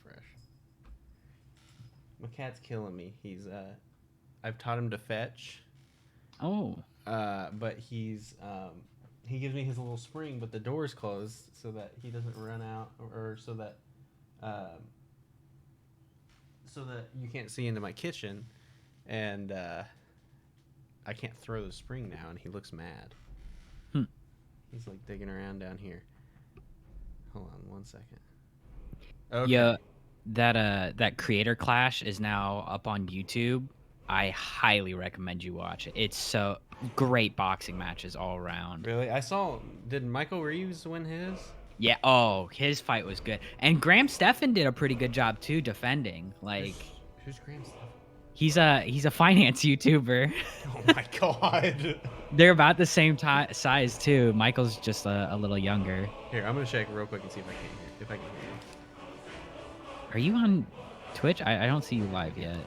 refresh. My cat's killing me. I've taught him to fetch. Oh. But he gives me his little spring, but the door's closed so that he doesn't run out, or um, so that you can't see into my kitchen, and I can't throw the spring now, and he looks mad. Hmm. He's like digging around down here. Hold on 1 second. Okay. Yeah, that Creator Clash is now up on YouTube. I highly recommend you watch it. It's so great boxing matches all around. Really? I saw. Did Michael Reeves win his? Yeah. Oh, his fight was good, and Graham Stephan did a pretty good job too defending. Like Who's Graham Stephan? he's a finance YouTuber. Oh my god. They're about the same size too. Michael's just a little younger. Here, I'm gonna check real quick and see if I can hear. If I can hear you. Are you on Twitch? I don't see you live yet.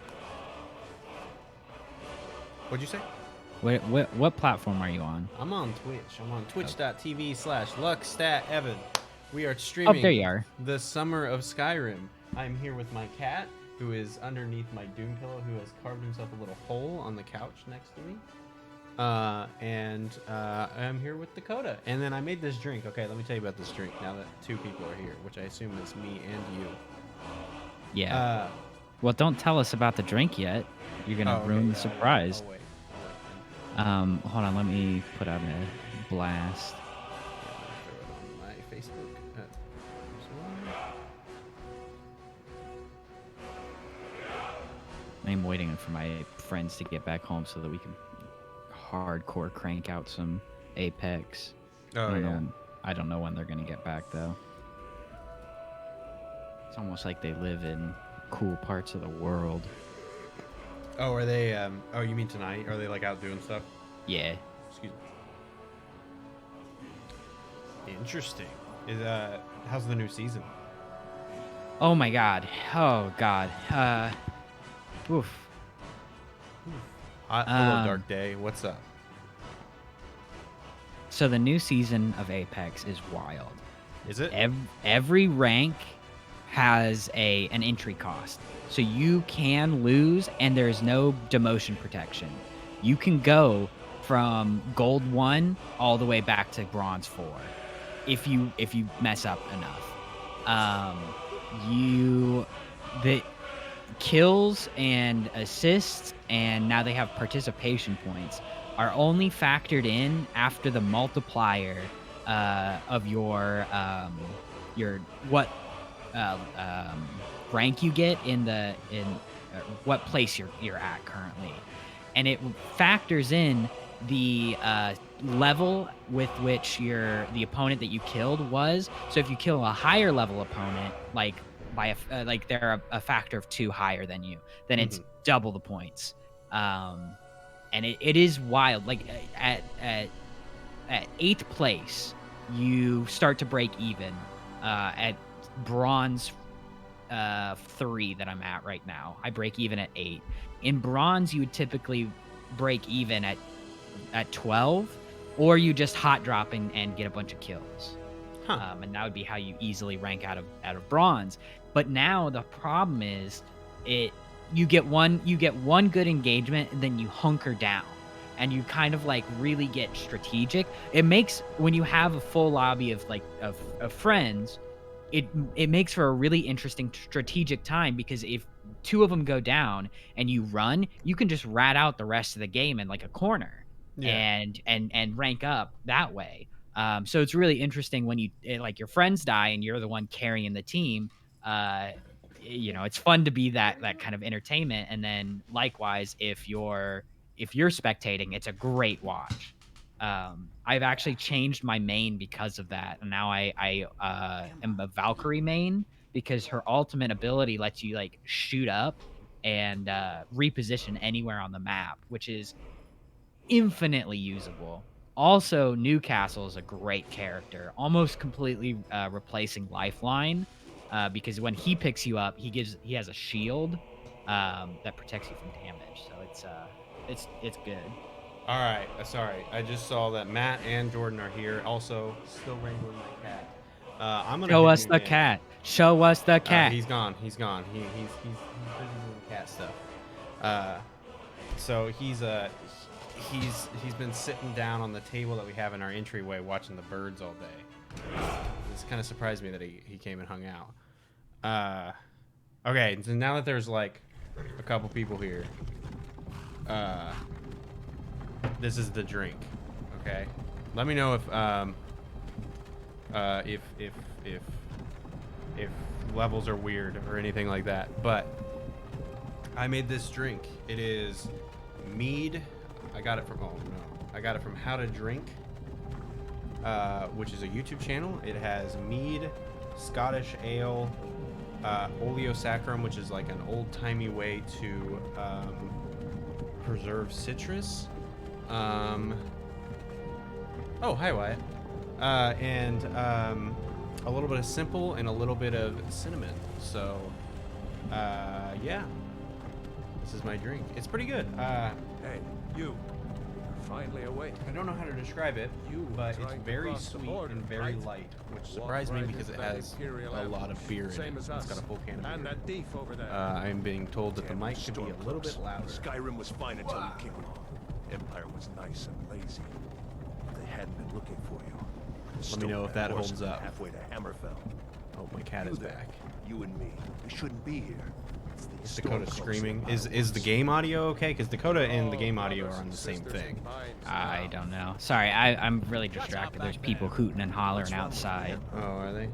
What'd you say? What platform are you on? I'm on Twitch. I'm on twitch.tv/LuckStatEvan. We are Oh, streaming there you are. the summer of Skyrim. I'm here with my cat, who is underneath my doom pillow, who has carved himself a little hole on the couch next to me. And I'm here with Dakota. And then I made this drink. Okay, let me tell you about this drink now that two people are here, which I assume is me and you. Yeah. Well, don't tell us about the drink yet. You're gonna ruin the surprise. I'll wait. Hold on. Let me put out a blast. Yeah, I'm gonna throw it on my Facebook. There's one. I'm waiting for my friends to get back home so that we can hardcore crank out some Apex. Oh, yeah. I don't know when they're gonna get back though. It's almost like they live in cool parts of the world. Oh, are they? Oh, you mean tonight? Are they like out doing stuff? Yeah. Excuse me. Interesting. How's the new season? Oh my god. Oh god. Oof. Hello, Dark Day. What's up? So the new season of Apex is wild. Is it? Every rank has an entry cost. So you can lose and there's no demotion protection. You can go from gold 1 all the way back to bronze 4 if you mess up enough. The kills and assists, and now they have participation points, are only factored in after the multiplier of your what rank you get in what place you're at currently, and it factors in the level with which the opponent that you killed was. So if you kill a higher level opponent, like by like they're a factor of 2 higher than you, then it's double the points. And it is wild. Like at 8th place, you start to break even. At bronze 3 that I'm at right now, I break even at 8. In bronze, you would typically break even at 12, or you just hot drop and get a bunch of kills. And that would be how you easily rank out of bronze. But now the problem is you get one good engagement and then you hunker down and you kind of like really get strategic. It makes, when you have a full lobby of friends, it makes for a really interesting strategic time, because if 2 of them go down and you run, you can just rat out the rest of the game in like a corner. Yeah. and rank up that way. So it's really interesting when like your friends die and you're the one carrying the team. It's fun to be that kind of entertainment. And then likewise, if you're spectating, it's a great watch. I've actually changed my main because of that, and now I am a Valkyrie main, because her ultimate ability lets you like shoot up and reposition anywhere on the map, which is infinitely usable. Also, Newcastle is a great character, almost completely replacing Lifeline, because when he picks you up, he has a shield that protects you from damage. So it's good. All right. Sorry, I just saw that Matt and Jordan are here. Also, still wrangling my cat. I'm gonna Show pick a us new the game. cat. Show us the cat. He's gone. He's gone. He's busy doing cat stuff. So he's been sitting down on the table that we have in our entryway watching the birds all day. This kind of surprised me that he came and hung out. Okay, so now that there's like a couple people here, this is the drink. Okay, let me know if levels are weird or anything like that. But I made this drink. It is mead. I got it from How to Drink, which is a YouTube channel. It has mead, Scottish ale, oleo saccharum, which is like an old-timey way to preserve citrus. Oh, hi Wyatt. And a little bit of simple and a little bit of cinnamon. So, yeah, this is my drink. It's pretty good. Hey, you. Finally awake. I don't know how to describe it, but it's very sweet and very light, which surprised me because it has a lot of beer in it. It's got a full can of beer. that thief over there. I am being told that the mic should be a little bit louder. Skyrim was fine until you came along. Empire was nice and lazy. They hadn't been looking for you. Let me know if that holds up. Halfway to Hammerfell. Oh, my cat is back. You and me. We shouldn't be here. It's the Dakota screaming. Is the game audio okay? Because Dakota and the game audio are on the same thing. I don't know. Sorry, I'm really distracted. There's people hooting and hollering outside. Oh, are they?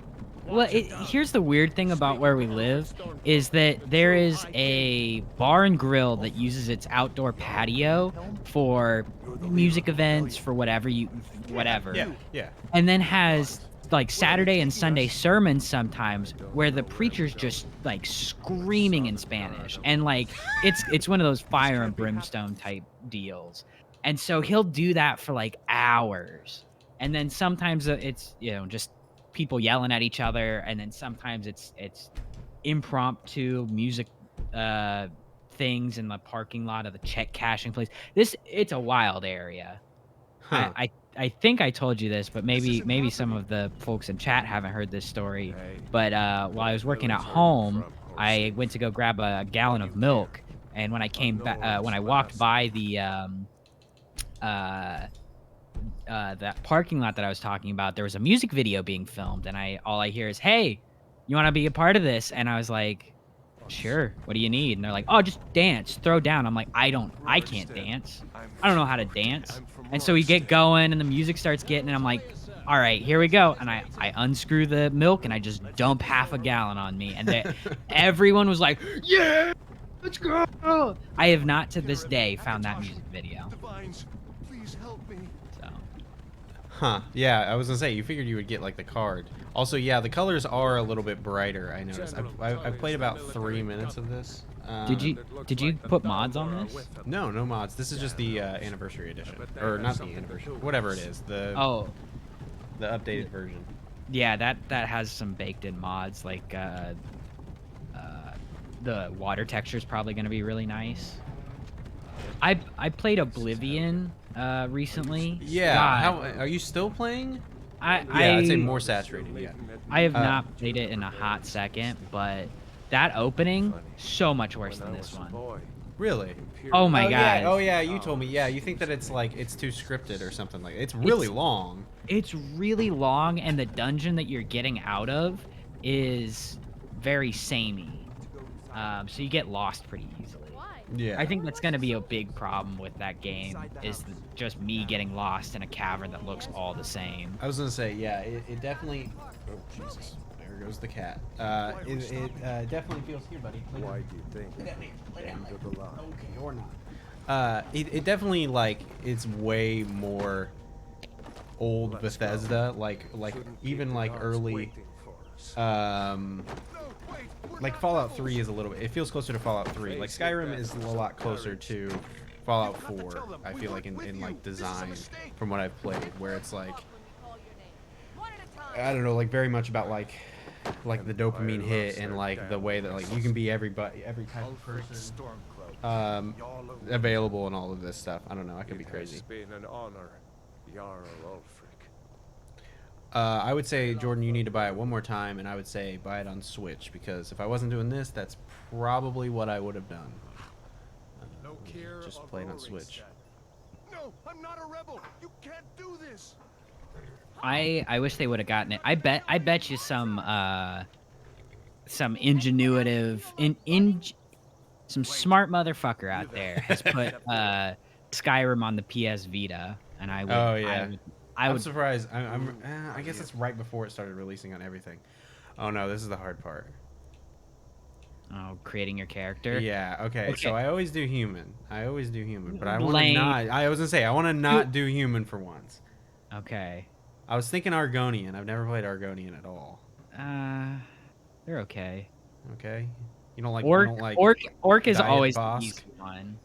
Well, here's the weird thing about where we live is that there is a bar and grill that uses its outdoor patio for music events, for whatever. Yeah. And then has like Saturday and Sunday sermons sometimes where the preacher's just like screaming in Spanish, and like it's one of those fire and brimstone type deals. And so he'll do that for like hours, and then sometimes it's just people yelling at each other, and then sometimes it's impromptu music things in the parking lot of the check cashing place. It's a wild area. Huh. I think I told you this, but maybe some of the folks in chat haven't heard this story. But while I was working at home, I went to go grab a gallon of milk, and when I came back, when I walked by that parking lot that I was talking about, there was a music video being filmed, and all I hear is, "Hey, you want to be a part of this?" And I was like, "Sure. What do you need?" And they're like, "Oh, just dance, throw down." I'm like, I can't dance. I don't know how to dance. And so we get going, and the music starts getting, and I'm like, all right, here we go. And I unscrew the milk, and I just dump half a gallon on me, and everyone was like, "Yeah, let's go." I have not to this day found that music video. Please help me. So. Huh. Yeah, I was gonna say, you figured you would get like the card. Also, yeah, the colors are a little bit brighter. I noticed. I've played about 3 minutes of this. Did you put mods on this? No mods. This is just the anniversary edition, or not the anniversary, whatever it is. The updated version. Yeah, that has some baked-in mods. Like the water texture is probably going to be really nice. I played Oblivion recently. Yeah. God. How are you still playing? I'd say more saturated. Yeah. I have not played it in a hot second, but that opening so much worse than this one. Really? Oh my god. Oh yeah, you told me. Yeah, you think that it's too scripted or something like that. It's really long. It's really long, and the dungeon that you're getting out of is very samey. So you get lost pretty easily. Yeah. I think that's going to be a big problem with that game, is just me getting lost in a cavern that looks all the same. I was gonna say, yeah, it definitely. Oh Jesus! There goes the cat. It definitely feels here, buddy. Why do you think? End of the line. Okay, or not. It definitely it's way more old Bethesda, like even like early. Like Fallout 3 is a little bit. It feels closer to Fallout 3. Like Skyrim is a lot closer to Fallout 4. I feel like in like design from what I've played, where it's like, I don't know, like very much about like the dopamine hit and like the way that like you can be every type of person available and all of this stuff. I don't know. I could be crazy. It's been an honor, Jarl I would say, Jordan, you need to buy it one more time, and I would say buy it on Switch, because if I wasn't doing this, that's probably what I would have done. No care Just of play it on lowering Switch. stat. No, I'm not a rebel. You can't do this. I wish they would have gotten it. I bet you some ingenuitive some smart motherfucker out there has put Skyrim on the PS Vita, and Oh yeah. I I'm would surprised. I guess it's right before it started releasing on everything. Oh no, this is the hard part. creating your character. Yeah. Okay. Okay. So I always do human. But I want to Lame. not. I was gonna say I want to not do human for once. Okay. I was thinking Argonian. I've never played Argonian at all. They're okay. Okay. You don't like. Orc, You don't like. orc is Diet always the Bosk? easy one.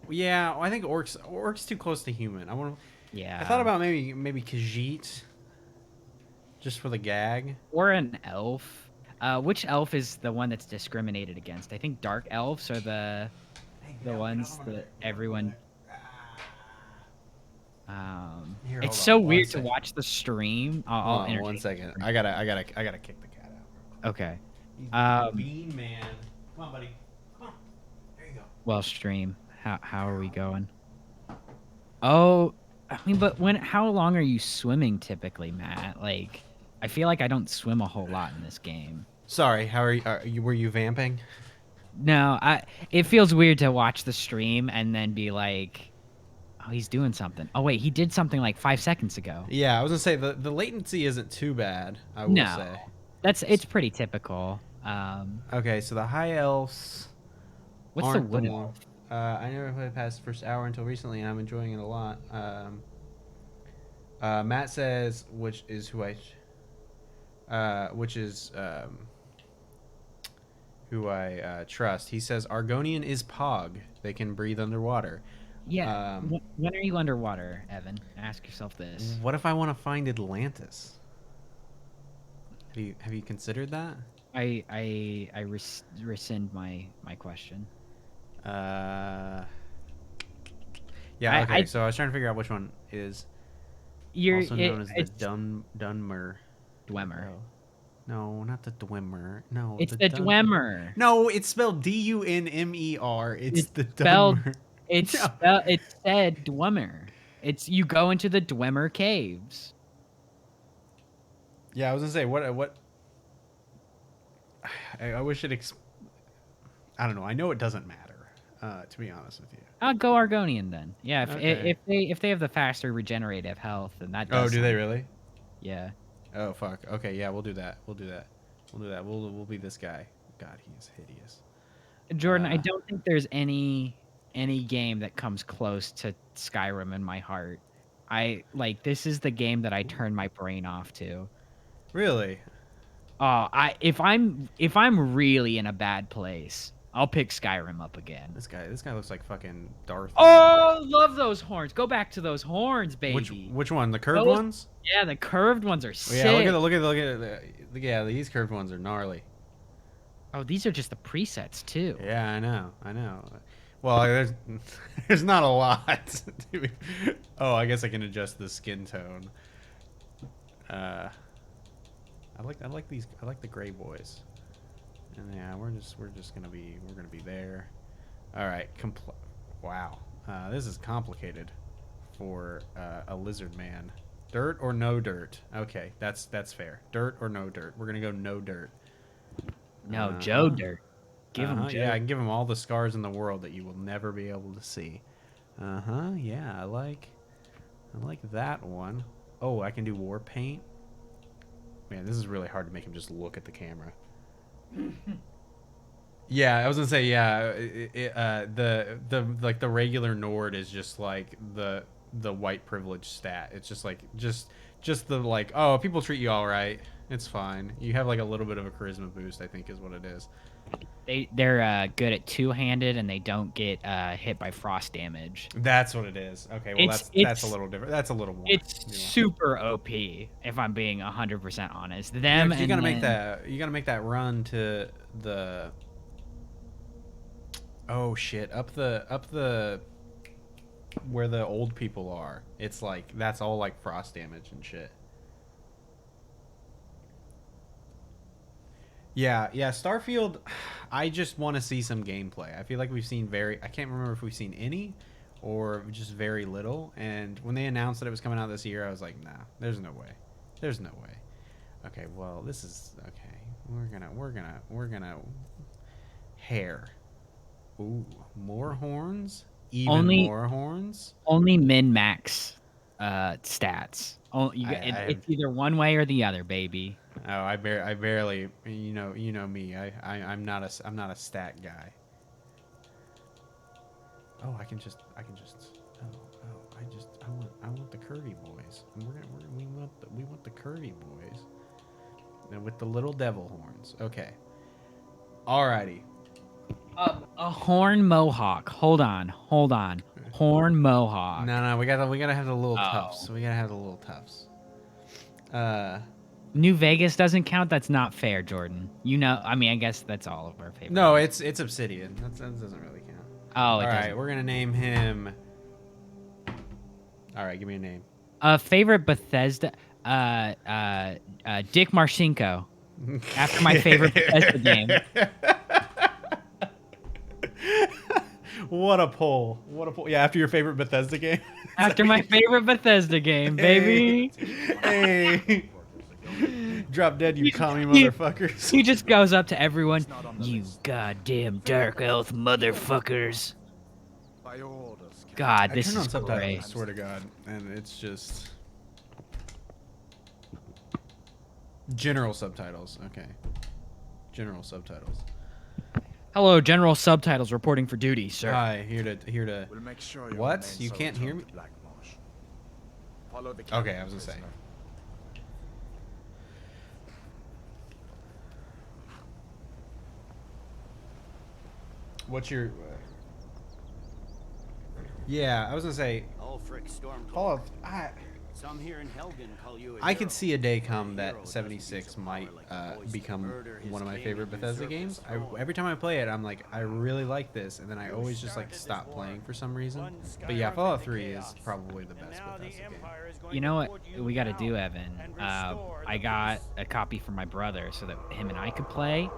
Yeah. I think orc's too close to human. I want. Yeah. I thought about maybe Khajiit. Just for the gag. Or an elf. Which elf is the one that's discriminated against? I think dark elves are the ones that everyone. Here, It's hold so on, one weird to second. watch the stream. Hold I'll on, entertain one you. second. I gotta kick the cat out. Okay. He's a bean man. Come on, buddy. Come on. There you go. Well, stream. How are we going? Oh, I mean, but how long are you swimming typically, Matt? Like, I feel like I don't swim a whole lot in this game. Sorry. How are you? Were you vamping? No, it feels weird to watch the stream and then be like, oh, he's doing something. Oh wait, he did something like 5 seconds ago. Yeah, I was gonna say the latency isn't too bad. I will say. It's pretty typical. Okay, so the high elves. What's the aren't wood one. elf? I never played past the first hour until recently, and I'm enjoying it a lot. Matt says, which is who I trust. He says Argonian is Pog. They can breathe underwater. Yeah. When are you underwater, Evan? Ask yourself this. What if I want to find Atlantis? Have you considered that? I rescind my question. Yeah. I- Okay. So I was trying to figure out which one is also known as the it's Dunmer. Dwemer. No, not the Dwemer. No, It's the Dwemer. No, it's spelled Dunmer. It's the spelled- Dunmer. It's No. it said Dwemer. It's you go into the Dwemer caves. Yeah, I was gonna say what. I wish it. I don't know. I know it doesn't matter. To be honest with you. I'll go Argonian then. Yeah, Okay. if they have the faster regenerative health, then that. Oh, Does do they really? Yeah. Oh fuck. Okay, yeah, we'll do that. We'll be this guy. God, he's hideous. Jordan, I don't think there's any game that comes close to Skyrim in my heart. This is the game that I turn my brain off to. Really? If I'm really in a bad place, I'll pick Skyrim up again. This guy looks like fucking Darth. Oh, love those horns. Go back to those horns, baby. Which one? The curved Those- ones? Yeah, the curved ones are Oh, sick. yeah, look at the yeah, these curved ones are gnarly. Oh, these are just the presets too. Yeah, I know. Well, there's not a lot. Oh, I guess I can adjust the skin tone. I like these. I like the gray boys. And yeah, we're gonna be there. All right. Wow. This is complicated for a lizard man. Dirt or no dirt? Okay, that's fair. Dirt or no dirt? We're gonna go no dirt. No, Joe Dirt. Give him Joe. Yeah, I can give him all the scars in the world that you will never be able to see. Yeah, I like that one. Oh, I can do war paint. Man, this is really hard to make him just look at the camera. Yeah, I was gonna say the regular Nord is just like the white privilege stat. It's just like just the like, oh, people treat you all right. It's fine. You have like a little bit of a charisma boost, I think is what it is. They're good at two-handed and they don't get hit by frost damage. That's what it is. Okay, well that's a little different. That's a little more. It's super OP if I'm being 100% honest. Them Yeah, you and gotta make that run to the. Oh shit! Up the where the old people are. It's like that's all like frost damage and shit. Yeah, yeah, Starfield, I just want to see some gameplay. I feel like we've seen I can't remember if we've seen any or just very little. And when they announced that it was coming out this year, I was like, nah, there's no way. There's no way. Okay, well, this is, okay. We're gonna, hair. Ooh, more horns? Even Only more horns? only min max stats. Oh, it's either one way or the other, baby. Oh, I barely, you know me. I'm not a stat guy. Oh, I can just. I want the curvy boys. We want the curvy boys. And with the little devil horns. Okay. Alrighty. A horn mohawk. Hold on. Horn mohawk. No, we gotta have the little Oh. tufts. We gotta have the little tufts. New Vegas doesn't count. That's not fair, Jordan. You know, I mean, I guess that's all of our favorite. No, it's Obsidian. That doesn't really count. Oh, All it right, doesn't. we're gonna name him. All right, give me a name. Favorite Bethesda. Dick Marcinko. After my favorite Bethesda game. What a poll. Yeah, after your favorite Bethesda game. After my favorite Bethesda game, baby. Hey. Drop dead, you commie motherfuckers. He just goes up to everyone. You goddamn dark elf motherfuckers. By orders. God, I this turned on is subtitles, I great. swear to God, and it's just general subtitles. Okay, general subtitles. Hello, General Subtitles reporting for duty, sir. Hi, here to. We'll make sure your What? men You so can't hear return me? to Black Marsh. Follow the Okay, captain, I was gonna say. prisoner. What's your? Yeah, I was gonna say. Ulfric Stormcloak. Fallout. Some here in Helgen call you a I hero. could see a day A come hero that doesn't 76 use a might power like the voice to become murder his one of my king favorite and Bethesda usurp games. his throne. Every time I play it, I'm like, I really like this, and then I always just like stop playing for some reason. But yeah, Fallout 3 is probably the best Bethesda game. You know what we got to do, Evan? I got a copy for my brother so that him and I could play.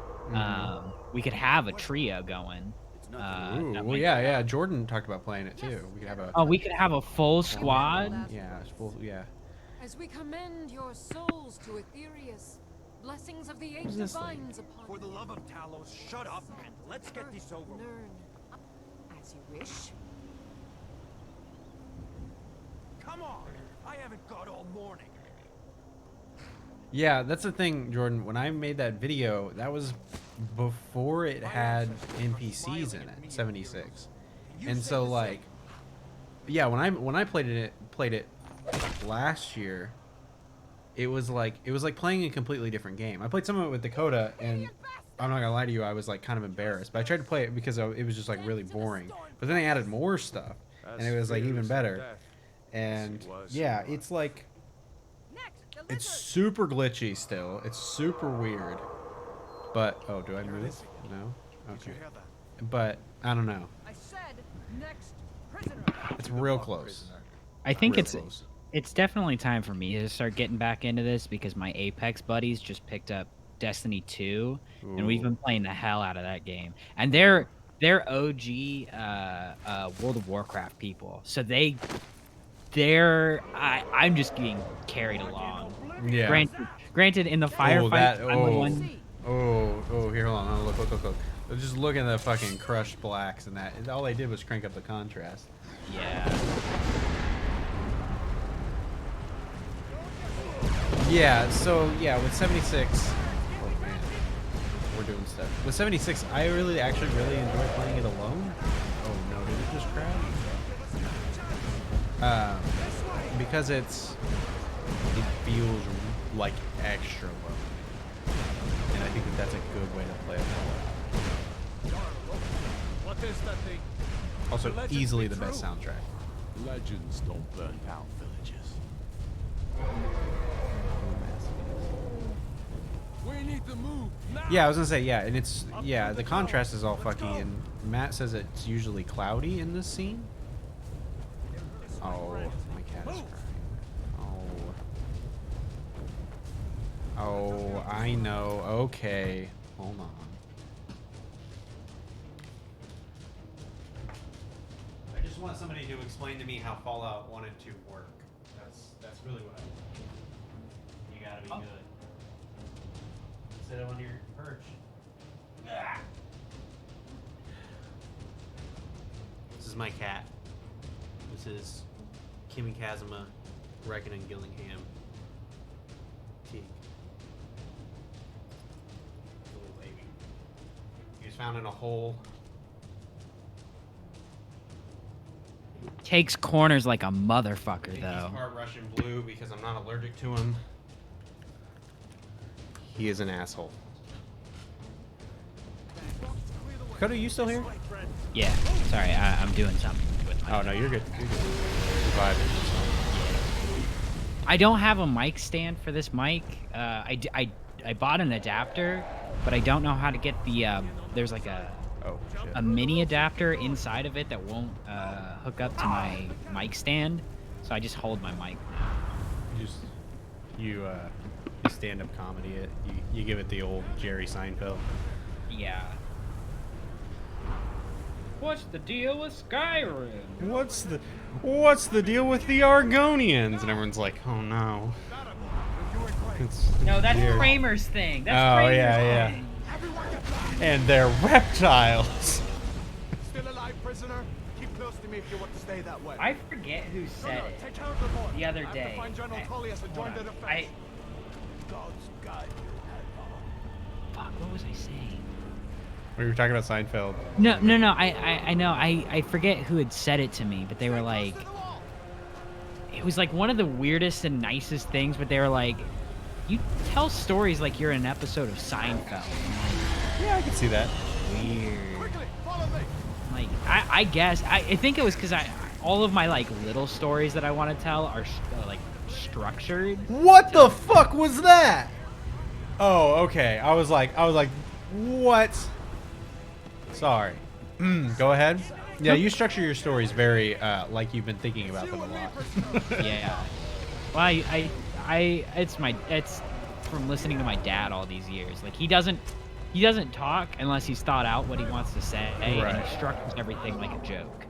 We could have a trio going. Ooh, well, yeah. Jordan talked about playing it too. We could have a. Oh, we could have a full squad. Yeah, it's full, yeah. As we commend your souls to Aetherius, blessings of the eight Who's this divines upon For the you. love of Talos, shut up and let's get this over with. Learn as you wish. Come on! I haven't got all morning. Yeah, that's the thing, Jordan. When I made that video, that was before it had NPCs in it, 76. And so like, yeah, when I played it last year, it was like playing a completely different game. I played some of it with Dakota, and I'm not gonna lie to you, I was like kind of embarrassed. But I tried to play it because it was just like really boring. But then they added more stuff, and it was like even better. And yeah, it's like it's super glitchy still. It's super weird. But oh, do I move? No. Okay. But I don't know. I said next prisoner. It's real close. I think Real it's close. it's definitely time for me to start getting back into this because my Apex buddies just picked up Destiny 2, and we've Ooh. been playing the hell out of that game. And they're OG World of Warcraft people, so I'm just getting carried along. Yeah. Granted, in the firefight, I'm the one. Oh, here, hold on. Look. Just look at the fucking crushed blacks and that. All they did was crank up the contrast. Yeah. Yeah, so, yeah, with 76... Oh, man. We're doing stuff. With 76, I actually really enjoy playing it alone. Oh, no, did it just crash? Because it feels like extra low. And I think that's a good way to play it. What is that thing? Also, The legends easily be the best true. soundtrack. Legends don't burn down villages. We need to move now. Yeah, I was gonna say, yeah, and it's, yeah, the contrast is all fucky, and Matt says it's usually cloudy in this scene. Oh, my cat is crying. Oh. Oh, I know, okay. Hold on. I just want somebody to explain to me how Fallout 1 and 2 work. That's really what I want. You gotta be good. Sit on your perch. Ah. This is my cat. This is Kimmy Kazuma, Reckoning Gillingham. Teague. Little baby. He was found in a hole. Takes corners like a motherfucker, He's though. part Russian blue because I'm not allergic to him. He is an asshole. Dakota, are you still here? Yeah. Sorry, I'm doing something with my. Oh no, you're good. You're good. Surviving. I don't have a mic stand for this mic. I bought an adapter, but I don't know how to get the. There's like a mini adapter inside of it that won't hook up to my mic stand, so I just hold my mic now. You stand-up comedy it. You give it the old Jerry Seinfeld. Yeah. What's the deal with Skyrim? What's the deal with the Argonians? And everyone's like, oh no. No, that's Jerry. Kramer's thing. That's Oh, Kramer's yeah. thing. And they're reptiles. Still alive, prisoner? Keep close to me if you want to stay that way. I forget who said it Take care of the boy. the other I have to day. find General Tullius and join the defense. God's guide you, Fuck, what was I saying? We were talking about Seinfeld. No. I know. I forget who had said it to me, but they were like, it was like one of the weirdest and nicest things. But they were like, you tell stories like you're in an episode of Seinfeld. Yeah, I can see that. Weird. Quickly, follow me. Like I guess I think it was because all of my like little stories that I want to tell are like structured. What the fuck was that? Oh, okay. I was like, what? Sorry. Go ahead. Yeah, you structure your stories very like you've been thinking about them a lot. Yeah. Well, it's from listening to my dad all these years. Like he doesn't talk unless he's thought out what he wants to say, and Right. he structures everything like a joke.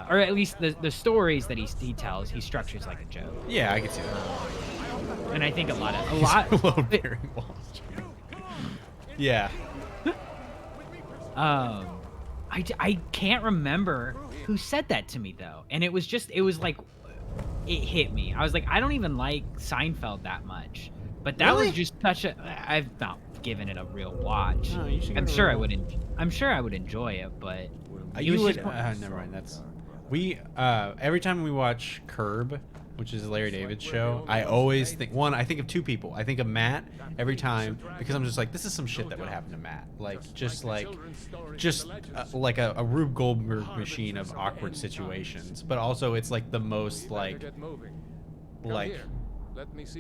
Or at least the stories that he tells, he structures like a joke. Yeah, I can see that. And I think a lot. Hello, Barry Walls. Yeah. I can't remember who said that to me though, and it was like it hit me. I was like, I don't even like Seinfeld that much, but that Really? was just such a. I've not given it a real watch. No, you should I'm give it sure a I real- would. I'm sure I would enjoy it, but it You was would. just Never mind. That's we. Every time we watch Curb, which is Larry David's show, I always think I think of two people. I think of Matt every time because I'm just like, this is some shit that would happen to Matt. Like like a Rube Goldberg machine of awkward situations. But also, it's like the most like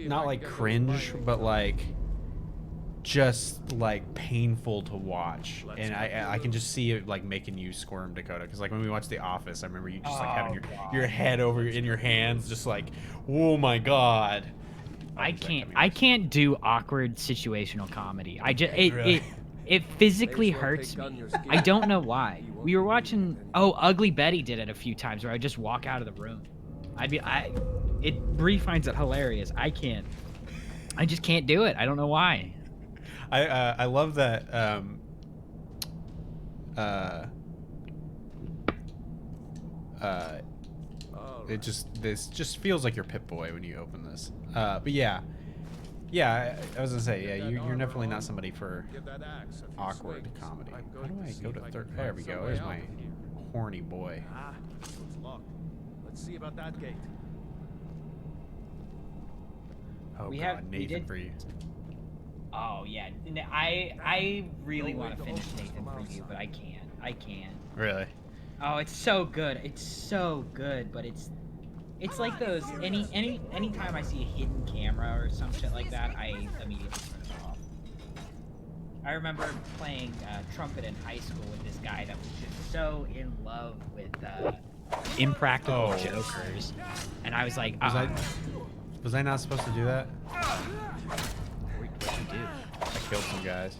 not like cringe, but like just like painful to watch, and I can just see it like making you squirm, Dakota, because like when we watched The Office, I remember you just like having your head over in your hands, just like, oh my god. I can't do awkward situational comedy. It physically hurts me. I don't know why. We were watching. Oh, Ugly Betty did it a few times where I just walk out of the room. Bree finds it hilarious. I just can't do it. I don't know why. I love that. This just feels like your Pip-Boy when you open this. But yeah, I was gonna say, yeah, you're definitely not somebody for awkward comedy. How do I go to third? There we go. There's my horny boy. It's locked. Let's see about that gate. Oh We god, did- Nathan for you. Oh yeah, I really want to finish Nathan for you, but I can't. Really? Oh, it's so good. It's so good, but it's like those anytime I see a hidden camera or some shit like that, I immediately turn it off. I remember playing trumpet in high school with this guy that was just so in love with Impractical Jokers, and I was like, Was I not supposed to do that? What'd you do? I killed some guys.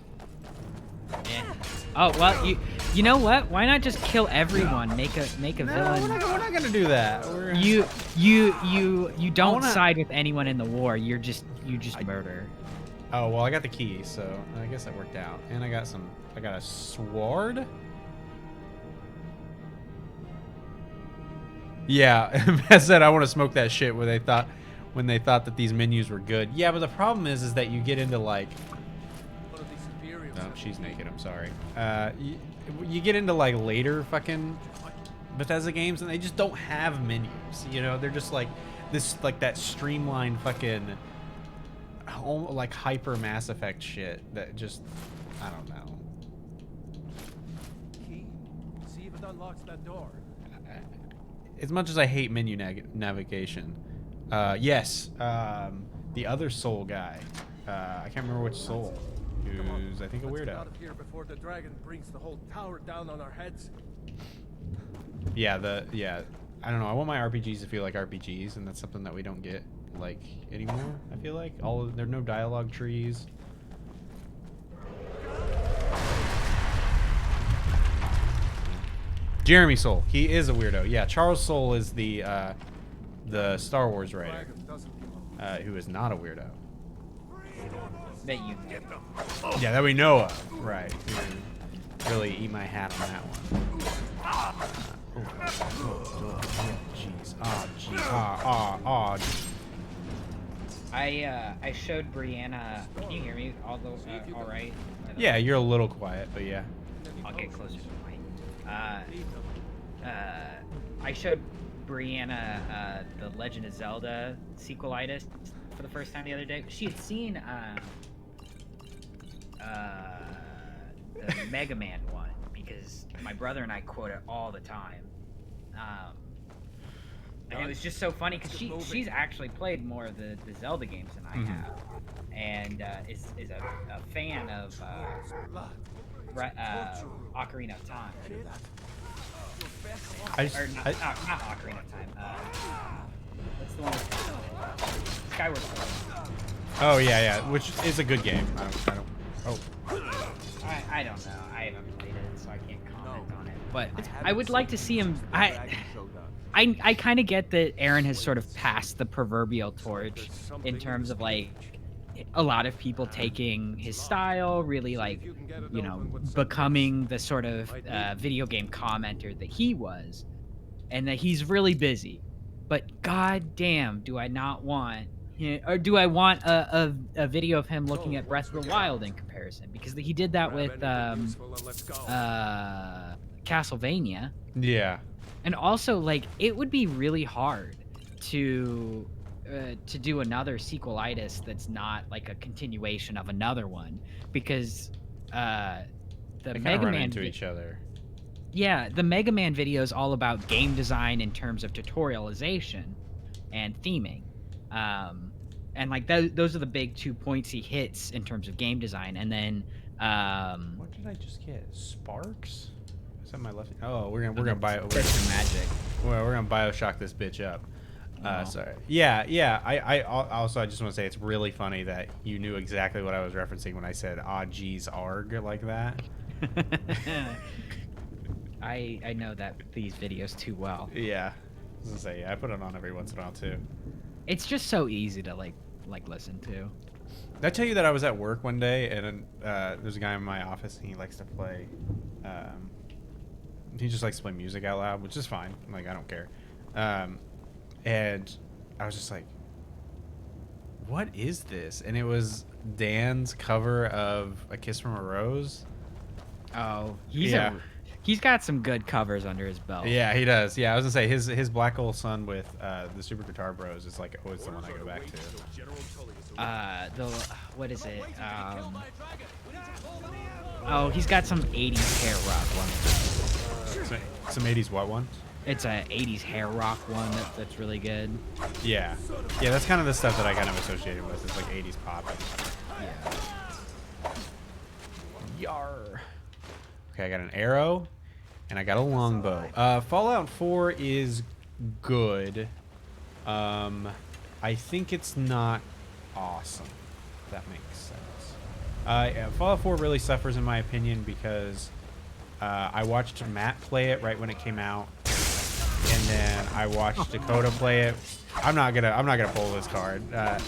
Yeah. Oh well, you know what? Why not just kill everyone? Make a No, villain. we're not gonna do that. You don't wanna- side with anyone in the war. You just murder. Oh well, I got the key, so I guess that worked out. And I got a sword. Yeah, Matt said I want to smoke that shit when they thought that these menus were good. Yeah, but the problem is that you get into like. Oh, she's naked. I'm sorry. You get into like later fucking Bethesda games, and they just don't have menus. You know, they're just like this, like that streamlined fucking, like hyper Mass Effect shit that just, I don't know. Key. See if it unlocks that door. As much as I hate menu navigation, yes, the other soul guy, I can't remember which soul, who's I think a Let's get out weirdo. of here before the dragon brings the whole tower down on our heads. Yeah, I don't know. I want my RPGs to feel like RPGs, and that's something that we don't get like anymore. I feel like there are no dialogue trees. Jeremy Soule, he is a weirdo. Yeah, Charles Soule is the Star Wars writer, Dragon doesn't belong. who is not a weirdo. That you Yeah, that we know of. Right. Really eat my hat on that one. Jeez. Ah, jeez. I showed Brianna. Can you hear me? All right. Yeah, you're a little quiet, but yeah. I'll get closer to the mic. I showed Brianna the Legend of Zelda sequelitis for the first time the other day. She had seen the Mega Man one because my brother and I quote it all the time. And it was just so funny because she's actually played more of the Zelda games than I have, and is a fan of Ocarina of Time. Or not Ocarina of Time. What's the one with Skyward Sword? Oh yeah, which is a good game. I don't. Oh. I don't know. I haven't played it, so I can't comment on it. But I would like to see him. I kind of get that Aaron has sort of passed the proverbial torch in terms of like a lot of people taking his style, really like, you know, becoming the sort of video game commenter that he was, and that he's really busy. But god damn, do I not want, or do I want a video of him looking at Breath of the Wild in comparison? Because he did that with Castlevania. Yeah. And also, like, it would be really hard to do another sequelitis that's not like a continuation of another one, because the They Mega run Man into each other. Yeah, the Mega Man video is all about game design in terms of tutorialization and theming, and like those are the big 2 points he hits in terms of game design. And then What did I just get? Sparks? Is that my left? Oh, we're gonna That's magic. Well, we're gonna Bioshock this bitch up. Oh. Sorry. Yeah. I also I just want to say it's really funny that you knew exactly what I was referencing when I said "ah geez arg" like that. I know these videos too well. Yeah. I was gonna say, yeah, I put it on every once in a while too. It's just so easy to like listen to. Did I tell you that I was at work one day and there's a guy in my office and he likes to play. He just likes to play music out loud, which is fine. Like, I don't care. And I was just like, what is this? And it was Dan's cover of A Kiss from a Rose. Oh, he's got some good covers under his belt. Yeah, he does. Yeah, I was gonna say his Black Hole Sun with the Super Guitar Bros is like always the one I go back to. What is it? Oh, he's got some 80s hair rock one. Some 80s what one? It's a 80s hair rock one that's really good. Yeah, that's kind of the stuff that I kind of associated with. It's like 80s pop. Yeah. Yar. Okay, I got an arrow, and I got a longbow. Fallout 4 is good. I think it's not awesome. If that makes sense. Yeah, Fallout 4 really suffers in my opinion because I watched Matt play it right when it came out, and then I watched Dakota play it. I'm not gonna pull this card,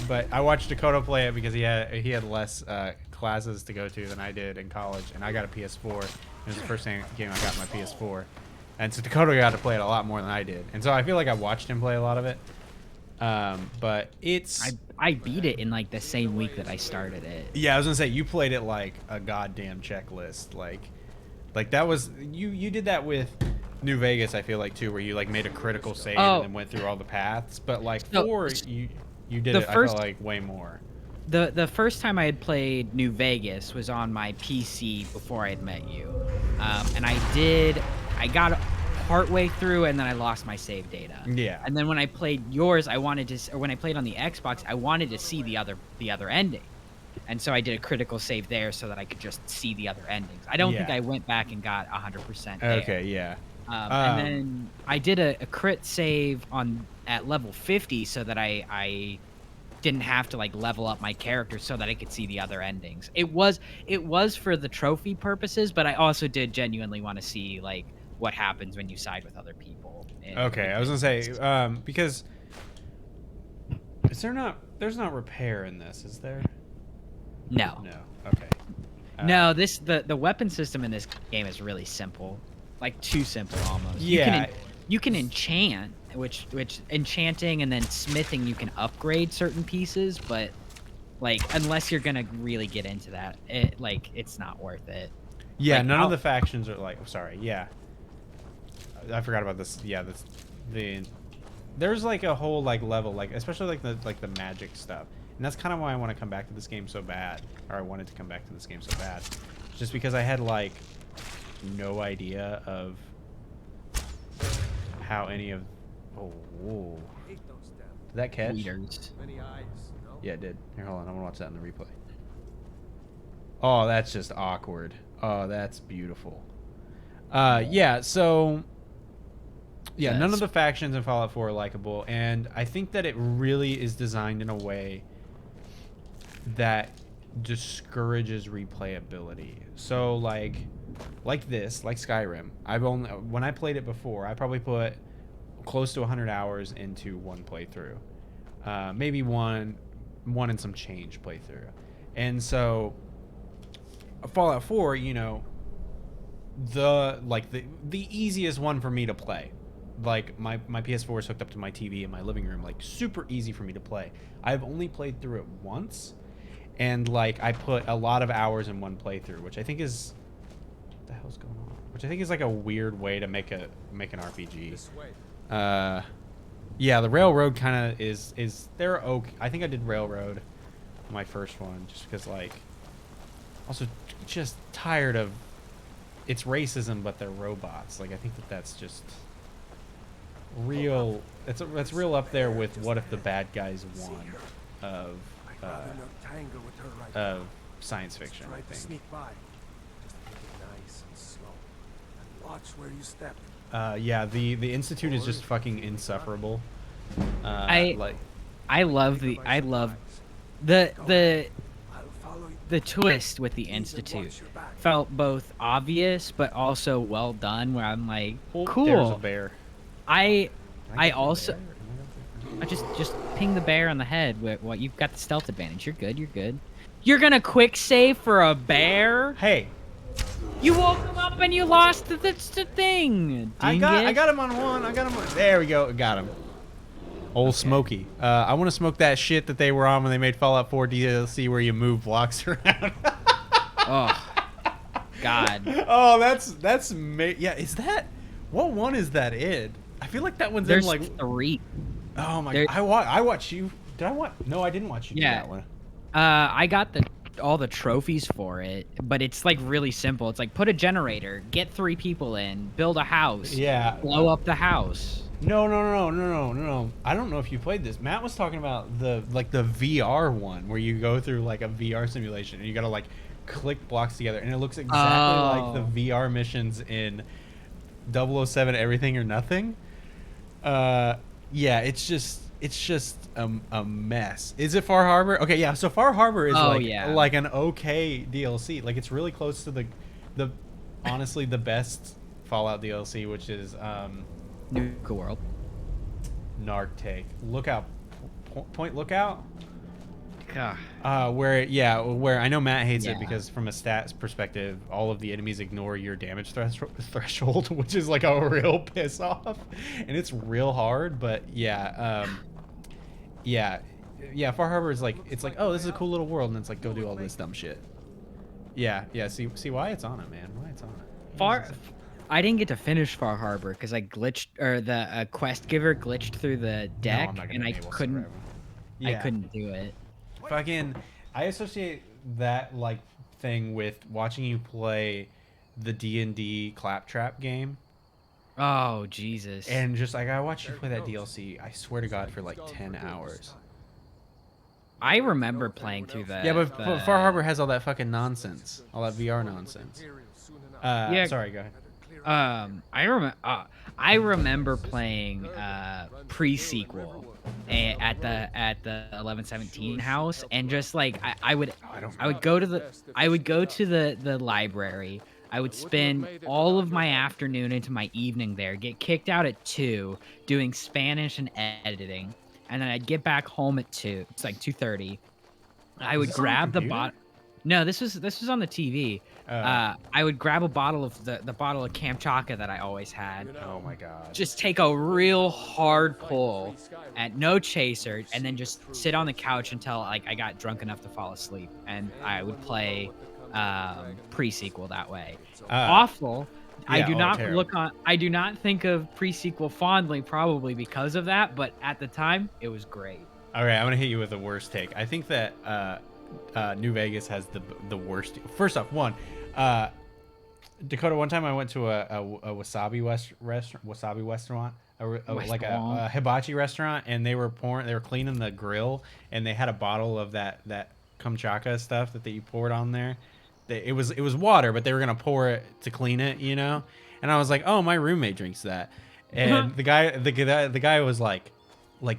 but I watched Dakota play it because he had less classes to go to than I did in college, and I got a PS4. It was the first game I got my PS4, and so Dakota got to play it a lot more than I did, and so I feel like I watched him play a lot of it. But it's I beat it in like the same week that I started it. yeah, I was gonna say you played it like a goddamn checklist, like that was you did that with New Vegas. I feel like too, where you like made a critical save and then went through all the paths. But like So, 4, you did the it. first- I felt like way more. The first time I had played New Vegas was on my PC before I had met you, and I got partway through and then I lost my save data. Yeah. And then when I played yours, or when I played on the Xbox, I wanted to see the other ending, and so I did a critical save there so that I could just see the other endings. I don't think Yeah. I went back and got 100% there. Okay, yeah. And then I did a crit save at level 50 so that I didn't have to like level up my character so that I could see the other endings. It was for the trophy purposes, but I also did genuinely want to see like what happens when you side with other people. Okay, I was gonna say because there's not repair in this, is there? No. No. Okay. No, the weapon system in this game is really simple. Like too simple almost. Yeah. You can enchant, which enchanting and then smithing you can upgrade certain pieces, but like unless you're gonna really get into that, it's not worth it. Yeah, Like, none of the factions are like. Sorry. Yeah. I forgot about this. Yeah, there's like a whole like level, like especially like the magic stuff, and that's kind of why I want to come back to this game so bad, or I wanted to come back to this game so bad, just because I had like no idea of how any of. Oh, whoa. Did that catch? Leaders. Yeah, it did. Here, hold on. I'm gonna watch that in the replay. Oh, that's just awkward. Oh, that's beautiful. Yeah. So. Yeah, none of the factions in Fallout 4 are likable, and I think that it really is designed in a way that discourages replayability. So like Skyrim, when I played it before, I probably put close to 100 hours into one playthrough, maybe one and some change playthrough, and so Fallout 4, you know, the easiest one for me to play. Like my PS4 is hooked up to my TV in my living room, like super easy for me to play. I've only played through it once, and like I put a lot of hours in one playthrough, which I think is what the hell's going on? Which I think is like a weird way to make an RPG. This way. Yeah, the railroad kind of is they're okay. I think I did railroad my first one just because like also just tired of it's racism, but they're robots. Like I think that's just real. That's real up there with what if the bad guys won of science fiction. I think. Sneak by. Just take it nice and slow. And watch where you step. Yeah, the Institute is just fucking insufferable. I love the I'll follow you. the twist with the Institute felt both obvious but also well done, where I'm like, cool. There's a bear. I I also I just ping the bear on the head. What, you've got the stealth advantage. You're good. You're good. You're gonna quick save for a bear? Hey, You woke him up and you lost the thing. I got him on one. There we go. Got him. Old Smokey. I want to smoke that shit that they were on when they made Fallout 4 DLC where you move blocks around. Oh, God. Oh, yeah. Is that what one is that in? I feel like that one's There's in like 3. Oh my there- god. I watched you. Did I watch? No, I didn't watch you do Yeah. that one. I got all the trophies for it, but it's like really simple. It's like put a generator, get 3 people in, build a house, Yeah. blow up the house. No. I don't know if you played this. Matt was talking about the VR one where you go through like a VR simulation and you gotta like click blocks together and it looks exactly like the VR missions in 007 Everything or Nothing. Yeah, it's just it's just a mess. Is it Far Harbor? Okay, yeah. So Far Harbor is like an okay DLC. Like it's really close to the honestly the best Fallout DLC, which is Nuka World. Narctake Lookout Point Lookout. Gah. Where I know Matt hates it Yeah. because from a stats perspective, all of the enemies ignore your damage threshold, which is like a real piss off, and it's real hard. But yeah, Far Harbor is like it's like, oh, this is a cool little world, and it's like, go do all this dumb shit. Yeah. See why it's on it, man. Why it's on it. I didn't get to finish Far Harbor because I glitched, or the quest giver glitched through the deck, I'm not gonna and I enable couldn't. Skyrim. I Yeah. couldn't do it. Fucking, I associate that like thing with watching you play the D&D Claptrap game, Oh Jesus! and just like I watched you play that DLC. I swear to God, for like 10 hours. I remember playing through that. Yeah, but Far Harbor has all that fucking nonsense, all that VR nonsense. Yeah. Sorry, go ahead. I remember playing pre-sequel at the 1117 house, and just like I would go to the library. I would spend all of my afternoon into my evening there, get kicked out at 2 doing Spanish and editing, and then I'd get back home at 2. It's like 2:30. I would this on the grab the computer? bot. No, this was on the TV. I would grab a bottle of the bottle of Kamchatka that I always had. Oh my God. Just take a real hard pull at no chaser, and then just sit on the couch until like I got drunk enough to fall asleep, and I would play pre-sequel that way. Awful. I do not terrible. I do not think of pre-sequel fondly, probably because of that, but at the time it was great. All right, I'm gonna hit you with the worst take. I think that New Vegas has the worst. First off, Dakota. One time I went to a wasabi restaurant, like a hibachi restaurant, and they were cleaning the grill, and they had a bottle of that kamchatka stuff that you poured on there. It was water, but they were gonna pour it to clean it, you know. And I was like, oh, my roommate drinks that, and the guy was like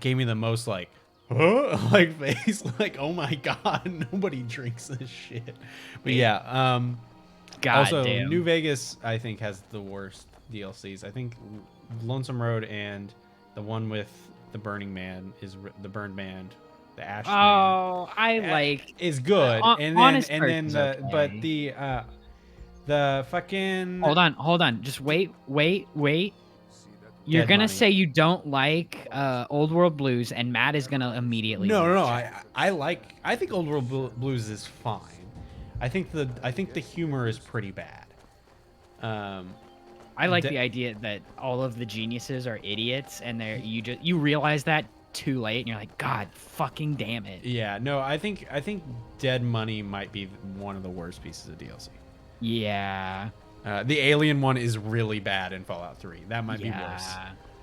gave me the most like. Huh? Like face, like, oh my God, nobody drinks this shit. But yeah, God also damn. New Vegas I think has the worst DLCs. I think Lonesome Road and the one with the Burning Man the Burned Man, the Ash Man. Oh, I like is good. And Honest then Earth is okay. but the fucking Hold on. Just wait. You're Dead gonna Money. say you don't like Old World Blues, and Matt is gonna immediately. No. reject. I think Old World Blues is fine. I think the humor is pretty bad. I like the idea that all of the geniuses are idiots, and you realize that too late, and you're like, God, fucking damn it. Yeah, no, I think Dead Money might be one of the worst pieces of DLC. Yeah. The alien one is really bad in Fallout 3. That might be worse.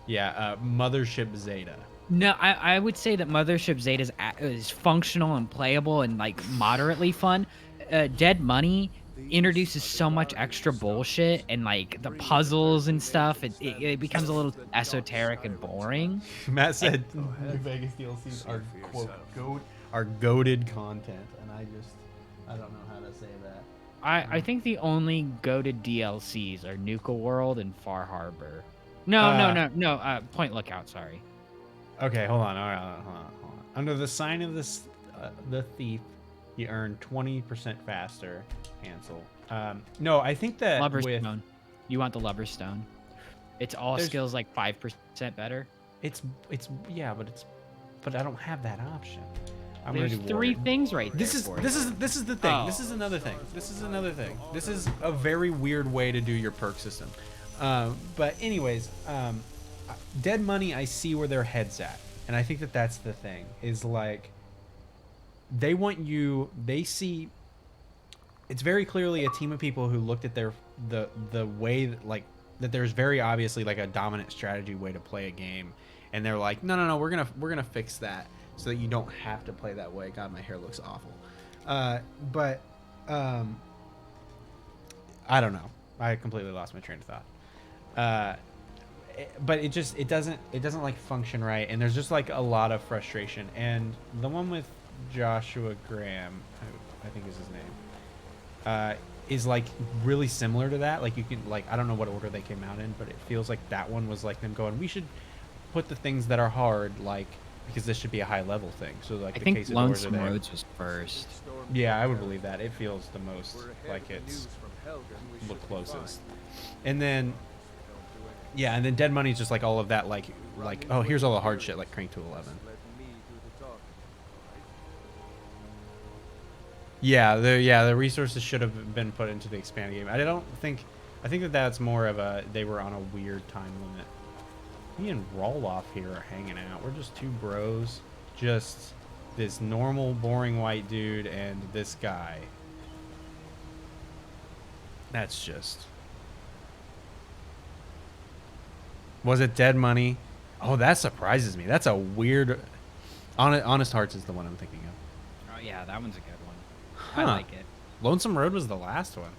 Yeah, Mothership Zeta. No, I would say that Mothership Zeta is functional and playable and like moderately fun. Dead Money introduces so much extra bullshit, and like the puzzles and stuff, it becomes a little esoteric and boring. Matt said New Vegas DLCs are quote goated content, and I don't know how to say that. I think the only go-to DLCs are Nuka World and Far Harbor. No. Point Lookout. Sorry. Okay, hold on. All right, hold on. Under the sign of the thief, you earn 20% faster. Hansel. No, I think that Lover's Stone. You want the Lover's Stone? It's all skills like 5% better. It's yeah, but I don't have that option. There's 3 things right there. This is the thing. Oh. This is another thing. This is a very weird way to do your perk system. But anyways, Dead Money, I see where their head's at, and I think that that's the thing. Is like they see. It's very clearly a team of people who looked at the way that, like, that there's very obviously like a dominant strategy way to play a game, and they're like, no, we're gonna fix that so that you don't have to play that way. God, my hair looks awful. But I don't know. I completely lost my train of thought. but it doesn't like function right, and there's just like a lot of frustration. And the one with Joshua Graham, I think is his name, is like really similar to that. Like you can like, I don't know what order they came out in, but it feels like that one was like them going, we should put the things that are hard, like, because this should be a high level thing. So like I the think Quesadores are Lonesome there. Roads was first. Yeah, I would believe that. It feels the most like it's the closest. And then yeah, and then Dead Money is just like all of that, like oh, here's all the hard shit, like Crank to 11. Yeah, the resources should have been put into the expanded game. I think that that's more of a, they were on a weird time limit. Me and Roloff here are hanging out. We're just two bros, just this normal, boring white dude and this guy. That's just... Was it Dead Money? Oh, that surprises me. That's a weird... Honest Hearts is the one I'm thinking of. Oh yeah, that one's a good one. Huh. I like it. Lonesome Road was the last one.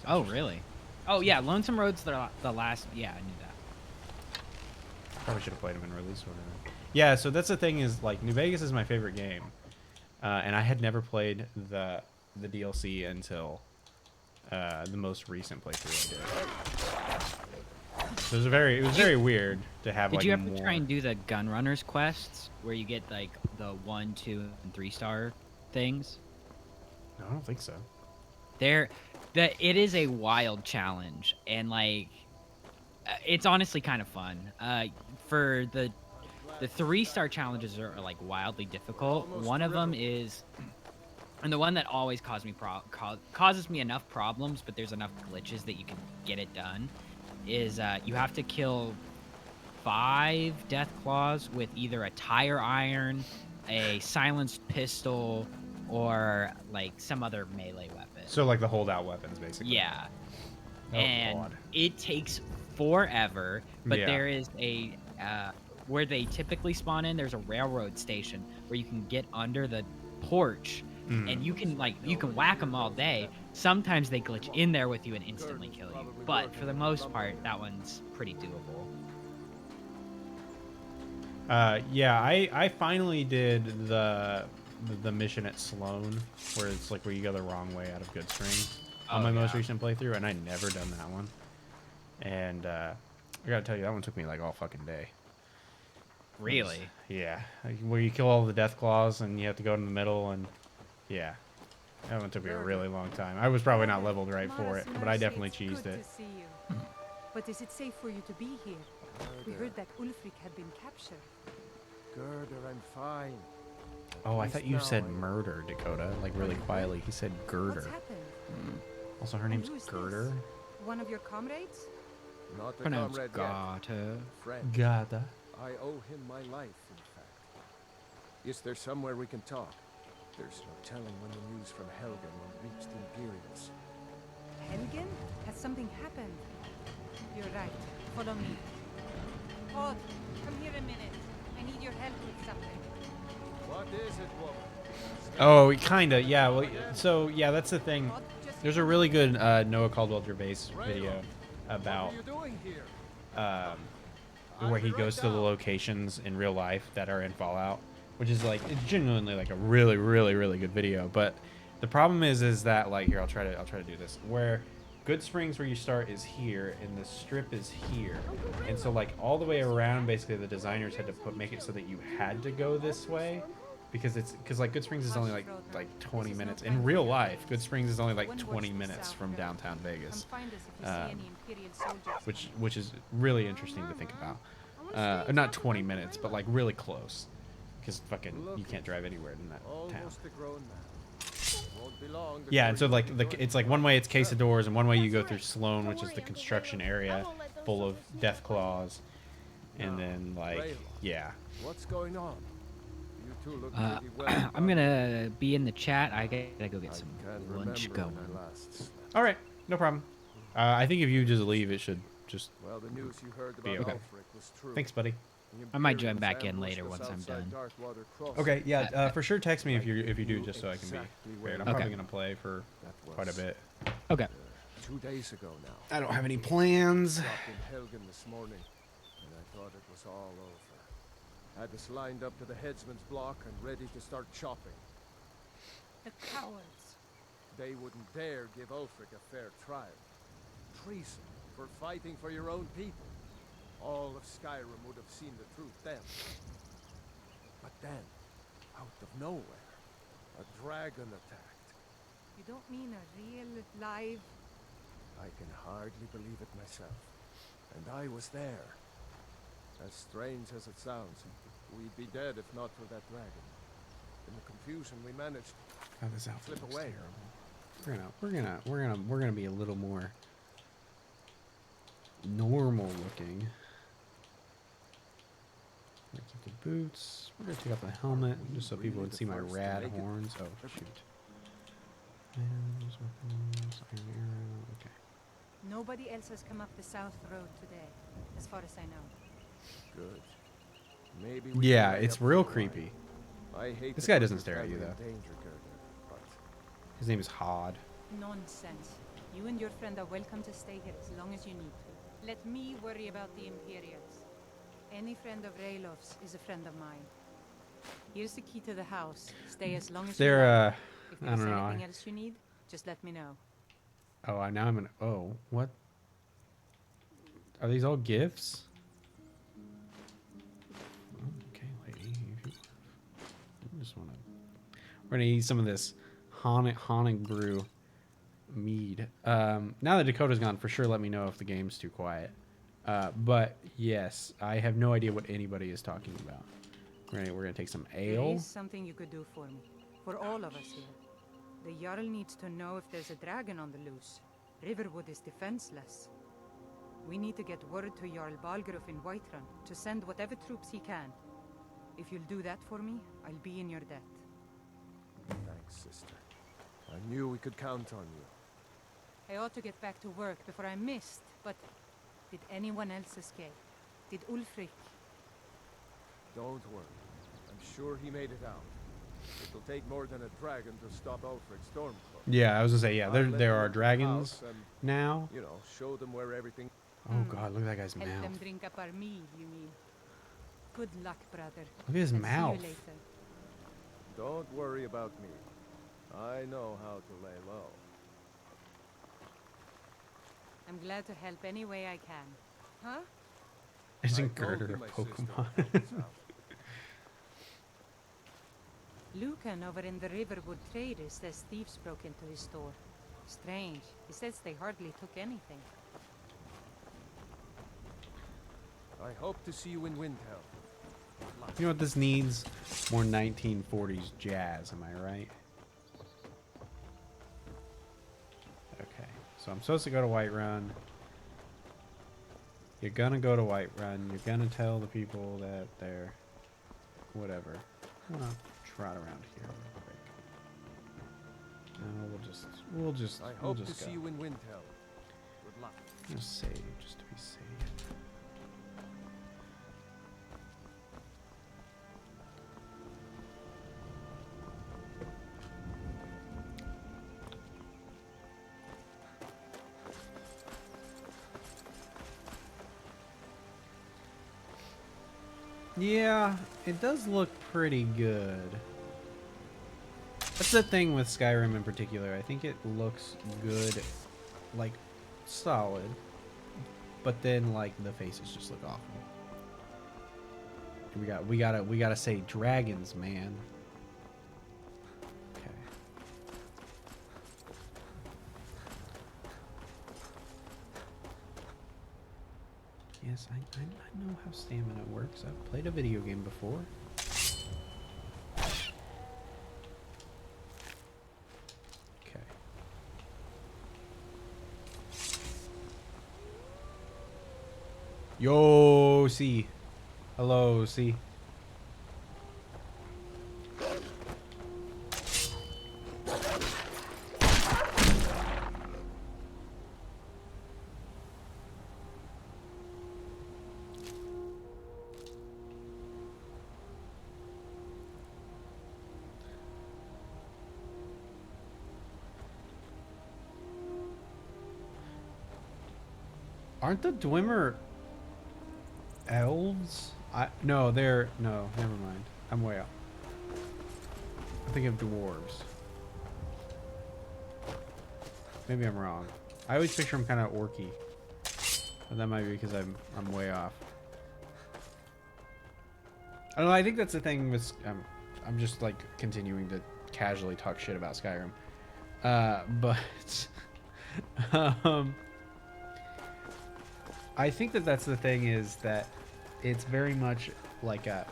Oh really? Oh yeah, Lonesome Road's the last. Yeah, I knew that. Probably should have played them in release order. Yeah, so that's the thing is, like, New Vegas is my favorite game. And I had never played the DLC until the most recent playthrough I did. So it was very weird to have, Did like, you ever more... try and do the Gunrunners quests where you get like the 1, 2, and 3-star things? No, I don't think so. It is a wild challenge, and like it's honestly kind of fun. For the 3-star challenges are like wildly difficult. One of them is, and the one that always causes me enough problems, but there's enough glitches that you can get it done, is you have to kill 5 death claws with either a tire iron, a silenced pistol, or like some other melee weapon. So, like, the holdout weapons, basically. Yeah. Oh, And God. it takes forever, but Yeah. there is a where they typically spawn in, there's a railroad station where you can get under the porch and you can whack them all day. Sometimes they glitch in there with you and instantly kill you, but for the most part that one's pretty doable. Yeah, I finally did the mission at Sloan, where it's like where you go the wrong way out of Good Springs on my most recent playthrough, and I never done that one. And I gotta tell you, that one took me like all fucking day. Really? Yeah, like, where you kill all the death claws and you have to go in the middle, and yeah, that one took me a really long time. I was probably not leveled right for it, but I definitely cheesed it. To see you. But is it safe for you to be here? We heard that Ulfric had been captured. Girder, I'm fine. Oh, I thought you said murder, Dakota, like really quietly. He said What's Girder. happened? Also, her name's Who is this? Girder. One of your comrades? Not a Pronounced comrade yet. Gata. Friend. Gata. I owe him my life, in fact. Is there somewhere we can talk? There's no telling when the news from Helgen will reach the Imperials. Helgen? Has something happened? You're right. Follow me. Odd, come here a minute. I need your help with something. What is it, woman? Oh, kinda, yeah. Well, so yeah, that's the thing. Odd, just There's a really good Noah Caldwell Gervais video about What are you doing here? where he goes to the locations in real life that are in Fallout, which is like, it's genuinely like a really, really, really good video. But the problem is that, like, here, I'll try to do this, where Good Springs, where you start, is here, and the strip is here, and so like all the way around, basically the designers had to make it so that you had to go this way, because like Good Springs is only like 20 minutes in real life. Good Springs is only like 20 minutes from downtown Vegas, come find us if you see any Imperial soldiers. which is really interesting to think about. Not 20 minutes, but like really close, because fucking you can't drive anywhere in that town. Almost a grown man. Won't be long Yeah, and before so like you'll be it's like one way it's Quesadores, and one way you go through Sloan, which is the construction area full of death claws, and then like yeah. What's going on? You two look Uh, pretty well. I'm gonna be in the chat. I gotta go get I some can't lunch remember going. when I last slept. All right, no problem. I think if you just leave, it should just. Well, the news you heard Be about okay. Ulfric was true. Thanks, buddy. The I might join Imperials back in ambushed later us once I'm outside done. Darkwater Crossing. Okay, yeah, for sure. Text me if you do, just so I can be Exactly prepared. I'm where probably Okay. gonna play for that quite a was. bit. Okay. 2 days ago now. I don't have any plans. Dropped in Helgen this morning, and I thought it was all over. Had us lined up to the headsman's block and ready to start chopping. The cowards. They wouldn't dare give Ulfric a fair trial. Treason for fighting for your own people. All of Skyrim would have seen the truth then. But then, out of nowhere, a dragon attacked. You don't mean a real, live... I can hardly believe it myself. And I was there. As strange as it sounds, we'd be dead if not for that dragon. In the confusion, we managed God, this outfit Flip looks away. terrible. We're gonna be a little more normal looking. We're gonna keep the boots. We're gonna take off the helmet just so people would see my rad horns. Oh shoot. Hands, weapons, iron arrow. Okay. Nobody else has come up the south road today, as far as I know. good. Maybe we Yeah, can lay it's up real for a creepy. while. I hate This to guy put doesn't your stare at you, family in though. danger, Gerda, but His name is Hod. Nonsense. You and your friend are welcome to stay here as long as you need to. Let me worry about the Imperials. Any friend of Raylof's is a friend of mine. Here's the key to the house. Stay as long as you They're like. If I there's don't know. anything else you need, just let me know. Oh, now I'm in. Oh, what? Are these all gifts? Okay, lady. If you just want to. We're gonna eat some of this Haunting Brew mead. Now that Dakota's gone, for sure, let me know if the game's too quiet. But yes, I have no idea what anybody is talking about. We're gonna take some There ale. is something you could do for me. For all of us here. The Jarl needs to know if there's a dragon on the loose. Riverwood is defenseless. We need to get word to Jarl Balgruuf in Whiterun to send whatever troops he can. If you'll do that for me, I'll be in your debt. thanks, sister. I knew we could count on you. I ought to get back to work before I missed, but did anyone else escape? Did Ulfric? Don't worry. I'm sure he made it out. It'll take more than a dragon to stop Ulfric's Stormcloak. Yeah, I was gonna say yeah. I'll There let there you are into the dragons house and, now. you know, show them where everything... Oh God, look at that guy's Help mouth. them drink up our mead, you mean? Good luck, brother. Look at his I'll mouth. See you later. Don't worry about me. I know how to lay low. I'm glad to help any way I can. Huh? Isn't I told Girder you a my sister Pokemon? would help us out. Lucan over in the Riverwood Traders says thieves broke into his store. Strange. He says they hardly took anything. I hope to see you in Windhelm. You know what this needs? More 1940s jazz, am I right? Okay, so I'm supposed to go to Whiterun. You're gonna go to Whiterun. You're gonna tell the people that they're... whatever. I'm gonna trot around here real quick. No, we'll just I we'll hope to just see go. you in Windhelm. Good luck. Just save, just to be safe. Yeah, it does look pretty good. That's the thing with Skyrim in particular. I think it looks good, like solid, but then like the faces just look awful. We gotta say dragons, man. Okay. Yes, I know how stamina works. I've played a video game before. Okay. Yo, C. Hello, C. Aren't the Dwemer elves? No, they're no. Never mind. I'm way off. I think of dwarves. Maybe I'm wrong. I always picture them kind of orky, but that might be because I'm way off. I don't know. I think that's the thing with. I'm just like continuing to casually talk shit about Skyrim, but I think that's the thing is that it's very much like a,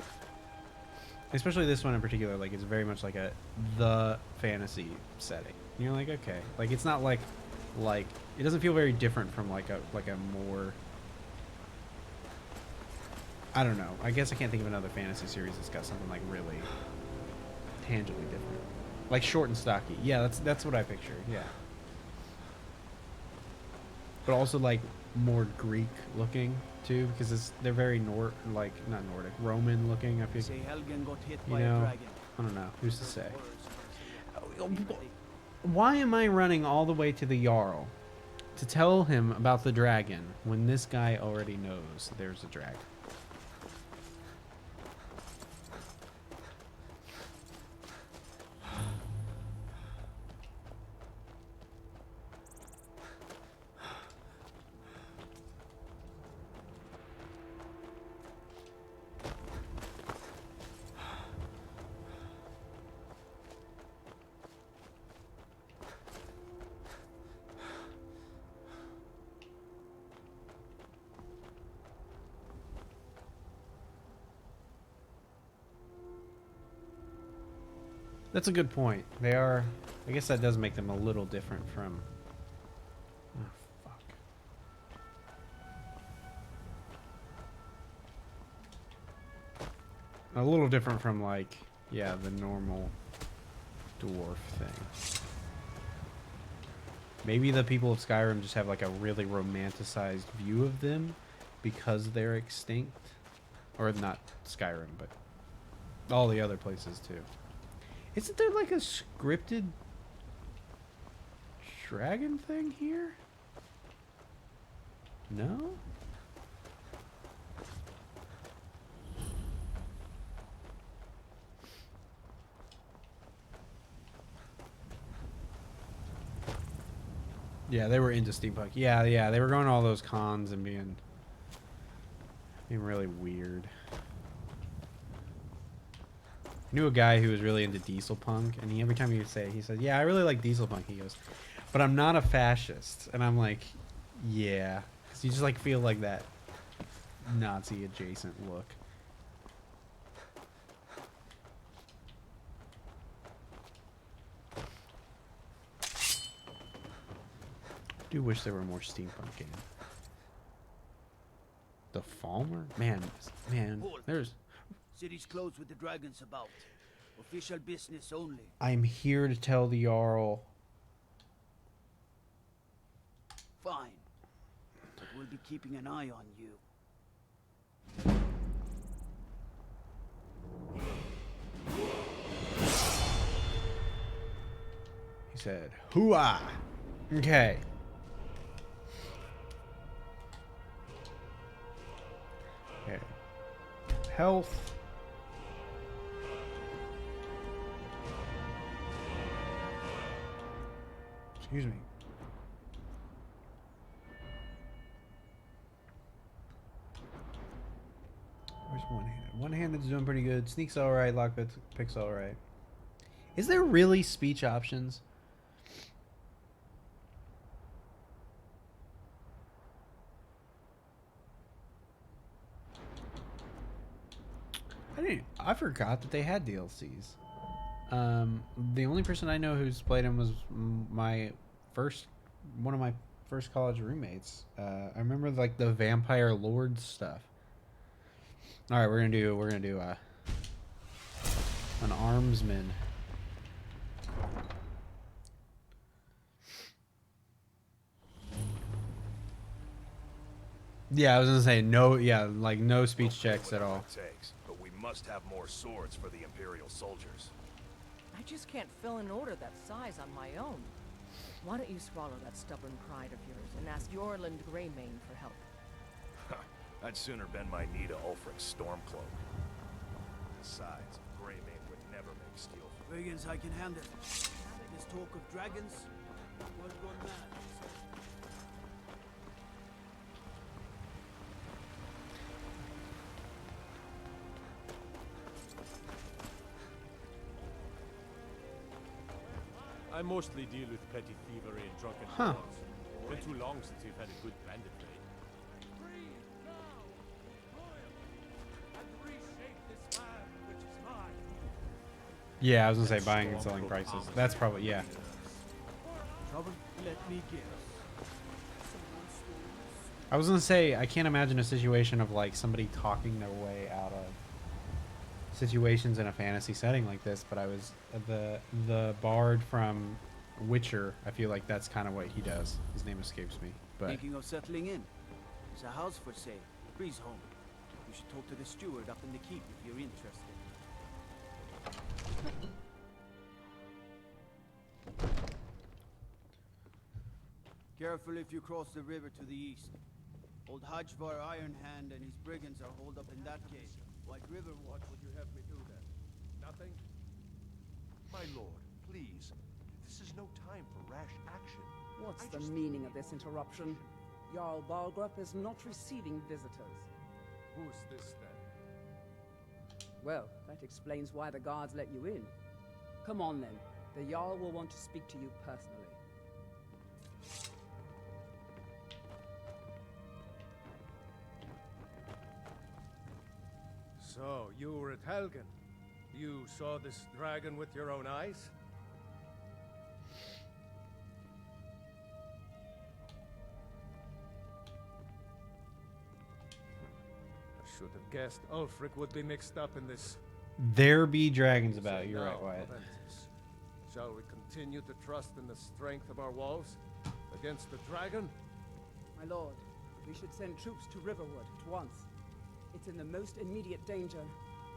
especially this one in particular, like it's very much like the fantasy setting. And you're like, okay, like it's not like it doesn't feel very different from like a more, I don't know. I guess I can't think of another fantasy series that's got something like really tangibly different, like short and stocky. Yeah, that's what I picture. Yeah, but also like more Greek looking too, because they're very not Nordic, Roman looking. I feel. Say Helgen got hit You by know, a dragon. I don't know. Who's to say? Why am I running all the way to the Jarl to tell him about the dragon when this guy already knows there's a dragon? That's a good point. They are. I guess that does make them a little different from. Oh, fuck. A little different from like, yeah, the normal dwarf thing. Maybe the people of Skyrim just have like a really romanticized view of them because they're extinct, or not Skyrim, but all the other places too. Isn't there like a scripted dragon thing here? No? Yeah, they were into steampunk. Yeah, they were going to all those cons and being really weird. I knew a guy who was really into diesel punk, and every time he would say it, he said, yeah, I really like diesel punk. He goes, but I'm not a fascist. And I'm like, yeah, because you just like feel like that Nazi adjacent look. I do wish there were more steampunk games. The Falmer? Man, there's... City's closed with the dragons about. Official business only. I'm here to tell the Jarl. Fine. But we'll be keeping an eye on you. He said, hooah! Okay. Okay. Health. Excuse me. Where's one-handed? One-handed's doing pretty good. Sneak's alright. Lockpick's alright. Is there really speech options? I forgot that they had DLCs. The only person I know who's played them was one of my first college roommates. I remember like the Vampire Lord stuff. All right, we're gonna do an armsman. Yeah, I was gonna say no. Yeah, like no speech checks at all. But we must have more swords for the Imperial soldiers. I just can't fill an order that size on my own. Why don't you swallow that stubborn pride of yours and ask Yorland Greymane for help? I'd sooner bend my knee to Ulfric's Stormcloak. Besides, Greymane would never make steel. Brigands I can handle. This talk of dragons, world gone mad. I mostly deal with petty thievery and drunken Huh. dogs. Been too long since we've had a good bandit raid. Yeah, I was gonna say buying and selling prices. That's probably, yeah. Trouble? Let me guess. I was gonna say I can't imagine a situation of like somebody talking their way out of situations in a fantasy setting like this, but I was the bard from Witcher. I feel like that's kind of what he does. His name escapes me, but Thinking of settling in? There's a house for sale. Breeze home. You should talk to the steward up in the keep if you're interested. Careful if you cross the river to the east. Old Hajvar Ironhand and his brigands are holed up in that cave. White River, what would you have me do then? Nothing? My lord, please. This is no time for rash action. What's the meaning of this interruption? Jarl Balgrup is not receiving visitors. Who's this then? Well, that explains why the guards let you in. Come on then. The Jarl will want to speak to you personally. So, you were at Helgen. You saw this dragon with your own eyes? I should have guessed Ulfric would be mixed up in this. there be dragons about. Say You're now, right, Wyatt. Proventus, shall we continue to trust in the strength of our walls against the dragon? My lord, we should send troops to Riverwood at once. It's in the most immediate danger.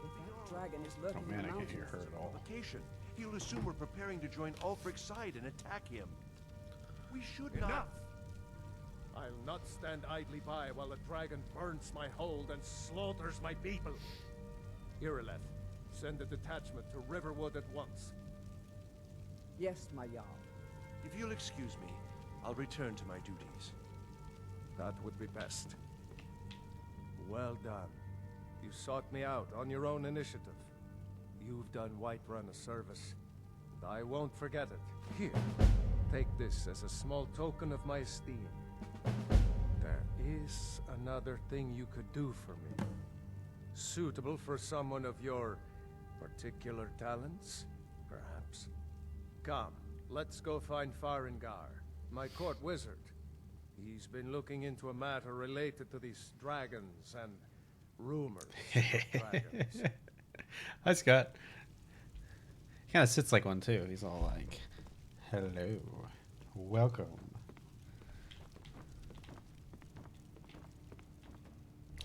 If that dragon is lurking Oh man, in the I can't mountains. hear her at all. Provocation. He'll assume we're preparing to join Ulfric's side and attack him. We should Enough! not. I'll not stand idly by while the dragon burns my hold and slaughters my people. Irileth, send a detachment to Riverwood at once. Yes, my Jarl. If you'll excuse me, I'll return to my duties. That would be best. Well done. You sought me out on your own initiative. You've done Whiterun a service, and I won't forget it. Here, take this as a small token of my esteem. There is another thing you could do for me. Suitable for someone of your particular talents, perhaps. Come, let's go find Farengar, my court wizard. He's been looking into a matter related to these dragons and rumors of dragons. Hi, Scott. He kind of sits like one too. He's all like, "Hello, welcome."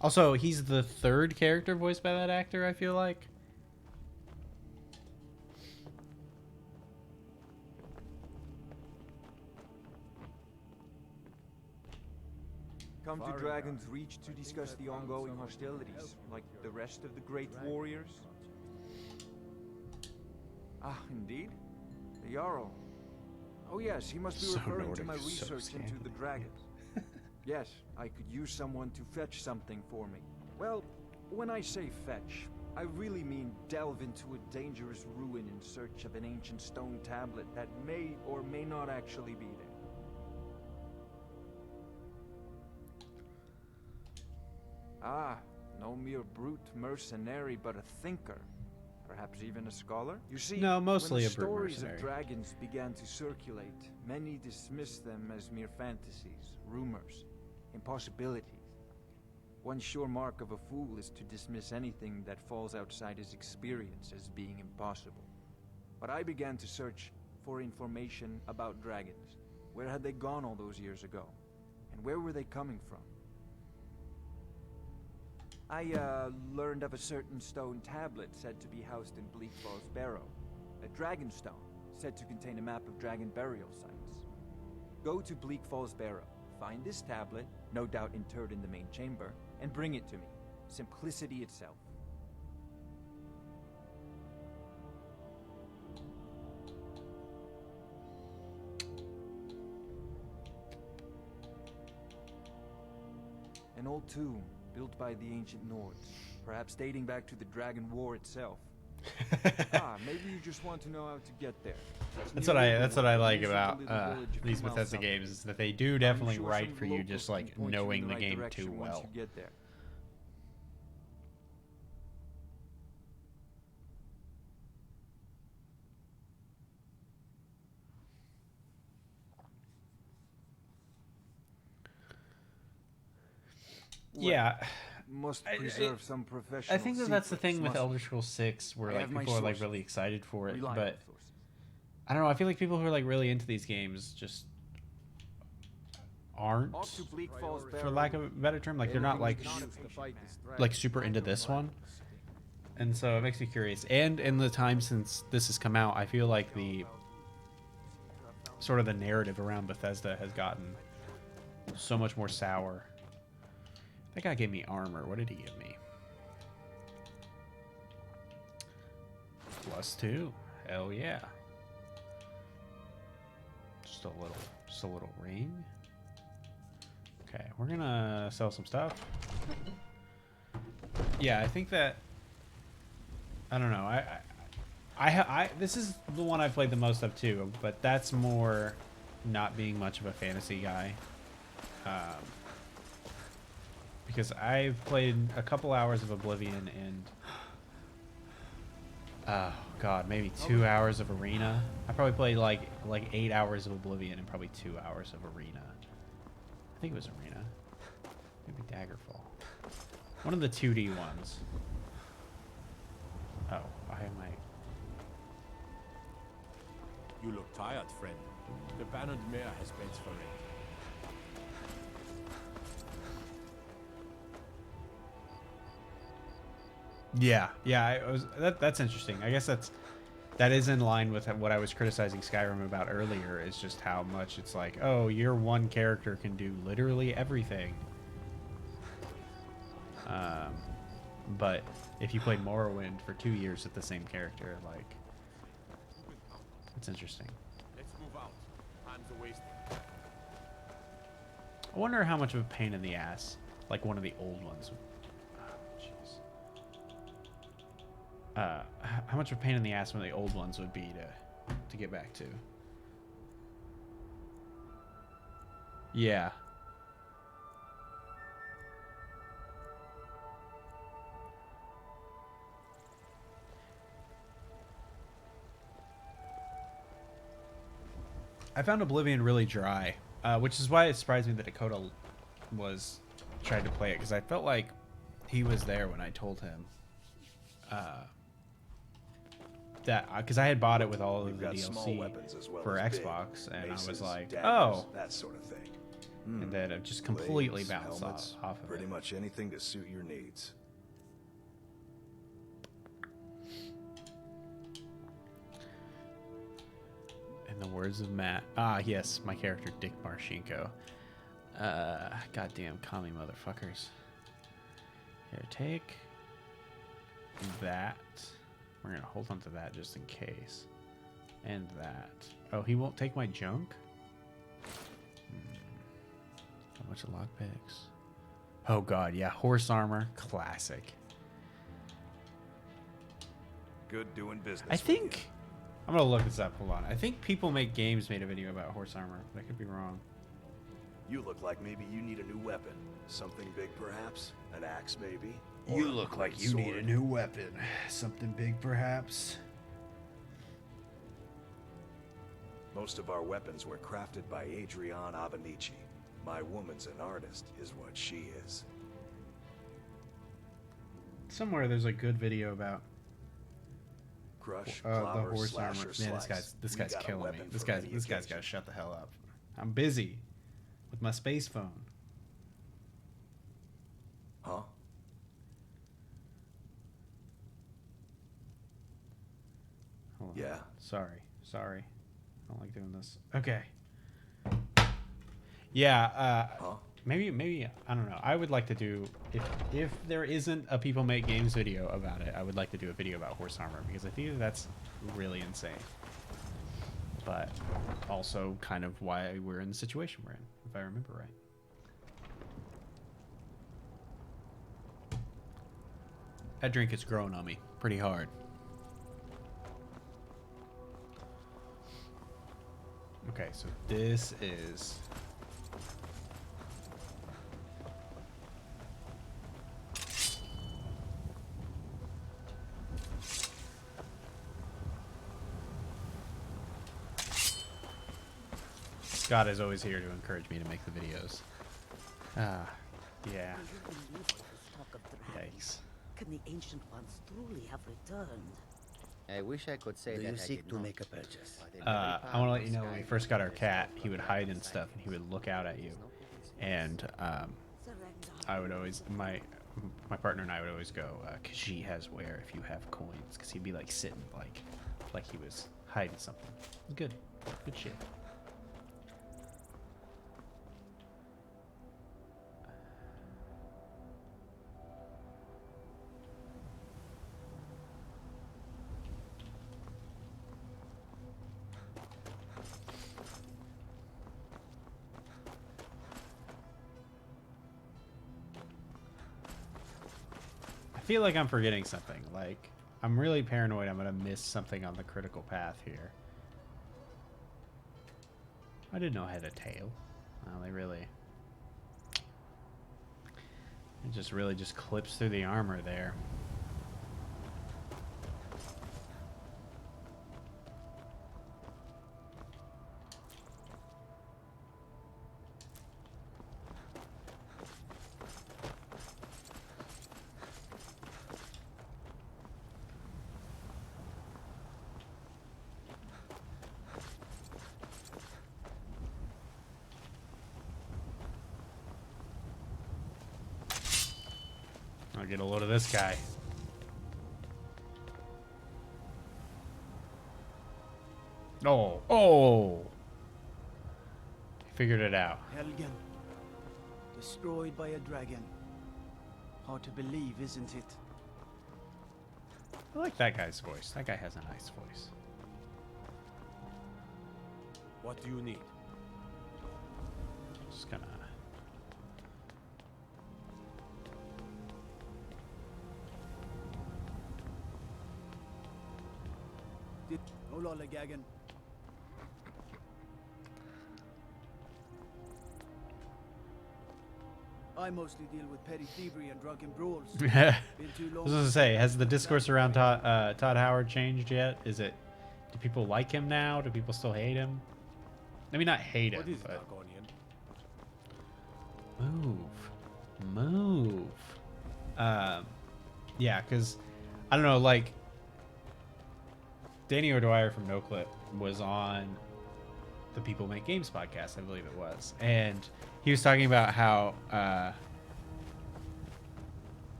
Also, he's the third character voiced by that actor, I feel like. Come to Dragon's Reach to discuss the ongoing hostilities, like the rest of the great warriors? Ah, indeed. The Jarl. Oh yes, he must be So referring Nordic, to my so research into the Scandinavian. dragons. Yes, I could use someone to fetch something for me. Well, when I say fetch, I really mean delve into a dangerous ruin in search of an ancient stone tablet that may or may not actually be there. Ah, no mere brute mercenary, but a thinker. Perhaps even a scholar? You see, No, mostly when a the brute stories mercenary. of dragons began to circulate, many dismissed them as mere fantasies, rumors, impossibilities. One sure mark of a fool is to dismiss anything that falls outside his experience as being impossible. But I began to search for information about dragons. Where had they gone all those years ago? And where were they coming from? I learned of a certain stone tablet said to be housed in Bleakfall's Barrow. A dragon stone, said to contain a map of dragon burial sites. Go to Bleak Falls Barrow, find this tablet, no doubt interred in the main chamber, and bring it to me. Simplicity itself. An old tomb, built by the ancient Nords, perhaps dating back to the Dragon War itself. Maybe you just want to know how to get there. That's what I like about these Bethesda games, is that they do definitely write for you just like knowing the game too well. Yeah, Must preserve some professional I think that's the thing with secrets, Elder Scrolls 6, where I like have my people are like sources. really excited for it, Reliable but sources. I don't know. I feel like people who are like really into these games just aren't, Off to Bleak Falls for Barrow. lack of a better term. Like they're not like super into this one, and so it makes me curious. And in the time since this has come out, I feel like the sort of the narrative around Bethesda has gotten so much more sour. That guy gave me armor. What did he give me? +2. Hell yeah. Just a little ring. Okay, we're gonna sell some stuff. Yeah, I think that, I don't know. I this is the one I've played the most of too, but that's more not being much of a fantasy guy. Because I've played a couple hours of Oblivion and oh god, maybe 2 hours of Arena. I probably played like 8 hours of Oblivion and probably 2 hours of Arena. I think it was Arena. Maybe Daggerfall. One of the 2D ones. Oh, I have my... You look tired, friend. The Bannered Mare has beds for it. Yeah, that's interesting. I guess that is in line with what I was criticizing Skyrim about earlier, is just how much it's like, oh, your one character can do literally everything. But if you played Morrowind for 2 years with the same character, like, it's interesting. Let's move out. Time's a wasting. I wonder how much of a pain in the ass, like one of the old ones. How much of a pain in the ass one of the old ones would be to get back to. Yeah. I found Oblivion really dry, which is why it surprised me that Dakota was trying to play it, because I felt like he was there when I told him that, because I had bought it with all of the DLC for Xbox, and I was like, oh, that sort of thing. And then it just completely Blades, bounced helmets, off of pretty it. much anything to suit your needs. In the words of Matt, yes, my character Dick Marshenko. Goddamn commie motherfuckers. Here, take that. We're gonna hold on to that just in case. And that. Oh, he won't take my junk? A bunch of lockpicks. Oh god, yeah, horse armor, classic. Good doing business. I think I'm gonna look this up. Hold on. I think People Make Games made a video about horse armor. I could be wrong. You look like maybe you need a new weapon. Something big, perhaps? An axe, maybe? You look like you need a new weapon. Something big, perhaps. Most of our weapons were crafted by Adrienne Avenici. My woman's an artist, is what she is. Somewhere there's a good video about Crush, the clobber, horse armor. slash, or Man, slice. this We guy's got a killing me. weapon This for guy's any got to occasion. shut the hell up. I'm busy with my space phone. Huh? Hold on. Yeah. Sorry. I don't like doing this. Okay. Yeah, maybe I don't know. I would like to do if there isn't a People Make Games video about it, I would like to do a video about horse armor because I think that's really insane. But also kind of why we're in the situation we're in, if I remember right. That drink is growing on me pretty hard. Okay, so this is... Scott is always here to encourage me to make the videos. Ah, yeah. Yikes. Can the ancient ones truly have returned? I wish I could say Do that you I seek did to not. make a purchase? I want to let you know when we first got our cat, he would hide and stuff, and he would look out at you. And I would always, my partner and I would always go, Khajiit has where if you have coins, because he'd be like sitting like he was hiding something. Good shit. I feel like I'm forgetting something. Like, I'm really paranoid I'm going to miss something on the critical path here. I didn't know I had a tail. Well, they really... It just really just clips through the armor there. I'll get a load of this guy. Oh! He figured it out. Helgen. Destroyed by a dragon. Hard to believe, isn't it? I like that guy's voice. That guy has a nice voice. What do you need? Just gonna... Olalegagan. I mostly deal with petty thievery and drunken brawls. Been too I long. was gonna say, has the discourse around Todd Howard changed yet? Is it? Do people like him now? Do people still hate him? Maybe not hate him, What is but Argonian? move. Yeah, because I don't know, like Danny O'Dwyer from NoClip was on the People Make Games podcast, I believe it was, and he was talking about how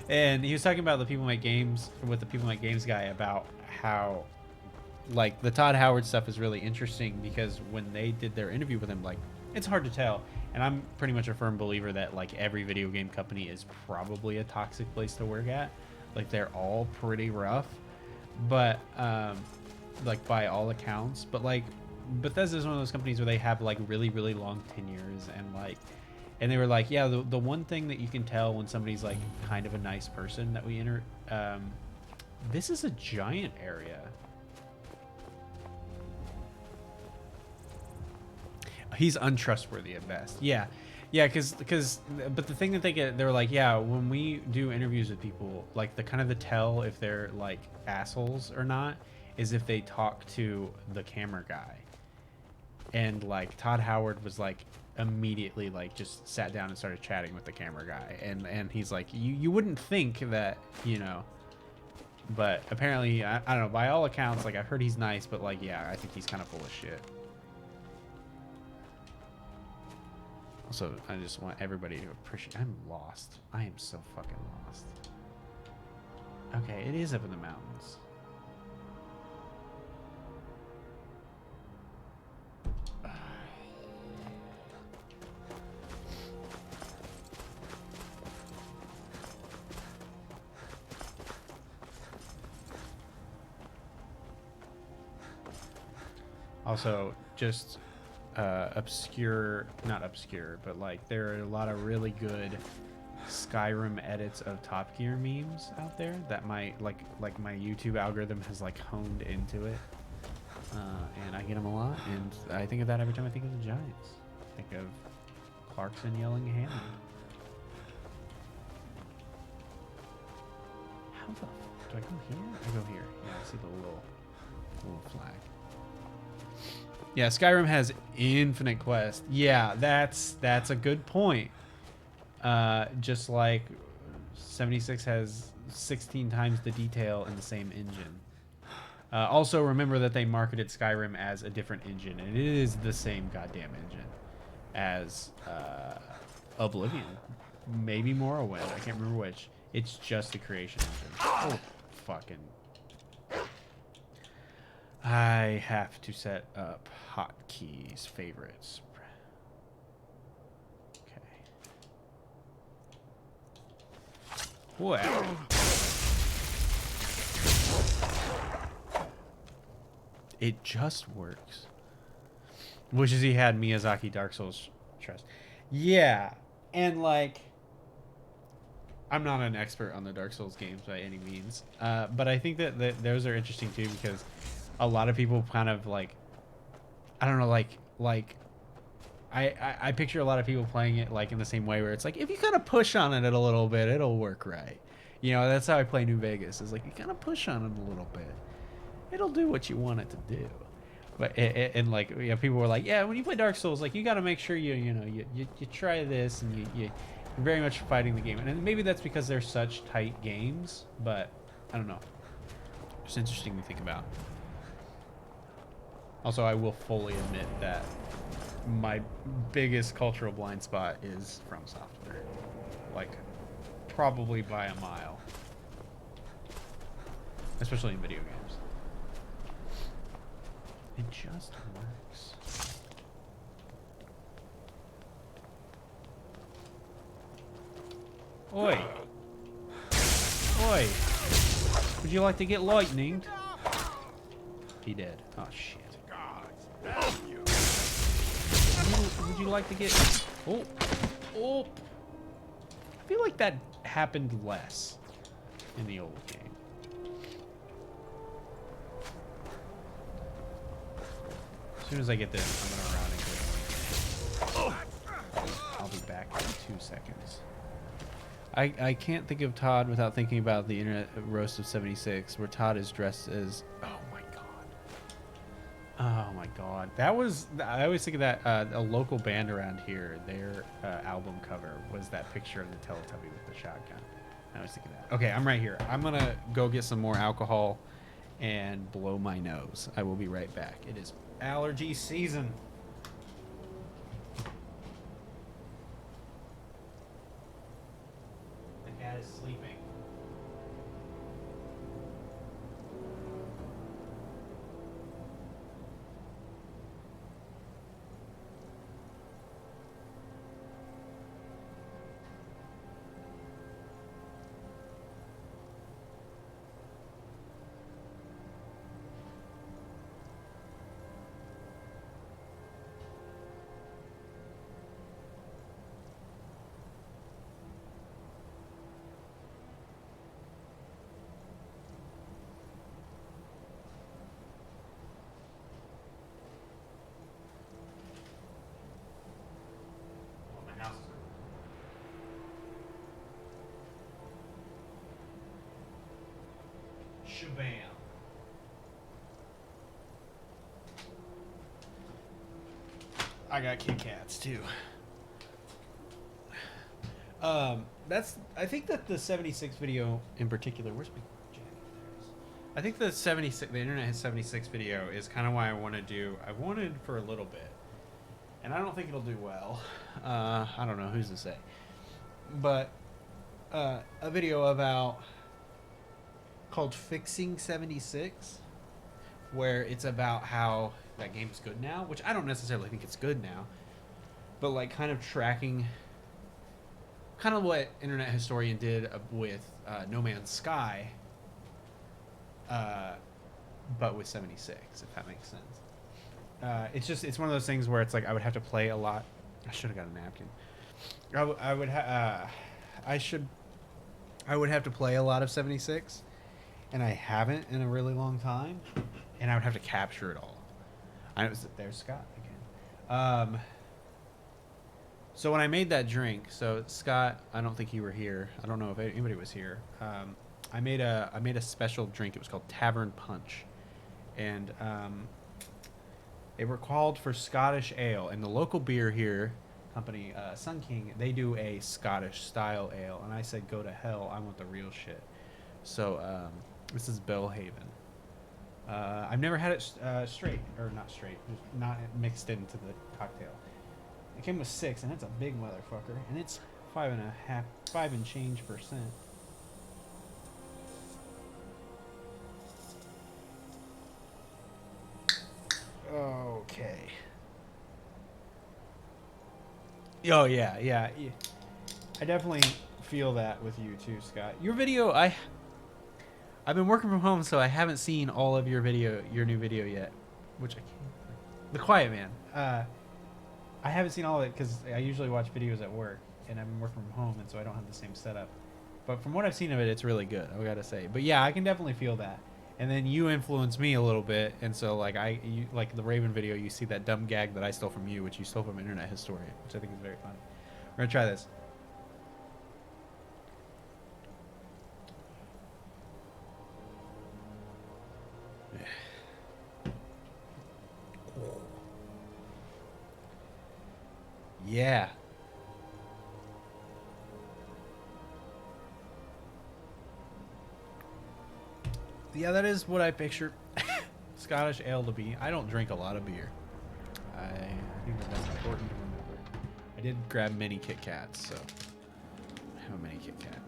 and he was talking about the People Make Games with the People Make Games guy about how like the Todd Howard stuff is really interesting because when they did their interview with him, like it's hard to tell, and I'm pretty much a firm believer that like every video game company is probably a toxic place to work at. Like they're all pretty rough, but like by all accounts, but like Bethesda is one of those companies where they have like really long tenures, and they were like, yeah, the one thing that you can tell when somebody's like kind of a nice person that we enter, this is a giant area. He's untrustworthy at best. Yeah, because but the thing that they're like, yeah, when we do interviews with people, like the kind of the tell if they're like assholes or not is if they talk to the camera guy. And like Todd Howard was like immediately like just sat down and started chatting with the camera guy, and he's like, you wouldn't think that, you know, but apparently I don't know, by all accounts, like I've heard he's nice, but like yeah, I think he's kind of full of shit. Also, I just want everybody to appreciate... I'm lost. I am so fucking lost. Okay, it is up in the mountains. Also, just obscure, not obscure, but like there are a lot of really good Skyrim edits of Top Gear memes out there that might like my YouTube algorithm has like honed into it, and I get them a lot. And I think of that every time I think of the Giants. I think of Clarkson yelling Hammond. How the do I go here? I go here. Yeah, I see the little flag. Yeah, Skyrim has infinite quest. Yeah, that's a good point. Just like 76 has 16 times the detail in the same engine. Also, remember that they marketed Skyrim as a different engine, and it is the same goddamn engine as Oblivion. Maybe Morrowind. I can't remember which. It's just the creation engine. Oh, fucking... I have to set up hotkeys, favorites. Okay. Well. It just works. Wishes he had Miyazaki Dark Souls trust. Yeah, and like... I'm not an expert on the Dark Souls games by any means, but I think that those are interesting too because a lot of people kind of like, I don't know, like I picture a lot of people playing it like in the same way where it's like if you kind of push on it a little bit, it'll work right. You know, that's how I play New Vegas. Is like you kind of push on it a little bit, it'll do what you want it to do. But and like people were like, yeah, when you play Dark Souls, like you got to make sure you try this and you're very much fighting the game, and maybe that's because they're such tight games. But I don't know. It's interesting to think about. Also, I will fully admit that my biggest cultural blind spot is From Software. Like, probably by a mile. Especially in video games. It just works. Oi! Oi! Would you like to get lightninged? He did. Oh, shit. Would you like to get... Oh. Oh. I feel like that happened less in the old game. As soon as I get this, I'm going to run and get... I'll be back in 2 seconds. I can't think of Todd without thinking about the internet roast of 76, where Todd is dressed as... Oh my god. That was... I always think of that, a local band around here, their album cover was that picture of the Teletubby with the shotgun. I always think of that. Okay, I'm right here. I'm gonna go get some more alcohol and blow my nose. I will be right back. It is allergy season. The cat is sleeping. Shabam. I got Kit Kats too. I think that the 76 video in particular, where's my jacket? There it is. I think the 76, the Internet Has 76 video is kind of why I want to do, I've wanted for a little bit, and I don't think it'll do well. I don't know, who's to say. But, a video about, called Fixing 76, where it's about how that game's good now, which I don't necessarily think it's good now, but like kind of tracking kind of what Internet Historian did with No Man's Sky, but with 76, if that makes sense. it's one of those things where it's like I would have to play a lot. I should have got a napkin. I would have to play a lot of 76, and I haven't in a really long time, and I would have to capture it all. There's Scott again. So when I made that drink, so Scott, I don't think you were here. I don't know if anybody was here. I made a special drink. It was called Tavern Punch, and they were called for Scottish ale. And the local beer here company, Sun King, they do a Scottish style ale. And I said, go to hell. I want the real shit. So this is Bellhaven. I've never had it straight, or not straight, just not mixed into the cocktail. It came with 6, and it's a big motherfucker, and it's 5 and change percent. Okay. Oh yeah. I definitely feel that with you too, Scott. Your video, I've been working from home, so I haven't seen all of your new video yet, which I can't. The Quiet Man. I haven't seen all of it because I usually watch videos at work, and I've been working from home, and so I don't have the same setup. But from what I've seen of it, it's really good, I gotta say. But yeah, I can definitely feel that. And then you influenced me a little bit, and so like like the Raven video, you see that dumb gag that I stole from you, which you stole from Internet Historian, which I think is very funny. We're gonna try this. Yeah. Yeah, that is what I picture Scottish ale to be. I don't drink a lot of beer. I think that's important to remember. I did grab mini Kit Kats, so I have a mini Kit Kat.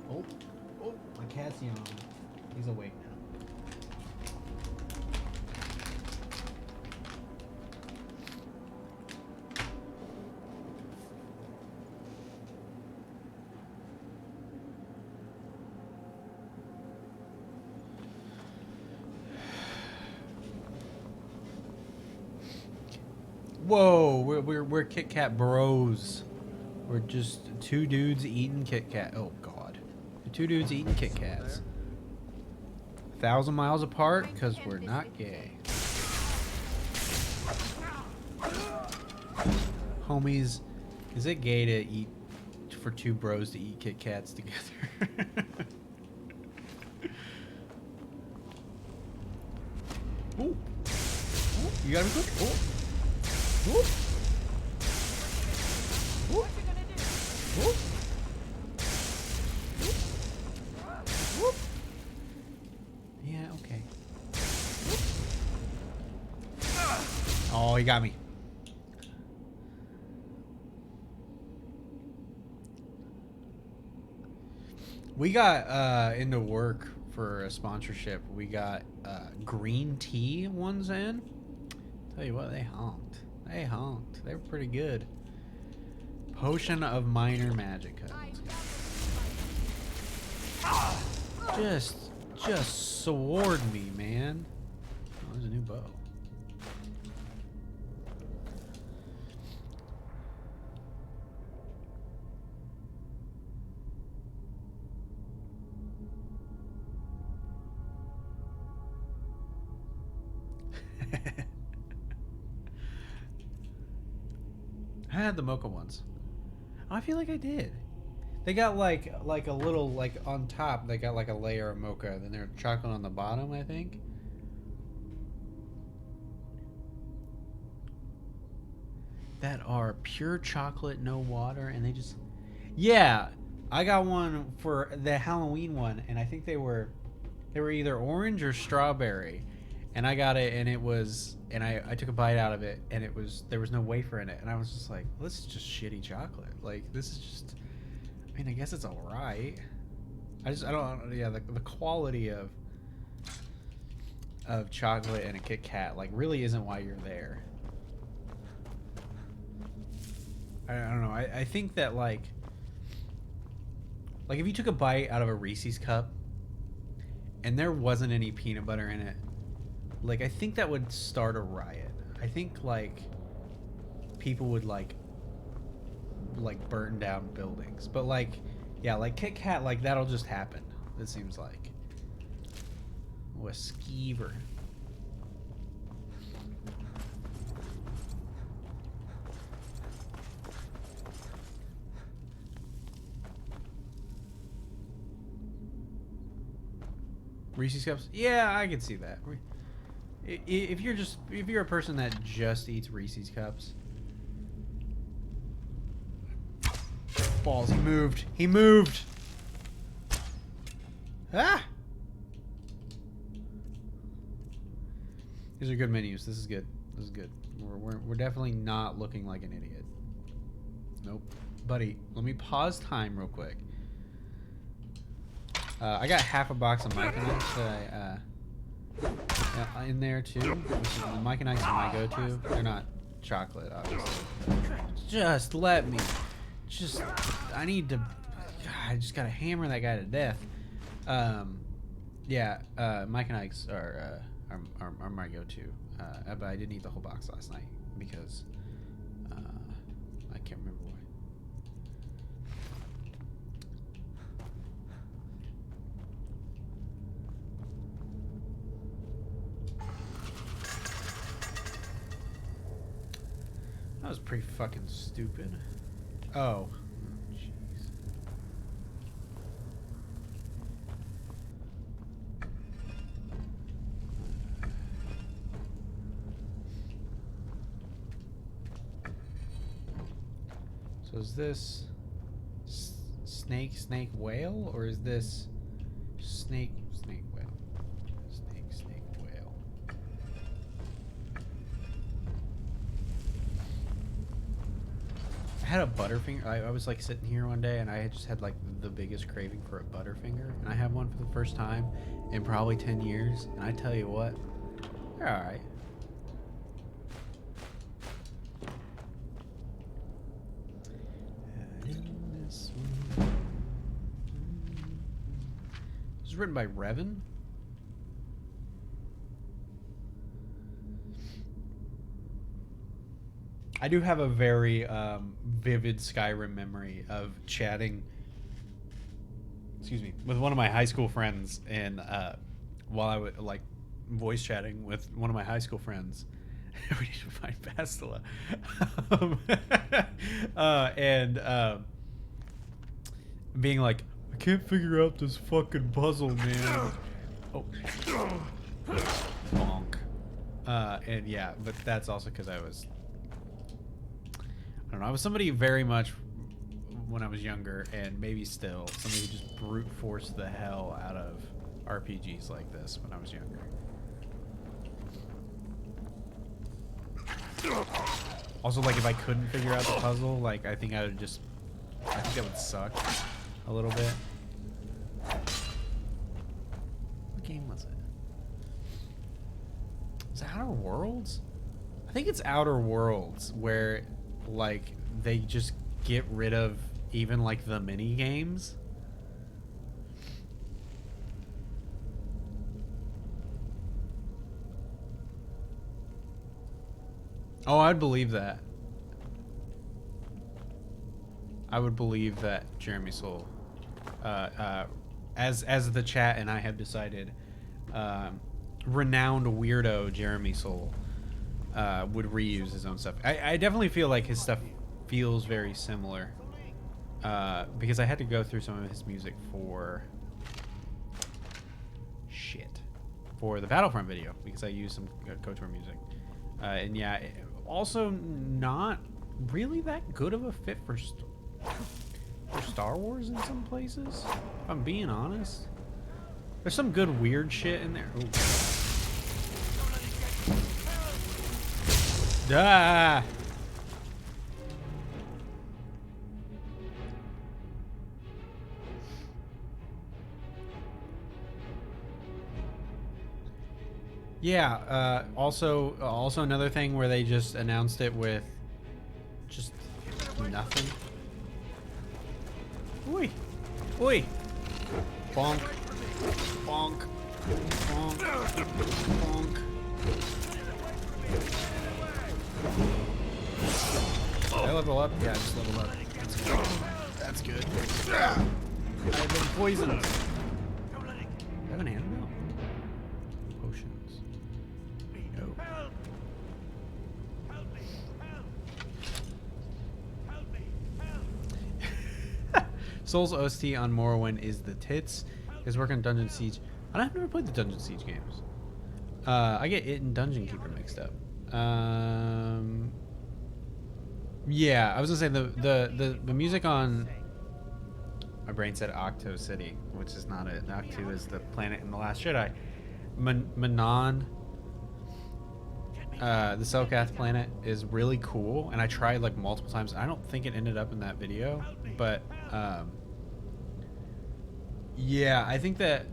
Oh, my cat's yawning. He's awake now. Whoa, we're Kit Kat bros. We're just 2 dudes eating Kit Kat. Oh God, 2 dudes eating Kit Kats. 1,000 miles apart because we're not gay. Homies, is it gay to eat for 2 bros to eat Kit Kats together? Ooh. Ooh, you gotta be quick. Oh. Whoop. Whoop. Whoop. Whoop. Yeah, okay. Oh, he got me. We got into work for a sponsorship. We got green tea ones in. Tell you what, they honked. They honked. They were pretty good. Potion of Minor Magicka. Just sword me, man. Oh, there's a new bow. I had the mocha ones. Oh, I feel like I did. They got like a little, like on top, they got like a layer of mocha. Then they're chocolate on the bottom, I think. That are pure chocolate, no water, and they just... Yeah, I got one for the Halloween one, and I think they were either orange or strawberry. And I got it, and it was, and I took a bite out of it, and there was no wafer in it, and I was just like, well, this is just shitty chocolate. Like, this is just, I mean, I guess it's alright. I don't, yeah, the quality of chocolate and a Kit Kat, like, really isn't why you're there. I don't know, I think that, like if you took a bite out of a Reese's cup, and there wasn't any peanut butter in it, like, I think that would start a riot. I think, like, people would, like burn down buildings. But, like, yeah, like Kit Kat, like, that'll just happen, it seems like. Oh, a skeever. Reese's Cups? Yeah, I can see that. If you're a person that just eats Reese's Cups. Balls, he moved. He moved. Ah! These are good menus. This is good. This is good. We're definitely not looking like an idiot. Nope. Buddy, let me pause time real quick. I got half a box of Mike and Ike's that I in there too. The Mike and Ike's are my go-to. They're not chocolate, obviously. Just let me. I need to. God, I just gotta hammer that guy to death. Yeah. Mike and Ike's are my go-to. But I didn't eat the whole box last night because I can't remember why. That was pretty fucking stupid. Oh. Jeez. So is this snake whale, or is this snake whale? Snake whale. I had a Butterfinger. I was like sitting here one day and I had just had like the biggest craving for a Butterfinger, and I have one for the first time in probably 10 years, and I tell you what, they're alright. This was written by Revan. I do have a very vivid Skyrim memory of chatting, with one of my high school friends, and while I would like voice chatting with one of my high school friends, we need to find Bastila, and being like, I can't figure out this fucking puzzle, man. Oh, bonk. And yeah, but that's also because I was. I don't know. I was somebody very much when I was younger, and maybe still somebody who just brute forced the hell out of RPGs like this when I was younger. Also, like, if I couldn't figure out the puzzle, like, I think that would suck a little bit. What game was it? Was it Outer Worlds? I think it's Outer Worlds, where like they just get rid of even like the mini games. Oh, I'd believe that. I would believe that Jeremy Soule, as the chat and I have decided, renowned weirdo Jeremy Soule would reuse his own stuff. I definitely feel like his stuff feels very similar, because I had to go through some of his music for the Battlefront video, because I used some KOTOR music, and yeah, also not really that good of a fit for Star Wars in some places, if I'm being honest. There's some good weird shit in there. Ooh. Ah! Yeah, also another thing where they just announced it with just nothing. Oi! Oi! Bonk. Bonk. Bonk. Bonk. Did I level up? Yeah, I just leveled up. That's good. I've been poisoned. I have an antidote. Potions. No. Soul's OST on Morrowind is the tits. His work on Dungeon Siege. I've never played the Dungeon Siege games. I get it and Dungeon Keeper mixed up. Yeah, I was gonna say the music on. My brain said Octo City, which is not it. Octo is the planet in The Last Jedi. Manon, the Selkath planet, is really cool, and I tried like multiple times. I don't think it ended up in that video, but yeah, I think that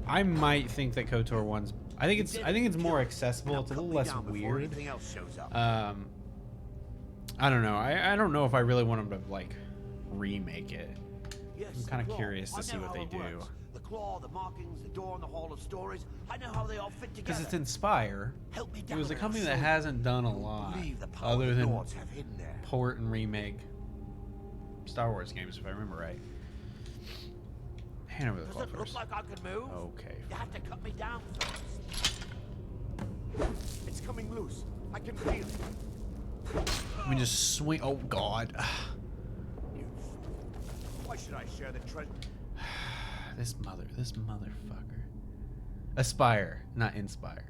I might think that KOTOR 1's. I think it's more accessible. It's a little less weird. I don't know. I don't know if I really want them to like remake it. I'm kind of curious to see what they do. The claw, the markings, the door in the Hall of Stories. I know how they all fit together. Because it's Inspire. It was a company that hasn't done a lot other than port and remake Star Wars games, if I remember right. Hand over the claw Does it first. look like I can move? Okay. You have to cut me down first. It's coming loose. I can feel it. We just swing. Oh God. Why should I share the treasure? This motherfucker. Aspire, not Inspire.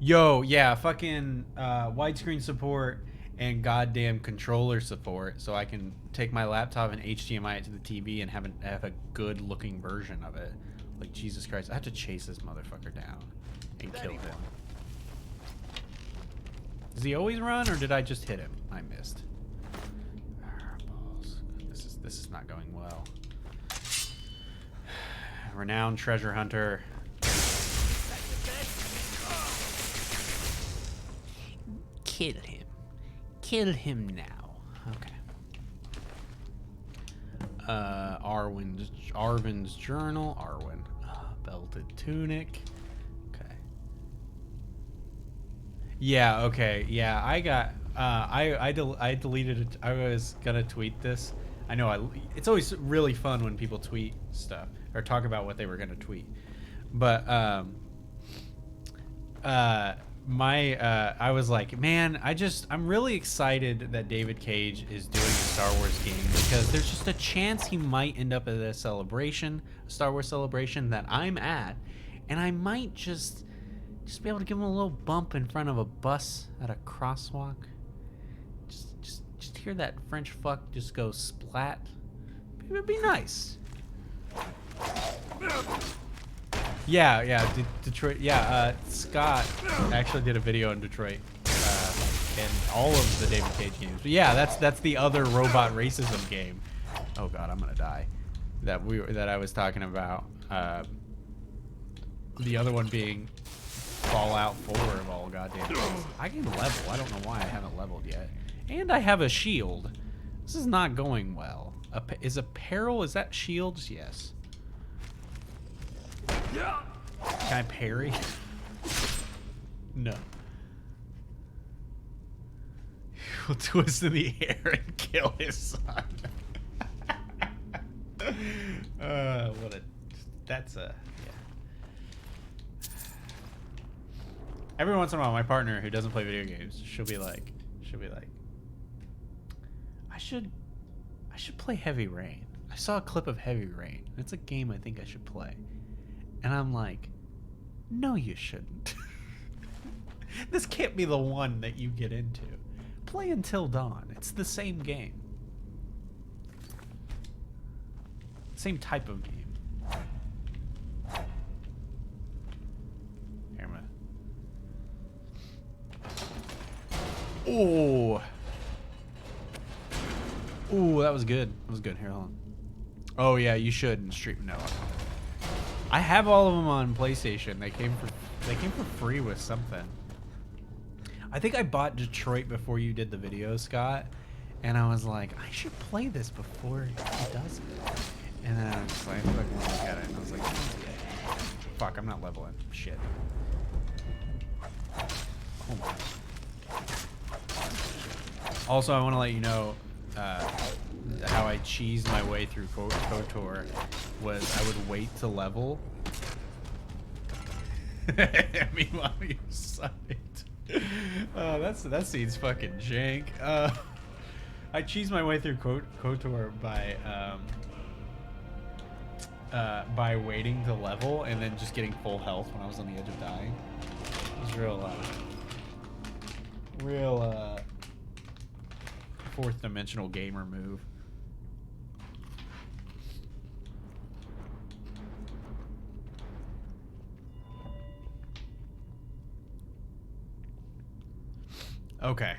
Yo, yeah, fucking widescreen support and goddamn controller support, so I can take my laptop and HDMI it to the TV and have a good looking version of it. Like Jesus Christ, I have to chase this motherfucker down and kill him. Does he always run, or did I just hit him? I missed. Balls. This is not going well. Renowned treasure hunter. Kill him. Kill him now. Okay. Arwen's journal. Arwen. Belted tunic. Okay. Yeah. Okay. Yeah. I got. I deleted it. I was gonna tweet this. I know. It's always really fun when people tweet stuff or talk about what they were gonna tweet. But I was like, man, I'm really excited that David Cage is doing a Star Wars game, because there's just a chance he might end up at a celebration, a Star Wars celebration that I'm at, and I might just be able to give him a little bump in front of a bus at a crosswalk. Just hear that French fuck just go splat. It'd be nice. Yeah, Detroit. Yeah, Scott actually did a video in Detroit, and all of the David Cage games. But yeah, that's the other robot racism game. Oh God, I'm gonna die. That I was talking about. The other one being Fallout 4 of all goddamn things. I can level. I don't know why I haven't leveled yet. And I have a shield. This is not going well. Is that shields? Yes. Can I parry? No. He'll twist in the air and kill his son. Yeah. Every once in a while, my partner who doesn't play video games, she'll be like, I should play Heavy Rain. I saw a clip of Heavy Rain. It's a game I think I should play. And I'm like, no, you shouldn't. This can't be the one that you get into. Play Until Dawn. It's the same game. Same type of game. Here, I'm gonna... Oh. Ooh, that was good. That was good. Here, hold on. Oh yeah, you should in stream. No. I have all of them on PlayStation. They came for free with something. I think I bought Detroit before you did the video, Scott, and I was like, I should play this before he does it. And then I was just like, fucking look at it, and I was like, fuck, I'm not leveling. Shit. Hold on. Also, I want to let you know how I cheesed my way through KOTOR was I would wait to level. Meanwhile, you sucked. That scene's fucking jank. I cheesed my way through KOTOR by waiting to level and then just getting full health when I was on the edge of dying. It was real fourth dimensional gamer move. Okay.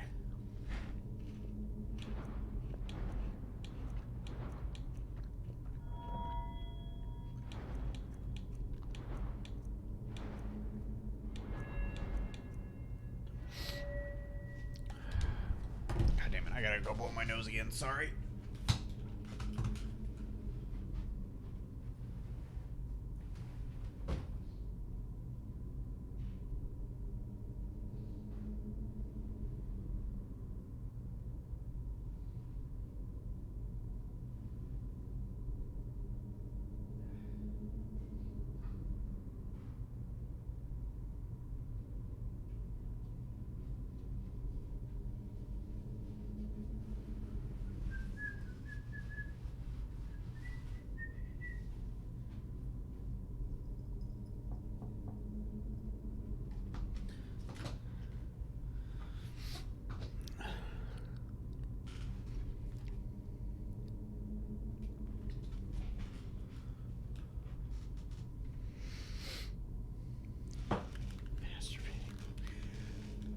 God damn it, I gotta go blow my nose again, sorry.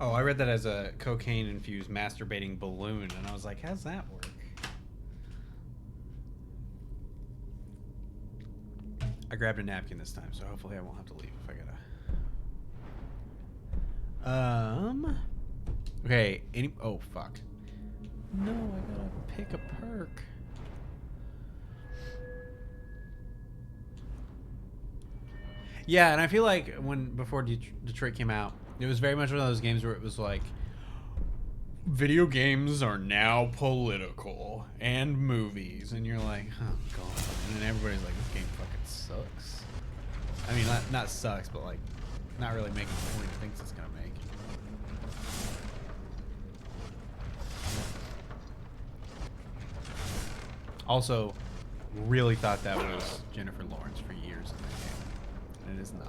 Oh, I read that as a cocaine-infused masturbating balloon, and I was like, how's that work? I grabbed a napkin this time, so hopefully I won't have to leave if I gotta... Okay, oh, fuck. No, I gotta pick a perk. Yeah, and I feel like before Detroit came out, it was very much one of those games where it was like, video games are now political, and movies, and you're like, oh god, and then everybody's like, this game fucking sucks. I mean, not sucks, but like, not really making the point it thinks it's gonna make. Also, really thought that was Jennifer Lawrence for years in that game, and it is not.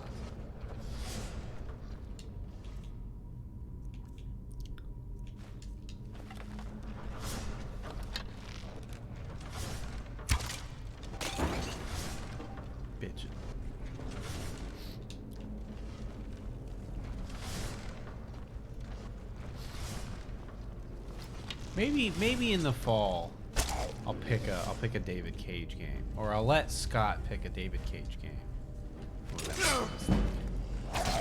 Bitch. Maybe in the fall I'll pick a David Cage game, or I'll let Scott pick a David Cage game.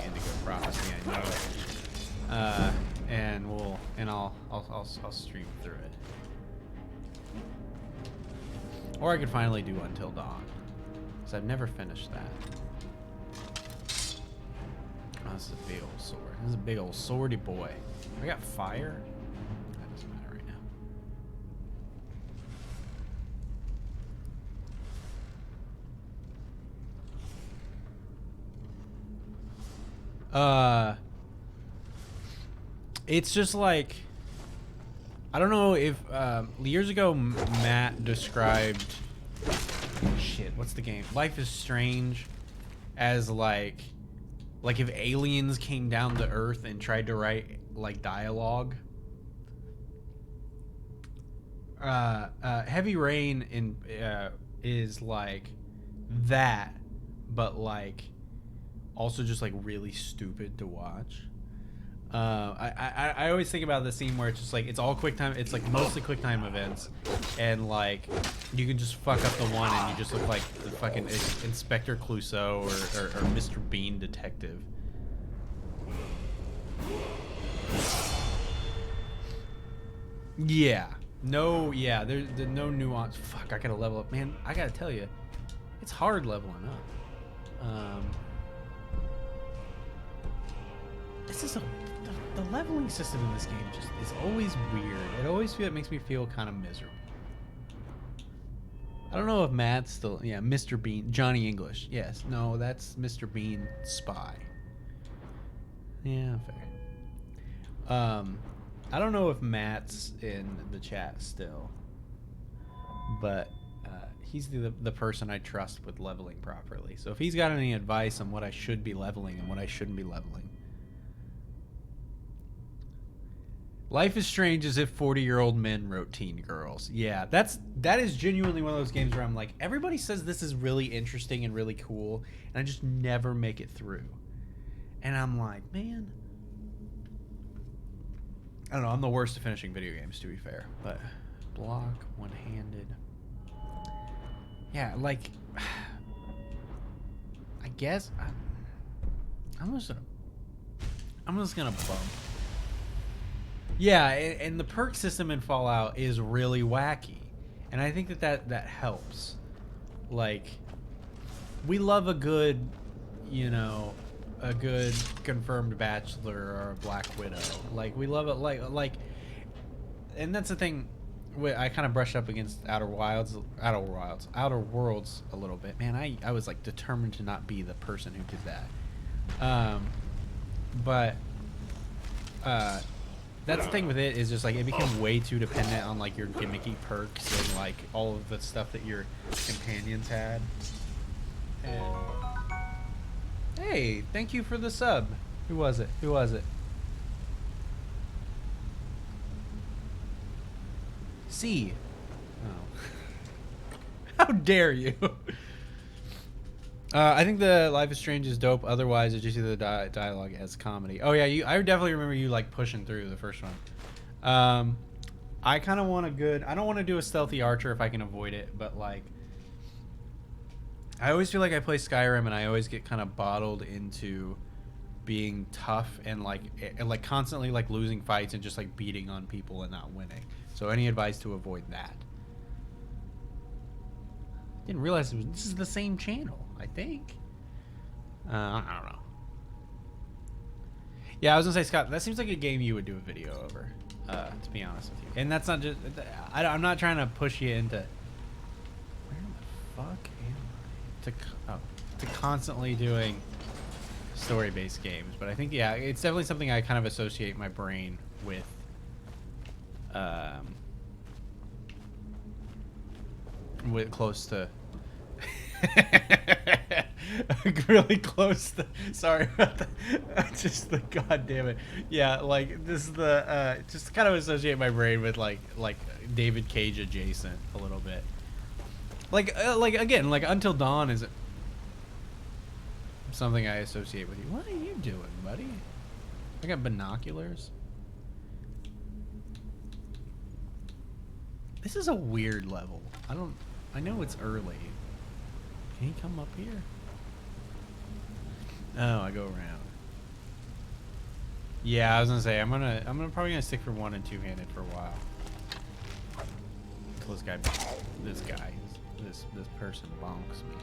Indigo Prophecy, I know. And I'll stream through it. Or I could finally do Until Dawn, because I've never finished that. Oh, this is a big old sword. This is a big old swordy boy. I got fire. That doesn't matter right now. It's just like, I don't know if years ago Matt described shit. What's the game? Life is Strange as like if aliens came down to Earth and tried to write like dialogue. Heavy Rain is like that, but like also just like really stupid to watch. I always think about the scene where it's just like it's all quick time. It's like mostly quick time events, and like you can just fuck up the one and you just look like the fucking Inspector Clouseau or Mr. Bean detective. Yeah. No. Yeah. There's no nuance. Fuck. I gotta level up, man. I gotta tell you, it's hard leveling up. This is the leveling system in this game just is always weird. It always makes me feel kind of miserable. I don't know if Matt's still, yeah, Mr. Bean, Johnny English. Yes, no, that's Mr. Bean Spy. Yeah, fair. I don't know if Matt's in the chat still, but he's the person I trust with leveling properly. So if he's got any advice on what I should be leveling and what I shouldn't be leveling. Life is Strange as if 40-year-old men wrote teen girls. Yeah, that is genuinely one of those games where I'm like, everybody says this is really interesting and really cool, and I just never make it through. And I'm like, man, I don't know, I'm the worst at finishing video games, to be fair. But block, one-handed. Yeah, like, I guess I'm just gonna bump. Yeah, and the perk system in Fallout is really wacky, and I think that helps. Like, we love a good, you know, a good confirmed bachelor or a Black Widow. Like, we love it, like, and that's the thing. I kind of brushed up against Outer Worlds a little bit. Man, I was like determined to not be the person who did that. But that's the thing with it, is just like it became way too dependent on like your gimmicky perks and like all of the stuff that your companions had. And hey, thank you for the sub. Who was it? C. Oh. How dare you? I think the Life is Strange is dope. Otherwise, did you see the dialogue as comedy? Oh yeah, I definitely remember you like pushing through the first one. I kind of want a good. I don't want to do a stealthy archer if I can avoid it, but like, I always feel like I play Skyrim and I always get kind of bottled into being tough and like constantly like losing fights and just like beating on people and not winning. So any advice to avoid that? Didn't realize this is the same channel, I think. I don't know. Yeah, I was gonna say, Scott, that seems like a game you would do a video over, to be honest with you. And that's not just, I'm not trying to push you into, where the fuck am I? To constantly doing story-based games. But I think, yeah, it's definitely something I kind of associate my brain with. With close to really close to, sorry about that. Just the goddamn it. Yeah, like this is the just kind of associate my brain with like David Cage adjacent a little bit. Like again, like Until Dawn is something I associate with you. What are you doing, buddy? I got binoculars. This is a weird level. I know it's early. Can he come up here? Oh, I go around. Yeah, I was gonna say I'm probably gonna stick for one and two-handed for a while. Until this person bonks me.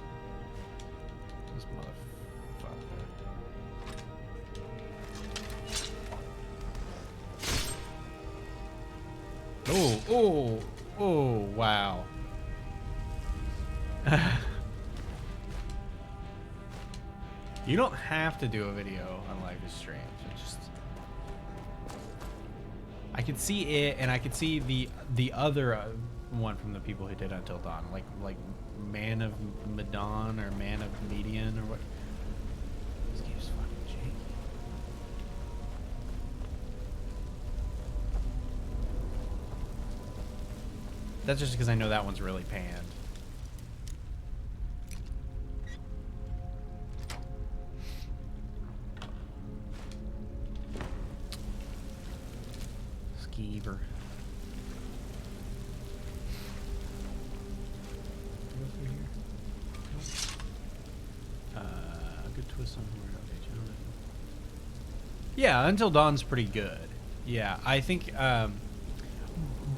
This motherfucker. Oh, wow. You don't have to do a video on Life is Strange. It's just, I could see it, and I could see the other one from the people who did Until Dawn, like Man of Medan or Man of Median or what. This game's fucking janky. That's just because I know that one's really panned. Skeever. Good twist on word. Okay, Jonathan. Yeah, Until Dawn's pretty good. Yeah, I think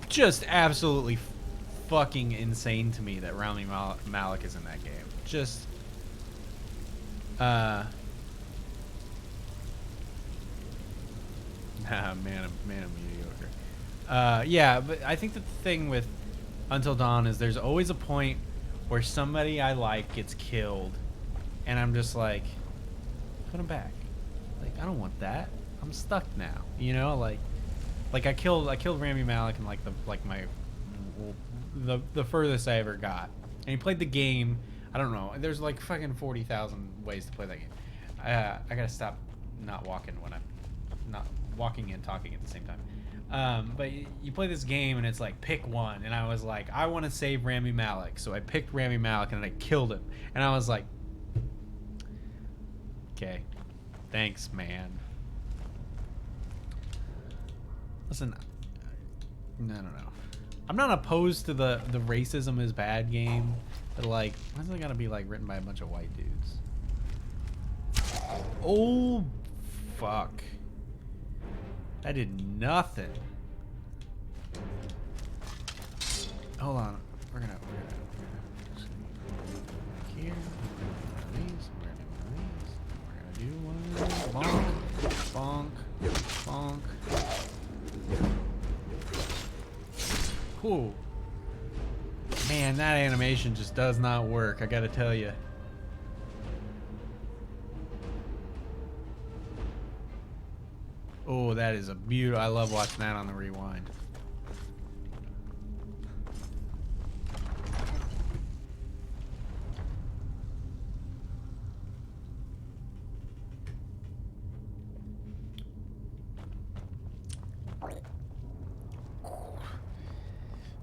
just absolutely fucking insane to me that Rami Malek is in that game. Just man of mediocre. Yeah, but I think the thing with Until Dawn is there's always a point where somebody I like gets killed, and I'm just like, put him back. Like, I don't want that. I'm stuck now. You know, like I killed Rami Malek in like the furthest I ever got, and he played the game. I don't know. There's like fucking 40,000 ways to play that game. I gotta stop not walking when I'm not walking and talking at the same time. But you play this game and it's like pick one, and I was like, I want to save Rami Malek, so I picked Rami Malek and I killed him, and I was like, okay, thanks, man. Listen, I don't know. I'm not opposed to the racism is bad game, but like, why's it gotta be like written by a bunch of white dudes? Oh, fuck. I did nothing. Hold on. We're gonna here. We're gonna do one. Bonk. Bonk. Whew. Man, that animation just does not work, I gotta tell you. Oh, that is a beautiful. I love watching that on the rewind.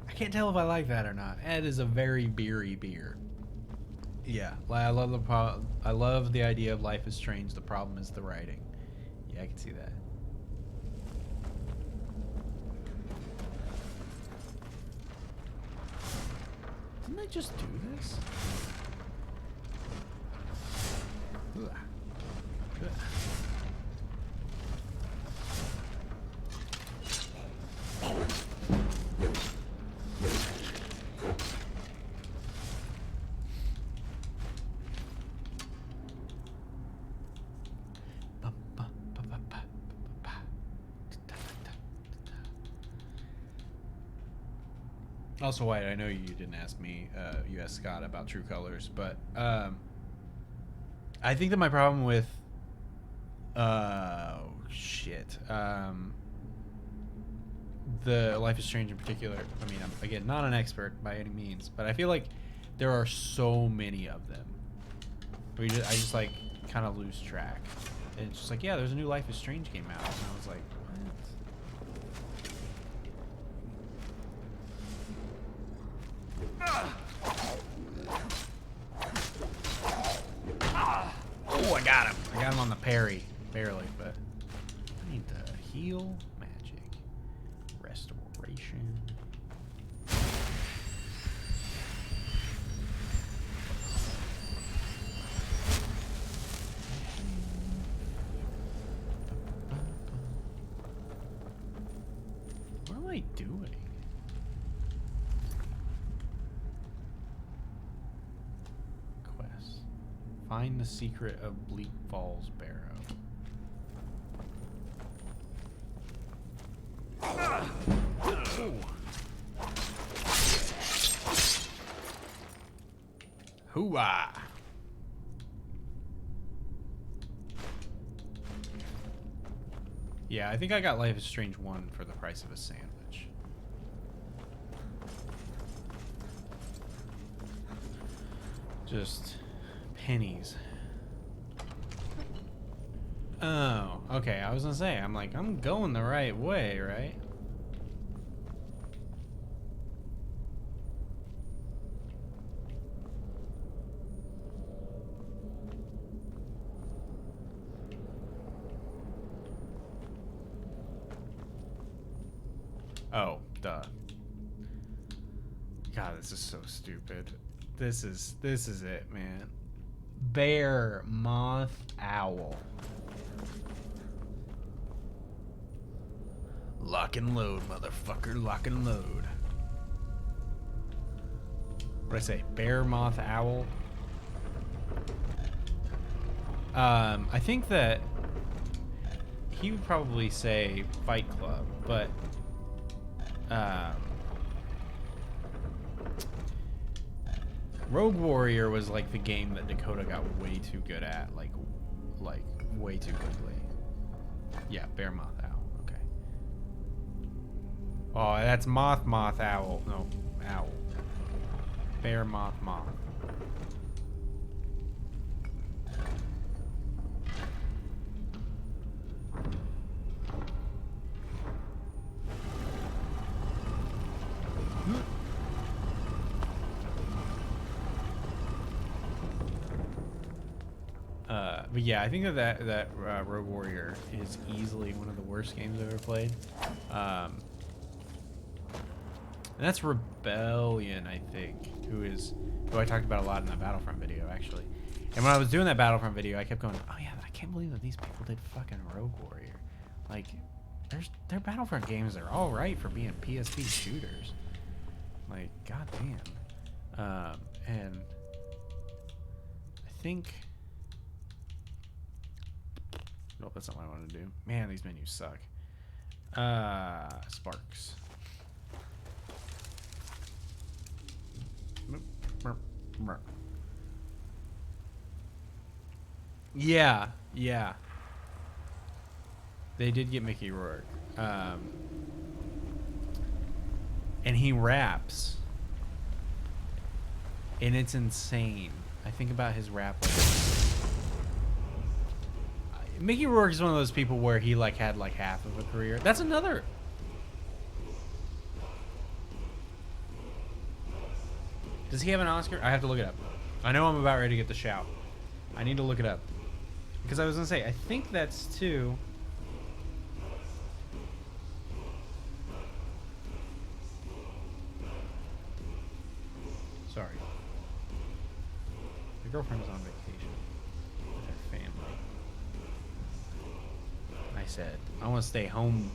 I can't tell if I like that or not. It is a very beery beer. Yeah, I love the idea of Life is Strange. The problem is the writing. Yeah, I can see that. Didn't I just do this? Ugh. Ugh. Also, White, I know you didn't ask me, you asked Scott about True Colors, but I think that my problem with, the Life is Strange in particular, I mean, I'm, again, not an expert by any means, but I feel like there are so many of them. I just like, kind of lose track. And it's just like, yeah, there's a new Life is Strange game out, and I was like, oh, I got him. I got him on the parry. Barely, but I need to heal. Magic. Restoration. What am I doing? Find the secret of Bleak Falls Barrow. Hooah! Yeah, I think I got Life is Strange 1 for the price of a sandwich. Just pennies. Oh, okay. I was gonna say, I'm like, I'm going the right way, right? Oh, duh. God, this is so stupid. This is it, man. Bear, moth, owl. Lock and load, motherfucker. Lock and load. What did I say? Bear, moth, owl. I think that he would probably say Fight Club, but Rogue Warrior was like the game that Dakota got way too good at, like way too quickly. Yeah, bear, moth, owl. Okay. Oh, that's moth, moth, owl. No, owl. Bear, moth, moth. But yeah, I think that Rogue Warrior is easily one of the worst games I've ever played. And that's Rebellion, I think, who I talked about a lot in that Battlefront video, actually. And when I was doing that Battlefront video, I kept going, oh yeah, I can't believe that these people did fucking Rogue Warrior. Like, their Battlefront games are all right for being PSP shooters. Like, goddamn. And I think... Nope, that's not what I wanted to do. Man, these menus suck. Sparks. Yeah, yeah. They did get Mickey Rourke. And he raps. And it's insane. I think about his rap. Mickey Rourke is one of those people where he like had like half of a career. That's another. Does he have an Oscar? I have to look it up. I know I'm about ready to get the shout. I need to look it up. Because I was going to say, I think that's too. Sorry. My girlfriend was on vacation with her family. I said, I want to stay home.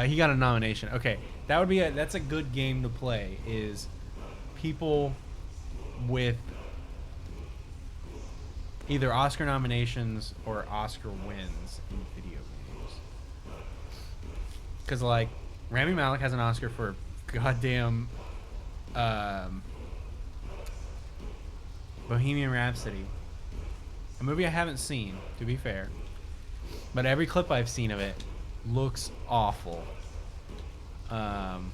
He got a nomination. Okay, that would be that's a good game to play. Is people with either Oscar nominations or Oscar wins in video games. Because like Rami Malek has an Oscar for goddamn Bohemian Rhapsody, a movie I haven't seen, to be fair. But every clip I've seen of it looks awful. And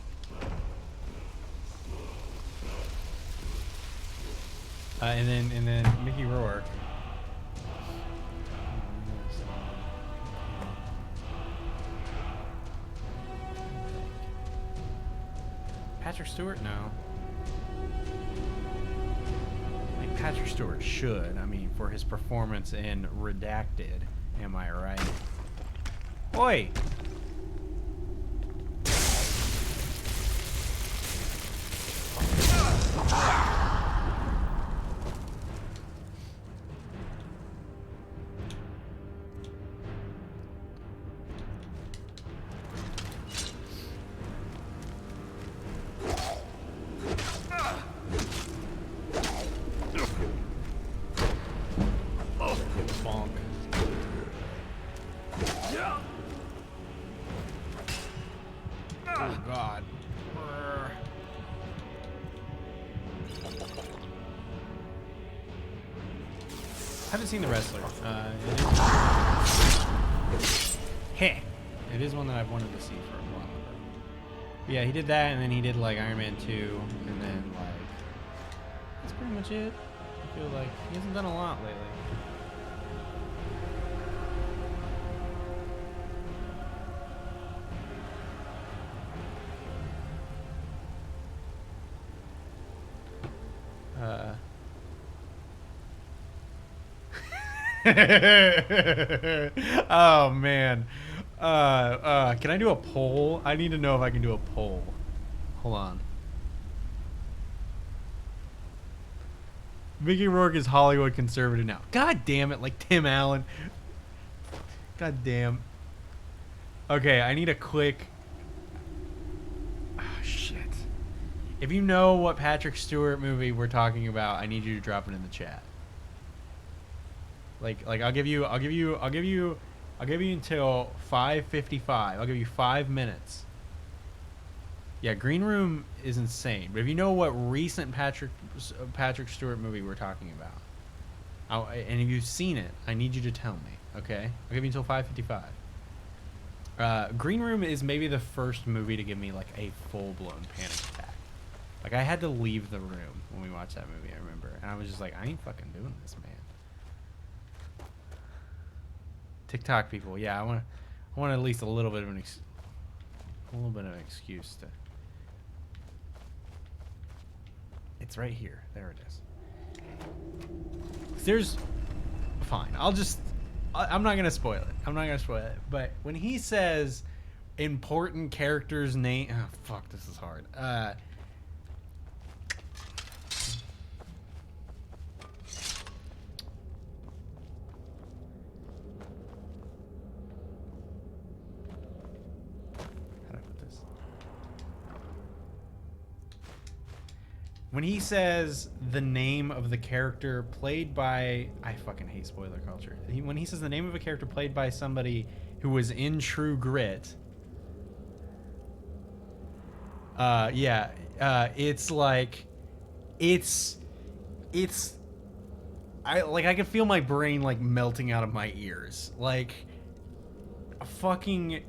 then Mickey Rourke. Patrick Stewart? No. I think Patrick Stewart should. I mean, for his performance in Redacted. Am I right? Oi! Haven't seen The Wrestler. It is one that I've wanted to see for a while. But yeah, he did that, and then he did like Iron Man 2, and then like that's pretty much it. I feel like he hasn't done a lot lately. Oh man. Can I do a poll? I need to know if I can do a poll. Hold on. Mickey Rourke is Hollywood conservative now. God damn it, like Tim Allen. God damn. Okay, I need a quick. Oh shit. If you know what Patrick Stewart movie we're talking about, I need you to drop it in the chat. Like I'll give you until 5:55. I'll give you 5 minutes. Yeah, Green Room is insane. But if you know what recent Patrick Stewart movie we're talking about, and if you've seen it, I need you to tell me. Okay, I'll give you until 5:55. Green Room is maybe the first movie to give me like a full-blown panic attack. Like I had to leave the room when we watched that movie. I remember, and I was just like, I ain't fucking doing this, man. TikTok people, yeah, I want at least a little bit of an excuse to. It's right here. There it is. There's, fine. I'm not gonna spoil it. But when he says important character's name, oh fuck, this is hard. When he says the name of the character played by... I fucking hate spoiler culture. When he says the name of a character played by somebody who was in True Grit... it's like... It's... I can feel my brain, like, melting out of my ears. Like... Fucking...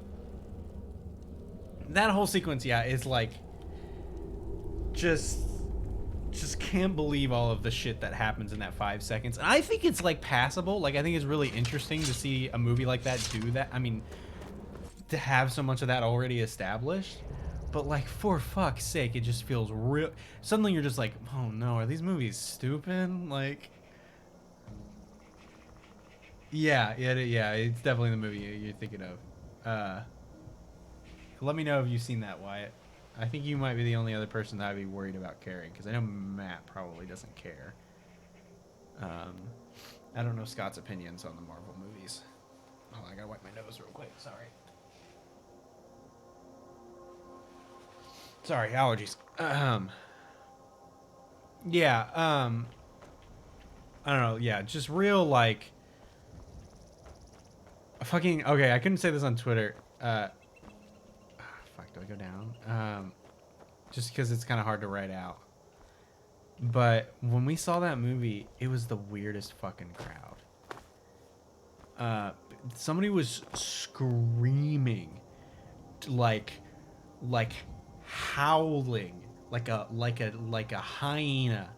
That whole sequence, yeah, is like... Just can't believe all of the shit that happens in that 5 seconds. And I think it's like passable. Like I think it's really interesting to see a movie like that do that. I mean, to have so much of that already established. But like for fuck's sake, it just feels real. Suddenly you're just like, oh no, are these movies stupid? Like, yeah, it's definitely the movie you're thinking of. Let me know if you've seen that, Wyatt. I think you might be the only other person that I'd be worried about caring, because I know Matt probably doesn't care. I don't know Scott's opinions on the Marvel movies. Oh, I gotta wipe my nose real quick. Sorry, allergies. Yeah, I don't know. Yeah, just real like fucking. Okay, I couldn't say this on Twitter. Fuck, do I go down? Just because it's kind of hard to write out. But when we saw that movie, it was the weirdest fucking crowd. Somebody was screaming, like howling, like a hyena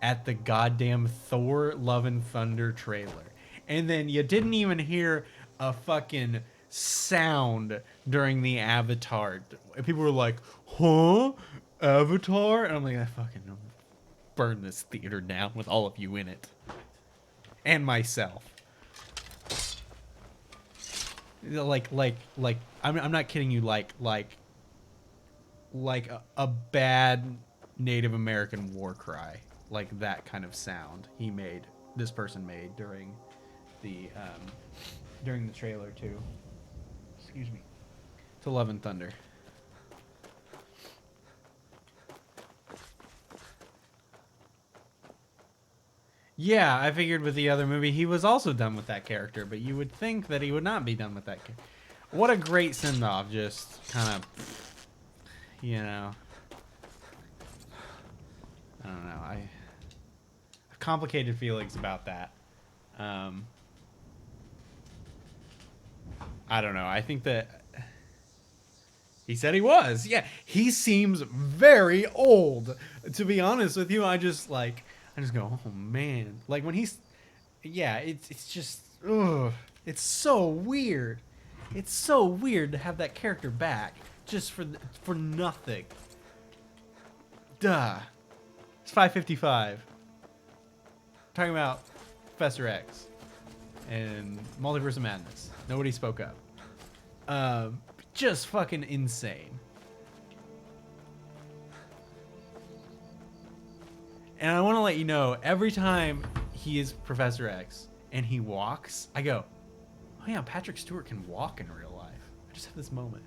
at the goddamn Thor: Love and Thunder trailer, and then you didn't even hear a fucking sound during the Avatar. People were like, huh? Avatar? And I'm like, I fucking burn this theater down with all of you in it. And myself. Like I'm not kidding you, like a bad Native American war cry. Like that kind of sound this person made during the trailer too. Excuse me. To Love and Thunder. Yeah, I figured with the other movie he was also done with that character, but you would think that he would not be done with that character. What a great send-off, just kind of, you know. I don't know. I have complicated feelings about that. I don't know. I think that he said he was. Yeah, he seems very old. To be honest with you, I just go, oh man. Like when he's, yeah, it's just, ugh. It's so weird. It's so weird to have that character back just for nothing. Duh. It's 5:55. Talking about Professor X and Multiverse of Madness. Nobody spoke up. Just fucking insane. And I want to let you know, every time he is Professor X and he walks, I go, oh yeah, Patrick Stewart can walk in real life. I just have this moment.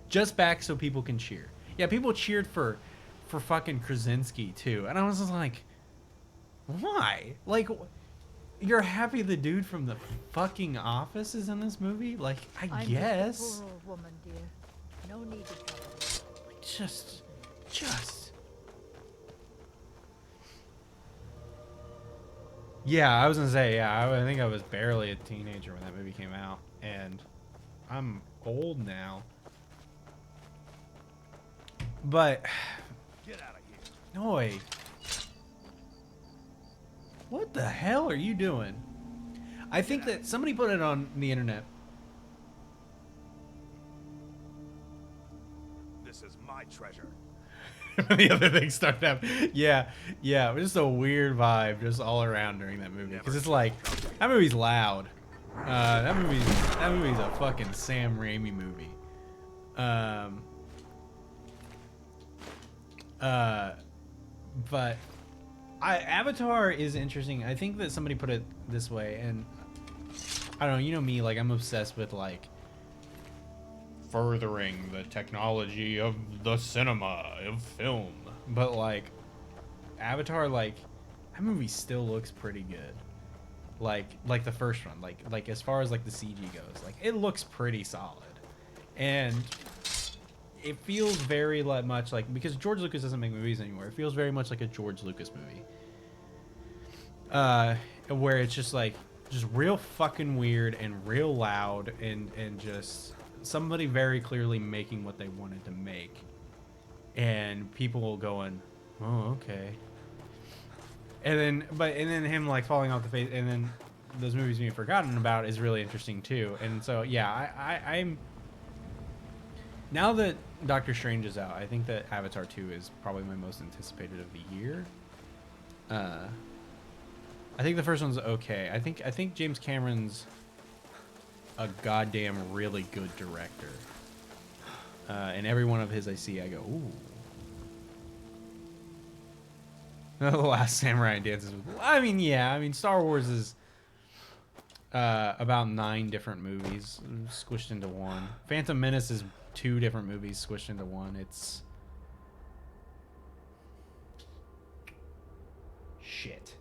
Just back so people can cheer. Yeah, people cheered for for fucking Krasinski too, and I was just like, why? Like, you're happy the dude from the fucking Office is in this movie? Like, I guess. Just a poor old woman, dear. No need to trouble. Just. Yeah, I was gonna say, yeah, I think I was barely a teenager when that movie came out, and I'm old now. But Get out of here. Noi, what the hell are you doing? I think that somebody put it on the internet. This is my treasure. The other thing started happening. Yeah, it was just a weird vibe just all around during that movie. Because it's like, that movie's loud. That movie's a fucking Sam Raimi movie. But Avatar is interesting. I think that somebody put it this way, and I don't know, you know me, like, I'm obsessed with, like, furthering the technology of the cinema, of film. But, like, Avatar, like, that movie still looks pretty good. Like the first one, like as far as, like, the CG goes, like, it looks pretty solid. And it feels very much like, because George Lucas doesn't make movies anymore, it feels very much like a George Lucas movie. Where it's just, like, just real fucking weird and real loud and just somebody very clearly making what they wanted to make, and people going, oh, okay. And then him, like, falling off the face, and then those movies being forgotten about is really interesting too. And so yeah, I'm now that Doctor Strange is out, I think that Avatar 2 is probably my most anticipated of the year. I think the first one's okay. I think James Cameron's a goddamn really good director. And every one of his I see, I go, ooh. The Last Samurai dances with... I mean, yeah. I mean, Star Wars is about 9 different movies squished into one. Phantom Menace is 2 different movies squished into one. It's... shit.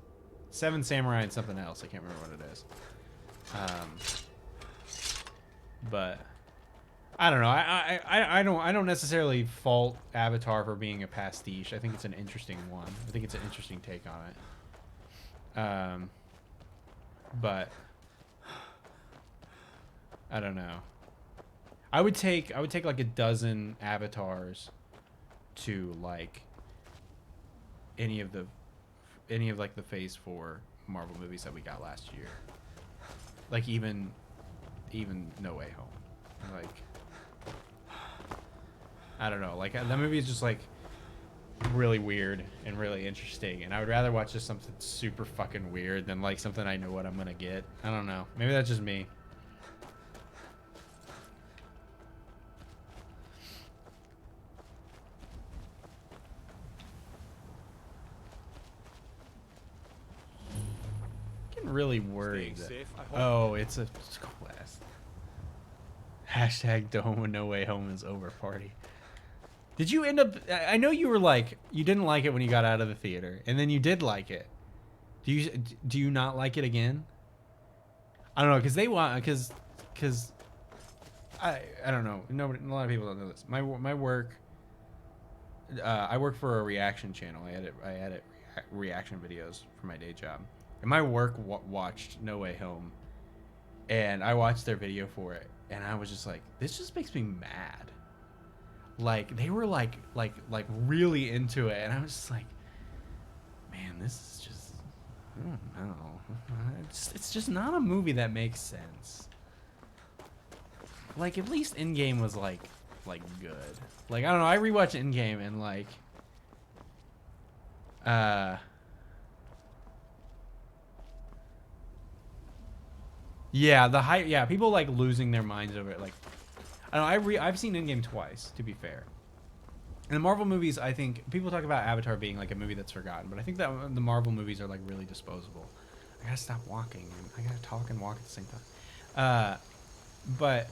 7 Samurai and something else. I can't remember what it is. But I don't know. I don't necessarily fault Avatar for being a pastiche. I think it's an interesting one. I think it's an interesting take on it. But I don't know. I would take like a dozen Avatars to like any of like the Phase 4 Marvel movies that we got last year. Like even No Way Home. Like, I don't know. Like, that movie is just like really weird and really interesting, and I would rather watch just something super fucking weird than like something I know what I'm gonna get. I don't know. Maybe that's just me. Getting really worried. Oh, it's a quest. Hashtag don't No Way Home is over party. Did you end up... I know you were like... You didn't like it when you got out of the theater. And then you did like it. Do you not like it again? I don't know. Because they want... Because... I don't know. Nobody, a lot of people don't know this. My work... I work for a reaction channel. I edit reaction videos for my day job. And my work watched No Way Home. And I watched their video for it. And I was just like, this just makes me mad. Like, they were like really into it, and I was just like, man, this is just, I don't know. It's just not a movie that makes sense. Like, at least Endgame was like good. Like, I don't know, I rewatched Endgame and like, yeah, the hype, yeah, people like losing their minds over it, like, I don't know, I've seen Endgame twice, to be fair. And the Marvel movies, I think, people talk about Avatar being like a movie that's forgotten, but I think that the Marvel movies are like really disposable. I gotta stop walking, and I gotta talk and walk at the same time. But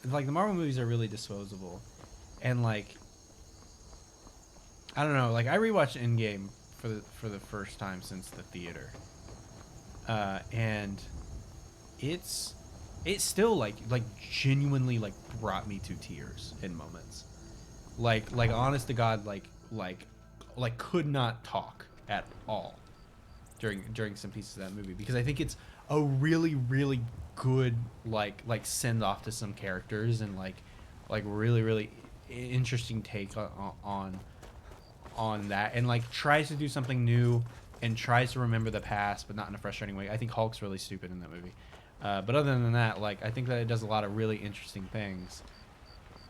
like the Marvel movies are really disposable, and like I don't know. Like I rewatched Endgame for the first time since the theater, and it still like genuinely like brought me to tears in moments. Like honest to God, like could not talk at all during some pieces of that movie, because I think it's a really good like send off to some characters, and like really interesting take on that, and like tries to do something new and tries to remember the past, but not in a frustrating way. I think Hulk's really stupid in that movie, but other than that, like I think that it does a lot of really interesting things.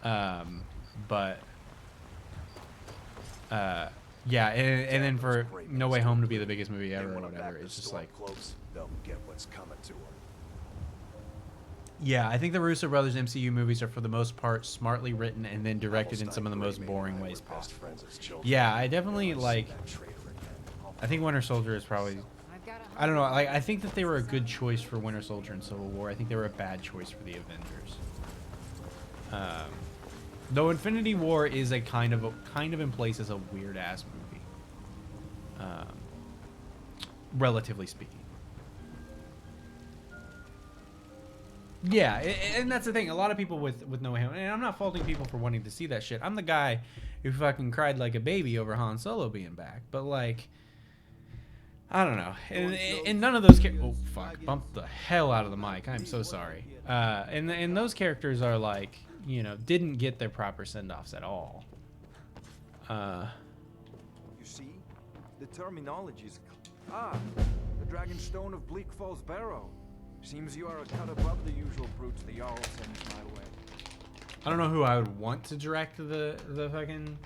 But yeah, and then for No Way Home to be the biggest movie ever or whatever, it's just like, they'll get what's coming to them. yeah, I think the Russo brothers MCU movies are for the most part smartly written and then directed in some of the most boring ways possible. Yeah, I definitely like. I think Winter Soldier is probably. I don't know. I think that they were a good choice for Winter Soldier and Civil War. I think they were a bad choice for the Avengers. Though Infinity War is a kind of in places a weird ass movie, relatively speaking. Yeah, and that's the thing. A lot of people with No Way Home, and I'm not faulting people for wanting to see that shit. I'm the guy who fucking cried like a baby over Han Solo being back, but like, I don't know. And none of those oh fuck, bumped the hell out of the mic. I'm so sorry. And those characters are like, you know, didn't get their proper send-offs at all. You see, the terminology is the Dragon Stone of Bleak Falls Barrow. Seems you are a cut above the usual brutes the Jarl sends my way. I don't know who I would want to direct the fucking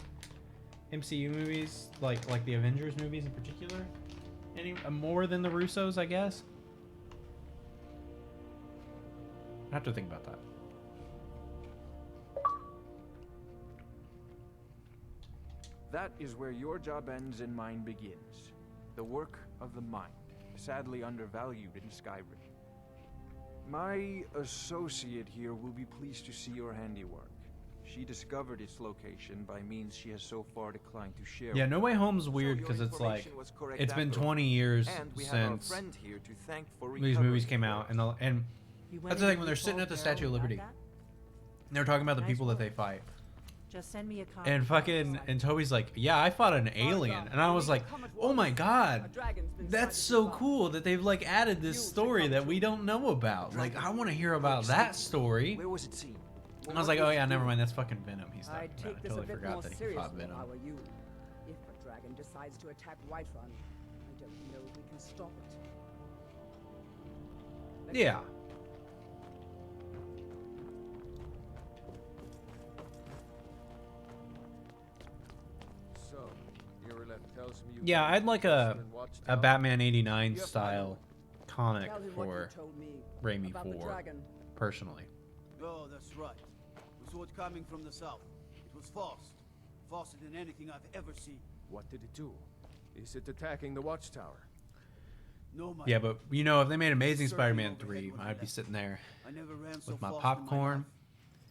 MCU movies, like the Avengers movies in particular. Any more than the Russos, I guess. I have to think about that. That is where your job ends and mine begins. The work of the mind, sadly undervalued in Skyrim. My associate here will be pleased to see your handiwork. She discovered its location by means she has so far declined to share. Yeah, No Way Home's weird because it's like, it's been 20 years since these movies came out, and that's the thing, when they're sitting at the Statue of Liberty, they're talking about the people that they fight. Just send me a copy. And fucking, and Toby's like, yeah, I fought an alien. And I was like, oh my god, that's so cool that they've like added this story that we don't know about. Like, I want to hear about that story. Where was it seen? And I was like, oh yeah, never mind, that's fucking Venom he's talking I'd about. take I this totally a bit forgot more that he seriously fought if Venom. I were you. If a dragon decides to attack Whiterun, I don't know if we can stop it. Yeah. So, Irileth tells me you Yeah, I'd like a Watchtower. Batman 89 style comic Tell him what for you told me Raimi about the 4, dragon. personally. Oh, that's right. We saw it coming from the south. It was fast. Faster than anything I've ever seen. What did it do? Is it attacking the watchtower? No, my Yeah, but you know, if they made Amazing Certainly Spider-Man overhead 3, when I I'd be left. sitting there I never ran so with my fast in popcorn, life.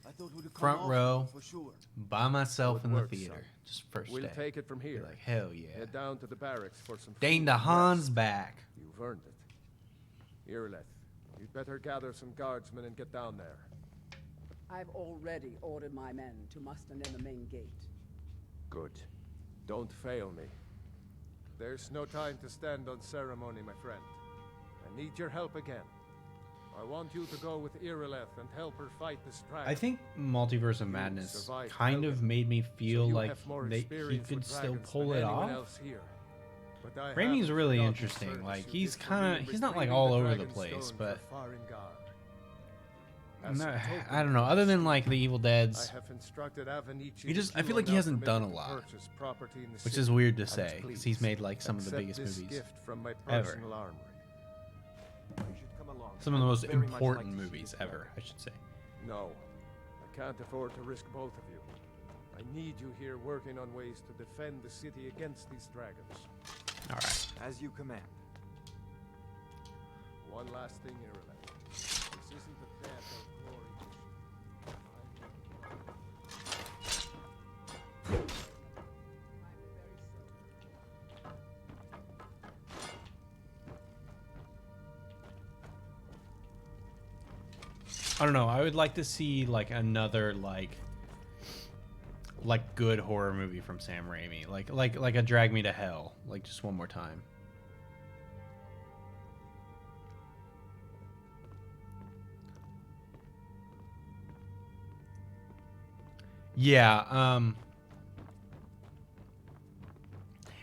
I thought it would come front off row, for sure. by myself Good in the work, theater, son. just first We'll day. take it from Be here. like, hell yeah. Head down to the barracks for some Dane food and DeHaan's rest. back. You've earned it. Irileth, you'd better gather some guardsmen and get down there. I've already ordered my men to muster near the main gate. Good. Don't fail me. There's no time to stand on ceremony, my friend. I need your help again. I want you to go with Irileth and help her fight this dragon. I think Multiverse of Madness survived kind of Helgen, made me feel so you like have more he experience could with still dragons pull than it anyone off. else here. But I Raimi's haven't really forgotten the interesting. service Like, you he's did for me kind in of, he's not like retrieving all the over the dragon place, stone but for Farengar. I'm As a not, token I don't know. Other than like the Evil I Dead's, have instructed Avenici he just, that I you feel are like he now hasn't done a permitted to lot, purchase property in the which city. is weird to And say because he's please, made like some of the accept biggest this movies gift from my ever. personal armory. Some of the most Very much important like to see movies this ever, I should say. No, I can't afford to risk both of you. I need you here working on ways to defend the city against these dragons. All right. As you command. One last thing, Irileth. This isn't a death or glory mission. I don't know. I would like to see like another like good horror movie from Sam Raimi, like a Drag Me to Hell, like just one more time. Yeah,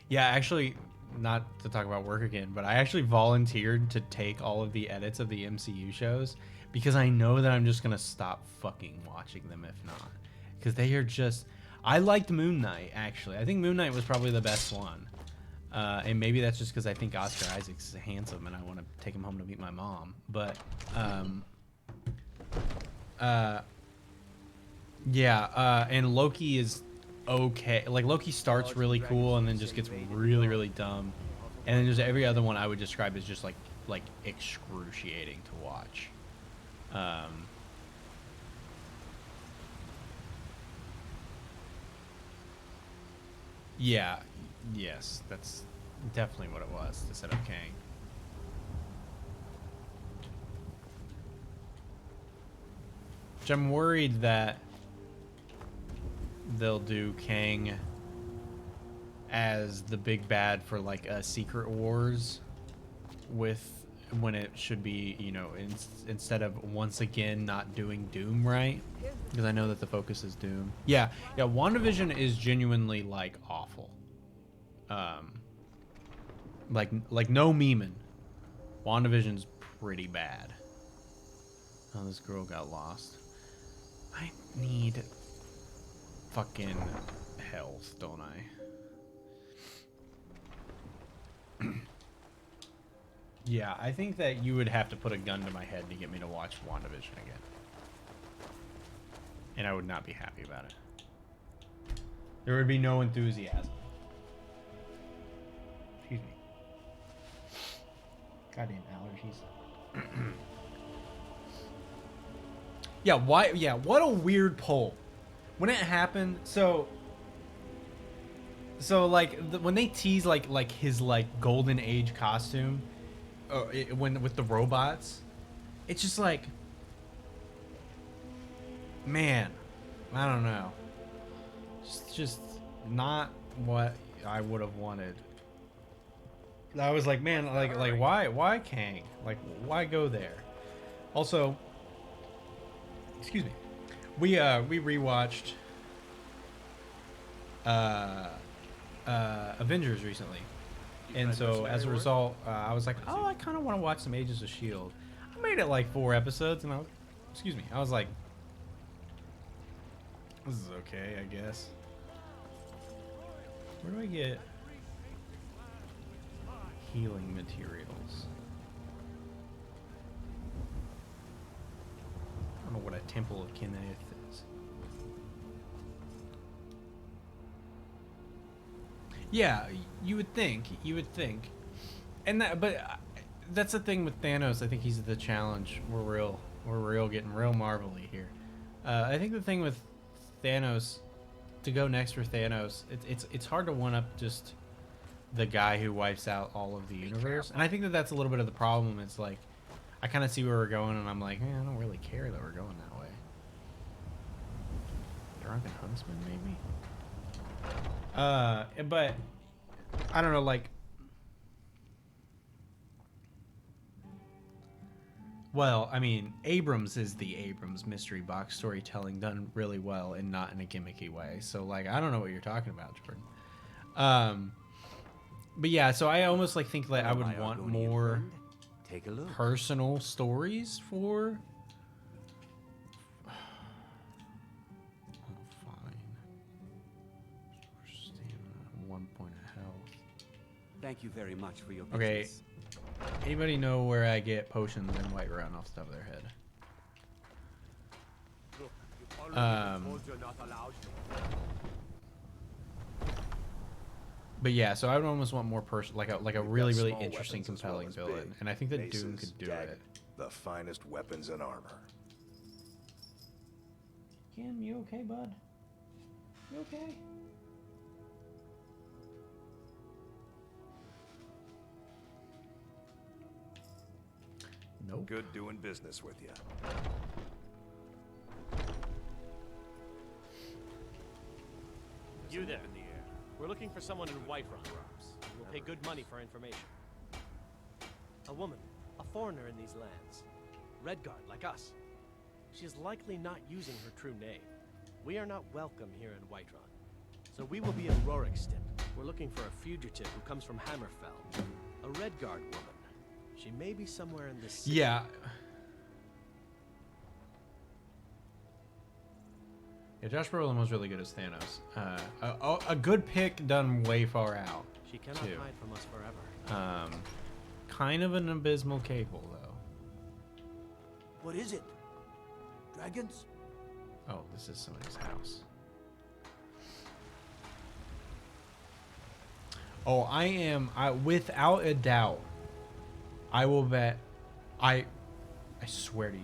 yeah, actually, not to talk about work again, but I actually volunteered to take all of the edits of the MCU shows because I know that I'm just gonna stop fucking watching them if not, because they are just. I liked Moon Knight, actually. I think Moon Knight was probably the best one. And maybe that's just because I think Oscar Isaac's is handsome and I want to take him home to meet my mom. But, yeah, and Loki is okay. Like, Loki starts really cool and then just gets really, really dumb. And then there's every other one I would describe as just, like excruciating to watch. Yeah, yes, that's definitely what it was to set up Kang. Which I'm worried that they'll do Kang as the big bad for like a Secret Wars with when it should be, you know, instead of once again not doing Doom right. Because I know that the focus is Doom. Yeah, WandaVision is genuinely like awful. Like no memeing. WandaVision's pretty bad. Oh, this girl got lost. I need fucking health, don't I? Yeah, I think that you would have to put a gun to my head to get me to watch WandaVision again. And I would not be happy about it. There would be no enthusiasm. Excuse me. Goddamn allergies. Yeah, why? Yeah, what a weird poll. When it happened, so like when they tease like his like golden age costume, when with the robots, it's just like. Man, I don't know. Just not what I would have wanted. I was like, man, like why Kang? Like why go there? Also, excuse me. We rewatched Avengers recently. And so as a result, I was like, oh, I kind of want to watch some Agents of S.H.I.E.L.D. I made it like 4 episodes and I was like, this is okay, I guess. Where do I get healing materials? I don't know what a Temple of Kenneth is. Yeah, you would think. And that's the thing with Thanos. I think he's the challenge. We're getting real marvelly here. I think the thing with Thanos, to go next for Thanos, it's hard to one up just the guy who wipes out all of the universe, and I think that's a little bit of the problem. It's like I kind of see where we're going, and I'm like, man, I don't really care that we're going that way. Drunken Huntsman, maybe. But I don't know, like. Well, I mean, Abrams is the Abrams mystery box storytelling done really well and not in a gimmicky way. So, like, I don't know what you're talking about, Jordan. But yeah, so I almost like think that I would want more personal stories for. Oh, fine. Stamina, 1 point of health. Thank you very much for your Okay. business. Anybody know where I get potions and white run off the top of their head? But yeah, so I would almost want more like a really interesting, compelling villain, and I think that Doom could do it. The finest weapons and armor. Kim, you okay, bud? You okay? Nope. Good doing business with you. You there. We're looking for someone in Whiterun. We'll pay good money for information. A woman, a foreigner in these lands. Redguard, like us. She's likely not using her true name. We are not welcome here in Whiterun. So we will be in Rorikstead. We're looking for a fugitive who comes from Hammerfell. A Redguard woman. She may be somewhere in this city. Yeah. Yeah, Josh Brolin was really good as Thanos. A good pick done way far out. She cannot too. hide from us forever. Kind of an abysmal cable, though. What is it? Dragons? Oh, this is somebody's house. Oh, without a doubt, I will bet, I swear to you,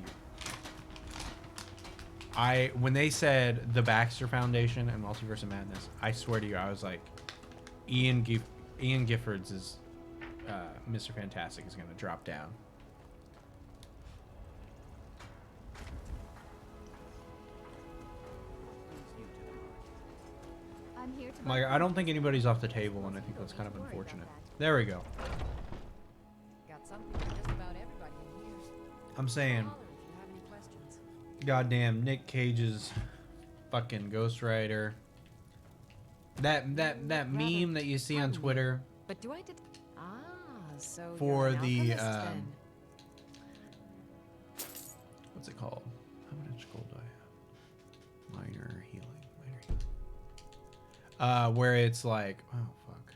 when they said the Baxter Foundation and Multiverse of Madness, I swear to you, I was like, Ian Giffords is, Mr. Fantastic is going to drop down. I'm here to Like, I don't think anybody's off the table, and I think that's kind of unfortunate. There we go. Got something for just about everybody in here. I'm saying, Holler if you have any questions. goddamn Nick Cage's fucking Ghost Rider. That meme that you see on Twitter But do I did? Ah, so for you're an the alchemist then. what's it called? How much gold do I have? Minor healing. Where it's like, oh fuck,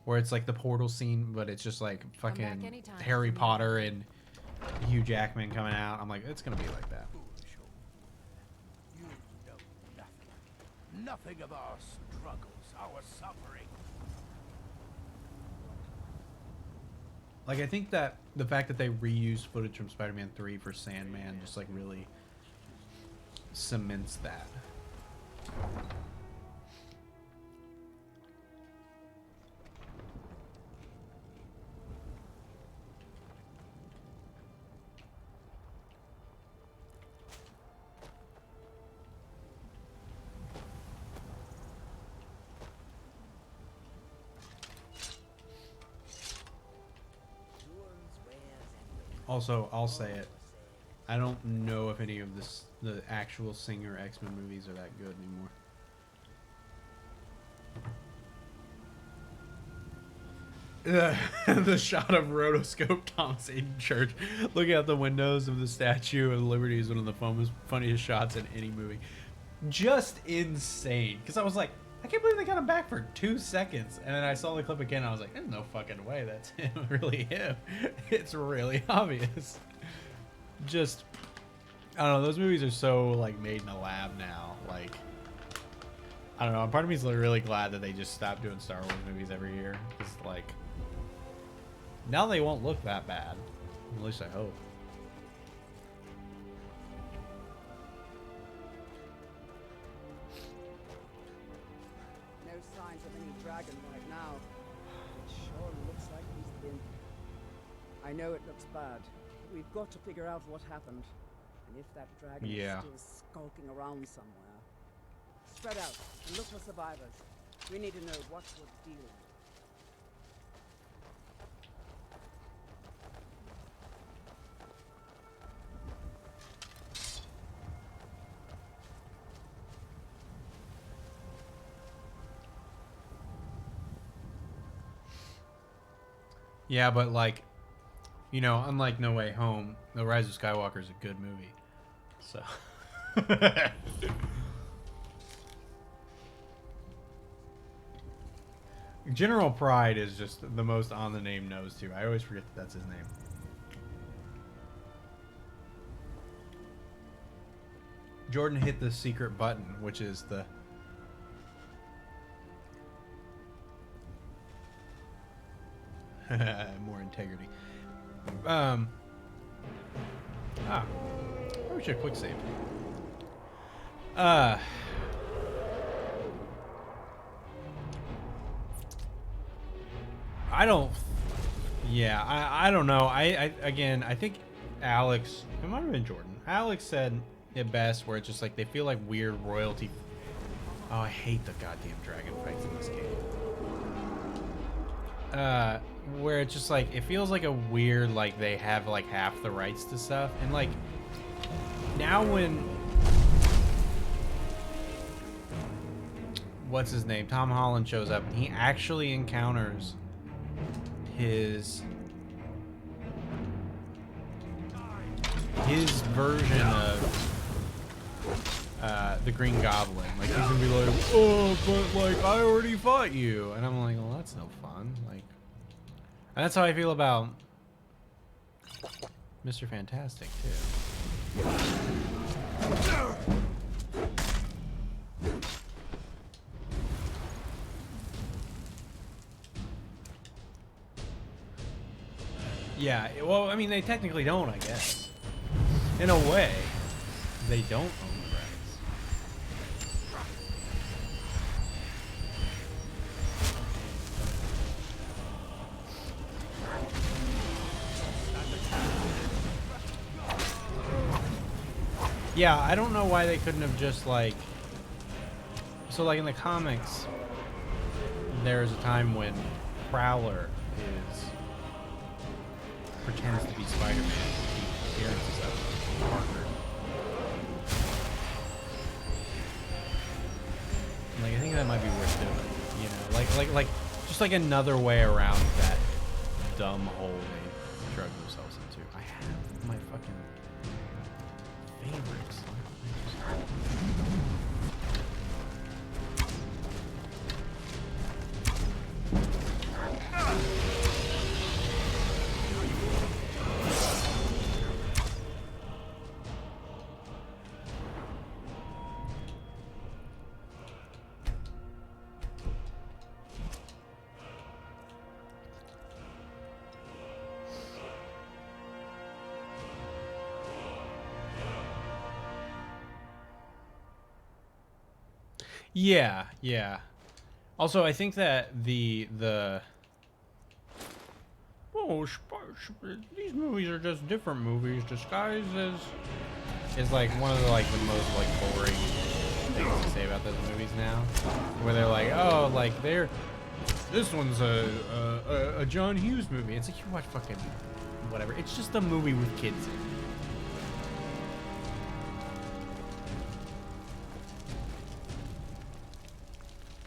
where it's like the portal scene, but it's just like fucking Harry Potter and Hugh Jackman coming out. I'm like, it's gonna be like that. You know nothing. Nothing of our struggles, our suffering. Like, I think that the fact that they reused footage from Spider-Man 3 for Sandman just like really cements that. Also, I'll say it. I don't know if any of the actual Singer X-Men movies are that good anymore. The shot of rotoscope Thomas Hayden Church looking out the windows of the Statue of Liberty is one of the funniest shots in any movie. Just insane. Because I was like, I can't believe they got him back for 2 seconds. And then I saw the clip again and I was like, there's no fucking way that's him. Really him. It's really obvious. Just, I don't know, those movies are so like made in a lab now. Like, I don't know, part of me is really glad that they just stopped doing Star Wars movies every year. Because like, now they won't look that bad. At least I hope. No signs of any dragon right now. It sure looks like he's been. I know it looks bad. But we've got to figure out what happened. And if that dragon is still skulking around somewhere. Spread out and look for survivors. We need to know what we're dealing with. Yeah, but like, you know, unlike No Way Home, The Rise of Skywalker is a good movie. So. General Pride is just the most on the name nose too. I always forget that that's his name. Jordan hit the secret button, which is the more integrity. Probably should quick save. I don't. Yeah, I don't know. Again, I think Alex. It might have been Jordan. Alex said it best, where it's just like they feel like weird royalty Oh, I hate the goddamn dragon fights in this game. Where it's just like, it feels like a weird, like they have like half the rights to stuff. And like, now when, what's his name? Tom Holland shows up, he actually encounters his version of the Green Goblin. Like, he's gonna be like, oh, but like I already fought you, and I'm like, well, that's no fun. Like, and that's how I feel about Mr. Fantastic too. Yeah, well, I mean, they technically don't, I guess. In a way, they don't own the rights. Yeah, I don't know why they couldn't have just, like... So, like, in the comics, there's a time when Prowler pretends to be Spider-Man to keep appearances of Parker. Like, I think that might be worth doing, you know, like just like another way around that dumb hole they drug themselves into. I have my fucking favorites. Yeah, yeah. Also, I think that the these movies are just different movies disguised as is like one of the most like boring things to say about those movies now, where they're like, oh, like this one's a John Hughes movie. It's like, you watch fucking whatever. It's just a movie with kids in it.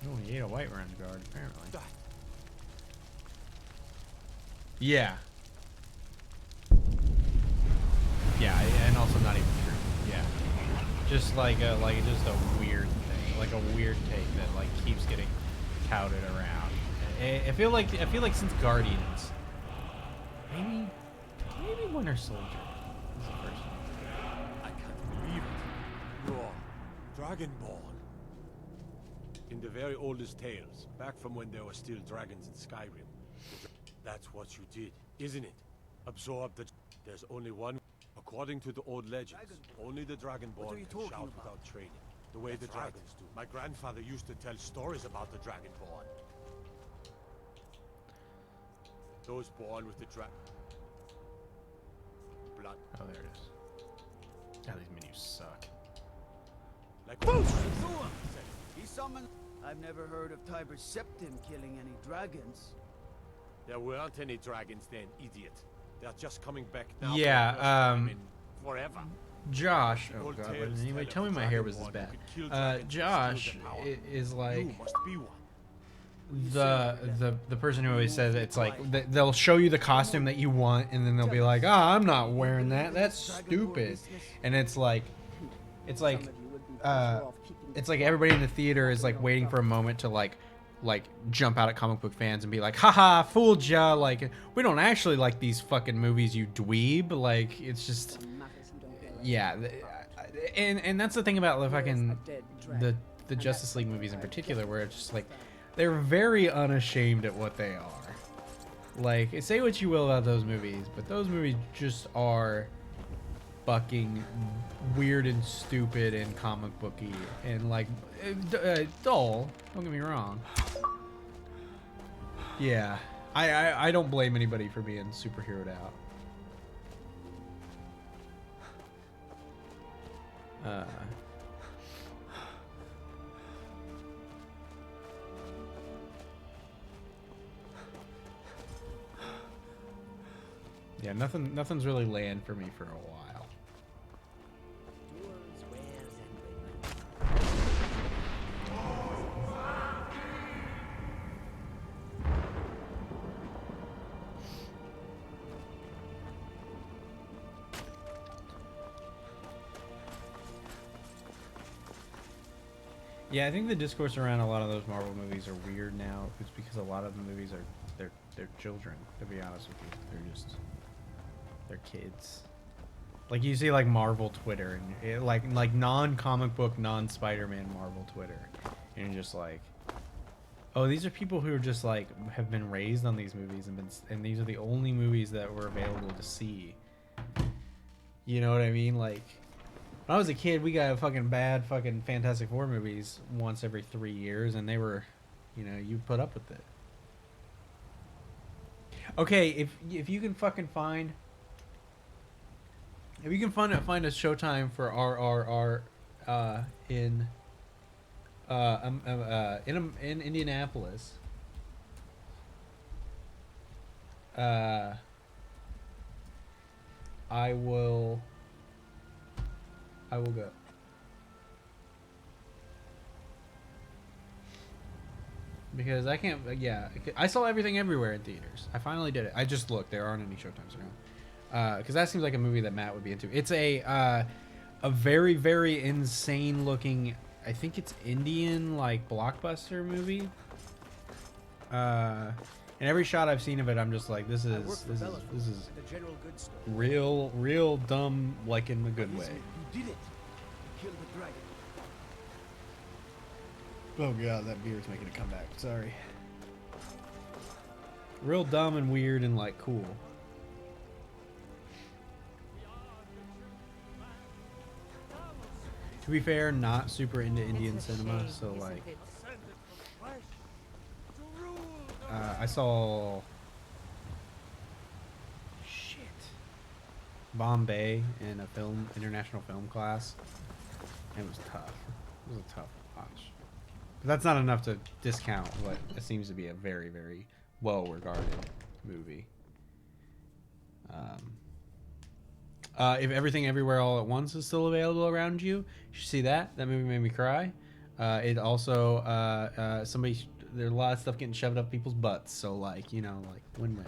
Oh, he ate a white round guard, apparently. Yeah. Yeah, and also not even true. Yeah. Just like a weird thing, like a weird take that like keeps getting touted around. I feel like since Guardians, maybe Winter Soldier is the first one. I can't believe it. You're Dragonborn. In the very oldest tales, back from when there were still dragons in Skyrim. That's what you did, isn't it? Absorb the... There's only one... According to the old legends, only the Dragonborn can shout without training. The way the dragons do. My grandfather used to tell stories about the Dragonborn. Those born with the blood. Oh, there it is. God, these menus suck. Like... He summoned... I've never heard of Tiber Septim killing any dragons. There weren't any dragons then, idiot. They're just coming back now. Yeah, forever. Josh, oh god, why didn't anybody tell me my hair was this bad? Josh is like You must be one. the person who always says it's like they'll show you the costume that you want, and then they'll be like, ah, I'm not wearing that. That's stupid. And it's like everybody in the theater is like waiting for a moment to like jump out at comic book fans and be like, haha, fooled ya, like we don't actually like these fucking movies, you dweeb. Like, it's just, yeah. And that's the thing about the fucking the Justice League movies in particular, where it's just like they're very unashamed at what they are. Like, say what you will about those movies, but those movies just are fucking weird and stupid and comic booky and like dull. Don't get me wrong. Yeah, I don't blame anybody for being superheroed out. Yeah, nothing's really land for me for a while. Doors, wares, Yeah, I think the discourse around a lot of those Marvel movies are weird now. It's because a lot of the movies are they're children. To be honest with you, they're kids. Like you see like Marvel Twitter and like non-comic book, non-Spider-Man Marvel Twitter, and you're just like, oh, these are people who are just like have been raised on these movies and these are the only movies that were available to see. You know what I mean? Like when I was a kid, we got fucking bad fucking Fantastic Four movies once every 3 years, and they were, you know, you put up with it. Okay, if you can fucking find, if you can find a showtime for RRR in Indianapolis, I will go. Because I can't, yeah, I saw Everything Everywhere in theaters. I finally did it. I just looked. There aren't any showtimes around. Because that seems like a movie that Matt would be into. It's a very, very insane looking, I think it's Indian, like, blockbuster movie. And every shot I've seen of it, I'm just like, this is real dumb, like in a good way. You did it. You killed the dragon. Oh god, that beer's making a comeback. Sorry. Real dumb and weird and like cool. To be fair, not super into Indian cinema, so like I saw Bombay in a international film class. It was tough. It was a tough watch. But that's not enough to discount what it seems to be a very, very well-regarded movie. If Everything Everywhere All at Once is still available around you, you should see that. That movie made me cry. It also, there's a lot of stuff getting shoved up people's butts, so like, you know, like win-win.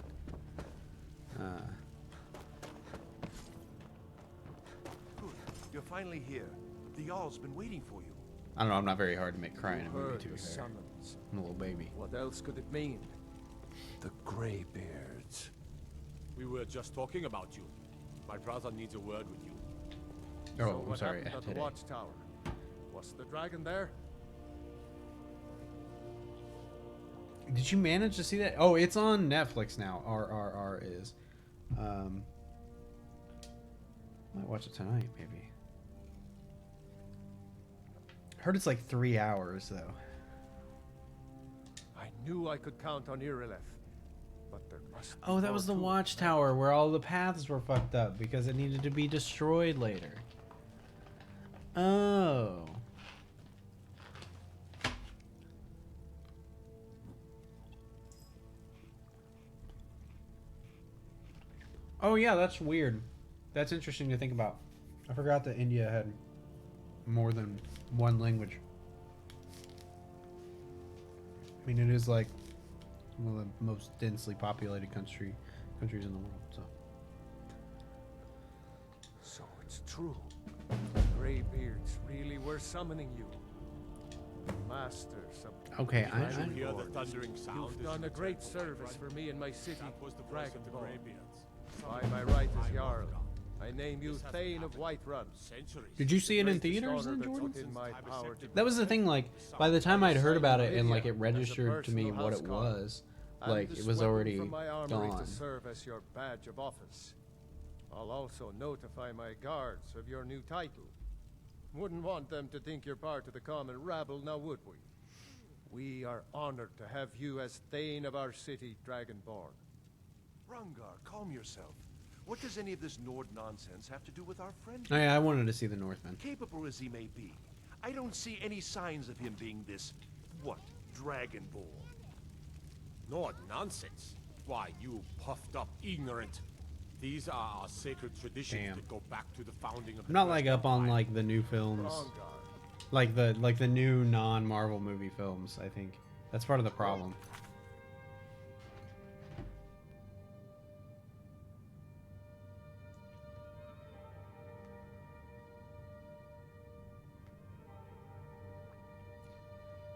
Good. You're finally here. The Jarl's been waiting for you. I don't know, I'm not very hard to make cry in a movie, to be fair. Summons. I'm a little baby. What else could it mean? The Greybeards. We were just talking about you. My brother needs a word with you. Oh, So I'm what sorry. happened at the watchtower? Was the dragon there? Did you manage to see that? Oh, it's on Netflix now. RRR is. Might watch it tonight, maybe. Heard it's like 3 hours though. I knew I could count on Irileth, but there must be Oh, that more was the to it. watchtower where all the paths were fucked up because it needed to be destroyed later. Oh. Oh yeah, that's weird. That's interesting to think about. I forgot that India had more than one language. I mean, it is like one of the most densely populated countries in the world. So it's true. Greybeards really were summoning you. Masters of Okay, I hear the thundering sound. You've done a great service for me and my city, That was the voice of the Dragonborn. Greybeards. By my right as Jarl, I name you Thane of Whiterun. Did you see it in Greatest theaters honor then, that's Jordan? within my power to That was the thing. Like, by the time I'd heard about it and like it registered to me what it was, and like this it was weapon already from my armory gone. to serve as your badge of office. I'll also notify my guards of your new title. Wouldn't want them to think you're part of the common rabble, now would we? We are honored to have you as Thane of our city, Dragonborn. Rungar, calm yourself. What does any of this Nord nonsense have to do with our friend? Oh, yeah, I wanted to see the Northmen. Capable as he may be, I don't see any signs of him being this, what, Dragonborn. Nord nonsense. Why, you puffed up ignorant. These are our sacred traditions Damn. that go back to the founding of I'm the not like Great up on Empire. like the new films, Strong guard. like the new non-Marvel movie films. I think that's part of the problem.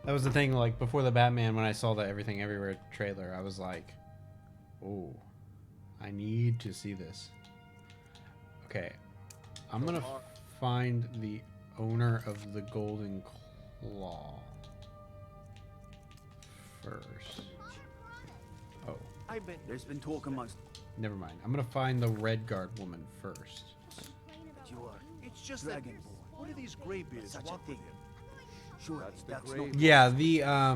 That was the thing, like, before the Batman, when I saw the Everything Everywhere trailer, I was like, oh, I need to see this. Okay, I'm gonna find the owner of the Golden Claw first. Oh, I bet there's been talk amongst. never mind. I'm gonna find the Red Guard woman first. But you are. It's just Dragon that. Boy. What do these Greybeards Such a want with thing. him? Sure, That's the that's grave. not. Yeah, the Not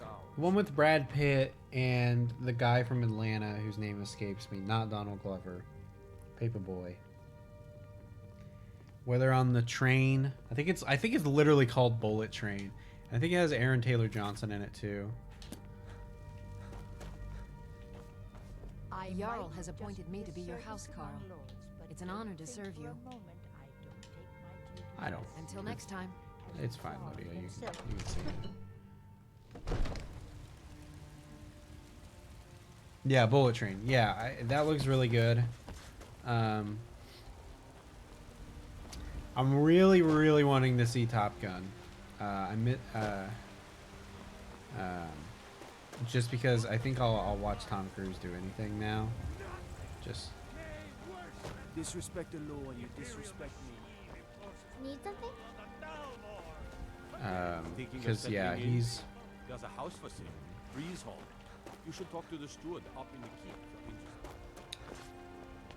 ours. one with Brad Pitt and the guy from Atlanta whose name escapes me, not Donald Glover, Paperboy. Where they're on the train. I think it's literally called Bullet Train. I think it has Aaron Taylor Johnson in it too. The Jarl has appointed me to be your house, Carl. It's an honor to serve you. I don't. Until next time. It's fine, Lydia. You can see it. Yeah, Bullet Train. Yeah, that looks really good. I'm really, really wanting to see Top Gun. Just because I think I'll watch Tom Cruise do anything now. Just. Disrespect the law and you disrespect me. Need something? Because yeah, he's. There's a house for sale. Breeze Hall. You should talk to the steward up in the keep if you're interested.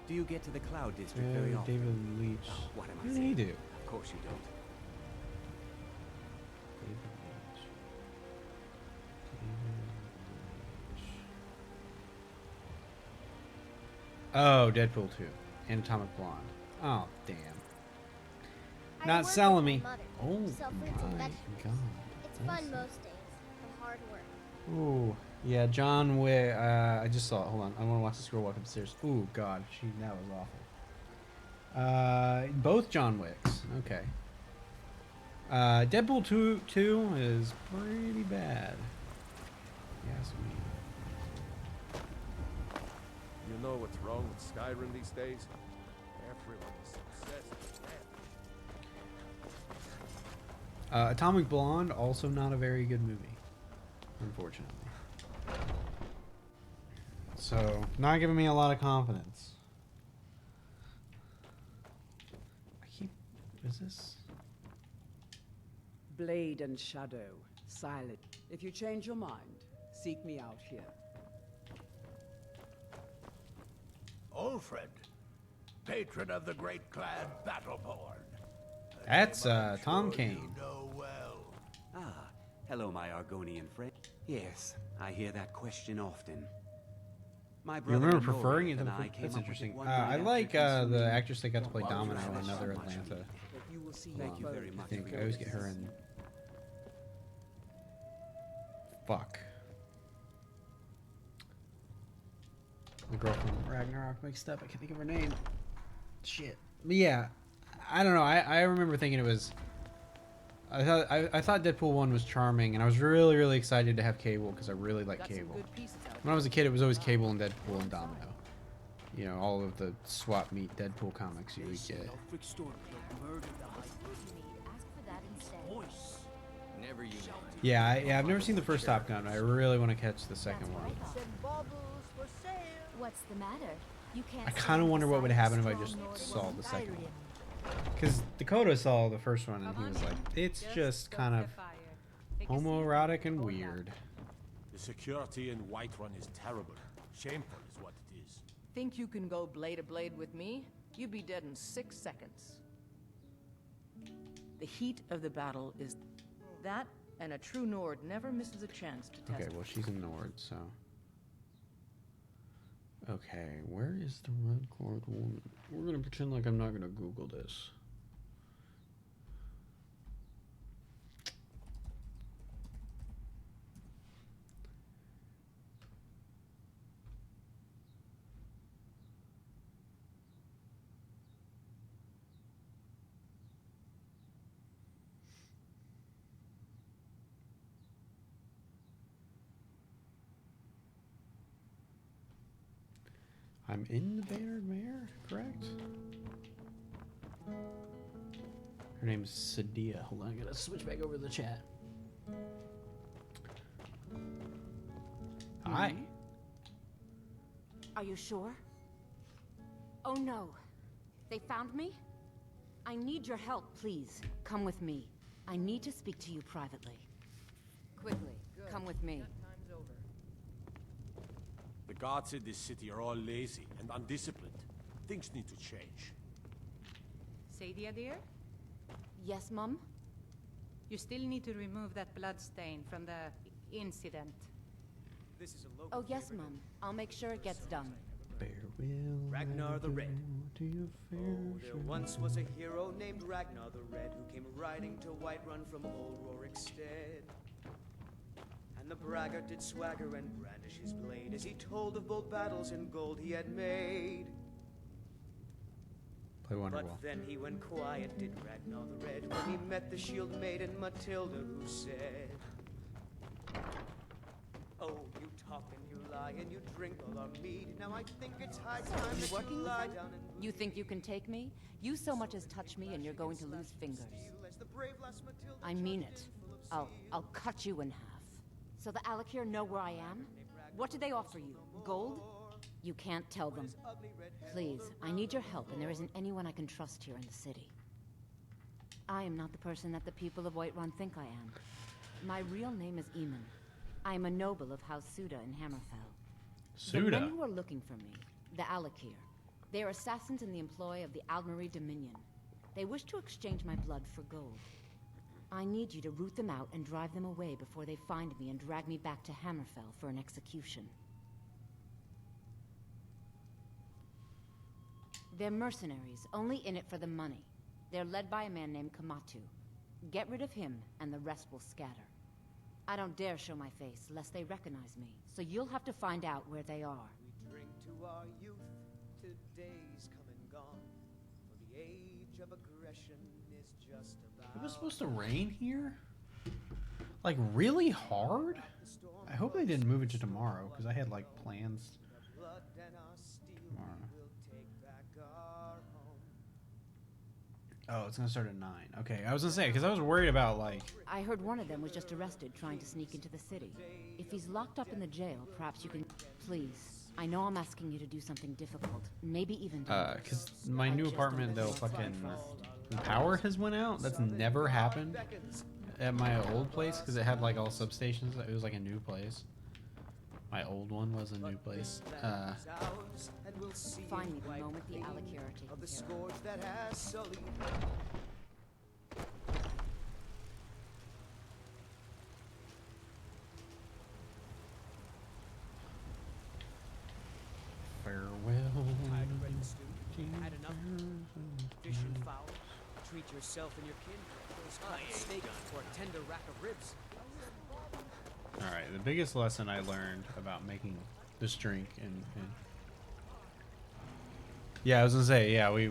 Do you get to the Cloud District very often? David Leitch. Oh, what am I What did saying? he do? Of course you don't. David Leitch. Oh, Deadpool 2. And Atomic Blonde. Oh, damn. I Not work selling with me. my mother. Oh We sell fruits and my vegetables. god. It's That's- fun most days, but hard work. Ooh. Yeah, John Wick. I just saw it. Hold on. I want to watch this girl walk upstairs. Ooh, god. That was awful. Both John Wicks. Okay. Deadpool 2 is pretty bad. Yes, You know what's wrong with Skyrim these days? Everyone is obsessed with that. Atomic Blonde, also not a very good movie, unfortunately. So, not giving me a lot of confidence. Is this? Blade and shadow, silent. If you change your mind, seek me out here. Ulfred, patron of the great clan Battleborn. That's Tom Kane. Know well. Ah, hello, my Argonian friend. Yes, I hear that question often. My You brother remember preferring it to and the I first? came That's up with interesting. it one I night after like consuming- the actress that got to play Well, Domino there's in so Another much of Atlanta. me. You will see Thank you both. very I much. think for I your always get her business. in. Fuck. The girl from Ragnarok mixed up. I can't think of her name. Shit. But yeah, I don't know. I remember thinking it was. I thought Deadpool 1 was charming, and I was really, really excited to have Cable because I really like Got some Cable. good pieces out When I was a kid, it was always Cable and Deadpool and Domino. You know, all of the swap meet Deadpool comics you would get. Elfric Stormcloak murdered the high Ask for that instead. voice. Never you. Yeah, I've never seen the first Top Gun. I really want to catch the second one. What's the matter? You can't. I kind of wonder what would happen if I just saw the second one. Because Dakota saw the first one and he was like, it's just kind of homoerotic and weird. The security in Whiterun is terrible. Shameful is what it is. Think you can go blade to blade with me? You'd be dead in 6 seconds. The heat of the battle is that, and a true Nord never misses a chance to test. Okay, well, she's a Nord, so. Okay, where is the red cord woman? We're gonna pretend like I'm not gonna Google this. I'm in the Bannered Mare, correct? Her name's Sadia. Hold on, I gotta switch back over to the chat. Hi. Are you sure? Oh no. They found me? I need your help, please. Come with me. I need to speak to you privately. Quickly, come with me. The guards in this city are all lazy and undisciplined. Things need to change. Sadia, dear? Yes, Mum? You still need to remove that blood stain from the incident. This is a local Oh, yes, Mum. I'll make sure it gets done. Ragnar the Red. Oh, There once was a hero named Ragnar the Red who came riding to Whiterun from old Rorikstead. And the braggart did swagger and brandish his blade as he told of bold battles and gold he had made. Play Wonderwall. But then he went quiet, did Ragnar the Red, when he met the shield maiden Matilda, who said, "Oh, you talk and you lie and you drink all our mead. Now I think it's high time You that working you with lie them? down and You think you can take me? You so much as touch me and you're going to lose fingers. as the brave lass Matilda I mean it. I'll cut you in half. So the Alakir know where I am? What do they offer you? Gold? You can't tell them. Please, I need your help, and there isn't anyone I can trust here in the city. I am not the person that the people of Whiterun think I am. My real name is Eamon. I am a noble of House Suda in Hammerfell. The Suda? men who are looking for me, the Alakir, they are assassins in the employ of the Aldmeri Dominion. They wish to exchange my blood for gold. I need you to root them out and drive them away before they find me and drag me back to Hammerfell for an execution. They're mercenaries, only in it for the money. They're led by a man named Kamatu. Get rid of him, and the rest will scatter. I don't dare show my face, lest they recognize me, so you'll have to find out where they are. we drink to our youth, today's come and gone. For the age of aggression is just about. It was supposed to rain here? Like, really hard? I hope they didn't move it to tomorrow, because I had, like, plans Blood and our steel tomorrow. will take back our home. Oh, it's gonna start at 9. Okay, I was gonna say, because I was worried about, like... I heard one of them was just arrested trying to sneak into the city. If he's locked up in the jail, perhaps you can... Please, I know I'm asking you to do something difficult, maybe even... because my new apartment, though, fucking... The power has went out. That's never happened at my old place, because it had, like, all substations. It was, like, a new place. My old one was a new place. Find me the moment the Alakir are taken Of the care of. scourge that has sullied. Farewell. Had enough. Fish and fowl. Treat yourself and your kin. A steak or a tender rack of ribs. Alright, the biggest lesson I learned about making this drink and yeah, I was gonna say, yeah, we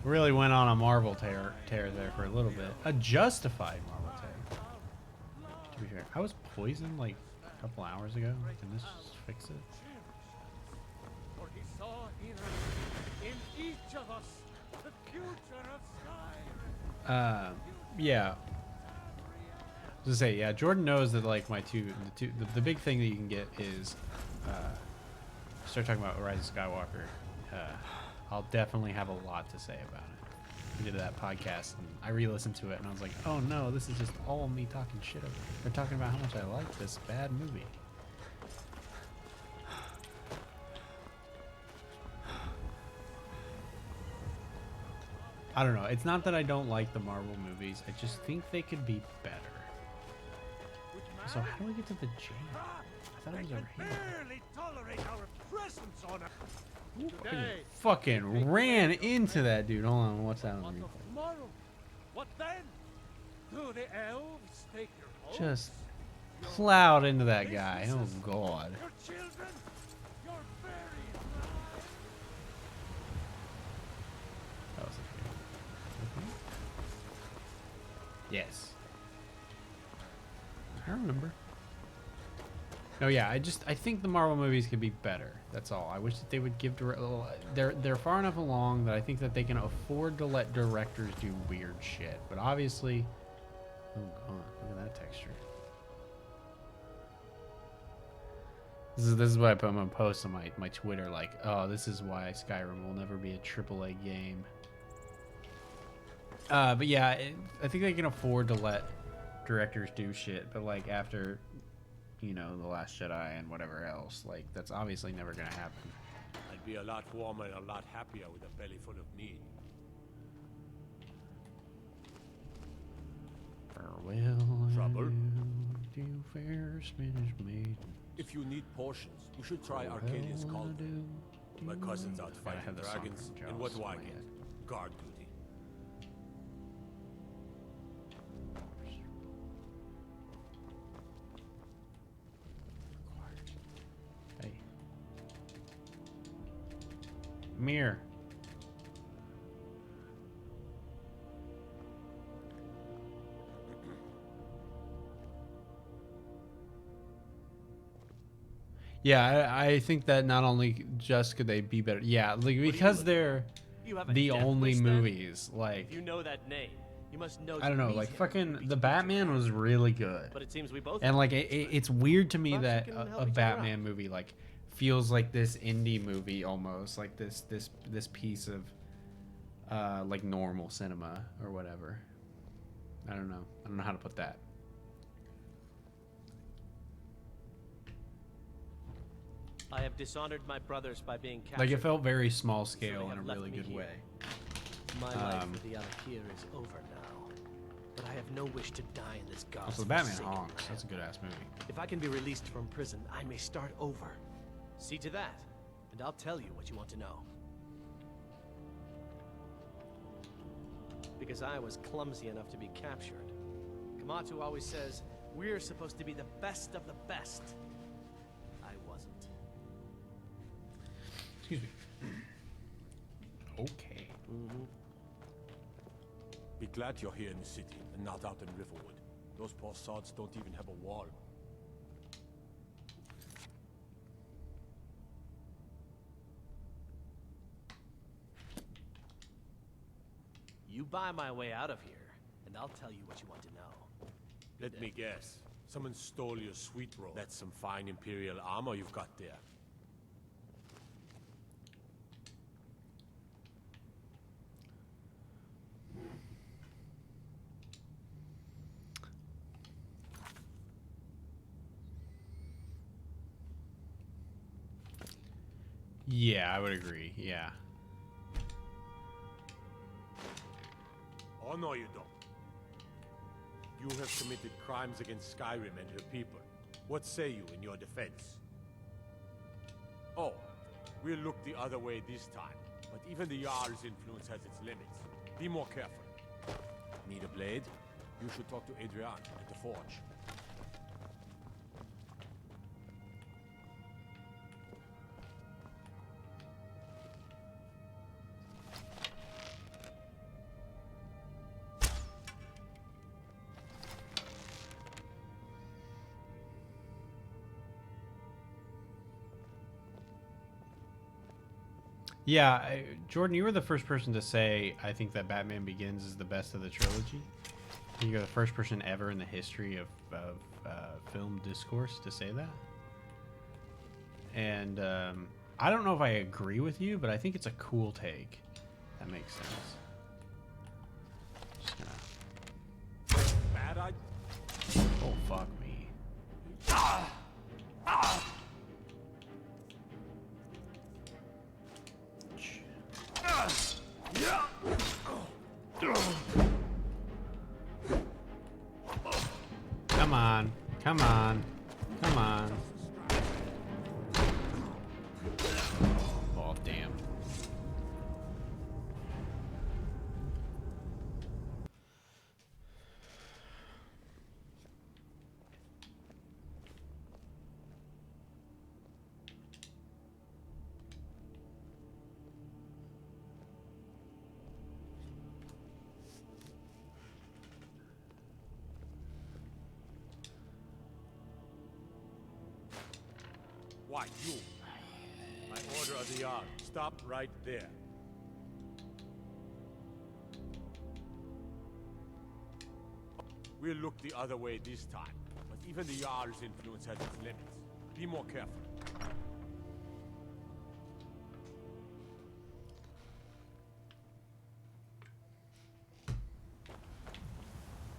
really went on a Marvel tear there for a little bit. A justified Marvel tear. To be fair. I was poisoned like a couple hours ago. Can this just fix it? For he saw in each of us the future of Skyrim. Yeah. I was gonna say, yeah, Jordan knows that like the big thing that you can get is start talking about Rise of Skywalker. I'll definitely have a lot to say about it. We did that podcast and I re-listened to it and I was like, oh no, this is just all me talking shit over. They're talking about how much I like this bad movie. I don't know. It's not that I don't like the Marvel movies. I just think they could be better. So how do I get to the jail? I thought it was over here. Barely tolerate our presence on earth. I fucking ran into that dude. Hold on, what's that on What replay? of tomorrow? What then? Do the elves take your hopes? Just plowed into that guy. Oh god. Your children? Your very lives? That was okay. Yes. I remember. No, yeah, I think the Marvel movies could be better. That's all. I wish that they would give they're far enough along that I think that they can afford to let directors do weird shit. But obviously, oh god, look at that texture. This is what I put on my post on my Twitter, like, oh, this is why Skyrim will never be a AAA game. But yeah, I think they can afford to let directors do shit, but like after, you know, The Last Jedi and whatever else, like that's obviously never gonna happen. I'd be a lot warmer and a lot happier with a belly full of meat. Farewell, Trouble? you fair Spanish maiden. If you need potions, you should try Arcadia's Cauldron. My cousin's out fighting dragons, and what do I get? Guard duty. Hey. Mirror. Yeah, I think that not only just could they be better, yeah, like because they're the only movies. Like, if you know that name, you must know. I don't know, like fucking the Batman was really good. But it seems we both. And like it's weird to me that a Batman movie like feels like this indie movie almost, like this piece of like normal cinema or whatever. I don't know how to put that. I have dishonored my brothers by being captured. Like it felt very small scale in a really good way. My life with the Alakir is over now, but I have no wish to die in this god's Also, Batman forsaken honks. land. That's a good ass movie. If I can be released from prison, I may start over. See to that, and I'll tell you what you want to know. Because I was clumsy enough to be captured. Kamatu always says, we're supposed to be the best of the best. I wasn't. Excuse me. Okay. Be glad you're here in the city and not out in Riverwood. Those poor sods don't even have a wall. You buy my way out of here, and I'll tell you what you want to know. Let me guess. Someone stole your sweet roll. That's some fine Imperial armor you've got there. Yeah, I would agree. Yeah. Oh, no, you don't. You have committed crimes against Skyrim and her people. What say you in your defense? Oh, we'll look the other way this time. But even the Jarl's influence has its limits. Be more careful. Need a blade? You should talk to Adrian at the forge. Yeah, Jordan, you were the first person to say I think that Batman Begins is the best of the trilogy. You're the first person ever in the history of film discourse to say that. And I don't know if I agree with you, but I think it's a cool take. That makes sense. Just gonna... Bad idea. Oh, fuck me. Come on. Come on. Come on. Oh, damn. Why, you? My order of the Jarl. Stop right there. We'll look the other way this time, but even the Jarl's influence has its limits. Be more careful.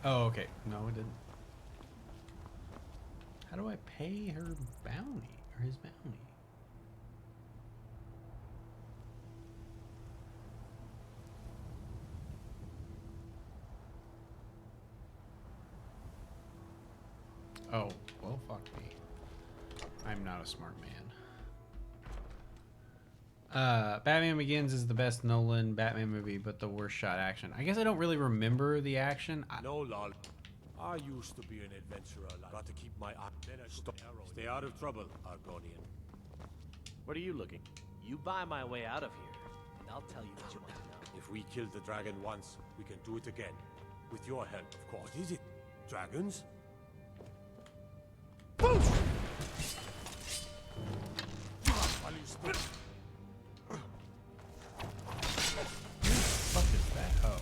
Oh, okay. No, it didn't. How do I pay her bounty? Or his bounty? Oh, well, fuck me. I'm not a smart man. Batman Begins is the best Nolan Batman movie, but the worst shot action. I guess I don't really remember the action. No, lol. I used to be an adventurer. Got to keep my eye. Then I stop. Stay out of trouble, Argonian. What are you looking? You buy my way out of here, and I'll tell you what you want to know. If we killed the dragon once, we can do it again. With your help, of course. What is it? Dragons? What is that? Oh.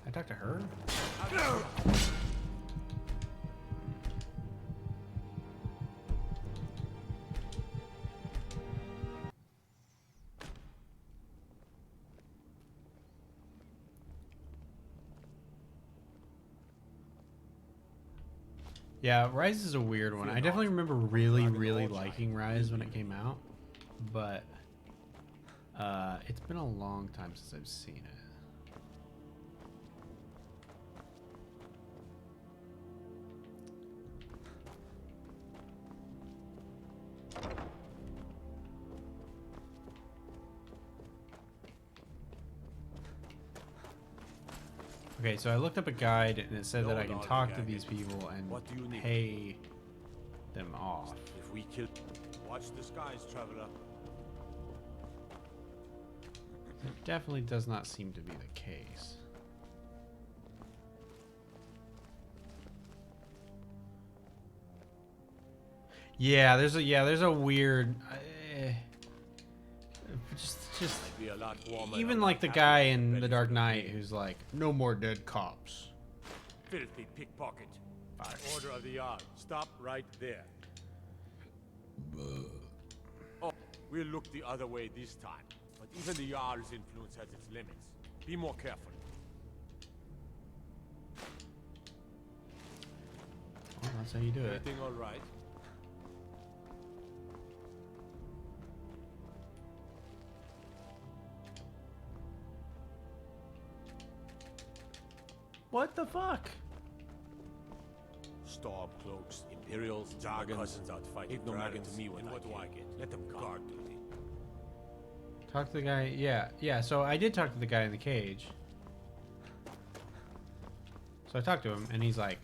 I talked to her? Yeah, Rise is a weird one. I definitely remember really liking Rise when it came out, but it's been a long time since I've seen it. Okay, so I looked up a guide and it said that I can talk to these people and pay them off. If we kill... Watch the skies, traveler. It definitely does not seem to be the case. Yeah, there's a weird just Be a lot warmer even than like the guy in The Dark Knight who's like, no more dead cops. Filthy pickpocket. By order of the Jarl. Stop right there. Oh, we'll look the other way this time. But even the Jarl's influence has its limits. Be more careful. Well, that's how you do it. Everything all right? What the fuck? Stormcloaks, Imperials, Jargons, cousins out fighting. Ain't no matter to me when what do I get? Let them guard duty. Talk to the guy. Yeah. So I did talk to the guy in the cage. So I talked to him, and he's like,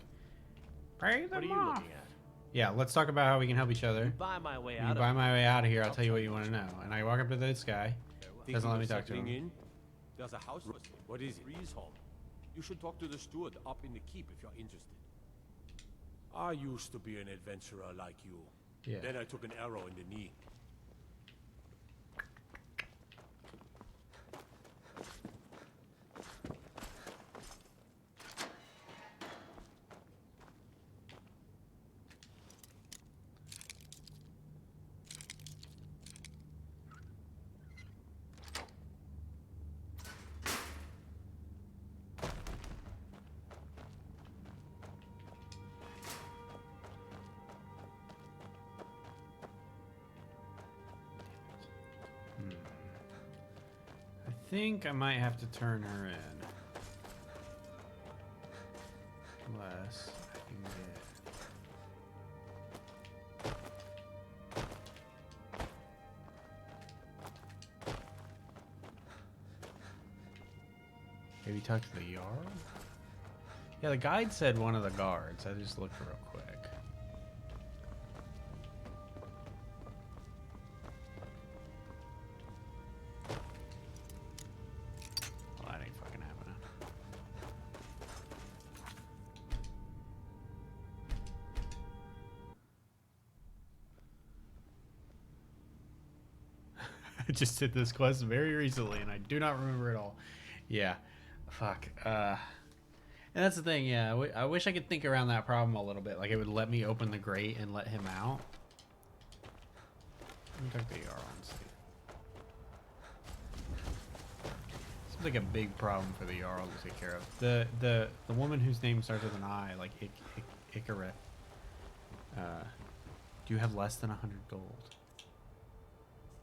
"Pay them What are you off." looking at? Yeah, let's talk about how we can help each other. You buy my way You out. buy my way out of here. I'll tell you what you want to know. And I walk up to this guy. Doesn't let me talk to him. In? There's a house for sale. What is it? Breeze home. You should talk to the steward up in the keep if you're interested. I used to be an adventurer like you. Yeah. Then I took an arrow in the knee. I think I might have to turn her in. Unless I can get... Maybe talk to the Jarl? Yeah, the guide said one of the guards. I just looked real quick. Well, that ain't fucking happening. just did this quest very recently, and I do not remember it all. Yeah. Fuck. And that's the thing, yeah. I wish I could think around that problem a little bit. Like, it would let me open the grate and let him out. Let me talk to Jarl and see. Seems like a big problem for the Jarl to take care of. The woman whose name starts with an I, like Icareth. Do you have less than 100 gold?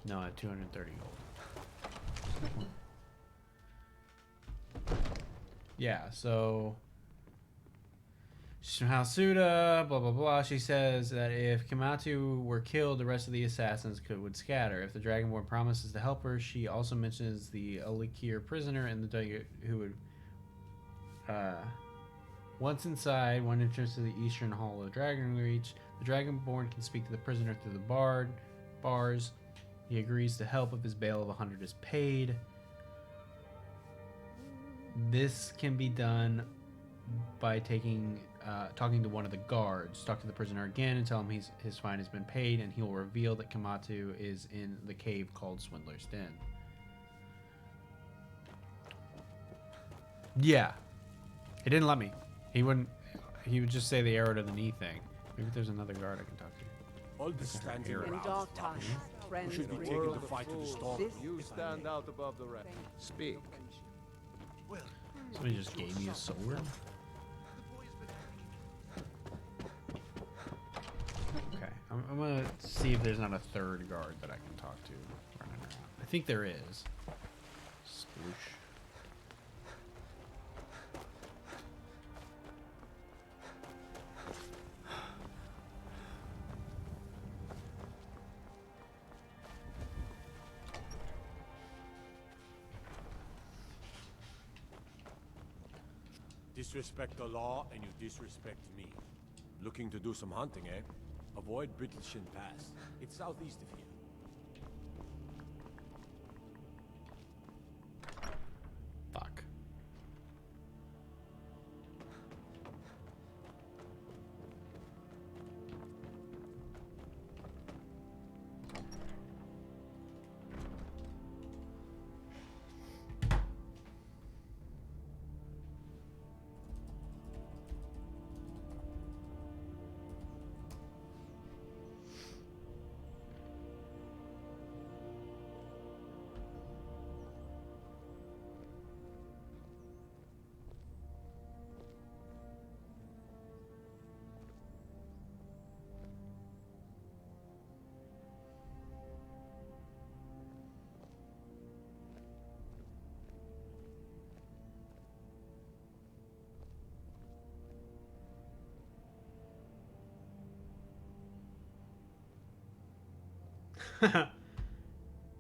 No, I have 230 gold. Yeah, so she's from Halsuda, blah blah blah. She says that if Kamatu were killed, the rest of the assassins would scatter. If the Dragonborn promises to help her, she also mentions the Alikir prisoner and the Dugget who would. Once inside, one entrance to the eastern hall of Dragon Reach, the Dragonborn can speak to the prisoner through the bars. He agrees to help if his bail of 100 is paid. This can be done by talking to one of the guards. Talk to the prisoner again and tell him his fine has been paid, and he will reveal that Kamatu is in the cave called Swindler's Den. Yeah. He didn't let me. He wouldn't. He would just say the arrow to the knee thing. Maybe there's another guard I can talk to. All this standing In around. dark times, friends should be bring taking all the fight to the storm. You stand out above the rest. Speak. Somebody just gave me a sword. Okay, I'm gonna see if there's not a third guard that I can talk to running around. I think there is. Sploosh. Disrespect the law and you disrespect me. Looking to do some hunting, eh? Avoid Brittleshin Pass. It's southeast of here. Fuck.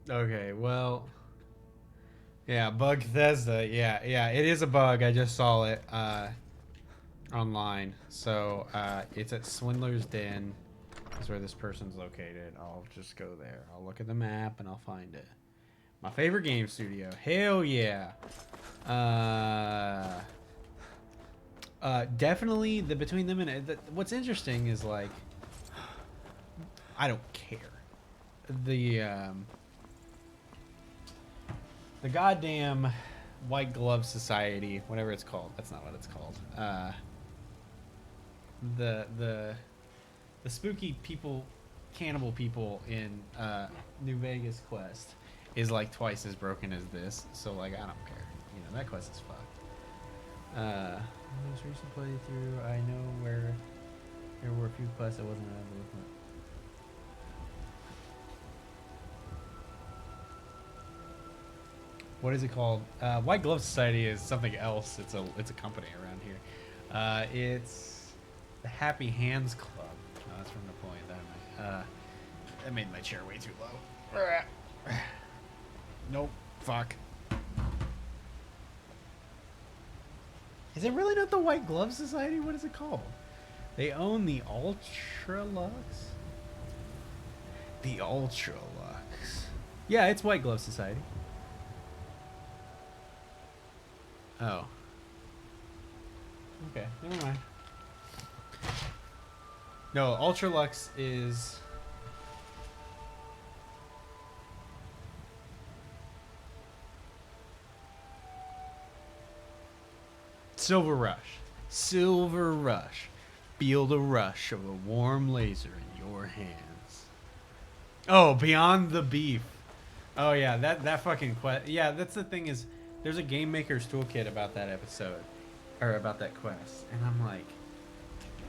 Okay, well, yeah, bug Bethesda. Yeah, it is a bug. I just saw it online. So it's at Swindler's Den. Is where this person's located. I'll just go there. I'll look at the map and I'll find it. My favorite game studio. Hell yeah. Definitely between them and what's interesting is like I don't care. The goddamn White Glove Society, whatever it's called. That's not what it's called. The spooky people, cannibal people in New Vegas quest is like twice as broken as this. So like I don't care. You know, that quest is fucked. Most recent playthrough, I know where there were a few quests that wasn't available. What is it called? White Glove Society is something else. It's a company around here. It's the Happy Hands Club. Oh, that's from Napoleon. That made my chair way too low. Nope. Fuck. Is it really not the White Glove Society? What is it called? They own the Ultralux. The Ultralux. Yeah, it's White Glove Society. Oh. Okay, never mind. No, Ultralux is... Silver Rush. Silver Rush. Feel the rush of a warm laser in your hands. Oh, Beyond the Beef. Oh yeah, that fucking quest. Yeah, that's the thing is, there's a Game Maker's Toolkit about that episode, or about that quest, and I'm like,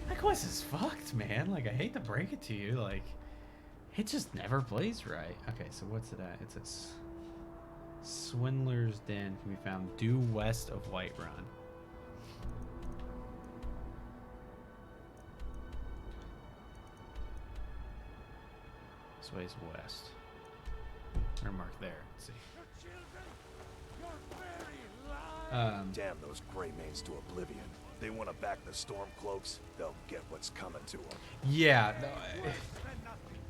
that quest is fucked, man. Like, I hate to break it to you, like, it just never plays right. Okay, so what's it at? It's a Swindler's Den can be found due west of Whiterun. This way's west. We're marked there. Let's see. Damn those Greymanes to oblivion. If they want to back the Stormcloaks, they'll get what's coming to them. Yeah,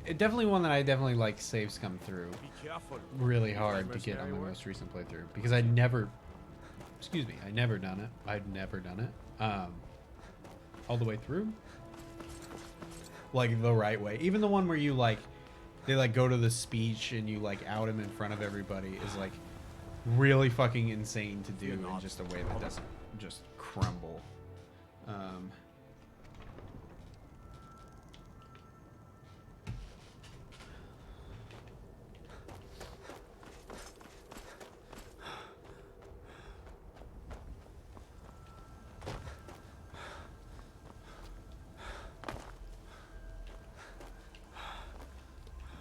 it definitely one that I definitely like. Saves come through really hard to get on my most recent playthrough because I never, excuse me, I never done it. I'd never done it all the way through, like the right way. Even the one where you like, they like go to the speech and you like out him in front of everybody is like really fucking insane to do in just a way that doesn't just crumble.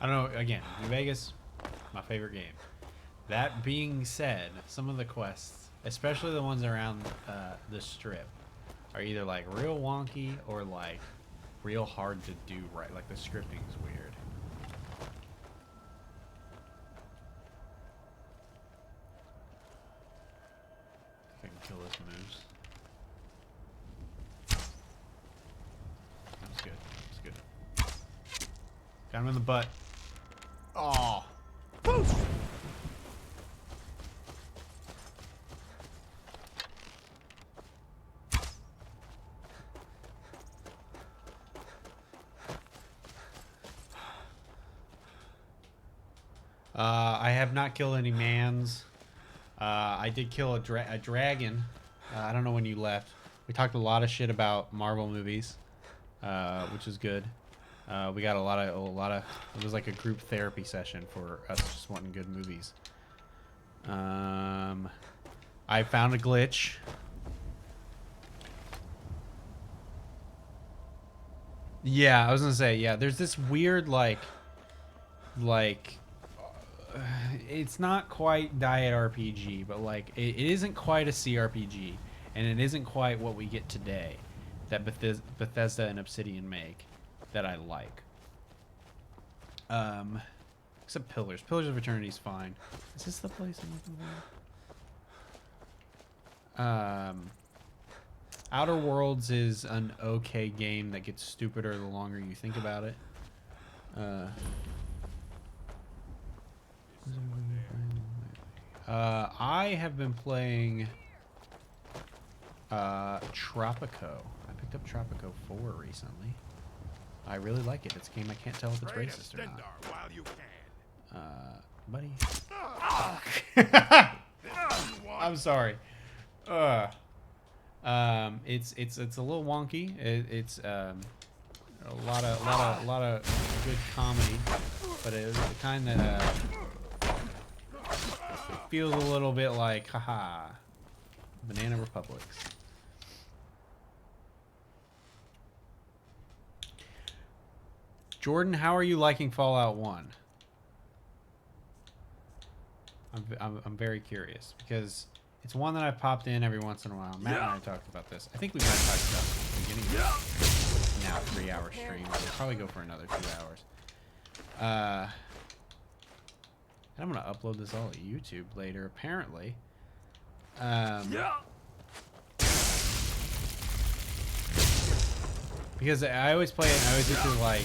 I don't know, again, New Vegas, my favorite game. That being said, some of the quests, especially the ones around the strip, are either like real wonky or like real hard to do right. Like the scripting's weird. I can kill this moose. That's good. That's good. Got him in the butt. Oh. Boost! I have not killed any mans. I did kill a dragon. I don't know when you left. We talked a lot of shit about Marvel movies, which is good. We got a lot of. It was like a group therapy session for us just wanting good movies. I found a glitch. Yeah, I was gonna say, yeah. There's this weird like. It's not quite diet RPG, but like it isn't quite a CRPG, and it isn't quite what we get today that Bethesda and Obsidian make that I like. Except Pillars. Pillars of Eternity is fine. Is this the place I'm looking for? Outer Worlds is an okay game that gets stupider the longer you think about it. I have been playing Tropico. I picked up Tropico 4 recently. I really like it. It's a game I can't tell if it's racist or not. Buddy. I'm sorry. It's a little wonky. It's a lot of good comedy, but it's the kind that feels a little bit like, haha, Banana Republics. Jordan, how are you liking Fallout 1? I'm very curious because it's one that I've popped in every once in a while. Matt and I talked about this. I think we might have talked about it at the beginning of now 3-hour stream. We'll probably go for another 2 hours. And I'm gonna upload this all to YouTube later, apparently. Because I always play it and I always get to like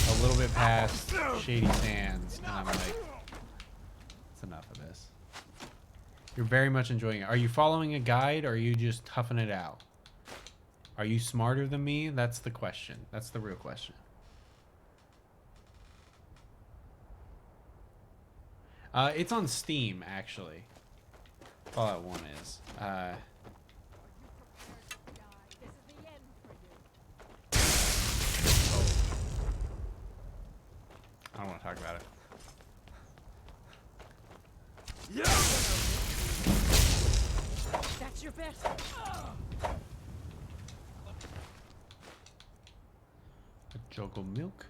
a little bit past Shady Sands and I'm like, it's enough of this. You're very much enjoying it. Are you following a guide or are you just toughing it out? Are you smarter than me? That's the question. That's the real question. It's on Steam, actually. Fallout 1 is. your best. A jug of milk.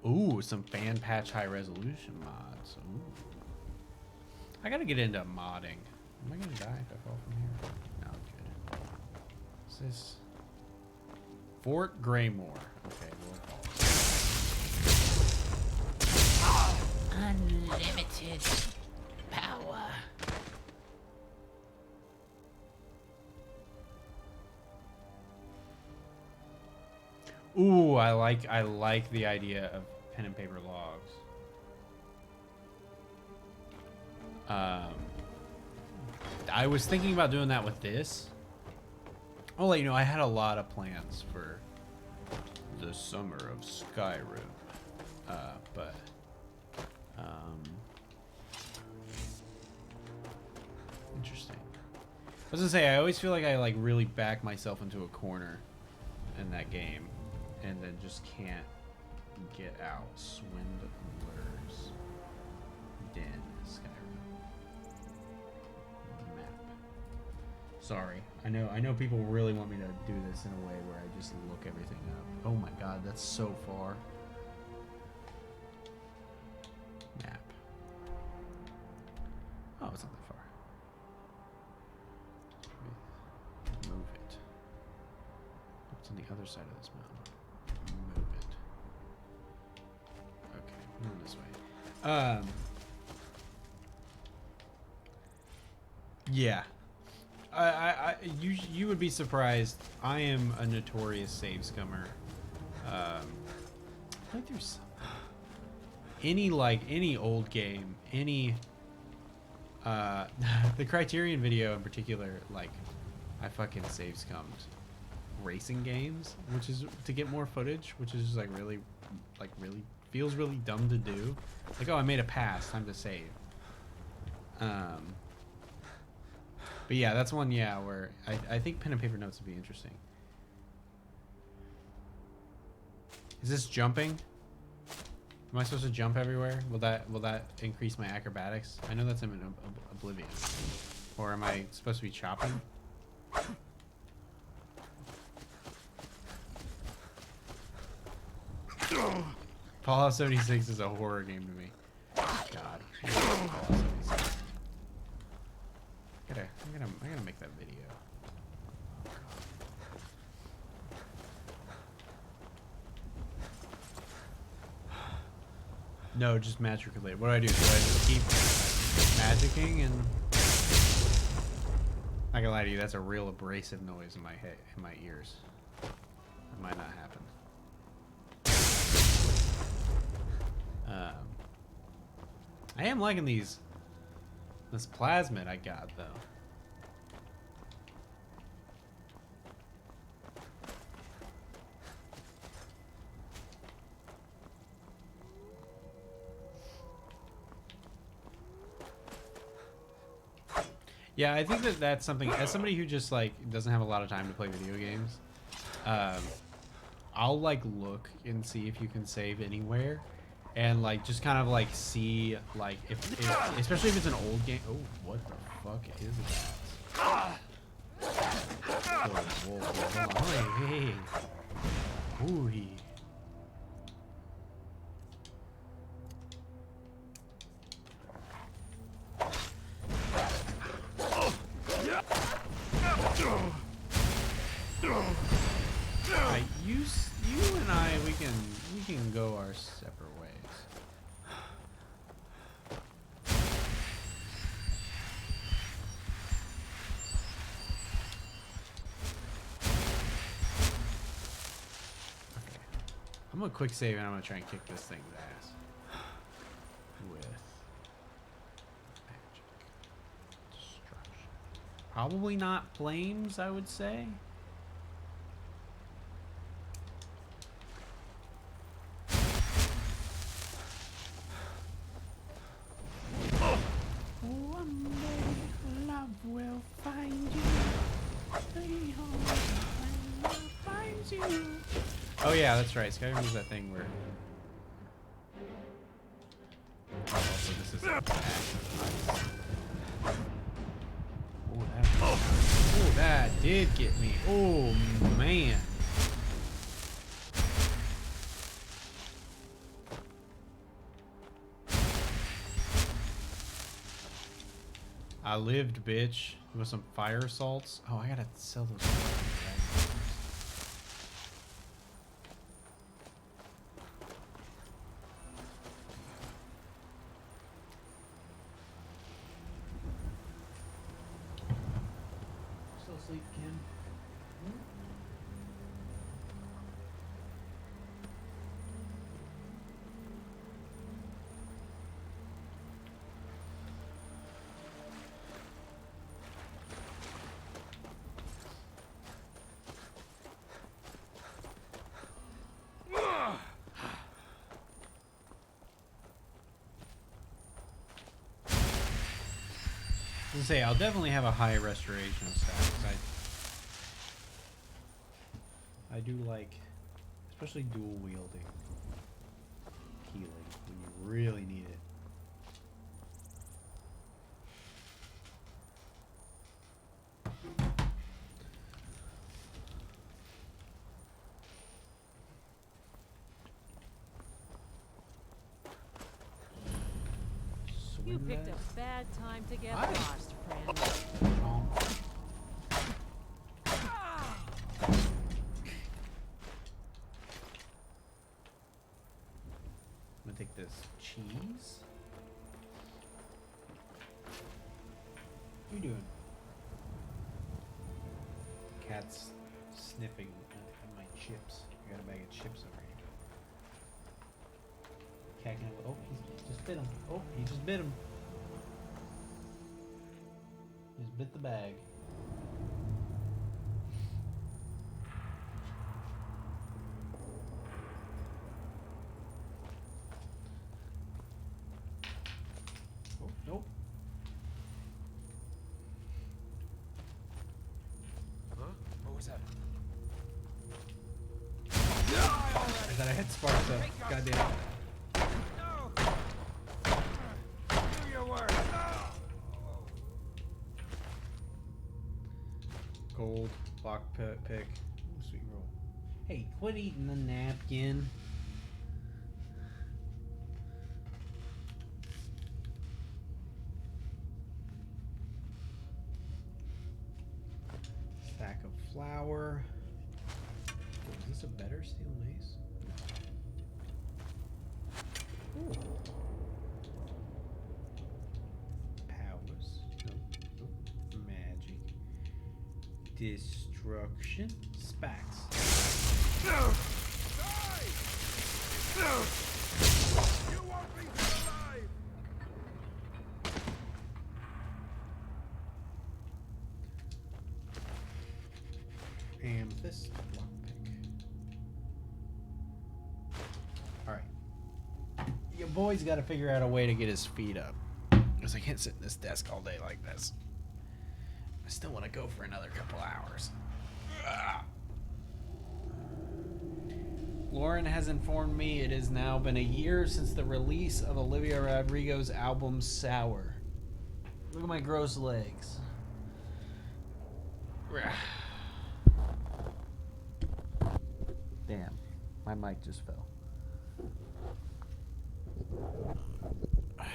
Ooh, some fan patch high resolution mods. Ooh. I gotta get into modding. Am I gonna die if I fall from here? No, good. What's this? Fort Greymore. Okay, we'll call it. Unlimited power. Ooh, I like the idea of pen and paper logs. I was thinking about doing that with this. I'll let you know, I had a lot of plans for the summer of Skyrim. But interesting. I was gonna say, I always feel like I really back myself into a corner in that game and then just can't get out. Swindler's Den, Skyrim. Map. Sorry. I know people really want me to do this in a way where I just look everything up. Oh my god, that's so far. Map. Oh, it's not that far. Move it. What's on the other side of this mountain? Move it. Okay, we're going this way. Yeah. You would be surprised. I am a notorious save scummer. I think there's any old game, any the Criterion video in particular, I fucking save scummed racing games, which is to get more footage, which is just really feels really dumb to do. Like, oh, I made a pass, time to save. But yeah, that's one, where I think pen and paper notes would be interesting. Is this jumping? Am I supposed to jump everywhere? Will that increase my acrobatics? I know that's in Oblivion. Or am I supposed to be chopping? Fallout 76 is a horror game to me. God. I'm gonna make that video. No, just magic related. What do I do? Do I just keep magicking and? Not gonna lie to you, that's a real abrasive noise in my head, in my ears. That might not happen. I am liking this plasmid I got though. Yeah, I think that's something, as somebody who just doesn't have a lot of time to play video games, I'll look and see if you can save anywhere, and just kind of see if especially if it's an old game. Oh, what the fuck is that? Whoa, hold on. Hey. Ooh. You and I, we can go our separate ways. Okay. I'm gonna quick save and I'm gonna try and kick this thing's ass with magic destruction. Probably not flames, I would say. Oh yeah, that's right. Skyrim is that thing where. Oh, also this is. Oh, that did get me. Oh, man. I lived, bitch. You want some fire assaults? Oh, I gotta sell those. Still asleep, Kim? I was gonna say, I'll definitely have a high restoration stat, 'cause I do like, especially dual wielding healing when you really need it. You picked a bad time to get Hi. lost, friend. I'm gonna take this cheese. What are you doing? Cat's sniffing at my chips. I got a bag of chips over here. Cat can. Oh, he just bit him. Oh, he just bit him. He just bit the bag. Oh, nope. Huh? What was that? I thought I had sparks up. Goddamn. Do your work. Gold, block pick. Ooh, sweet roll. Hey, quit eating the napkin. Stack of flour. Is this a better steel mace? Ooh. Powers. Nope. Magic. Destruction. Spacks. You won't be alive. Amethyst. Lockpick. Alright. Your boy's got to figure out a way to get his feet up. Because I can't sit in this desk all day like this. I still want to go for another couple hours. Ugh. Lauren has informed me it has now been a year since the release of Olivia Rodrigo's album Sour. Look at my gross legs. Damn, my mic just fell. I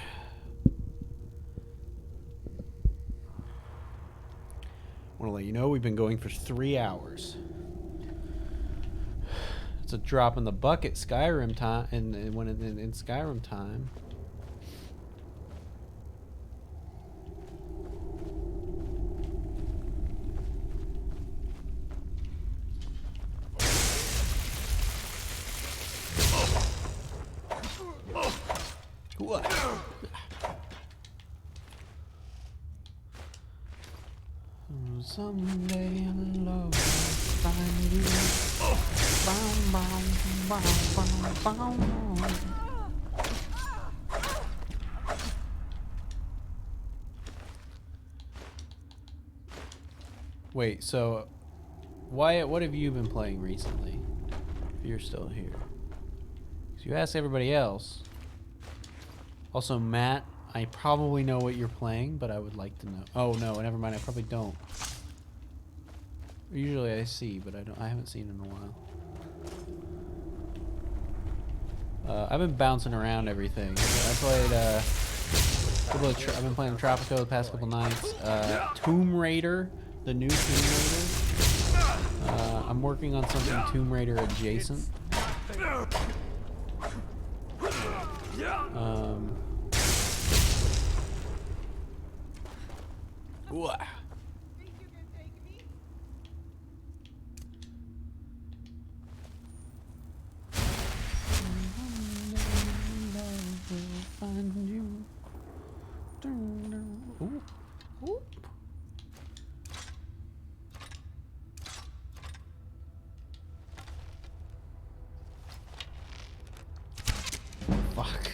want to let you know we've been going for 3 hours. It's a drop in the bucket Skyrim time, in Skyrim time. Someday I'll find you. Wait, so Wyatt, what have you been playing recently? If you're still here. 'Cause you asked everybody else. Also, Matt, I probably know what you're playing, but I would like to know. Oh, no, never mind. I probably don't. Usually I see, but I haven't seen in a while. I've been bouncing around everything. I played I've been playing Tropico the past couple nights. Tomb Raider, the new Tomb Raider. I'm working on something Tomb Raider adjacent. Ooh. Fuck.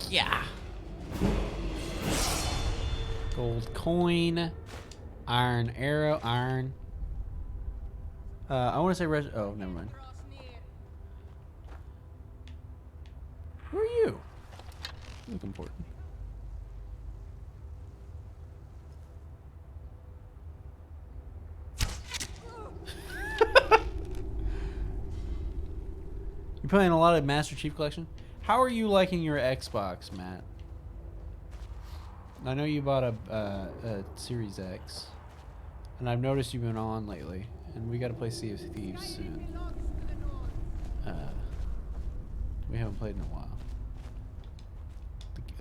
Yeah. Gold coin. Iron arrow. Iron. I want to say oh, never mind. Who are you? You look important. You're playing a lot of Master Chief Collection? How are you liking your Xbox, Matt? I know you bought a Series X. And I've noticed you've been on lately. And we gotta play Sea of Thieves soon. We haven't played in a while.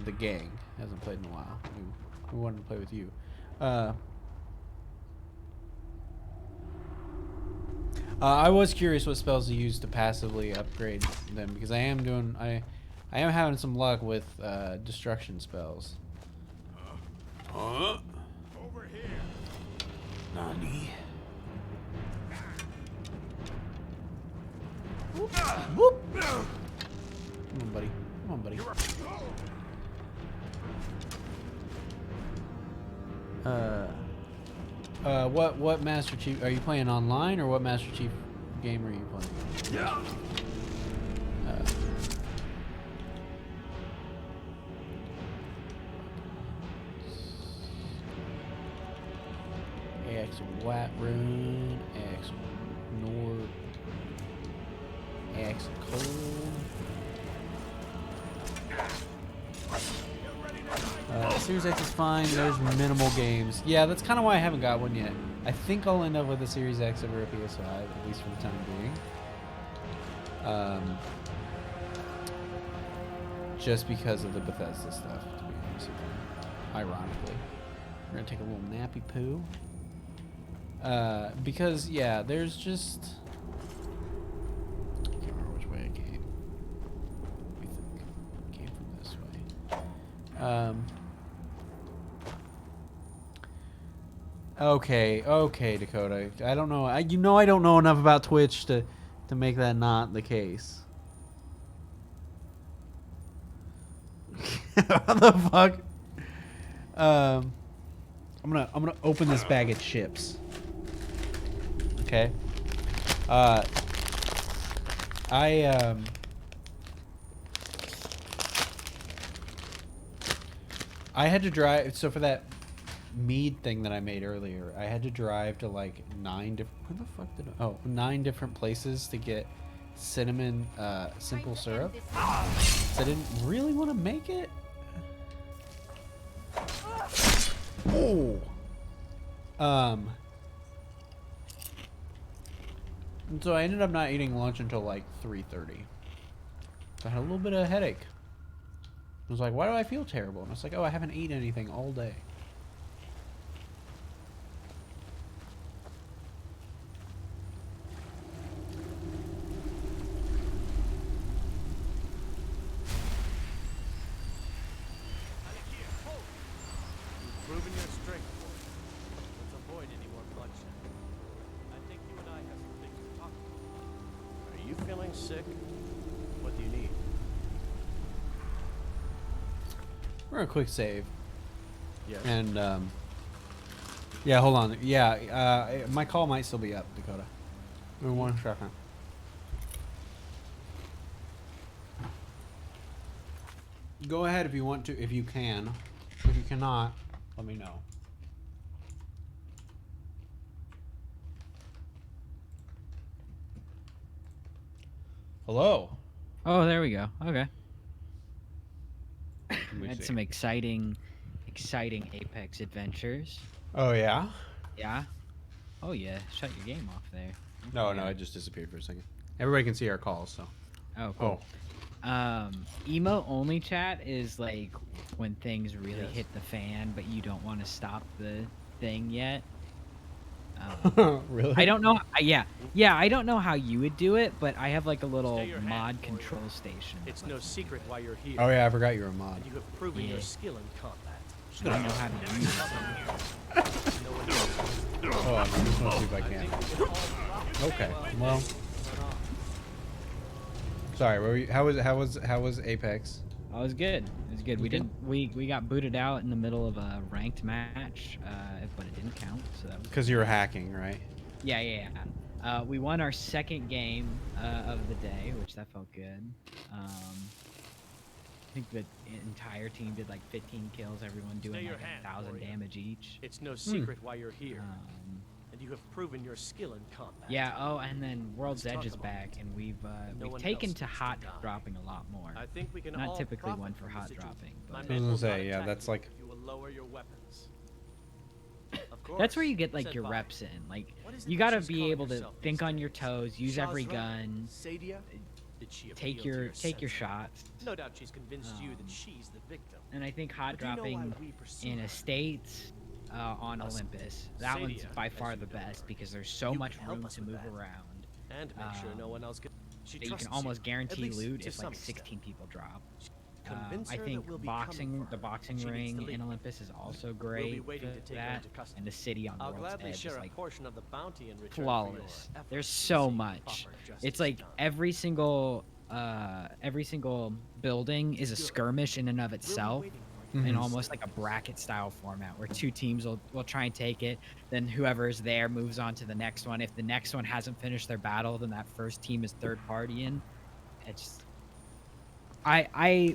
The gang hasn't played in a while. We wanted to play with you. I was curious what spells to use to passively upgrade them because I am having some luck with destruction spells. Huh? Over here. Nani? Whoop. Come on, buddy. Come on, buddy. What Master Chief are you playing online, or what Master Chief game are you playing? Yeah. AX White Rune, AX Nord, AX Cold. Series X is fine. There's minimal games. Yeah, that's kind of why I haven't got one yet. I think I'll end up with a Series X over a PS5, at least for the time being. Just because of the Bethesda stuff, to be honest with you. Ironically. We're going to take a little nappy poo. Because, yeah, there's just... I can't remember which way I came. I think I came from this way. Okay, Dakota. I don't know. I don't know enough about Twitch to make that not the case. What the fuck? I'm gonna open this bag of chips. Okay. I had to drive. So for that mead thing that I made earlier, I had to drive to like 9 different places to get cinnamon simple syrup. So I didn't really want to make it. Oh. And so I ended up not eating lunch until like 3:30. So I had a little bit of a headache. I was like, why do I feel terrible? And I was like, oh, I haven't eaten anything all day. Proven your strength, boy. Let's avoid any more bloodshed. I think you and I have some things to talk about. Are you feeling sick? What do you need? We're a quick save. Yes. And yeah, hold on. Yeah, my call might still be up, Dakota. Give me 1 second. Go ahead if you want to, if you can. If you cannot, let me know. Hello. Oh, there we go. Okay. me Had see. some exciting Apex adventures. Oh yeah. Yeah. Oh yeah. Shut your game off there. No, I just disappeared for a second. Everybody can see our calls, so. Oh, cool. Emo only chat is like when things really hit the fan, but you don't want to stop the thing yet. Really? I don't know. Yeah. I don't know how you would do it, but I have like a little mod control station. It's no secret why you're here. Oh yeah, I forgot you're a mod. And you have proven your skill in combat. I don't know how to use it. Oh, I just want to see if I can. Okay. Well. Sorry. Where were you? How was Apex? Oh, it was good. It was good. We got booted out in the middle of a ranked match, but it didn't count. So that was Because you were hacking, right? Yeah. We won our second game of the day, which that felt good. I think the entire team did like 15 kills. Everyone doing like 1,000 damage each. It's no secret why you're here. And you have proven your skill in combat. Yeah. Oh, and then World's Edge is back, and we've taken to hot dropping a lot more. I think we can Not all typically profit one for from hot the dropping. My But I was men gonna will say, not yeah, attack that's you like. if you will lower your weapons. that's where you get like your reps in. Like you gotta be able to think on your toes, use every gun, Sadia? Did she take appeal to your senses? shots. No doubt she's convinced you that she's the victim. And I think hot But do you know why dropping we pursue in her? estates on Olympus, that one's Sadia, by as far you the know best her. because there's so You much can help room us to with move that. around. And make sure no one else she that you trusts can almost at guarantee least loot to if some like extent. 16 people drop. Convince I her think that we'll be coming for the her, boxing and she needs to ring in leave. Olympus is also We'll be great waiting for to take her that, into custody. and the city on I'll World's gladly Edge share is a like portion of the bounty in return for your flawless. efforts There's to so see much. proper justice It's like done. every single building is a skirmish in and of itself, in almost like a bracket style format where two teams will try and take it, then whoever is there moves on to the next one. If the next one hasn't finished their battle, then that first team is third party in. It's I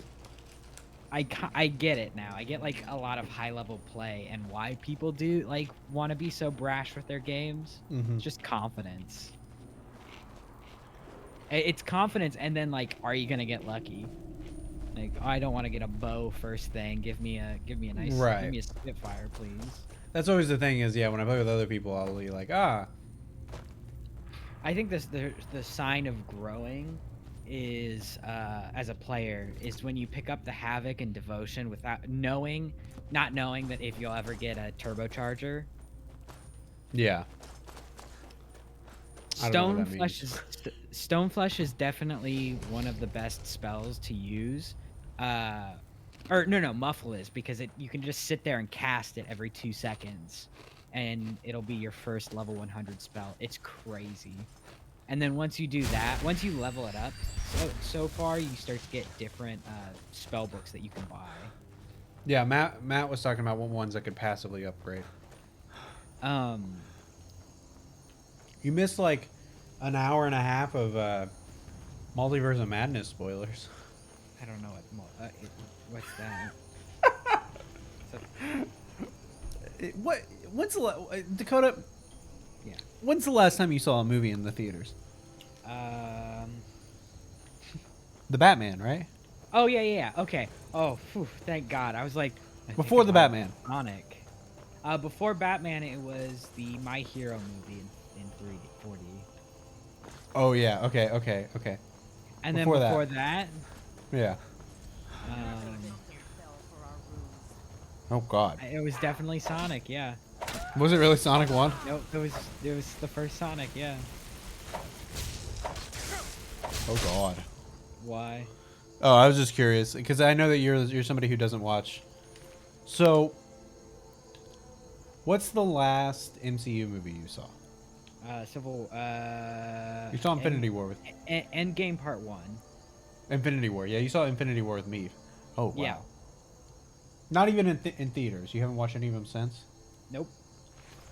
get it now. I get like a lot of high level play and why people do like want to be so brash with their games. It's just confidence. It's confidence, and then like, are you gonna get lucky? Like, oh, I don't want to get a bow first thing. Give me a nice, Right. give me a Spitfire, please. That's always the thing is, yeah, when I play with other people, I'll be like, I think the sign of growing is as a player is when you pick up the Havoc and Devotion without not knowing that if you'll ever get a turbocharger. yeah. I don't know what that means. Stoneflesh is definitely one of the best spells to use. Or no, Muffle is, because you can just sit there and cast it every 2 seconds, and it'll be your first level 100 spell. It's crazy. And then once you do that, once you level it up, so far you start to get different spell books that you can buy. Yeah, Matt was talking about what ones that could passively upgrade. You missed like an hour and a half of Multiverse of Madness spoilers. I don't know what's that. When's Dakota? Yeah. When's the last time you saw a movie in the theaters? The Batman, right? Oh yeah. Okay. Oh, phew, thank God. I was like, Before the Batman. Sonic. Before Batman, it was the My Hero movie in 4D. Oh yeah. Okay. And then before that, yeah. Oh God. it was definitely Sonic. Yeah. Was it really Sonic 1? Nope. It was the first Sonic. Yeah. Oh God. Why? Oh, I was just curious because I know that you're somebody who doesn't watch. So, what's the last MCU movie you saw? You saw Infinity War with Endgame Part 1. Infinity War. Yeah, you saw Infinity War with me. Oh wow. Yeah. Not even in theaters. You haven't watched any of them since? Nope.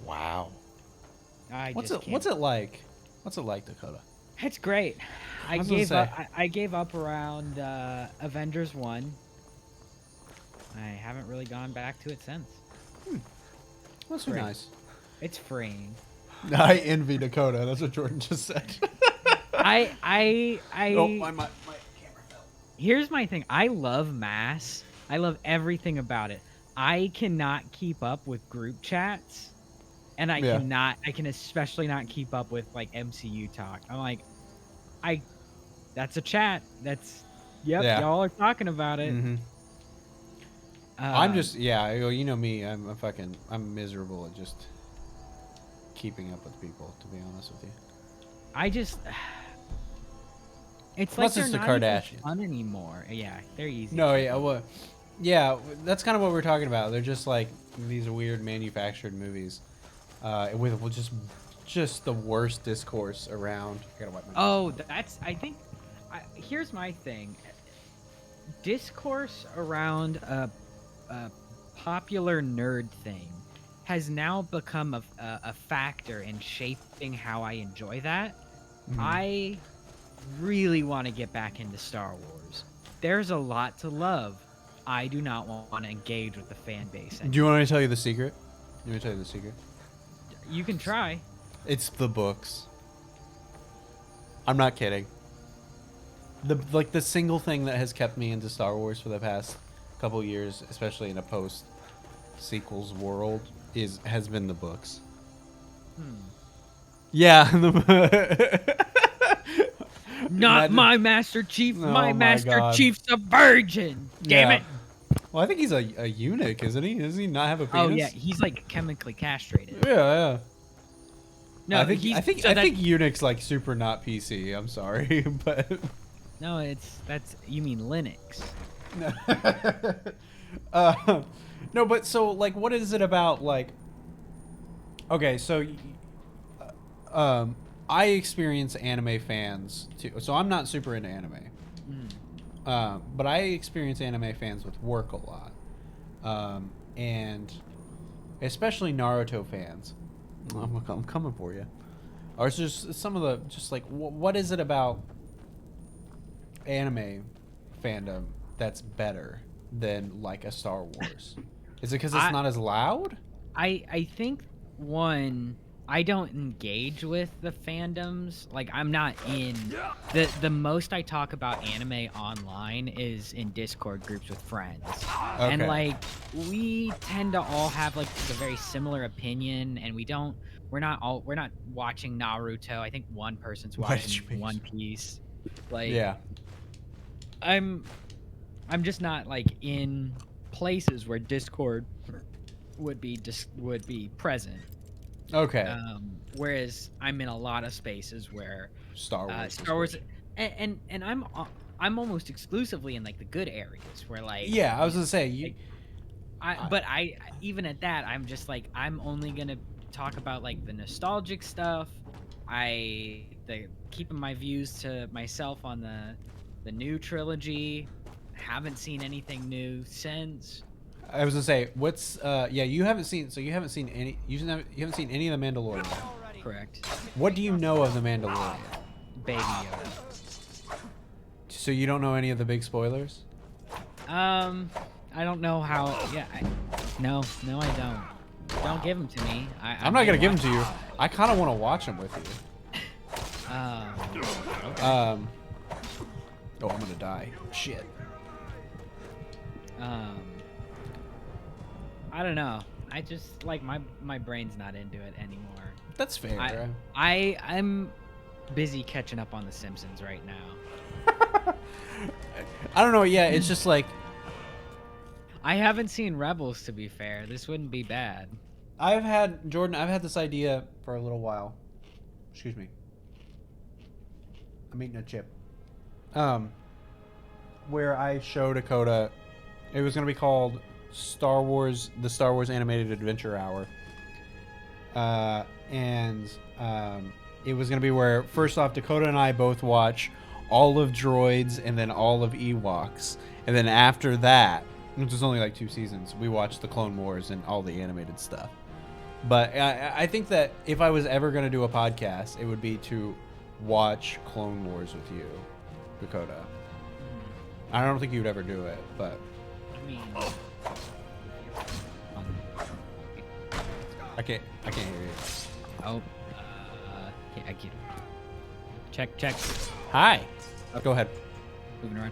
Wow. What's it like? What's it like, Dakota? It's great. I gave up around Avengers 1. I haven't really gone back to it since. Must be nice. It's freeing. I envy Dakota. That's what Jordan just said. Oh, my camera fell. Here's my thing. I love mass. I love everything about it. I cannot keep up with group chats, and I can especially not keep up with like MCU talk. I'm like, that's a chat. Y'all are talking about it. Mm-hmm. I'm just, you know me. I'm miserable at just keeping up with people. To be honest with you, it's unless like it's they're the not even Kardashians. fun anymore. Yeah, they're easy. No, yeah, well, yeah, that's kind of what we're talking about. They're just like these weird manufactured movies, with just the worst discourse around. I gotta wipe my nose. Here's my thing. Discourse around a popular nerd thing has now become a factor in shaping how I enjoy that. I really want to get back into Star Wars. There's a lot to love. I do not want to engage with the fan base anymore. Do you want me to tell you the secret? Let me tell you the secret. You can try. It's the books. I'm not kidding. The single thing that has kept me into Star Wars for the past couple years, especially in a post sequels world, has been the books. Yeah. Not my Master Chief. My Master Chief's a virgin. Damn it. Well, I think he's a eunuch, isn't he? Does he not have a penis? Oh yeah, he's like chemically castrated. Yeah. No, I think eunuch's like super not PC. I'm sorry, but no, you mean Linux. No, but so like, what is it about like? Okay, so I experience anime fans too. So I'm not super into anime. But I experience anime fans with work a lot, and especially Naruto fans. I'm coming for you. Or it's just some of the like what is it about anime fandom that's better than like a Star Wars? Is it because it's not as loud? I think one. I don't engage with the fandoms. Like, I'm not in the most I talk about anime online is in Discord groups with friends. Okay. And like we tend to all have like a very similar opinion, and we're not watching Naruto. I think one person's watching One Piece. Like, yeah. I'm just not like in places where Discord would be present. Okay. Whereas I'm in a lot of spaces where Star Wars, and I'm almost exclusively in like the good areas where like I was gonna say but even at that I'm just like I'm only gonna talk about like the nostalgic stuff. Keeping my views to myself on the new trilogy. Haven't seen anything new since. I was gonna say, what's you haven't seen any you haven't seen any of the Mandalorian. Correct. What do you know of the Mandalorian? Baby Yoda. So you don't know any of the big spoilers? I don't know how. Yeah, no, I don't. Don't give them to me. I'm not gonna give them to you. I kind of want to watch them with you. Okay. Oh, I'm gonna die. Shit. I don't know. I just like my brain's not into it anymore. That's fair. I'm busy catching up on The Simpsons right now. I don't know. Yeah, it's just like I haven't seen Rebels. To be fair, this wouldn't be bad. I've had this idea for a little while. Excuse me. I'm eating a chip. Where I showed Dakota, it was gonna be called the Star Wars Animated Adventure Hour. And it was gonna be where first off Dakota and I both watch all of Droids and then all of Ewoks, and then after that, which was only like 2 seasons, we watched the Clone Wars and all the animated stuff. But I think that if I was ever gonna do a podcast, it would be to watch Clone Wars with you, Dakota. I don't think you would ever do it, but I mean, I can't hear you. Oh, I can't. Check, check. Hi. Go ahead. Moving around.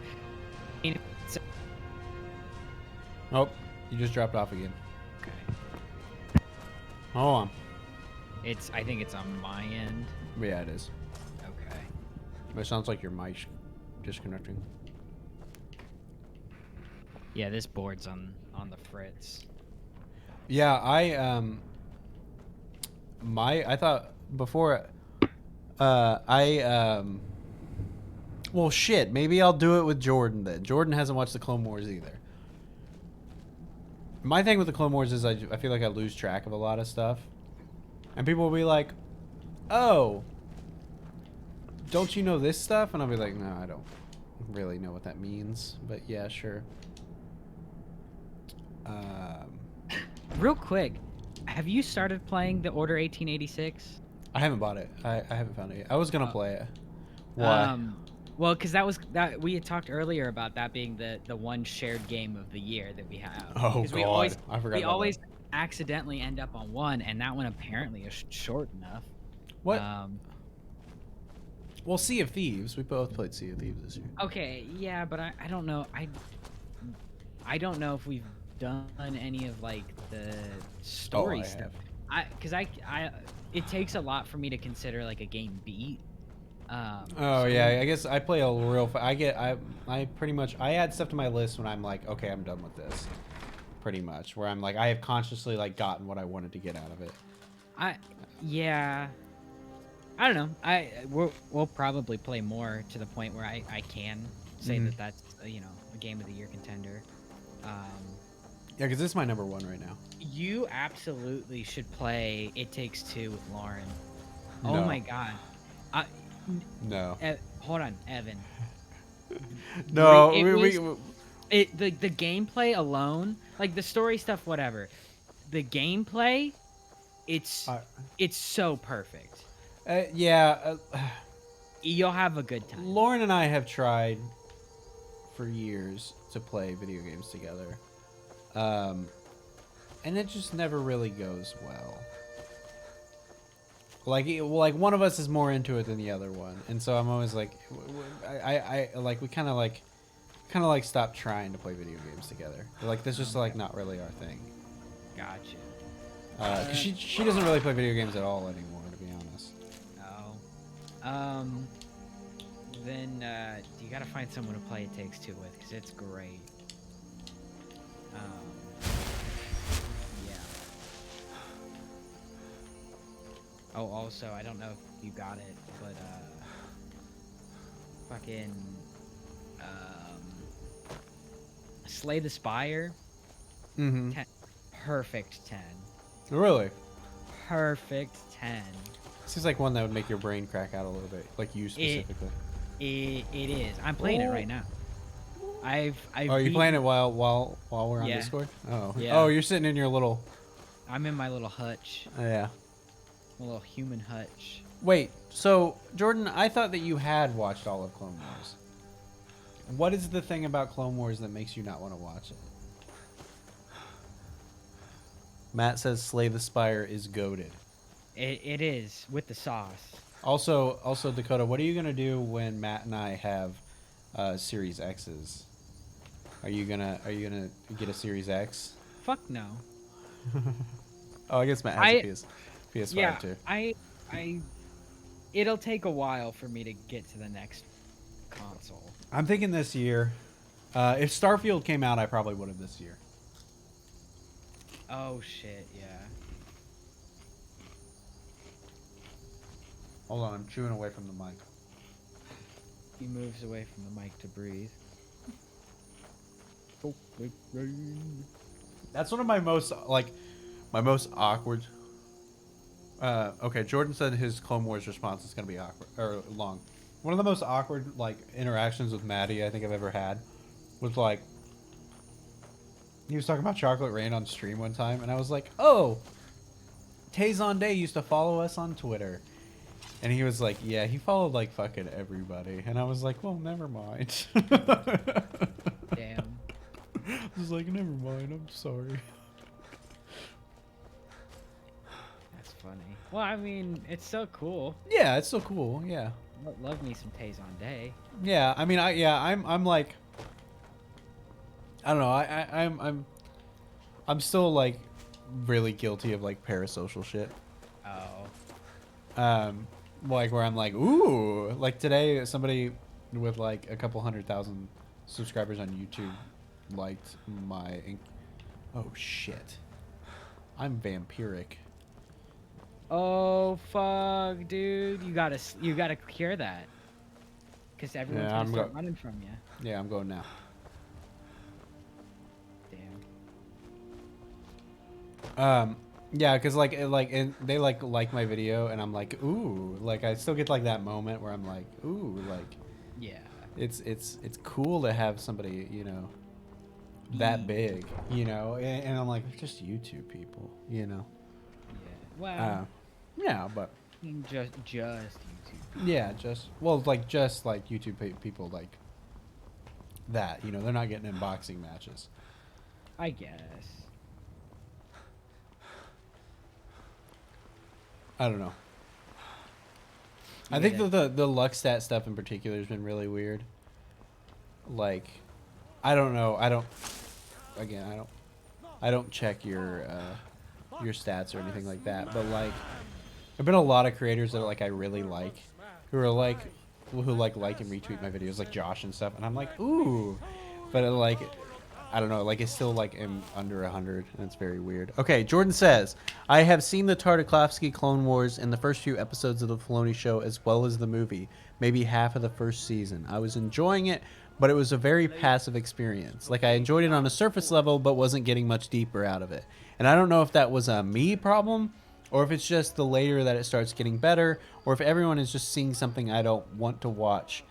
Oh, you just dropped off again. Okay. Hold on. I think it's on my end. Yeah, it is. Okay. It sounds like your mic's disconnecting. Yeah, this board's on the fritz. Yeah, I thought before well shit, maybe I'll do it with Jordan then. Jordan hasn't watched the Clone Wars either. My thing with the Clone Wars is I feel like I lose track of a lot of stuff. And people will be like, "Oh, don't you know this stuff?" And I'll be like, "No, I don't really know what that means." But yeah, sure. Real quick, have you started playing the Order 1886? I haven't bought it. I haven't found it yet. I was gonna play it. Why? Well, because we had talked earlier about that being the one shared game of the year that we have. Oh God, I forgot. We always accidentally end up on one, and that one apparently is short enough. What? Well, Sea of Thieves. We both played Sea of Thieves this year. Okay, yeah, but I don't know. I don't know if we've done any of like the story stuff. Because it takes a lot for me to consider like a game beat. Yeah, I guess I play a real. I pretty much add stuff to my list when I'm like, okay, I'm done with this. Pretty much, where I'm like, I have consciously like gotten what I wanted to get out of it. Yeah. I don't know. We'll probably play more to the point where I can say that that's a game of the year contender. Yeah, because this is my number one right now. You absolutely should play It Takes Two with Lauren. No. Oh my god. No. Hold on, Evan. No, the gameplay alone, like the story stuff, whatever. The gameplay, it's so perfect. Yeah. You'll have a good time. Lauren and I have tried for years to play video games together. And it just never really goes well. Like one of us is more into it than the other one, and so I'm always like, we kind of stopped trying to play video games together. Like that's just like not really our thing. Gotcha. 'Cause she doesn't really play video games at all anymore, to be honest. Oh. Then you gotta find someone to play It Takes Two with, because it's great. Yeah. Oh, also, I don't know if you got it, but fucking Slay the Spire. Mm-hmm. Perfect 10. Really? Perfect 10. Seems like one that would make your brain crack out a little bit, like you specifically. It is. I'm playing it right now. Are you playing it while we're on Discord? Oh. Yeah. Oh, you're sitting in your little. I'm in my little hutch. Yeah. My little human hutch. Wait, so Jordan, I thought that you had watched all of Clone Wars. What is the thing about Clone Wars that makes you not want to watch it? Matt says Slay the Spire is goated. It is, with the sauce. Also Dakota, what are you gonna do when Matt and I have Series X's? Are you gonna get a Series X? Fuck no. Oh, I guess Matt has a PS5 too. It'll take a while for me to get to the next console. I'm thinking this year. If Starfield came out, I probably would have this year. Oh shit, yeah. Hold on, I'm chewing away from the mic. He moves away from the mic to breathe. That's one of my most awkward. Okay, Jordan said his Clone Wars response is gonna be awkward or long. One of the most awkward interactions with Maddie I think I've ever had was he was talking about Chocolate Rain on stream one time, and I was like, "Oh, Tazon Day used to follow us on Twitter," and he was like, "Yeah, he followed fucking everybody," and I was like, "Well, never mind." Damn. I was like, "Never mind, I'm sorry." That's funny. Well, I mean, it's so cool. Yeah, it's so cool. Yeah. Love me some Tay on Day. Yeah, I mean, I'm like, I don't know, I'm still like really guilty of like parasocial shit. Oh. Like where I'm like, ooh, like today somebody with like a couple 100,000 subscribers on YouTube liked my. Oh shit, I'm vampiric. Oh fuck, dude! You gotta cure that, because everyone's gonna start running from you. Yeah, I'm going now. Damn. Yeah, because and they like my video, and I'm like, ooh, like I still get like that moment where I'm like, ooh, like, yeah, it's cool to have somebody, you know, that big, you know, and I'm like, they're just YouTube people, you know. Yeah. Well. Yeah, but. Just YouTube. Yeah, just like YouTube people like that, you know, they're not getting in boxing matches. I guess. I don't know. I think the Luckstat stuff in particular has been really weird. Like, I don't know. I don't check your stats or anything like that. But like, there've been a lot of creators that like I really like, who like and retweet my videos, like Josh and stuff, and I'm like, ooh, but like, I don't know, like it's still like under 100, and it's very weird. Okay, Jordan says, I have seen the Tartakovsky Clone Wars and the first few episodes of the Filoni show as well as the movie, maybe half of the first season. I was enjoying it, but it was a very passive experience. Like I enjoyed it on a surface level, but wasn't getting much deeper out of it. And I don't know if that was a me problem, or if it's just the later that it starts getting better, or if everyone is just seeing something I don't want to watch.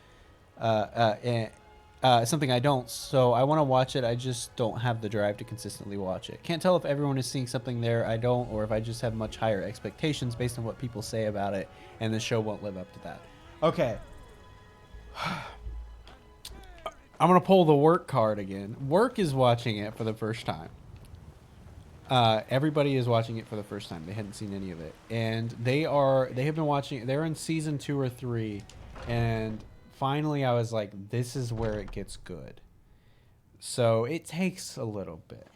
Something I don't, so I want to watch it, I just don't have the drive to consistently watch it. Can't tell if everyone is seeing something there I don't, or if I just have much higher expectations based on what people say about it, and the show won't live up to that. Okay. I'm going to pull the work card again. Work is watching it for the first time. Everybody is watching it for the first time. They hadn't seen any of it. And they have been watching, they're in season 2 or 3, and finally I was like, this is where it gets good. So it takes a little bit.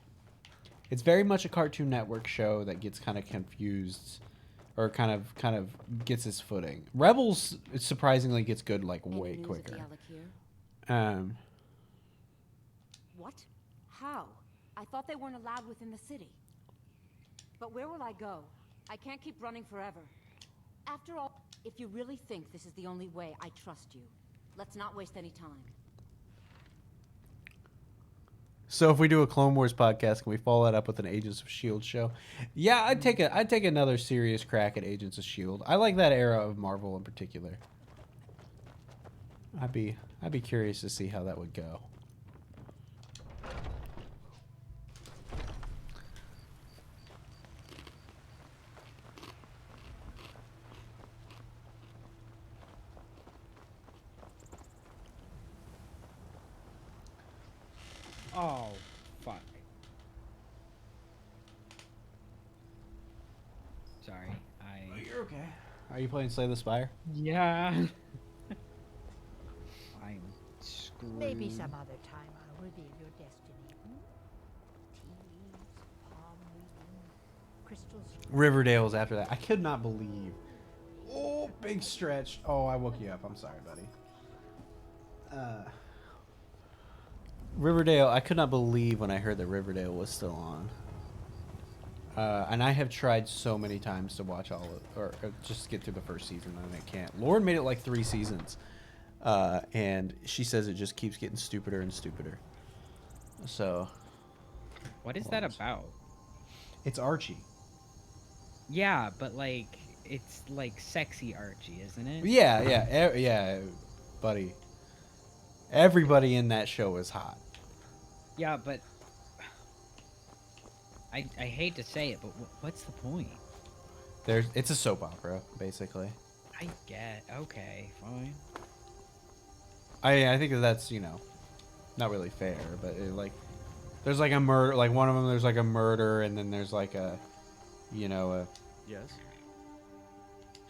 It's very much a Cartoon Network show that gets kind of confused, or kind of gets its footing. Rebels surprisingly gets good like way quicker. What? How? I thought they weren't allowed within the city. But where will I go? I can't keep running forever. After all, if you really think this is the only way, I trust you. Let's not waste any time. So if we do a Clone Wars podcast, can we follow that up with an Agents of S.H.I.E.L.D. show? Yeah, I'd take another serious crack at Agents of S.H.I.E.L.D. I like that era of Marvel in particular. I'd be curious to see how that would go. Oh, fuck. Sorry, You're okay. Are you playing Slay the Spire? Yeah. I'm screwed. Maybe some other time I'll reveal your destiny. Teas, palm reading, crystals. Riverdale's after that. I could not believe. Oh, big stretch. Oh, I woke you up. I'm sorry, buddy. Riverdale, I could not believe when I heard that Riverdale was still on. And I have tried so many times to watch all of, or just get through the first season, and I can't. Lauren made it like 3 seasons, and she says it just keeps getting stupider and stupider. So, what is that about? It's Archie. Yeah, but like it's like sexy Archie, isn't it? Yeah, buddy. Everybody in that show is hot. Yeah, but I hate to say it, but what's the point? It's a soap opera, basically. I get, okay, fine. I think that's, you know, not really fair, but there's like a murder, like one of them there's like a murder, and then there's like a, you know, Yes?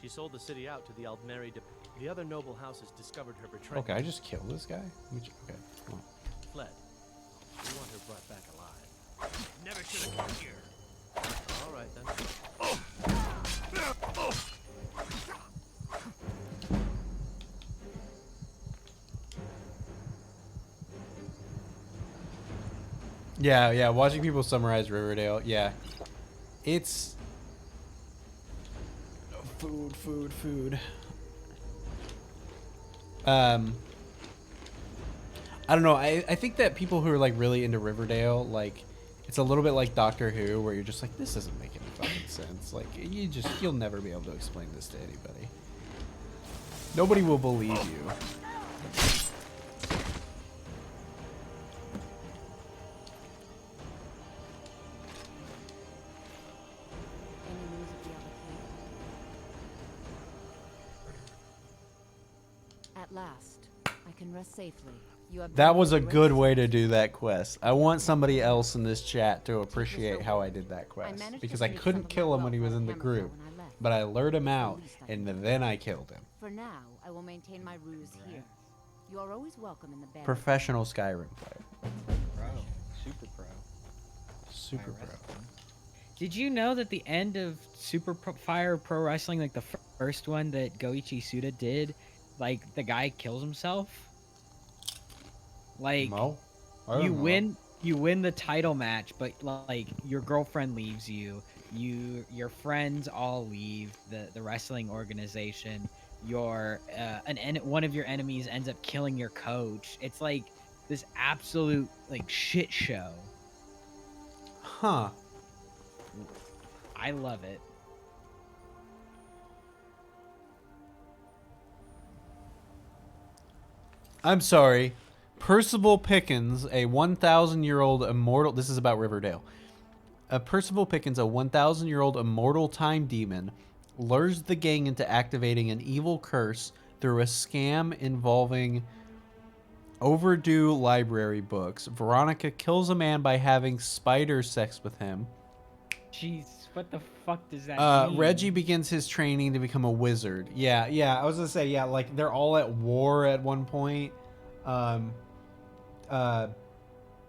She sold the city out to the Aldmeri. The other noble houses discovered her betrayal. Okay, I just killed this guy? Okay, come on. Fled. We want her brought back alive. Never should have come here. All right then. Yeah, watching people summarize Riverdale, yeah. It's... Food. I don't know, I think that people who are, like, really into Riverdale, like, it's a little bit like Doctor Who, where you're just like, this doesn't make any fucking sense. Like, you'll never be able to explain this to anybody. Nobody will believe you. At last, I can rest safely. You have That done was a great good way to do that quest. I want somebody else in this chat to appreciate how I did that quest. Because I couldn't kill him when he was in the group. But I lured him out, and then I killed him. For now, I will maintain my ruse here. You are always welcome in the bed. Professional Skyrim player. Pro. Super pro. Super pro. Did you know that the end of Fire Pro Wrestling, like the first one that Goichi Suda did, like the guy kills himself? Like No, you win the title match, but like your girlfriend leaves you. Your friends all leave the wrestling organization. One of your enemies ends up killing your coach. It's like this absolute like shit show. Huh. I love it. I'm sorry. Percival Pickens, a 1,000-year-old immortal... This is about Riverdale. Percival Pickens, a 1,000-year-old immortal time demon, lures the gang into activating an evil curse through a scam involving overdue library books. Veronica kills a man by having spider sex with him. Jeez, what the fuck does that mean? Reggie begins his training to become a wizard. Yeah, I was gonna say, yeah, like they're all at war at one point.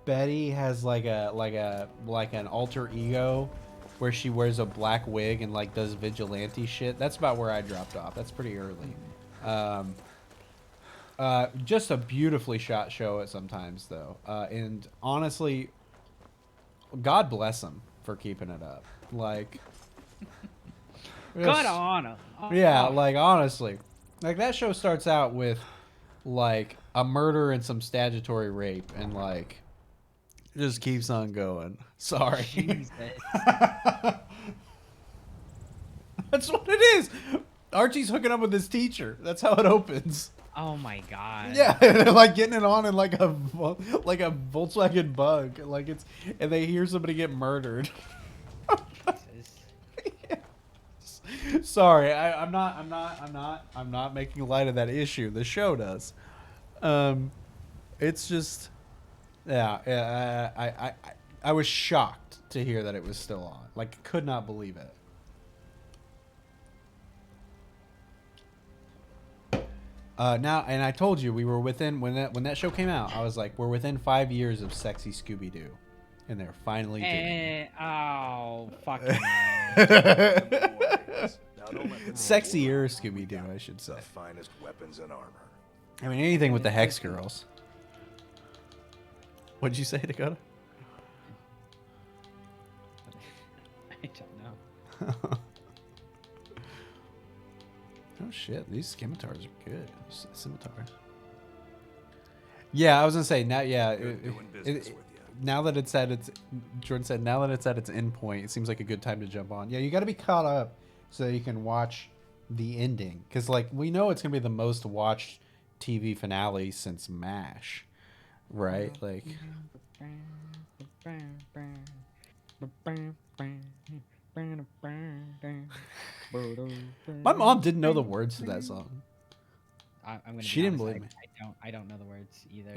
Betty has like an alter ego where she wears a black wig and like does vigilante shit. That's about where I dropped off. That's pretty early. Just a beautifully shot show at sometimes though. And honestly, God bless him for keeping it up. Like, good on him. Yeah, like honestly, like that show starts out with like a murder and some statutory rape, and like it just keeps on going. Sorry. Jesus. That's what it is. Archie's hooking up with his teacher. That's how it opens. Oh my god. Yeah, they're like getting it on in like a Volkswagen Bug, like it's, and they hear somebody get murdered. Sorry, I'm not making light of that issue. The show does. It's just, yeah. I was shocked to hear that it was still on. Like, could not believe it. Now, and I told you we were within when that show came out. I was like, we're within 5 years of sexy Scooby Doo, and they're finally doing it. Oh, fucking. Sexier Scooby Doo, I should say. The finest weapons and armor. I mean, anything with the Hex Girls. What'd you say, Dakota? I don't know. Oh shit, these scimitars are good. Scimitars. Yeah, I was gonna say now. Yeah, now that it's at its, Jordan said, now that it's at its end point, it seems like a good time to jump on. Yeah, you got to be caught up so that you can watch the ending, because like we know it's gonna be the most watched TV finale since MASH, right? Like. My mom didn't know the words to that song. I'm gonna she be didn't honest, believe me. I don't know the words either.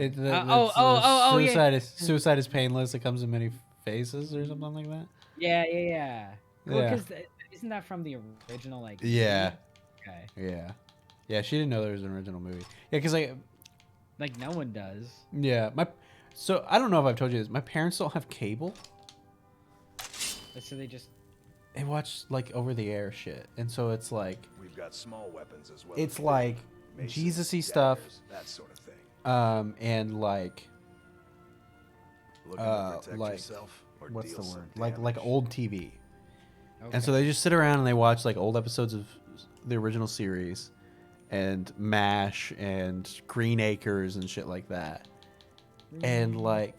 Suicide yeah. is suicide is painless. It comes in many phases or something like that. Yeah. Well, Yeah. because isn't that from the original? Like. Yeah. Okay. Yeah. Yeah, she didn't know there was an original movie. Yeah, because like no one does. Yeah, so I don't know if I've told you this. My parents don't have cable. So they watch like over the air shit, and so it's like we've got small weapons as well. It's like Jesus-y stuff, that sort of thing. And like Looking to protect yourself or what's deal the some word? Like old TV. Okay. And so they just sit around and they watch like old episodes of the original series, and MASH and Green Acres and shit like that. And like,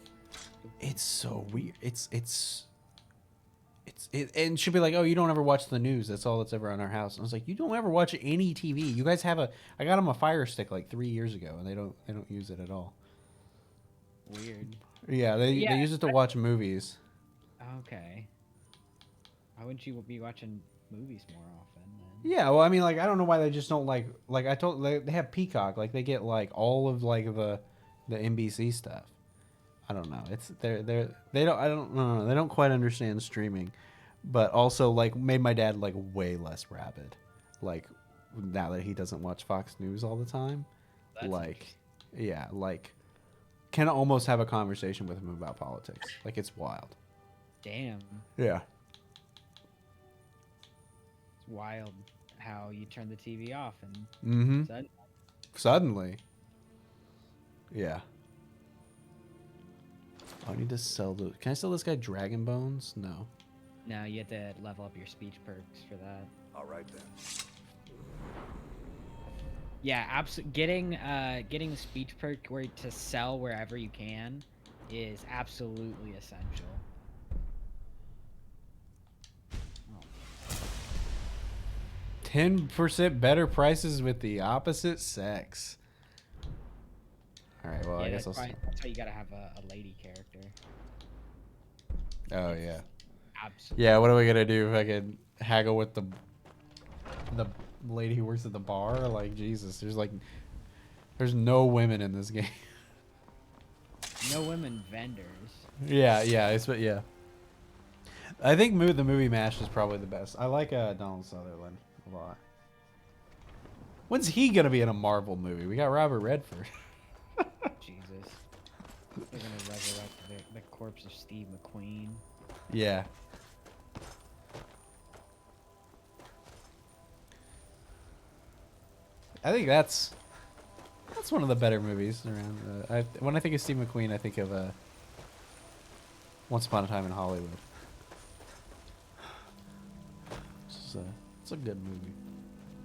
it's so weird. And she'll be like, "Oh, you don't ever watch the news. That's all that's ever on our house." And I was like, "You don't ever watch any TV. You guys have I got them a Fire Stick like 3 years ago, and they don't use it at all." Weird. Yeah, they use it to watch movies. Okay. Why wouldn't you be watching movies more often then? Yeah, well, I mean, like, I don't know why they just don't like I told they have Peacock, like they get like all of like the NBC stuff. I don't know. It's they don't quite understand streaming, but also like made my dad like way less rabid, like now that he doesn't watch Fox News all the time. That's like, yeah, like can almost have a conversation with him about politics. Like it's wild. Damn. Yeah. It's wild how you turn the TV off and Suddenly. Yeah. I need to sell the. Can I sell this guy Dragon Bones? No. No, you have to level up your speech perks for that. All right then. Yeah, getting the speech perk to sell wherever you can is absolutely essential. 10% better prices with the opposite sex. All right. Well, yeah, I guess that's why you gotta have a lady character. Oh yeah. Absolutely. Yeah. What are we gonna do if I can haggle with the lady who works at the bar? Like Jesus, there's no women in this game. No women vendors. Yeah. Yeah. I think the movie MASH is probably the best. I like Donald Sutherland a lot. When's he gonna be in a Marvel movie? We got Robert Redford. Jesus. They're gonna resurrect the corpse of Steve McQueen. Yeah. I think that's one of the better movies around. When I think of Steve McQueen, I think of Once Upon a Time in Hollywood. It's a good movie.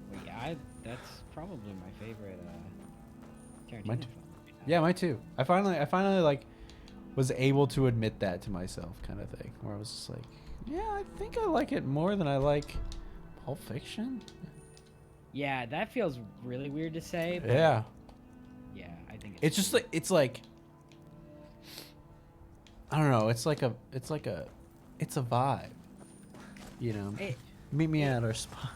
Well, yeah, that's probably my favorite Tarantino Mine film. Yeah, mine too. I finally like was able to admit that to myself, kind of thing, where I was just like, yeah, I think I like it more than I like Pulp Fiction. Yeah, that feels really weird to say. But Yeah. Yeah, I think It's just like I don't know. It's a vibe, you know. Meet me at our spot.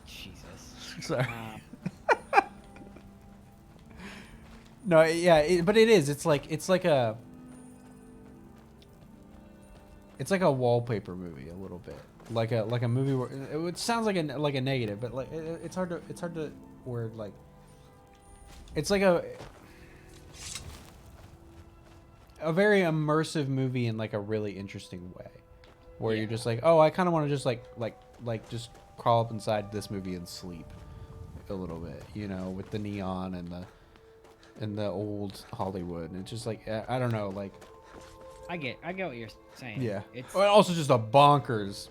Jesus. Sorry. No, yeah, but it is. It's like a wallpaper movie a little bit, like a movie where it sounds like a negative, but like it's hard to word like. It's like a very immersive movie in like a really interesting way, where you're just like, oh, I kind of want to just like just crawl up inside this movie and sleep a little bit, you know, with the neon and the old Hollywood, and it's just like I don't know, like I get what you're saying. yeah, It's also just a bonkers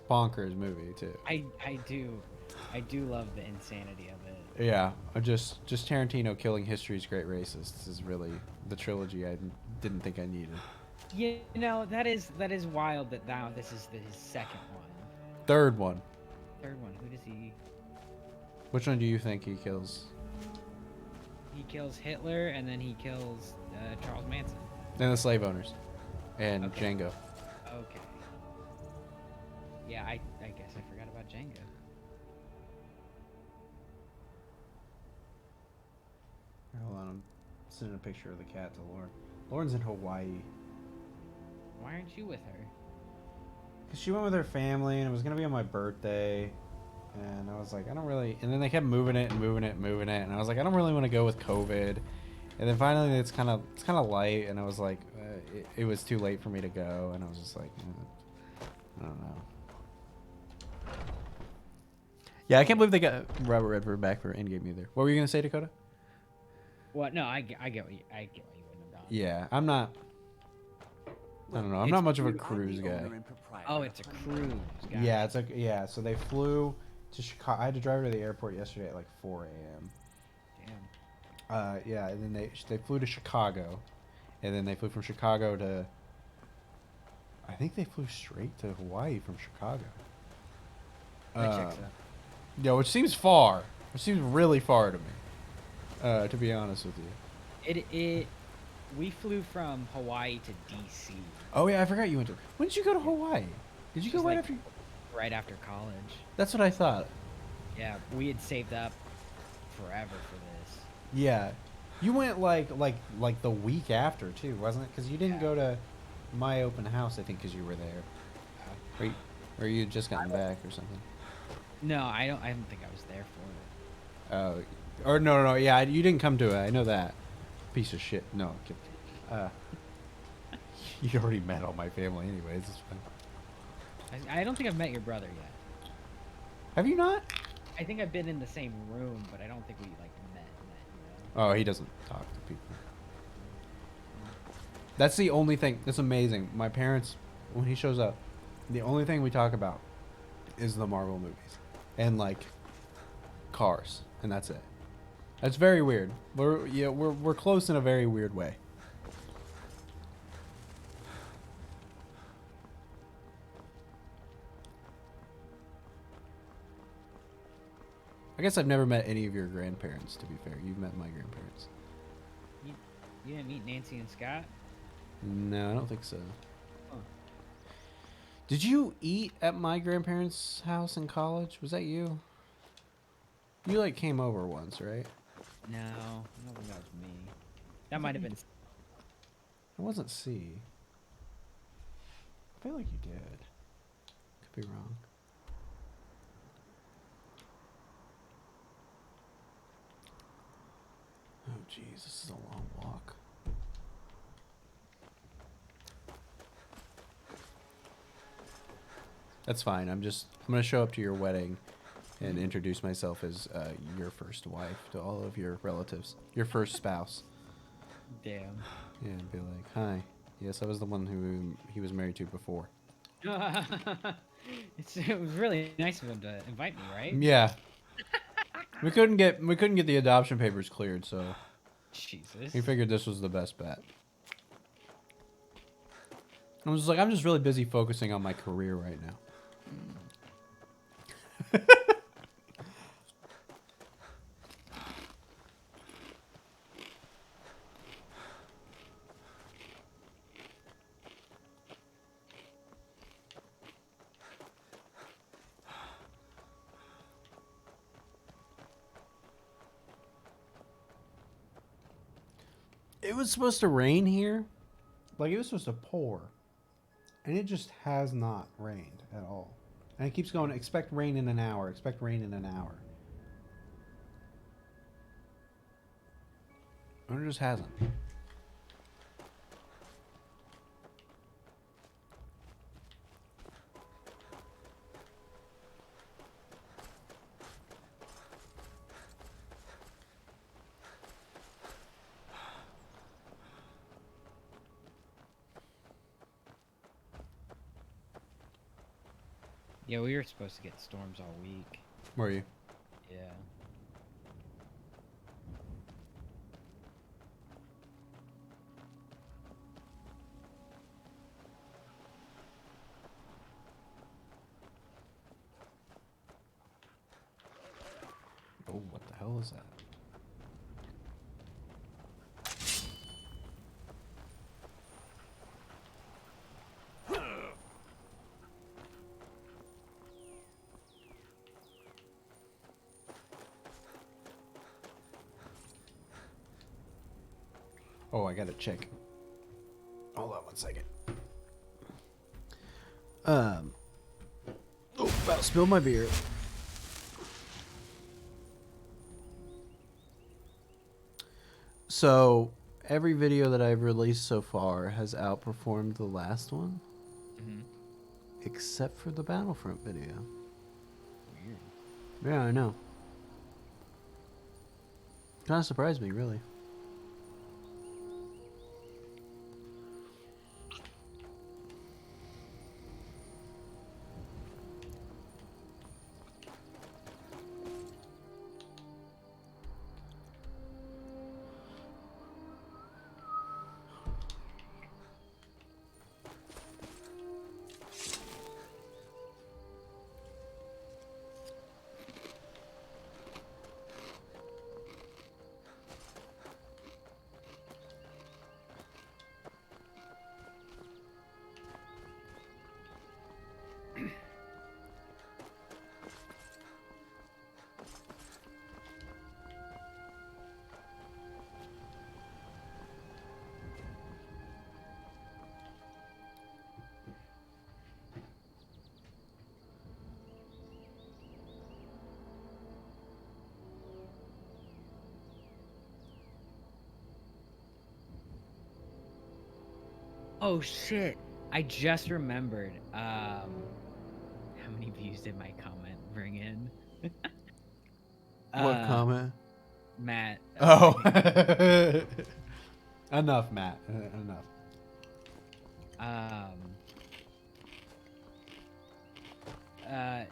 movie too. I do love the insanity of it. Yeah, just Tarantino killing history's great racists is really the trilogy I didn't think I needed. You know, that is wild that now this is his second one. Third one. Third one. Who does he? Which one do you think he kills? He kills Hitler, and then he kills Charles Manson. And the slave owners, and Okay. Django. Okay. Yeah, I guess I forgot about Django. Hold on, I'm sending a picture of the cat to Lauren. Lauren's in Hawaii. Why aren't you with her? Cause she went with her family, and it was gonna be on my birthday. And I was like, I don't really. And then they kept moving it and moving it and moving it, and I was like, I don't really want to go with COVID. And then finally, it's kind of light, and I was like, it was too late for me to go, and I was just like, I don't know. Yeah, I can't believe they got Robert Redford back for Endgame either. What were you gonna say, Dakota? What? No, I get what you wouldn't have done. Yeah, I'm not. I don't know. I'm not much of a cruise guy. Oh, it's a cruise guy. Yeah, it's like So they flew to Chicago. I had to drive her to the airport yesterday at like 4 a.m. Damn. Yeah, and then they flew to Chicago, and then they flew from Chicago to. I think they flew straight to Hawaii from Chicago. That checks out. Yeah, which seems far. Which seems really far to me. To be honest with you. We flew from Hawaii to DC. Oh yeah, I forgot you went to. When did you go to Hawaii? Did you go right after? Right after college. That's what I thought. Yeah, we had saved up forever for this. Yeah, you went like the week after too, wasn't it? Because you didn't go to my open house, I think, because you were there. Or you had just gotten back or something. No, I don't think I was there for it. Or no. Yeah, you didn't come to it. I know that. Piece of shit. No. You already met all my family, anyways. It's fine. I don't think I've met your brother yet. Have you not? I think I've been in the same room, but I don't think we met. Oh, he doesn't talk to people. That's the only thing. That's amazing. My parents, when he shows up, the only thing we talk about is the Marvel movies and like cars, and that's it. That's very weird. We're close in a very weird way. I guess I've never met any of your grandparents, to be fair. You've met my grandparents. You didn't meet Nancy and Scott? No, I don't think so. Huh. Did you eat at my grandparents' house in college? Was that you? You like came over once, right? No, I don't think that was me. That might have been. It wasn't C. I feel like you did. Could be wrong. Oh, jeez, this is a long walk. That's fine. I'm gonna show up to your wedding and introduce myself as your first wife to all of your relatives, your first spouse. Damn. Yeah, and be like, hi. Yes, I was the one who he was married to before. It was really nice of him to invite me, right? Yeah. we couldn't get the adoption papers cleared, so Jesus. he figured this was the best bet. I was like, I'm just really busy focusing on my career right now. It was supposed to rain here. Like, it was supposed to pour. And it just has not rained at all. And it keeps going, expect rain in an hour, expect rain in an hour. And it just hasn't. Yeah, we were supposed to get storms all week. Were you? Yeah. Oh, what the hell is that? Oh, I gotta check. Hold on 1 second. Oh, about to spill my beer. So every video that I've released so far has outperformed the last one, except for the Battlefront video. Weird. Yeah, I know. Kind of surprised me, really. Oh shit! I just remembered. How many views did my comment bring in? What comment? Matt. Oh. Enough, Matt. Enough.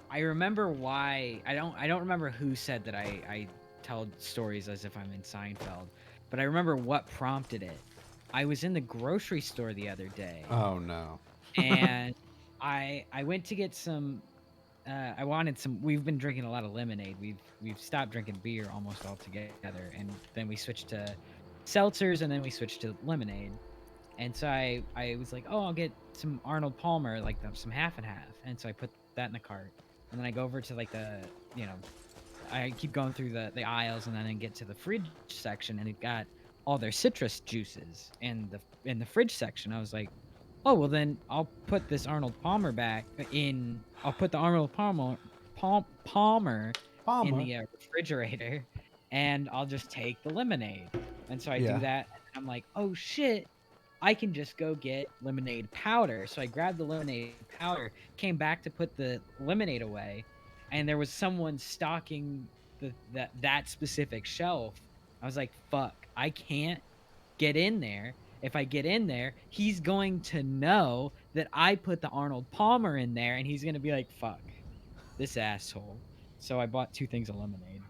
I remember why. I don't remember who said that I tell stories as if I'm in Seinfeld, but I remember what prompted it. I was in the grocery store the other day. Oh no. And I went to get some. I wanted some. We've been drinking a lot of lemonade. We've stopped drinking beer almost altogether, and then we switched to seltzers, and then we switched to lemonade. And so I was like, oh, I'll get some Arnold Palmer, like some half and half. And so I put that in the cart, and then I go over to like the, I keep going through the aisles, and then I get to the fridge section, and it got all their citrus juices in the fridge section. I was like, oh, well then I'll put this Arnold Palmer back in. I'll put the Arnold Palmer in the refrigerator, and I'll just take the lemonade. And so I Yeah. do that. And I'm like, oh shit, I can just go get lemonade powder. So I grabbed the lemonade powder, came back to put the lemonade away, and there was someone stocking that specific shelf. I was like, fuck, I can't get in there. If I get in there, he's going to know that I put the Arnold Palmer in there, and he's going to be like, fuck, this asshole. So I bought 2 things of lemonade.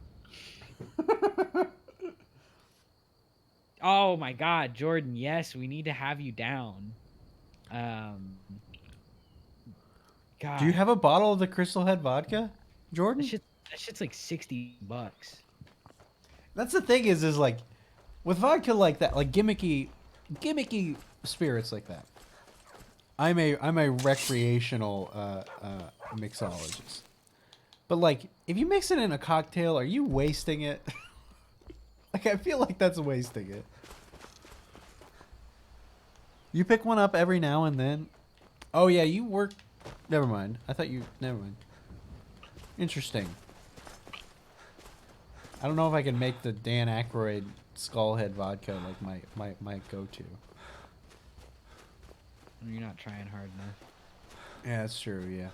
Oh my god, Jordan, yes, we need to have you down. God. Do you have a bottle of the Crystal Head vodka, Jordan? That shit's like $60. That's the thing is like, with vodka like that, like gimmicky spirits like that. I'm a recreational mixologist. But like, if you mix it in a cocktail, are you wasting it? Like, I feel like that's wasting it. You pick one up every now and then. Oh yeah, you work. Never mind. I thought you. Never mind. Interesting. I don't know if I can make the Dan Aykroyd Skullhead vodka like my go-to. You're not trying hard enough. Yeah, that's true. Yeah.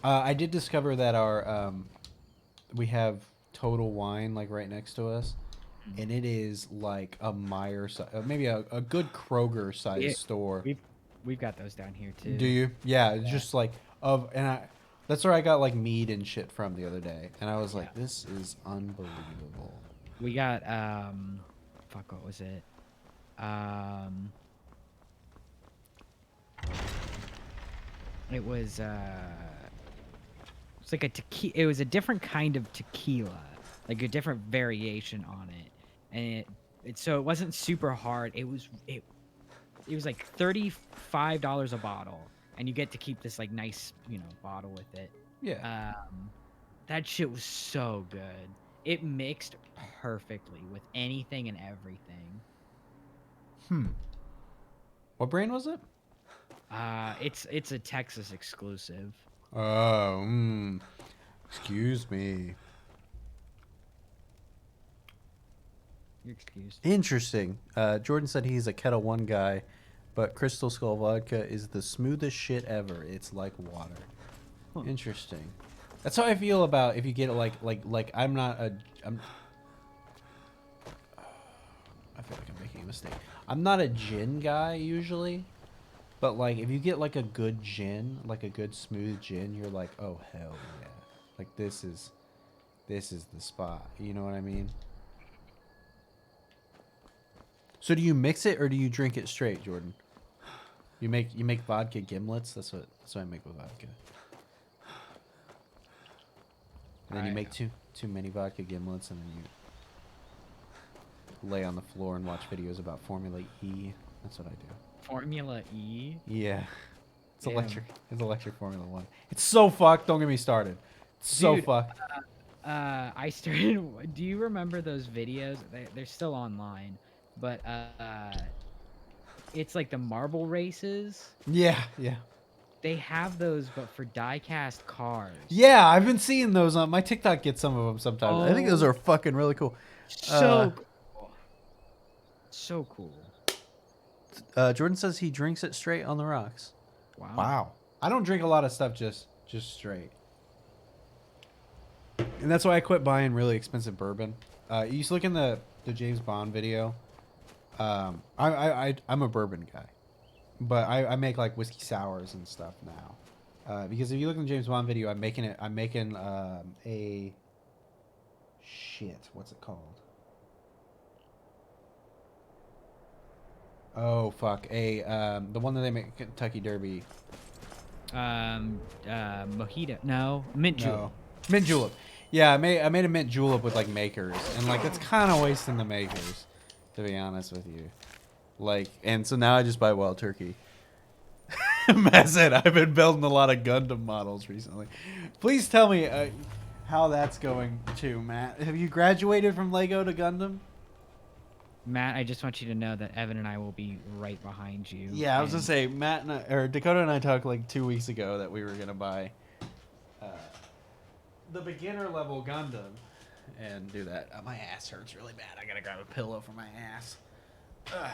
I did discover that our we have Total Wine like right next to us, and it is like a Meijer, maybe a good Kroger size store. We've got those down here too. Do you? Yeah, it's just like that's where I got like mead and shit from the other day, and I was like, this is unbelievable. We got fuck, what was it? It was it's like a tequila. It was a different kind of tequila, like a different variation on it, and so it wasn't super hard. It was like $35 a bottle, and you get to keep this like nice bottle with it. Yeah. That shit was so good. It mixed perfectly with anything and everything. What brand was it? It's a Texas exclusive. Oh, excuse me. You're excused. Interesting. Jordan said he's a Kettle One guy, but Crystal Skull vodka is the smoothest shit ever. It's like water. Huh. Interesting. That's how I feel about if you get it like I'm not a I feel like I'm making a mistake. I'm not a gin guy usually, but like if you get like a good gin, like a good smooth gin, you're like, oh hell yeah, like this is the spot. You know what I mean? So do you mix it or do you drink it straight, Jordan? You make vodka gimlets. That's what I make with vodka. And then you make too many vodka gimlets, and then you lay on the floor and watch videos about Formula E. That's what I do. Formula E? Yeah. It's Damn. electric. It's electric Formula 1. It's so fucked. Don't get me started. It's so Dude, fucked. I started. Do you remember those videos? They're still online, but it's like the marble races. Yeah, yeah. They have those, but for die-cast cars. Yeah, I've been seeing those on my TikTok. Get some of them sometimes. I think those are fucking really cool. So cool. So cool. Jordan says he drinks it straight on the rocks. Wow. Wow. I don't drink a lot of stuff just straight. And that's why I quit buying really expensive bourbon. You used to look in the James Bond video. I'm a bourbon guy, but I make like whiskey sours and stuff now. Because if you look in the James Bond video, I'm making a shit. What's it called? Oh fuck! The one that they make Kentucky Derby. Mojito. No, mint julep. No. Mint julep. Yeah, I made a mint julep with like makers, and like it's kind of wasting the makers, to be honest with you. Like, and so now I just buy Wild Turkey. Matt said I've been building a lot of Gundam models recently. Please tell me how that's going too, Matt. Have you graduated from Lego to Gundam? Matt, I just want you to know that Evan and I will be right behind you. Yeah, I was gonna say Dakota and I talked like 2 weeks ago that we were gonna buy the beginner level Gundam and do that. My ass hurts really bad. I gotta grab a pillow for my ass. Ugh.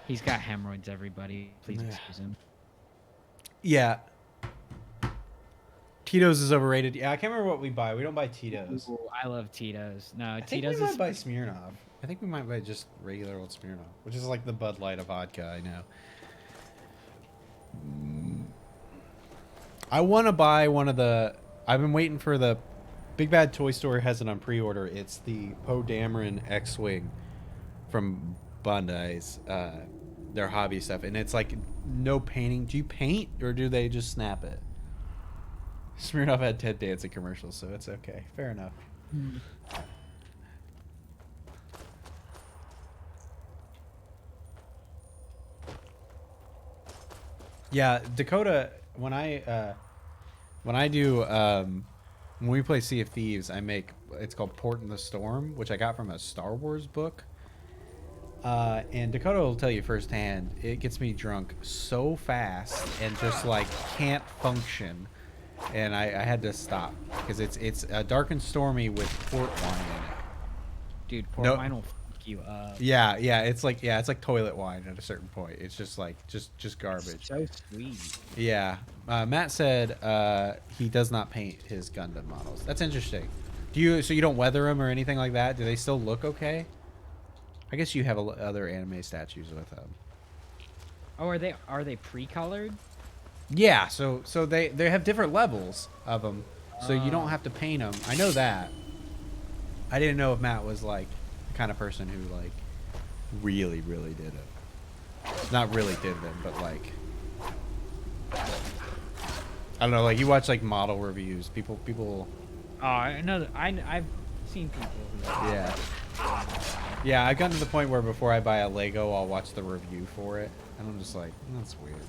He's got hemorrhoids, everybody. Please excuse him. Yeah. Tito's is overrated. Yeah, I can't remember what we buy. We don't buy Tito's. Ooh, I love Tito's. No, I think Tito's we is might buy Smirnoff. I think we might buy just regular old Smirnoff, which is like the Bud Light of vodka, I know. I want to buy one of the... I've been waiting for the... Big Bad Toy Store has it on pre-order. It's the Poe Dameron X-Wing from Bandai's, their hobby stuff. And it's like no painting. Do you paint or do they just snap it? Smirnoff had Ted Danson commercials, so it's okay. Fair enough. Yeah, Dakota, when we play Sea of Thieves, I make, it's called Port in the Storm, which I got from a Star Wars book. And Dakota will tell you firsthand, it gets me drunk so fast and just like can't function. And I had to stop because it's dark and stormy with port wine in it. Dude, port wine will fuck you up. Yeah, it's like toilet wine at a certain point. It's just like just garbage. It's so sweet. Yeah. Matt said he does not paint his Gundam models. That's interesting. So you don't weather them or anything like that? Do they still look okay? I guess you have other anime statues with them. Oh, are they pre-colored? Yeah, so they have different levels of them, so you don't have to paint them. I know that. I didn't know if Matt was like the kind of person who like really did it. Not really did them, but like I don't know. Like you watch like model reviews, people. Oh, I know. I've seen people who. Yeah. I've gotten to the point where before I buy a Lego, I'll watch the review for it, and I'm just like, that's weird.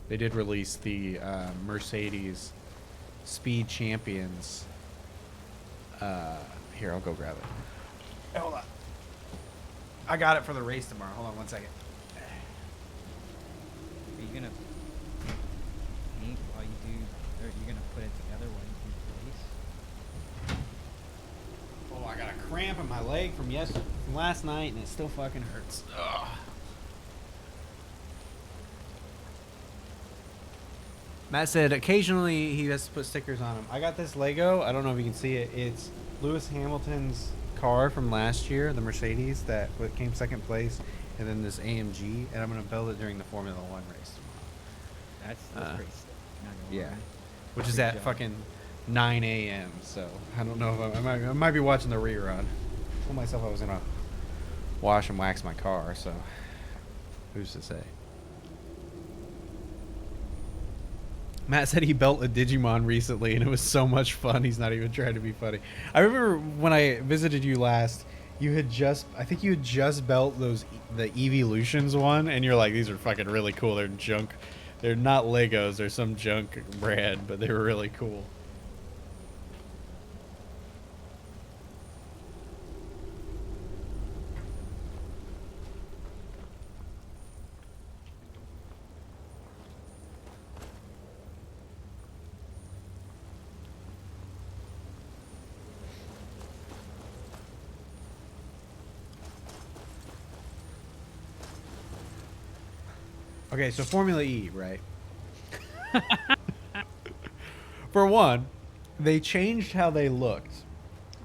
They did release the Mercedes Speed Champions. Here, I'll go grab it. Hold on. I got it for the race tomorrow. Hold on 1 second. Are you gonna paint while you do, or are you gonna put it together while you do the race? cramp in my leg from last night, and it still fucking hurts. Ugh. Matt said occasionally he has to put stickers on them. I got this Lego. I don't know if you can see it. It's Lewis Hamilton's car from last year, the Mercedes that came second place, and then this AMG, and I'm gonna build it during the Formula One race tomorrow. That's pretty sick. Not gonna Yeah, lie. which is Good at job. fucking 9 a.m. So I don't know if I might be watching the rerun. I told myself I was gonna wash and wax my car, so who's to say? Matt said he built a Digimon recently, and it was so much fun. He's not even trying to be funny. I remember when I visited you last, I think you had just built the Evolutions one, and you're like, these are fucking really cool. They're junk. They're not Legos. They're some junk brand, but they were really cool. Okay, so Formula E, right? For one, they changed how they looked.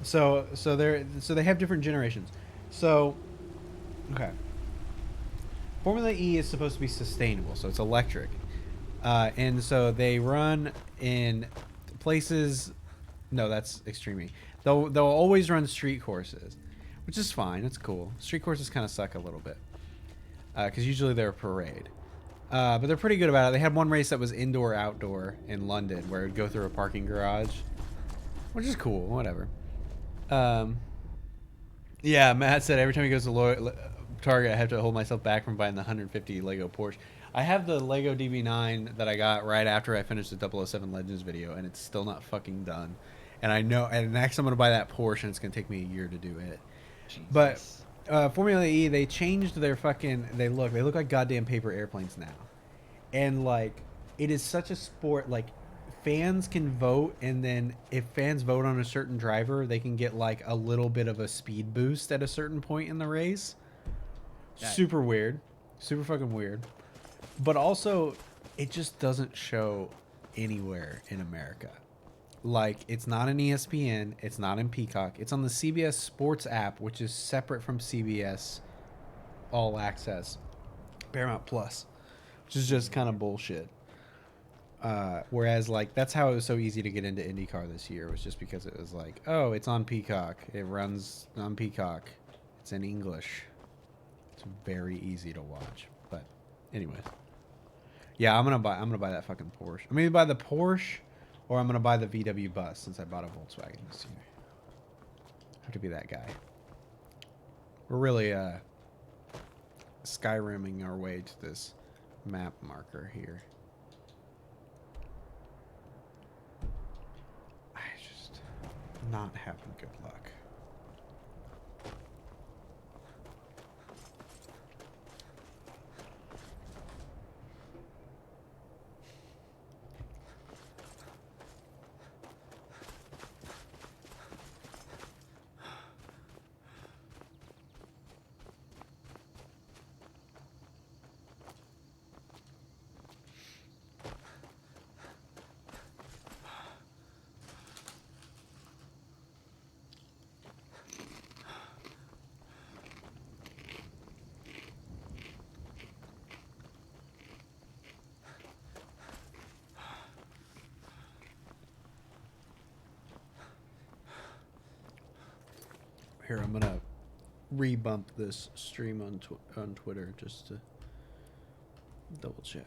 So they have different generations. So, okay. Formula E is supposed to be sustainable, so it's electric. And so they run in places. No, that's Extreme E. They'll always run street courses, which is fine. It's cool. Street courses kind of suck a little bit because usually they're a parade. But they're pretty good about it. They had one race that was indoor-outdoor in London where it would go through a parking garage, which is cool. Whatever. Yeah, Matt said every time he goes to Target, I have to hold myself back from buying the 150 Lego Porsche. I have the Lego DB9 that I got right after I finished the 007 Legends video, and it's still not fucking done. And I know, and next I'm going to buy that Porsche, and it's going to take me a year to do it. Jesus. But Formula E, they changed their fucking... They look like goddamn paper airplanes now. And, like, it is such a sport. Like, fans can vote, and then if fans vote on a certain driver, they can get, like, a little bit of a speed boost at a certain point in the race. Super weird. Super fucking weird. But also, it just doesn't show anywhere in America. Like, it's not in ESPN. It's not in Peacock. It's on the CBS Sports app, which is separate from CBS All Access. Paramount Plus. Which is just kind of bullshit. Whereas, like, that's how it was so easy to get into IndyCar this year. Was just because it was like, oh, it's on Peacock. It runs on Peacock. It's in English. It's very easy to watch. But anyway. Yeah, I'm gonna buy that fucking Porsche. I'm gonna buy the Porsche, or I'm gonna buy the VW bus since I bought a Volkswagen this year. I have to be that guy. We're really Skyrimming our way to this map marker here. I just not having good luck. Here, I'm gonna re-bump this stream on Twitter just to double check.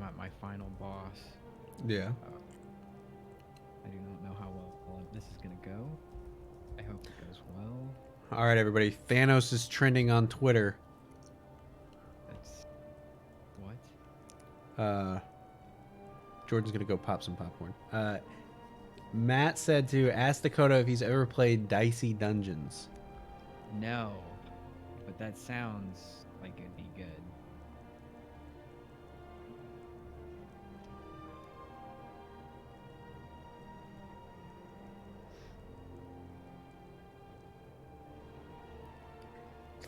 at my final boss. Yeah. I do not know how well this is gonna go. I hope it goes well. All right, everybody. Thanos is trending on Twitter. That's what? Jordan's gonna go pop some popcorn. Matt said to ask Dakota if he's ever played Dicey Dungeons. No, but that sounds like it'd be good.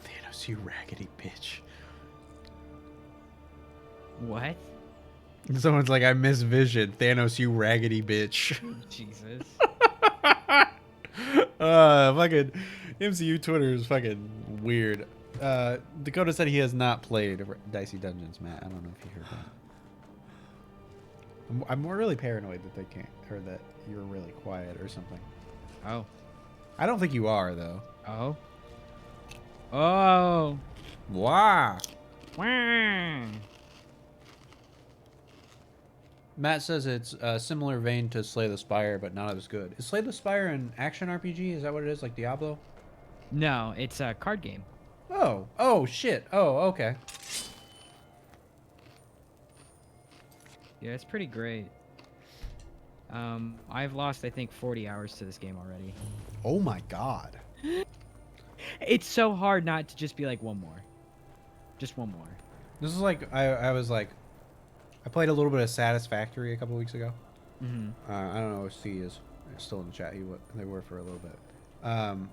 Thanos, you raggedy bitch. What? Someone's like, I miss Vision. Thanos, you raggedy bitch. Jesus. Fucking MCU Twitter is fucking weird. Dakota said he has not played Dicey Dungeons, Matt. I don't know if you heard that. I'm more really paranoid that they can't, or that you're really quiet or something. Oh. I don't think you are, though. Oh. Oh. Wow. Wow. Matt says it's a similar vein to Slay the Spire, but not as good. Is Slay the Spire an action RPG? Is that what it is, like Diablo? No, it's a card game. Oh. Oh, shit. Oh, okay. Yeah, it's pretty great. I've lost, I think, 40 hours to this game already. Oh my god. It's so hard not to just be like, one more. Just one more. This is like, I was like, I played a little bit of Satisfactory a couple weeks ago. Mm-hmm. I don't know if C is still in the chat. They were for a little bit. And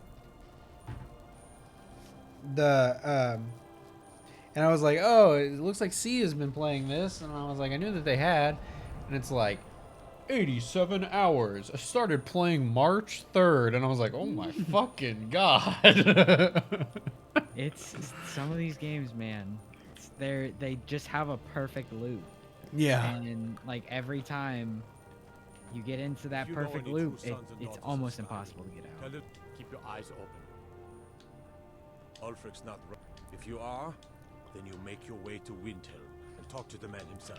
I was like, oh, it looks like C has been playing this. And I was like, I knew that they had. And it's like, 87 hours. I started playing March 3rd. And I was like, oh my fucking god. It's some of these games, man. They just have a perfect loop. Yeah. And like every time you get into that perfect loop, it's almost impossible to get out. Tell it, keep your eyes open. Ulfric's not right. If you are, then you make your way to Windhelm and talk to the man himself.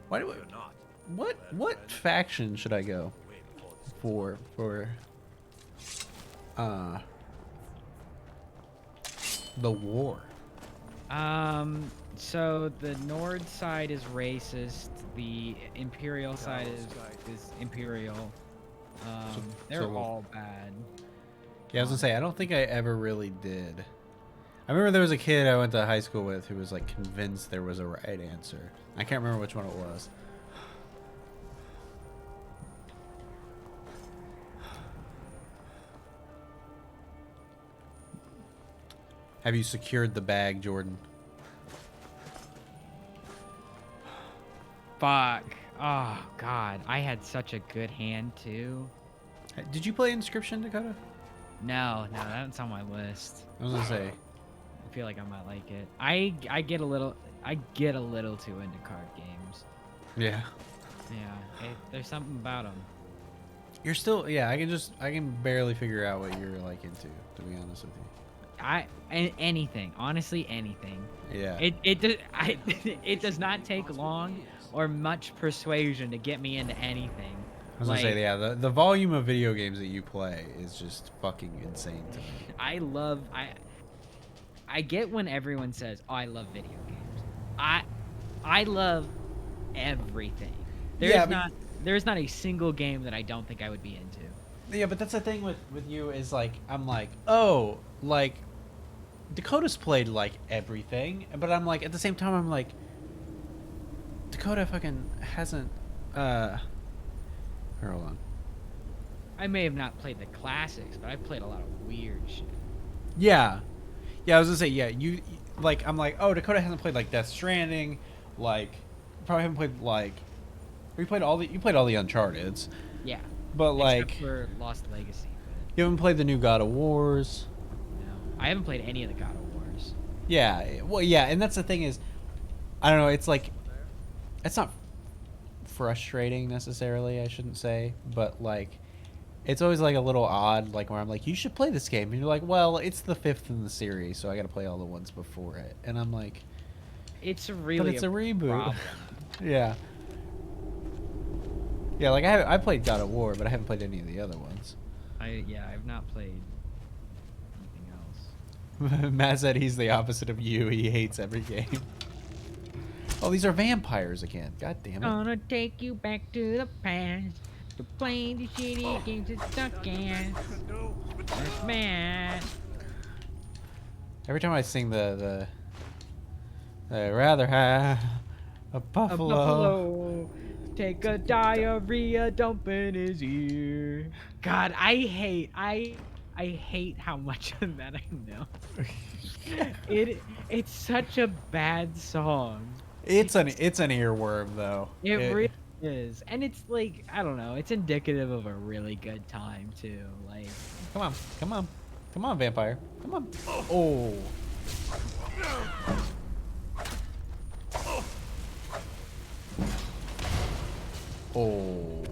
Why do If you're not, what faction should I go for the war? So the Nord side is racist. The Imperial side is Imperial. They're all bad. Yeah, I was gonna say, I don't think I ever really did. I remember there was a kid I went to high school with who was like convinced there was a right answer. I can't remember which one it was. Have you secured the bag, Jordan? Fuck. Oh, God. I had such a good hand, too. Did you play Inscription, Dakota? No, that's on my list. I was gonna say. I feel like I might like it. I get a little too into card games. Yeah. Yeah. There's something about them. You're still, yeah. I can barely figure out what you're like into, to be honest with you. Anything, honestly, anything. Yeah. It does not take long or much persuasion to get me into anything. I was gonna say, yeah, the volume of video games that you play is just fucking insane to me. I get when everyone says, "Oh, I love video games." I love everything. There's not a single game that I don't think I would be into. Yeah, but that's the thing with you is like, I'm like, oh, like Dakota's played like everything, but I'm like, at the same time, I'm like, Dakota fucking hasn't. Hold on. I may have not played the classics, but I've played a lot of weird shit. Yeah, I was gonna say, yeah, you like, I'm like, oh, Dakota hasn't played like Death Stranding, like, probably haven't played like, you played all the Uncharted's. Yeah. But like, except for Lost Legacy. You haven't played the new God of Wars. No, I haven't played any of the God of Wars. Yeah, well, yeah, and that's the thing is, I don't know, it's like, it's not frustrating necessarily, I shouldn't say, but like, it's always like a little odd, like where I'm like, you should play this game, and you're like, well, it's the 5th in the series, so I got to play all the ones before it, and I'm like, it's a reboot. Problem. Yeah. Yeah, like I played God of War, but I haven't played any of the other ones. I've not played anything else. Matt said he's the opposite of you. He hates every game. Oh, these are vampires again. God damn it. Gonna take you back to the past to play the shitty games that suck ass. That's Matt. Every time I sing the I'd rather have a buffalo. A buffalo. Take a diarrhea dump in his ear. God, I hate how much of that I know. It's such a bad song. It's an earworm though. It really is. And it's like, I don't know, it's indicative of a really good time too. Like, come on, vampire. Come on. Oh. Oh.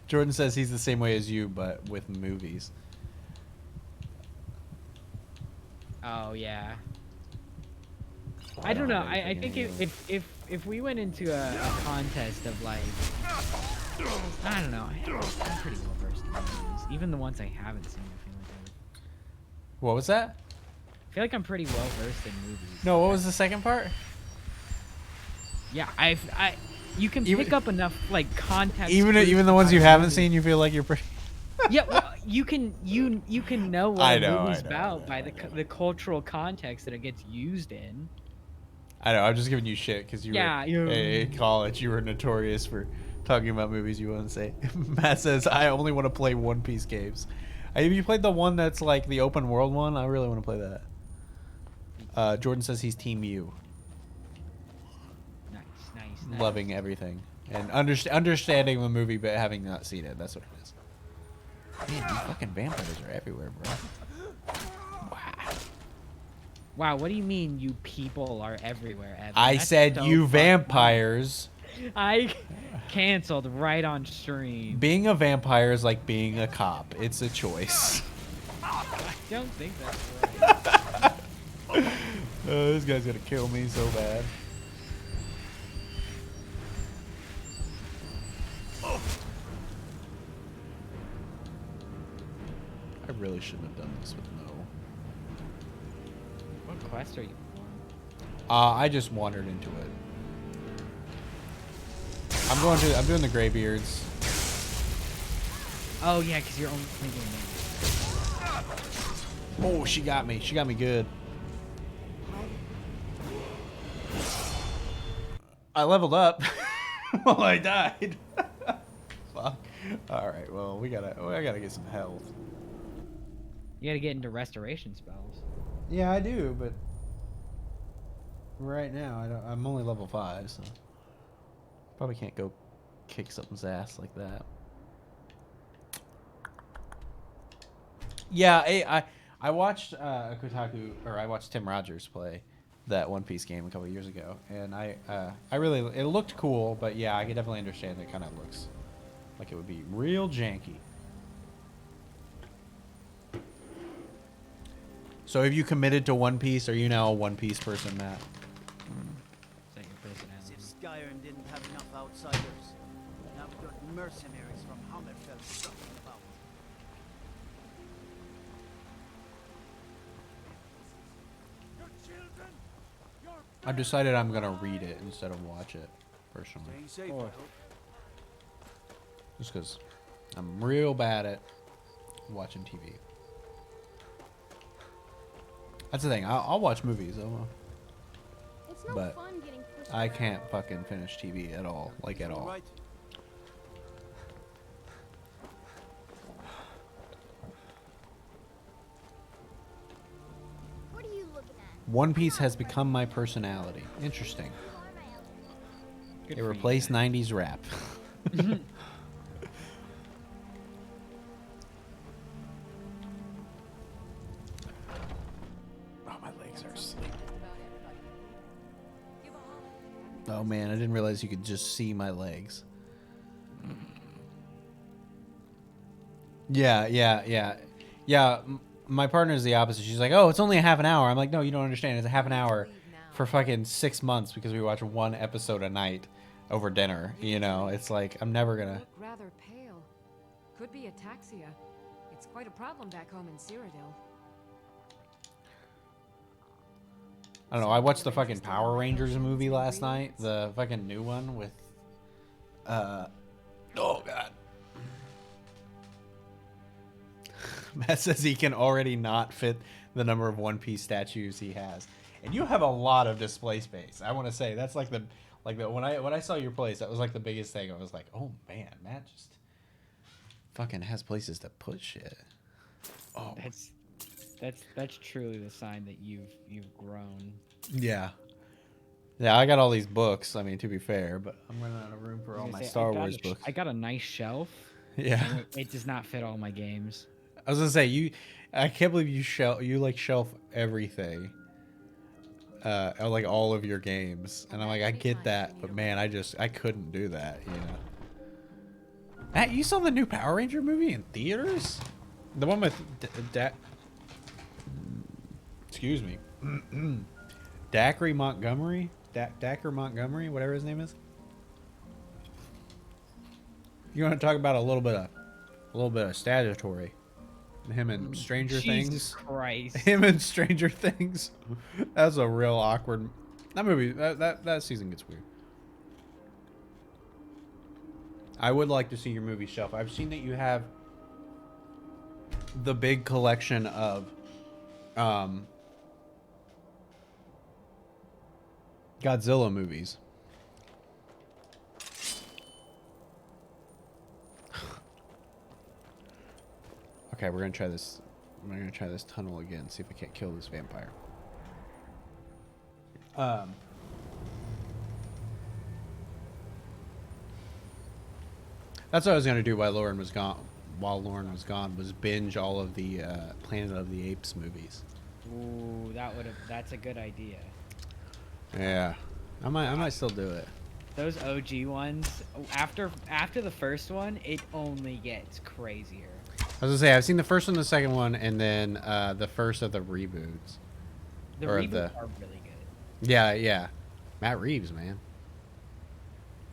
Jordan says he's the same way as you, but with movies. oh yeah. I don't know. I think if we went into a contest of like, I don't know. I'm pretty well versed in movies. Even the ones I haven't seen, I feel like I would. What was that? I feel like I'm pretty well versed in movies. No, what was the second part? Yeah, you can pick up enough like context. Even the ones you haven't seen, you feel like you're pretty. Yeah, well, you can know what a movie's about by I the cultural context that it gets used in. I know. I'm just giving you shit because you were in college. You were notorious for talking about movies you wouldn't say. Matt says I only want to play One Piece games. Have you played the one that's like the open world one? I really want to play that. Jordan says he's Team U. Nice. Loving everything and understanding the movie, but having not seen it. That's what it is. Man, these fucking vampires are everywhere, bro. Wow, what do you mean you people are everywhere, Evan? I That's said so you fucking vampires. I canceled right on stream. Being a vampire is like being a cop. It's a choice. I don't think that's right. This guy's gonna kill me so bad. I really shouldn't have done this with no. What quest are you I just wandered into it. I'm doing the Greybeards. Oh yeah, because you're only doing that. Oh, she got me. She got me good. I leveled up while I died. Fuck. All right. Well, I gotta get some health. You gotta get into restoration spells. Yeah, I do, but right now I'm only level 5, so probably can't go kick something's ass like that. Yeah, I watched Kotaku, or I watched Tim Rogers play that One Piece game a couple of years ago, and I really, it looked cool, but yeah, I can definitely understand it kind of looks like it would be real janky. So have you committed to One Piece? Are you now a One Piece person, Matt? Is that your personality? As if Skyrim didn't have enough outsiders. Now we've got mercenaries from Hammerfell sucking about. I've decided I'm gonna read it instead of watch it, personally. Just because I'm real bad at watching TV. That's the thing. I'll watch movies, but I can't fucking finish TV at all, like at all. What are you looking at? One Piece has become my personality. Interesting. It replaced 90s rap. Oh man, I didn't realize you could just see my legs. Yeah. my partner is the opposite. She's like, oh, it's only a half an hour. I'm like, no, you don't understand. It's a half an hour for fucking 6 months because we watch one episode a night over dinner. You know, it's like, I'm never gonna. Look rather pale. Could be ataxia. It's quite a problem back home in Cyrodiil. I don't know. I watched the fucking Power Rangers movie last night. The fucking new one with, oh God. Matt says he can already not fit the number of One Piece statues he has, and you have a lot of display space. I want to say that's like the when I saw your place, that was like the biggest thing. I was like, oh man, Matt just fucking has places to put shit. Oh, that's truly the sign that you've grown. Yeah. Yeah, I got all these books. I mean, to be fair, but I'm running out of room for all my Star Wars books. I got a nice shelf. Yeah. It does not fit all my games. I was gonna say I can't believe you shelf everything, like all of your games, and I'm like, I get that, but man, I couldn't do that, you know. Matt, you saw the new Power Ranger movie in theaters? The one with excuse me, Dacre Montgomery, Dacre Montgomery, whatever his name is. You want to talk about a little bit of statutory? Him and Stranger Things. Jesus Christ. Him and Stranger Things. That's a real awkward. That movie. That season gets weird. I would like to see your movie shelf. I've seen that you have the big collection of Godzilla movies. Okay, we're gonna try this. I'm gonna try this tunnel again. See if I can't kill this vampire. That's what I was gonna do while Lauren was gone. Was binge all of the Planet of the Apes movies. Ooh, that's a good idea. Yeah, I might still do it. Those OG ones, after the first one, it only gets crazier. I was gonna say, I've seen the first one, the second one, and then the first of the reboots. The reboots are really good. Yeah. Matt Reeves, man.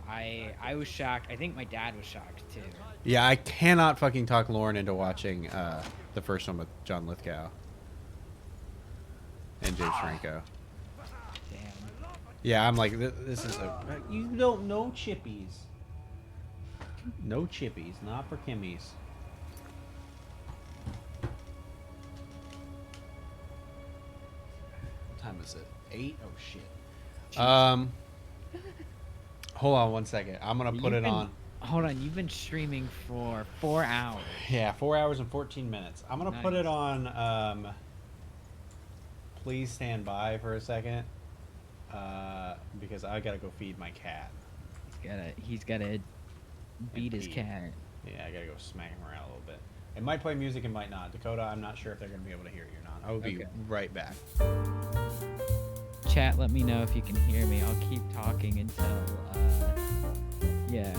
I was shocked. I think my dad was shocked too. Yeah, I cannot fucking talk Lauren into watching the first one with John Lithgow and James Franco. Damn. Yeah, I'm like, this is you don't know chippies. No chippies, not for Kimmies. What time is it? 8? Oh shit. Jeez. Hold on one second. I'm gonna put it on. Hold on, you've been streaming for 4 hours. Yeah, 4 hours and 14 minutes. I'm gonna put it on. Please stand by for a second, because I gotta go feed my cat. He's gotta beat his cat. Yeah, I gotta go smack him around a little bit. It might play music, it might not. Dakota, I'm not sure if they're gonna be able to hear you or not. I will be right back. Chat, let me know if you can hear me. I'll keep talking until, yeah.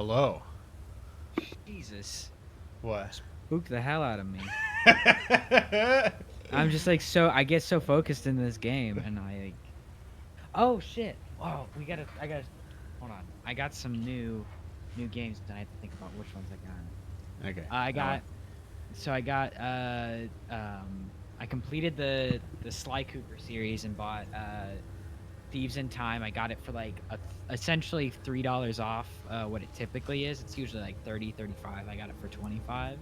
Hello. Jesus. What? Spooked the hell out of me. I'm just like I get so focused in this game, and I like. Oh shit! Whoa, I gotta. Hold on. I got some new games, and I have to think about which ones I got. Okay. I completed the Sly Cooper series and bought Thieves in Time. I got it for like essentially $3 off what it typically is. It's usually like 30, 35. I got it for 25.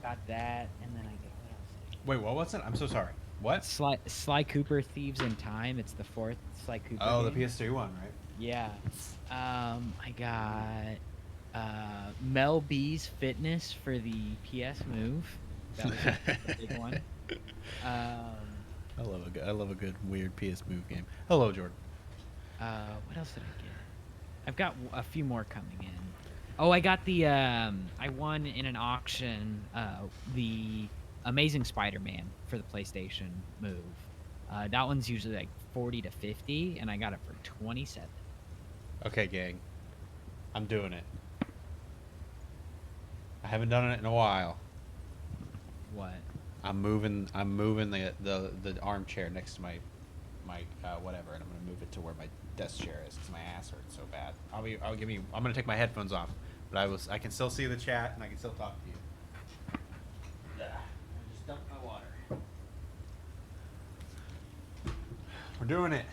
Got that, and then I got what else? Wait, what was it? I'm so sorry. What? Sly Cooper Thieves in Time. It's the 4th Sly Cooper. Oh, game. the PS3 one, right? Yeah. I got Mel B's Fitness for the PS Move. That was a big one. I love a good weird PS Move game. Hello, Jordan. What else did I get? I've got a few more coming in. Oh, I got the I won in an auction the Amazing Spider-Man for the PlayStation Move. That one's usually like 40 to 50, and I got it for 27. Okay, gang. I'm doing it. I haven't done it in a while. What? I'm moving the armchair next to my whatever, and I'm gonna move it to where my desk chair is because my ass hurts so bad. I'm gonna take my headphones off, but I can still see the chat and I can still talk to you. I just dumped my water. We're doing it.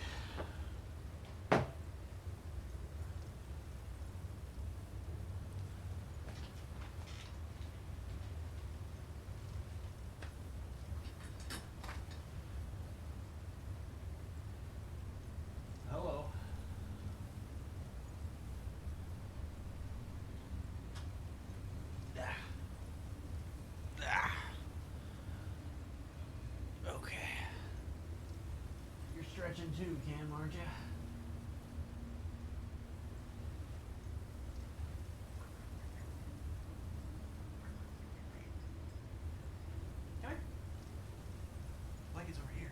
Hello. Okay. You're stretching too, Cam, aren't you? Come here. Blanket's over here.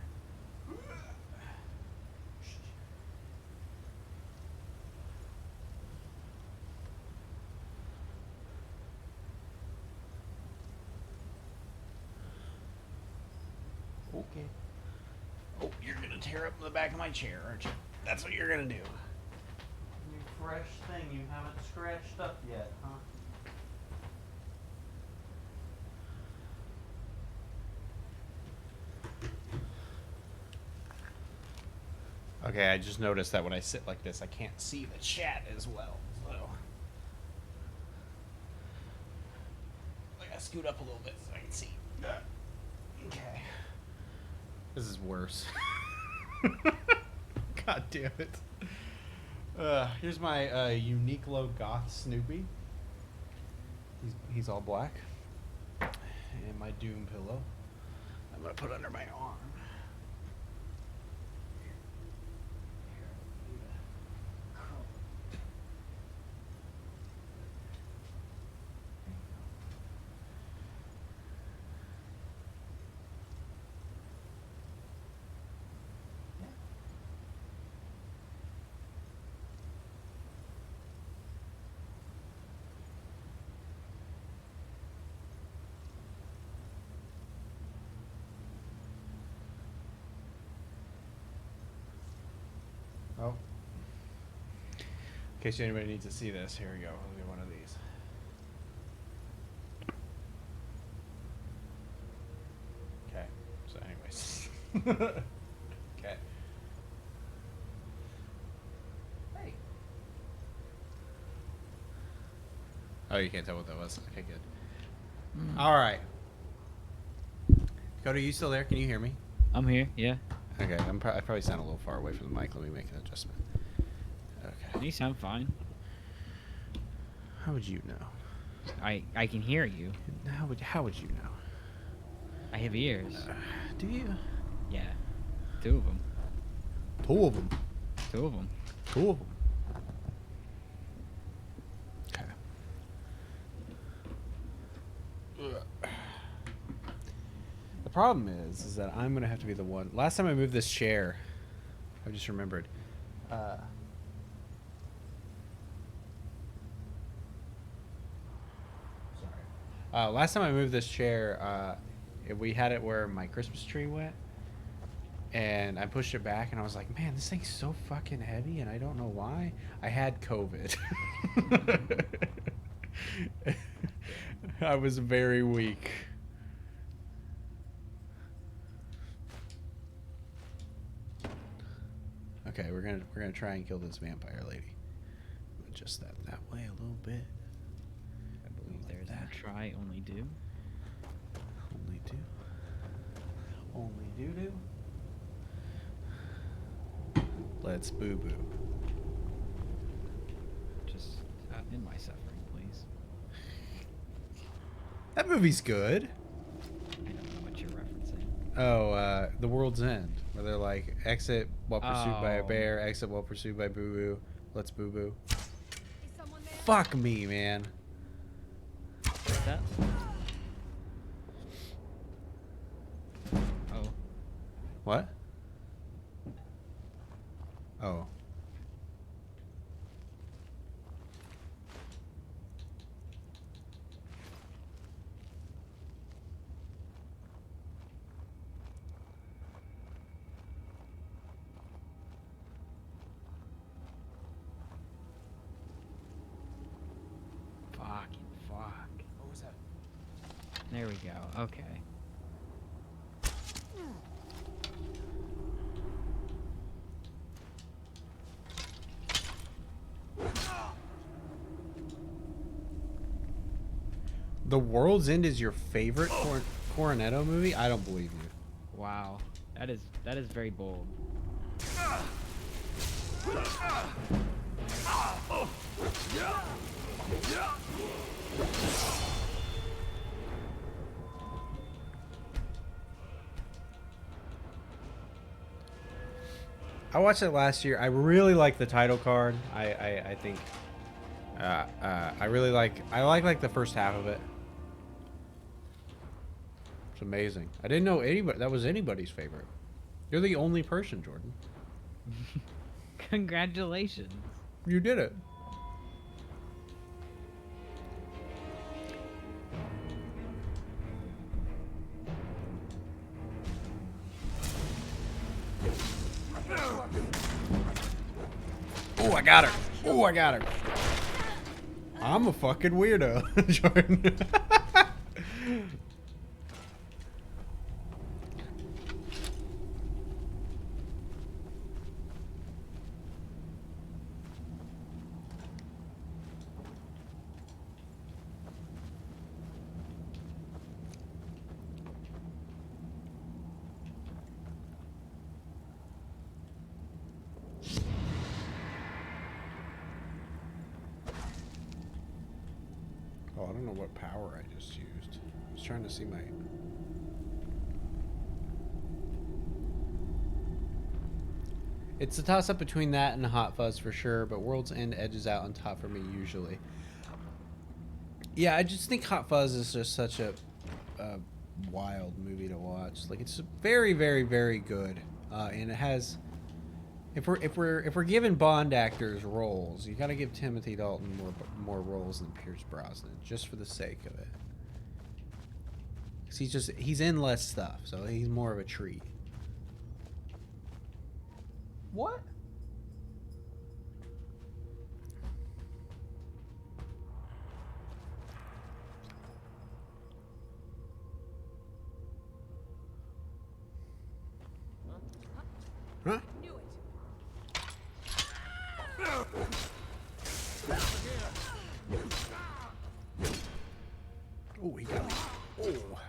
Okay. Oh, you're gonna tear up the back of my chair, aren't you? That's what you're gonna do. You fresh thing you haven't scratched up yet, huh? Okay, I just noticed that when I sit like this, I can't see the chat as well, so I gotta scoot up a little bit so I can see. Okay. This is worse. God damn it. Here's my Uniqlo Goth Snoopy. He's all black. And my Doom pillow. I'm gonna put under my arm. Oh. In case anybody needs to see this, here we go. I'll get one of these. Okay. So anyways. Okay. Hey. Oh, you can't tell what that was. Okay, good. All right. Cody, are you still there? Can you hear me? I'm here, yeah. Okay, I probably sound a little far away from the mic. Let me make an adjustment. Okay. You sound fine. How would you know? I can hear you. How would you know? I have ears. Do you? Yeah. 2 of them. 2 of them. 2 of them. 2 of them. Okay. The problem is that I'm gonna have to be the one. Last time I moved this chair, I just remembered. Last time I moved this chair, we had it where my Christmas tree went, and I pushed it back, and I was like, man, this thing's so fucking heavy, and I don't know why. I had COVID. I was very weak. Okay, we're gonna try and kill this vampire lady. Adjust that way a little bit. I believe there's no try, only do. Only do. Only do. Let's boo boo. Just end my suffering, please. That movie's good. I don't know what you're referencing. Oh, The World's End, where they're like, exit while pursued by a Oh. bear, exit while pursued by boo boo. Let's boo boo. Fuck me, man. What's that? Oh. What? Oh. Fucking fuck. What was that? There we go. Okay. The World's End is your favorite Coronetto movie? I don't believe you. Wow. That is very bold. I watched it last year. I really like the title card. I think I really like like the first half of it. It's amazing. I didn't know anybody that was anybody's favorite. You're the only person, Jordan. Congratulations. You did it. Oh, I got her. Oh, I got her. I'm a fucking weirdo, Jordan. Oh, I don't know what power I just used. I was trying to see my... It's a toss-up between that and Hot Fuzz for sure, but World's End edges out on top for me usually. Yeah, I just think Hot Fuzz is just such a wild movie to watch. Like, it's very, very, very good, and it has... If we're giving Bond actors roles, you gotta give Timothy Dalton more roles than Pierce Brosnan, just for the sake of it. 'Cause he's in less stuff, so he's more of a treat. What? Huh? Oh, he got me. Oh.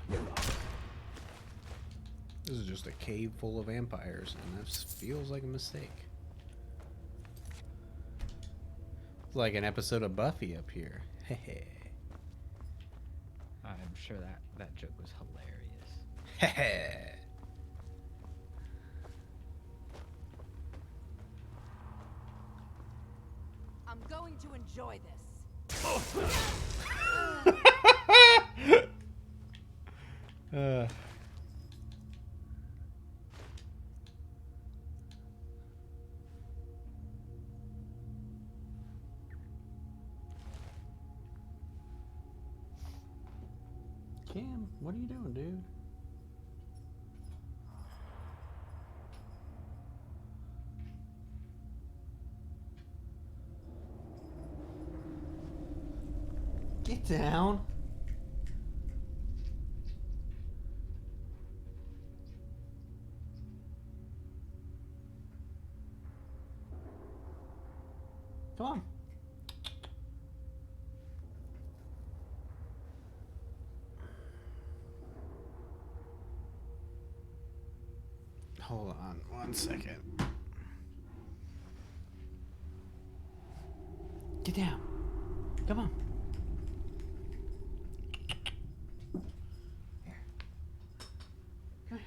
This is just a cave full of vampires, and that feels like a mistake. It's like an episode of Buffy up here. Hehe. I'm sure that joke was hilarious. Hehe. I'm going to enjoy this. Cam, what are you doing, dude? Get down. Come on. Hold on 1 second. Get down. Come on. Here. Come here.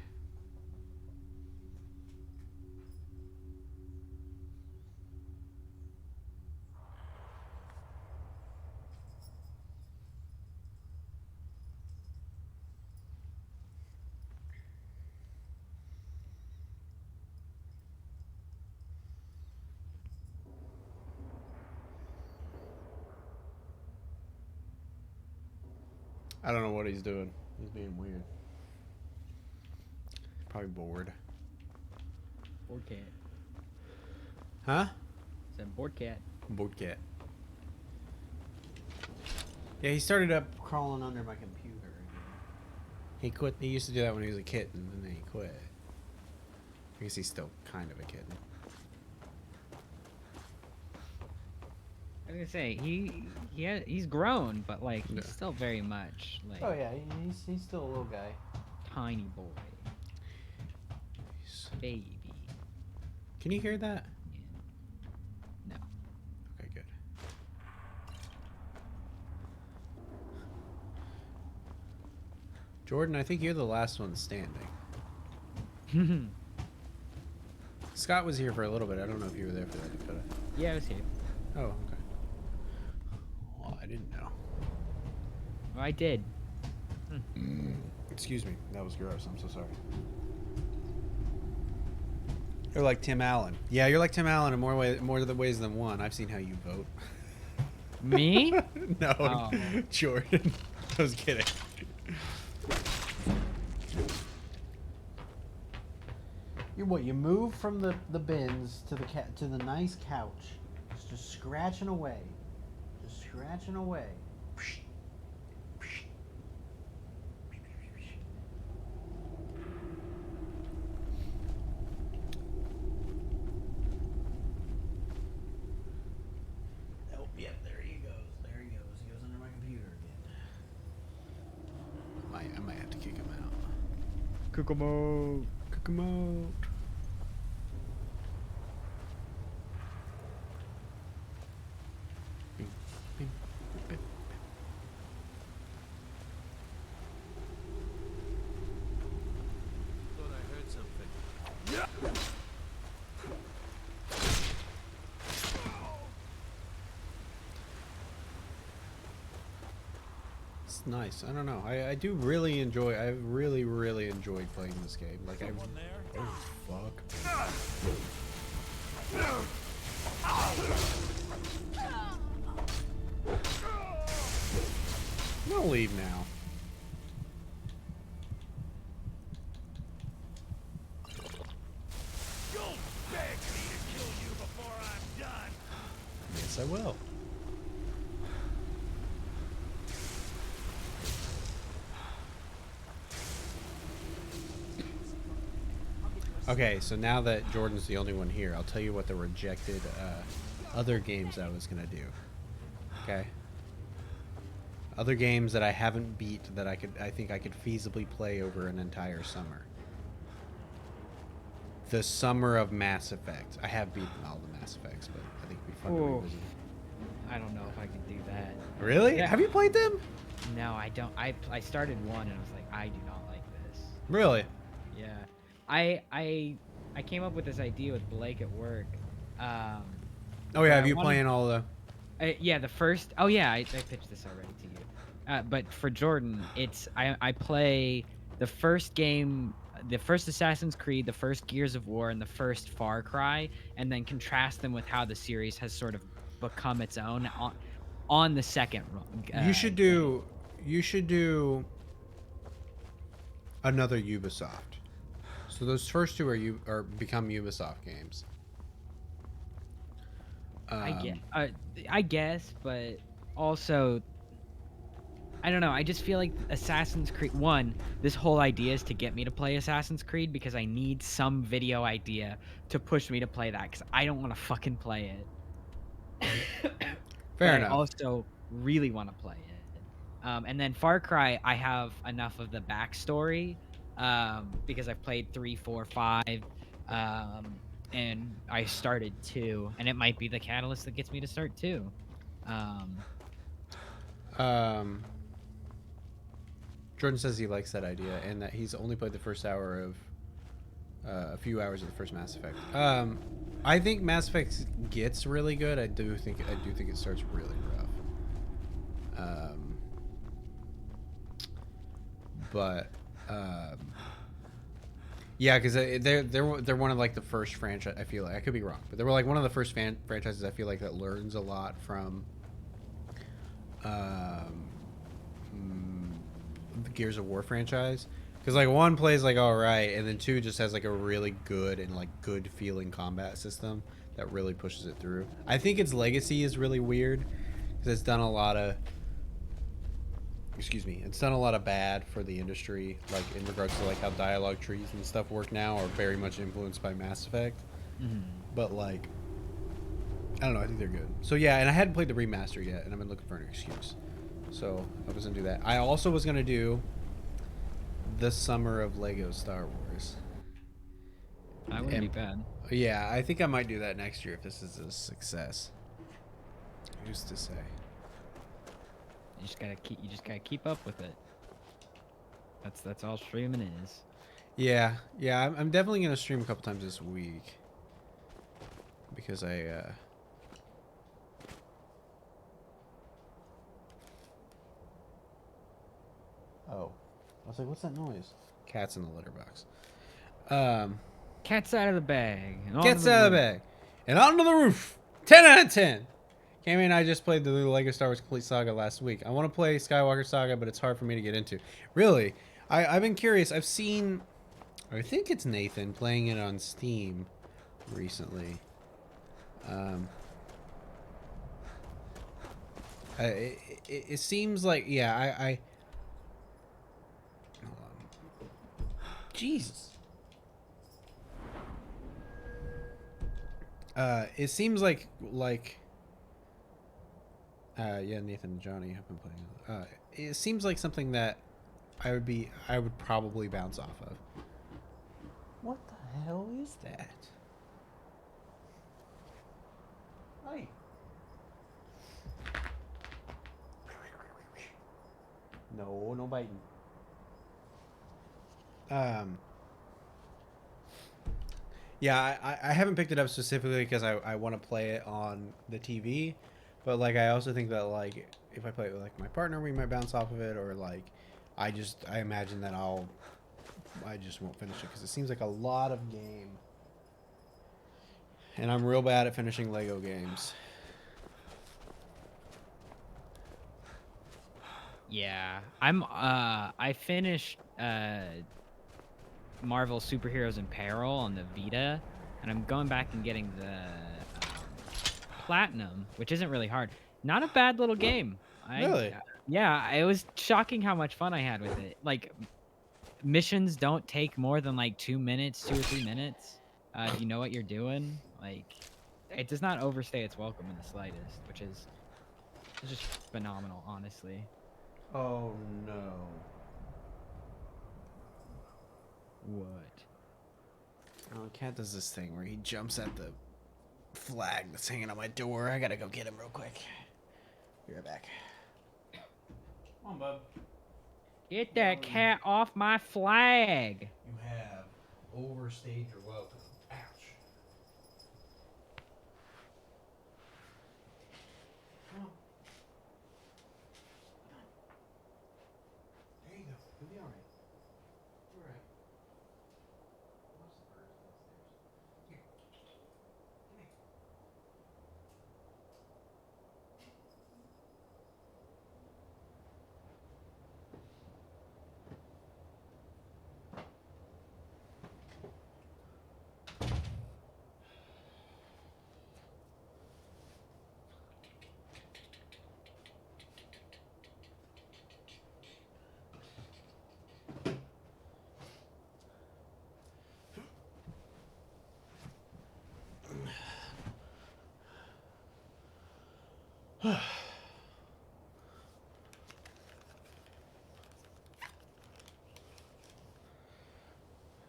I don't know what he's doing. He's being weird. Probably bored. Bored cat. Huh? Said bored cat. Bored cat. Yeah, he started up crawling under my computer again. He quit. He used to do that when he was a kitten, and then he quit. I guess he's still kind of a kitten. I was gonna say he's grown, but like he's still very much like. Oh yeah, he's still a little guy. Tiny boy. Baby. Can you hear that? No. Okay, good. Jordan, I think you're the last one standing. Scott was here for a little bit. I don't know if you were there for that, Dakota. Yeah, I was here. Oh, okay. Well, I didn't know. Well, I did. Excuse me. That was gross. I'm so sorry. You're like Tim Allen. Yeah, you're like Tim Allen in more of the ways than one. I've seen how you vote. Me? No, Oh. Jordan. I was kidding. You move from the bins to the nice couch, just scratching away, Oh, yep, there he goes. He goes under my computer again. I might have to kick him out. Kick him out. Kick him out. Thought I heard something. It's nice. I don't know. I do really enjoy. I really enjoyed playing this game. Like oh fuck. I'm gonna leave now. You'll beg me to kill you before I'm done. Yes, I will. Okay, so now that Jordan's the only one here, I'll tell you what the rejected other games I was gonna do. Okay. Other games that I haven't beat that I think I could feasibly play over an entire summer. The summer of Mass Effect. I have beaten all the Mass Effects, but I think it'd be fun to Ooh. revisit. I don't know if I could do that. Really? Yeah. Have you played them? No, I don't. I started one and I was like, I do not like this. Really? Yeah. I came up with this idea with Blake at work. Oh yeah, have I you wanted- playing all the? Yeah, the first. Oh yeah, I pitched this already to you. But for Jordan, it's I play the first game, the first Assassin's Creed, the first Gears of War, and the first Far Cry, and then contrast them with how the series has sort of become its own on the second run. You should do another Ubisoft. So those first two are become Ubisoft games. I guess, but also, I don't know. I just feel like Assassin's Creed 1, this whole idea is to get me to play Assassin's Creed because I need some video idea to push me to play that because I don't want to fucking play it. Fair But enough. I also really want to play it. And then Far Cry, I have enough of the backstory because I've played 3, 4, 5, and I started 2, and it might be the catalyst that gets me to start 2. Jordan says he likes that idea and that he's only played the first hour of a few hours of the first Mass Effect. I think Mass Effect gets really good. I do think it starts really rough. Yeah, because they're one of like the first franchise. I feel like I could be wrong, but they were like one of the first franchises. I feel like that learns a lot from the Gears of War franchise. Because like 1 plays like all right, and then 2 just has like a really good and like good feeling combat system that really pushes it through. I think its legacy is really weird because it's done a lot of it's done a lot of bad for the industry, like in regards to like how dialogue trees and stuff work now are very much influenced by Mass Effect. But like, I don't know, I think they're good. So yeah, and I hadn't played the remaster yet, and I've been looking for an excuse. So I was gonna do that. I also was gonna do the Summer of Lego Star Wars. That wouldn't be bad. Yeah, I think I might do that next year if this is a success. Who's to say? You just gotta keep up with it. That's all streaming is. Yeah, I'm definitely gonna stream a couple times this week because Oh, I was like, what's that noise? Cat's in the litter box. Cat's out of the bag. Cat's out of the bag. And onto the roof. 10 out of 10. Cammy and I just played the Lego Star Wars Complete Saga last week. I want to play Skywalker Saga, but it's hard for me to get into. Really, I've been curious. I've seen, I think it's Nathan playing it on Steam recently. It seems like, yeah, I hold on. Jesus. It seems like yeah, Nathan and Johnny have been playing. It seems like something that I would probably bounce off of. What the hell is that? Hi. No biting. Yeah, I haven't picked it up specifically because I want to play it on the TV, but like I also think that like if I play it with like my partner, we might bounce off of it, or like I imagine that I just won't finish it because it seems like a lot of game, and I'm real bad at finishing Lego games. Yeah, I finished Marvel Superheroes in Peril on the Vita, and I'm going back and getting the Platinum, which isn't really hard. Not a bad little game. Really? Yeah, it was shocking how much fun I had with it. Like, missions don't take more than like 2 minutes, 2 or 3 minutes. If you know what you're doing, like, it does not overstay its welcome in the slightest, which is just phenomenal, honestly. Oh no. What? Oh, Cat does this thing where he jumps at the flag that's hanging on my door. I gotta go get him real quick. Be right back. Come on, bub. Get that cat off my flag. You have overstayed your welcome. Ouch. Come on. There you go. You'll be alright. You're alright. Watch the birds downstairs. Here. Come here.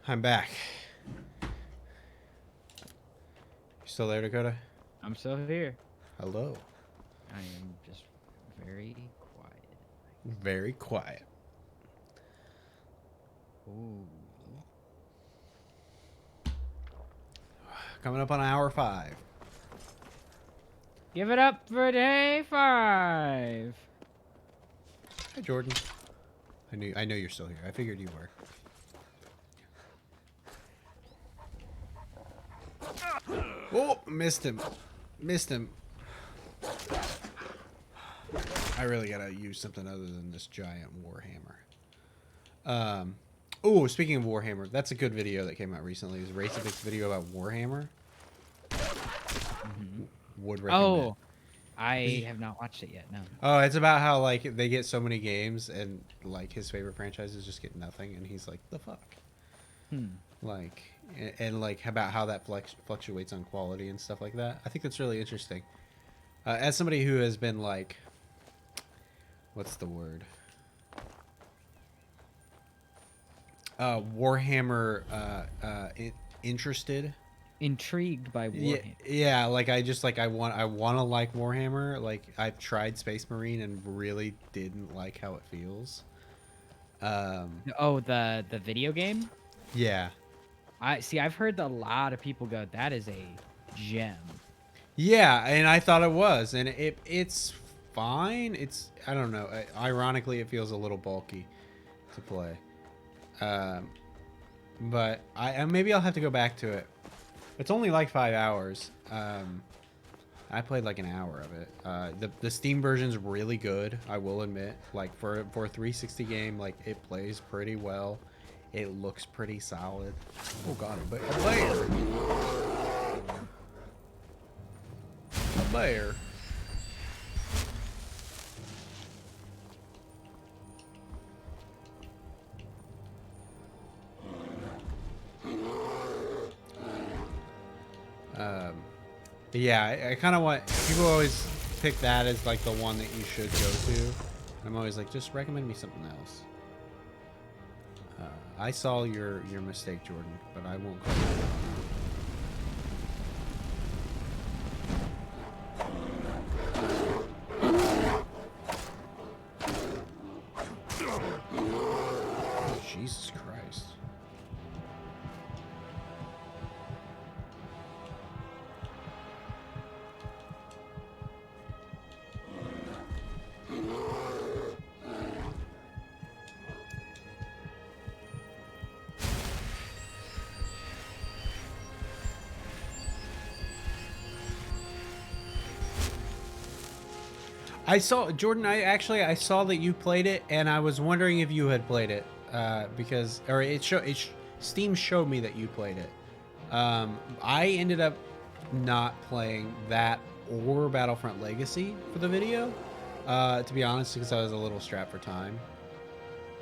I'm back. You still there, Dakota? I'm still here. Hello. I am just very quiet. Very quiet. Ooh. Coming up on hour 5. Give it up for day 5. Hi, Jordan. I know you're still here. I figured you were. Oh, missed him. Missed him. I really gotta use something other than this giant Warhammer. Oh, speaking of Warhammer, that's a good video that came out recently. It was a Racing video about Warhammer. Would recommend. Oh, I have not watched it yet. No. Oh, it's about how like they get so many games and like his favorite franchises just get nothing, and he's like, the fuck. Like, and like about how that fluctuates on quality and stuff like that. I think that's really interesting. As somebody who has been like, what's the word? Warhammer interested. Intrigued by Warhammer. Yeah, like I just like I want to like Warhammer. Like I've tried Space Marine and really didn't like how it feels. Oh, the video game? Yeah. I've heard a lot of people go, that is a gem. Yeah, and I thought it was, and it's fine. It's, I don't know. Ironically, it feels a little bulky to play. But maybe I'll have to go back to it. It's only like 5 hours. I played like an hour of it. The Steam version's really good, I will admit. Like for a 360 game, like it plays pretty well. It looks pretty solid. Oh god, a bear! A bear. But yeah, I kind of want, people always pick that as like the one that you should go to. And I'm always like, just recommend me something else. I saw your mistake, Jordan, but I won't call you out. Jesus Christ. I saw, Jordan, I saw that you played it, and I was wondering if you had played it, because, or Steam showed me that you played it. I ended up not playing that or Battlefront Legacy for the video, to be honest, because I was a little strapped for time.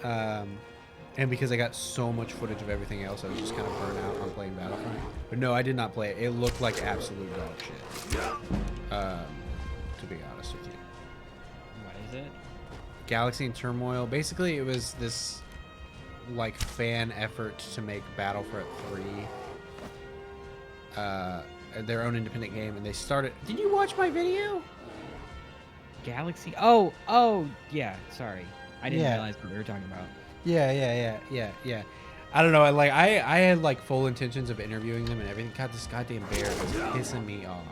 And because I got so much footage of everything else, I was just kind of burnt out on playing Battlefront. But no, I did not play it. It looked like absolute dog shit, to be honest with you. What is it? Galaxy in Turmoil. Basically, it was this like fan effort to make Battlefront 3 their own independent game, and they started. Did you watch my video? Galaxy? Oh, yeah. Sorry, I didn't realize what we were talking about. Yeah. I don't know. I had like full intentions of interviewing them and everything. God, this goddamn bear is pissing me off.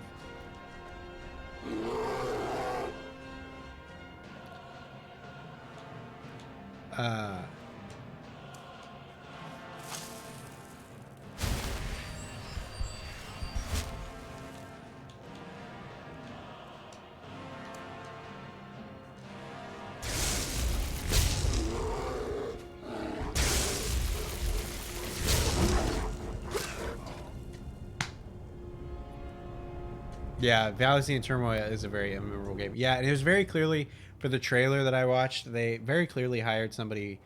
Yeah, Galaxy in Turmoil is a very memorable game. Yeah, and it was very clearly, for the trailer that I watched, they very clearly hired somebody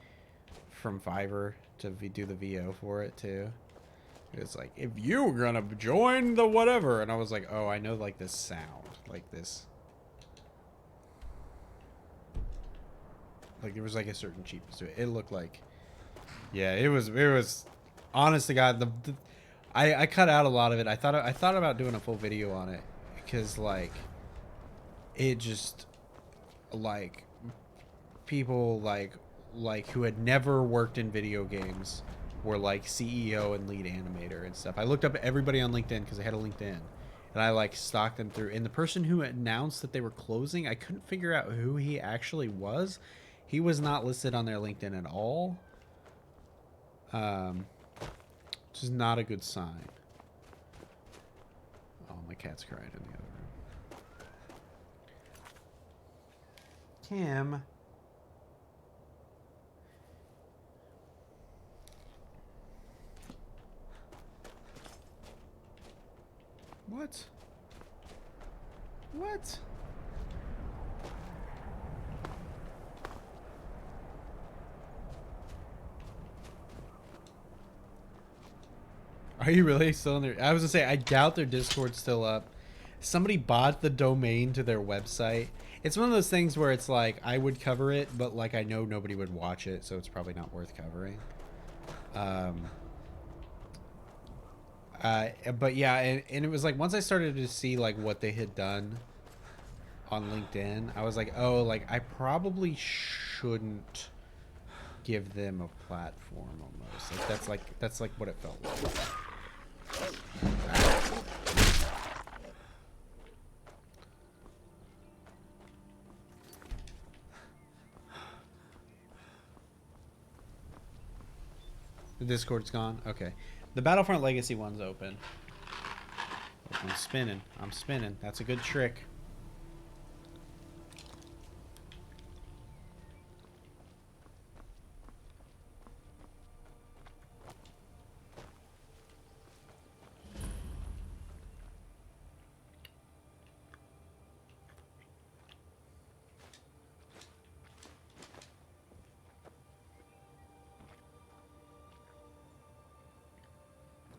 from Fiverr to do the VO for it, too. It's like, if you were gonna join the whatever, and I was like, oh, I know, like, this sound, like this. Like, there was, like, a certain cheapness to it. It looked like, yeah, it was honest to God, I cut out a lot of it. I thought about doing a full video on it because like it just like people like who had never worked in video games were like CEO and lead animator and stuff. I looked up everybody on LinkedIn because I had a LinkedIn, and I like stalked them through. And the person who announced that they were closing, I couldn't figure out who he actually was. He was not listed on their LinkedIn at all. Which is not a good sign. Oh, my cat's crying in the other room. Kim. What? What? Are you really still in there? I was gonna say, I doubt their Discord's still up. Somebody bought the domain to their website. It's one of those things where it's like, I would cover it, but like I know nobody would watch it, so it's probably not worth covering. But yeah, and it was like, once I started to see like what they had done on LinkedIn, I was like, oh, like I probably shouldn't give them a platform almost. Like that's like what it felt like. The Discord's gone? Okay. The Battlefront Legacy one's open. I'm spinning. I'm spinning. That's a good trick.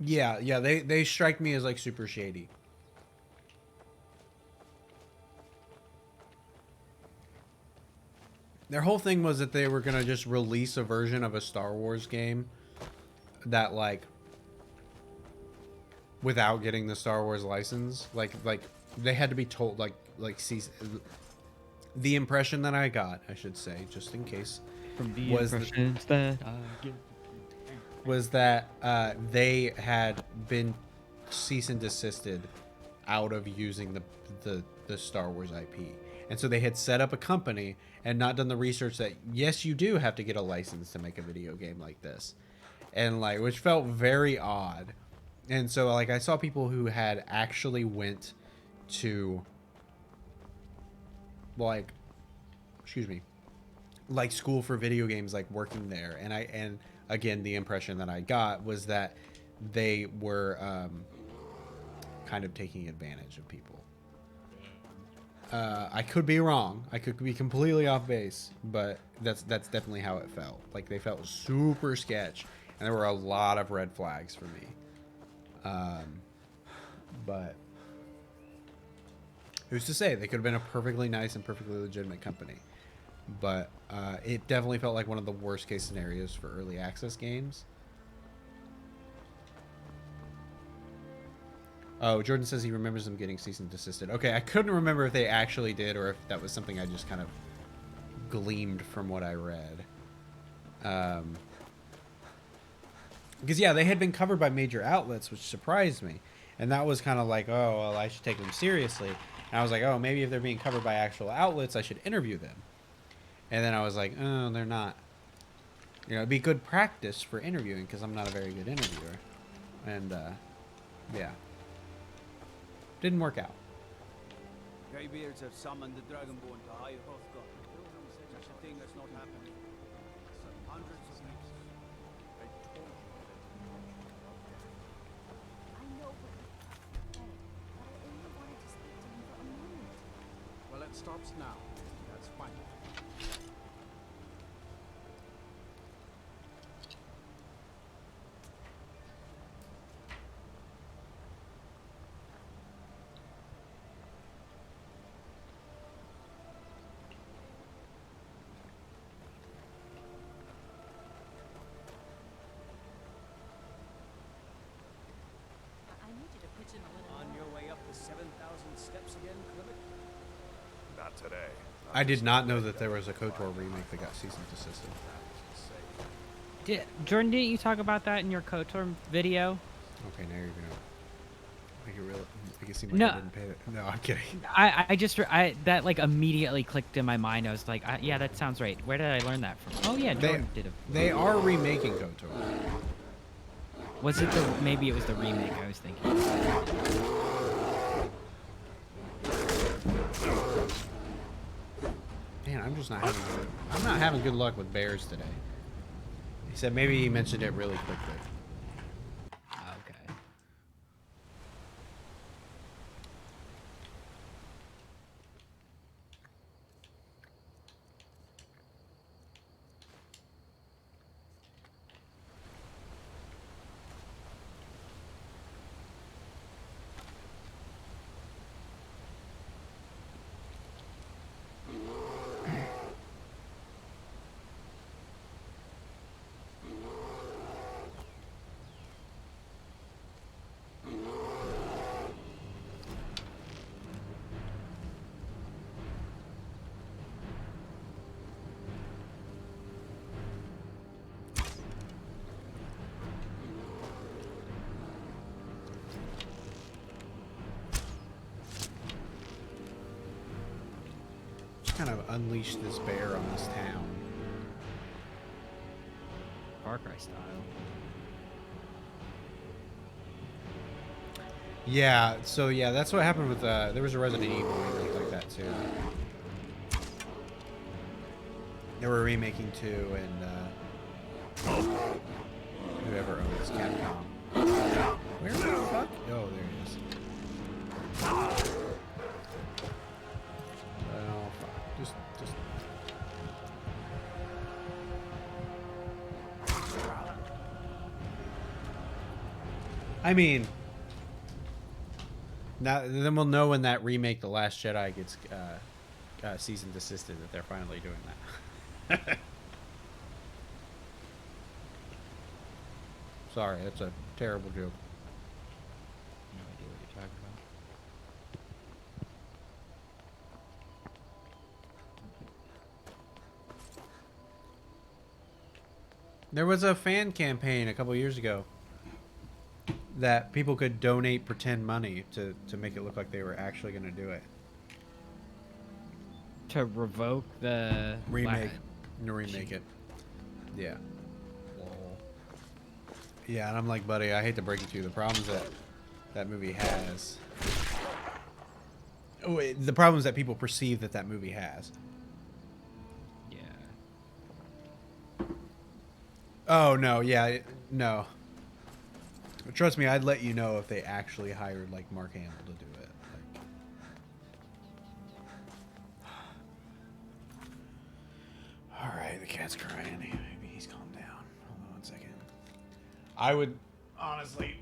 Yeah, they strike me as like super shady. Their whole thing was that they were gonna just release a version of a Star Wars game that like without getting the Star Wars license, like they had to be told see, the impression that I got, I should say, just in case, from the impressions that I get, was that they had been cease and desisted out of using the Star Wars IP. And so they had set up a company and not done the research that, yes, you do have to get a license to make a video game like this. And like, which felt very odd. And so like, I saw people who had actually went to like, excuse me, like school for video games, like working there. And again, the impression that I got was that they were kind of taking advantage of people. I could be wrong. I could be completely off base, but that's definitely how it felt. Like they felt super sketch, and there were a lot of red flags for me. But who's to say? They could have been a perfectly nice and perfectly legitimate company. But it definitely felt like one of the worst case scenarios for early access games. Oh, Jordan says he remembers them getting cease and desisted. Okay, I couldn't remember if they actually did or if that was something I just kind of gleamed from what I read. Because, yeah, they had been covered by major outlets, which surprised me. And that was kind of like, oh, well, I should take them seriously. And I was like, oh, maybe if they're being covered by actual outlets, I should interview them. And then I was like, oh, they're not. You know, it'd be good practice for interviewing because I'm not a very good interviewer. And, yeah. Didn't work out. Greybeards have summoned the Dragonborn to High Hrothgar. Such a thing has not happened. Hundreds of years. I told you. I know what you said, but I only wanted to speak to him for a moment. Well, it stops now. That's fine. steps again, Clement? Not today. I did not know that there was a KOTOR remake that got cease and desisted. Jordan, didn't you talk about that in your KOTOR video? Okay, now you're gonna make it real. Make it seem like No. I didn't pay it. No, I'm kidding. That like immediately clicked in my mind. I was like, yeah, that sounds right. Where did I learn that from? Oh yeah, Jordan did it. They are remaking KOTOR. Was it maybe it was the remake I was thinking. Man, I'm just not having good. I'm not having good luck with bears today. He said maybe he mentioned it really quickly. Okay. Kind of unleash this bear on this town. Far Cry style. Yeah, so yeah, that's what happened with there was a Resident Evil remake like that too. They were remaking 2 and whoever owns Capcom. Where the fuck? Oh, there he is. Oh fuck. Just I mean, now then we'll know when that remake, The Last Jedi, gets cease and desisted that they're finally doing that. Sorry, that's a terrible joke. No idea what you're talking about. There was a fan campaign a couple years ago that people could donate pretend money to make it look like they were actually going to do it. To revoke the Remake. To remake it. Yeah. Yeah, and I'm like, buddy, I hate to break it to you. The problems that that movie has... Oh, the problems that people perceive that that movie has. Yeah. Oh, no, yeah, no. Trust me, I'd let you know if they actually hired, like, Mark Hamill to do it. Like... Alright, the cat's crying. Maybe he's calmed down. Hold on 1 second. I would, honestly...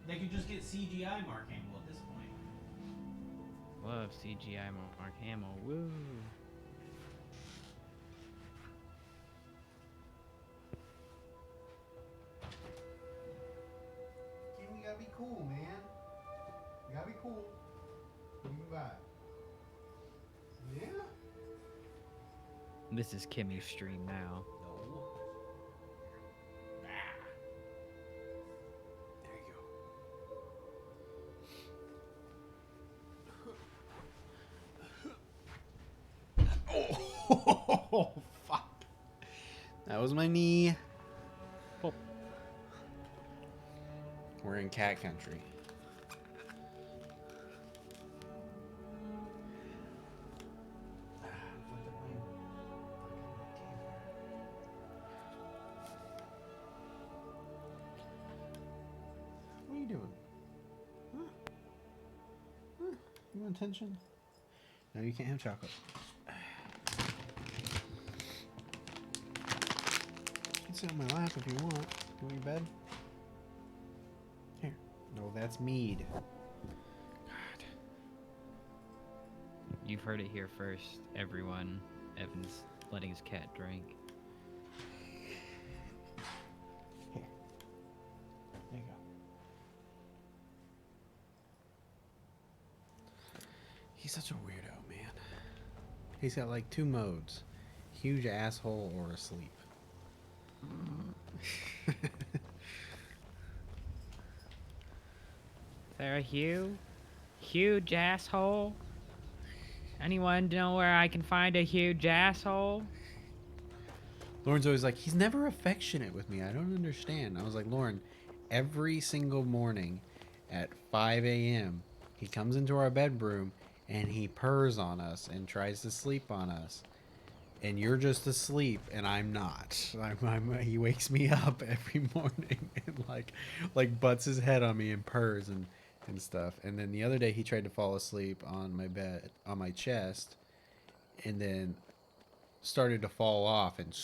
They could just get CGI Mark Hamill at this point. Love CGI Mark Hamill. Woo. Kim, you gotta be cool, man. You gotta be cool. Move back. Yeah? This is Kimmy's stream now. There you go. Oh, fuck. That was my knee. Oh. We're in cat country. What are you doing? Huh? Huh? You want attention? No, you can't have chocolate. You can sit on my lap if you want. You want your bed? Here. No, that's mead. God. You've heard it here first, everyone. Evan's letting his cat drink. Here. There you He's such a weirdo, man. He's got like 2 modes. Huge asshole or asleep. Is there a huge asshole? Anyone know where I can find a huge asshole? Lauren's always like, he's never affectionate with me. I don't understand. I was like, Lauren, every single morning at 5 a.m., he comes into our bedroom and he purrs on us and tries to sleep on us. And you're just asleep and I'm not. He wakes me up every morning and like butts his head on me and purrs and stuff. And then the other day he tried to fall asleep on my bed, on my chest, and then started to fall off and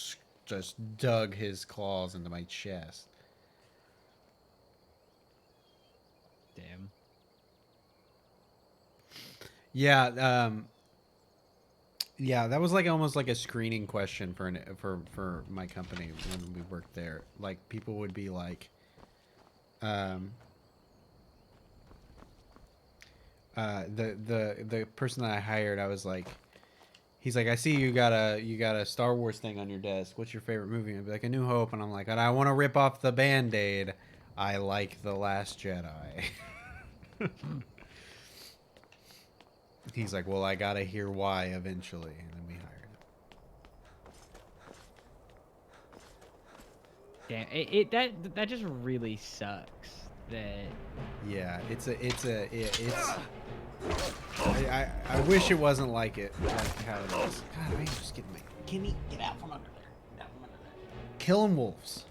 just dug his claws into my chest. Damn. Yeah, yeah, that was like almost like a screening question for my company when we worked there. Like people would be like, the person that I hired, I was like, he's like, I see you got a Star Wars thing on your desk. What's your favorite movie? And I'd be like, A New Hope, and I'm like, and I want to rip off the Band-Aid. I like The Last Jedi. He's like, well, I gotta hear why eventually, and then we hired him. Damn, that just really sucks. That. Yeah, I wish it wasn't like it, like how it is. God, I am just getting my. Can he get out from under there? Get out from under there. Killing wolves.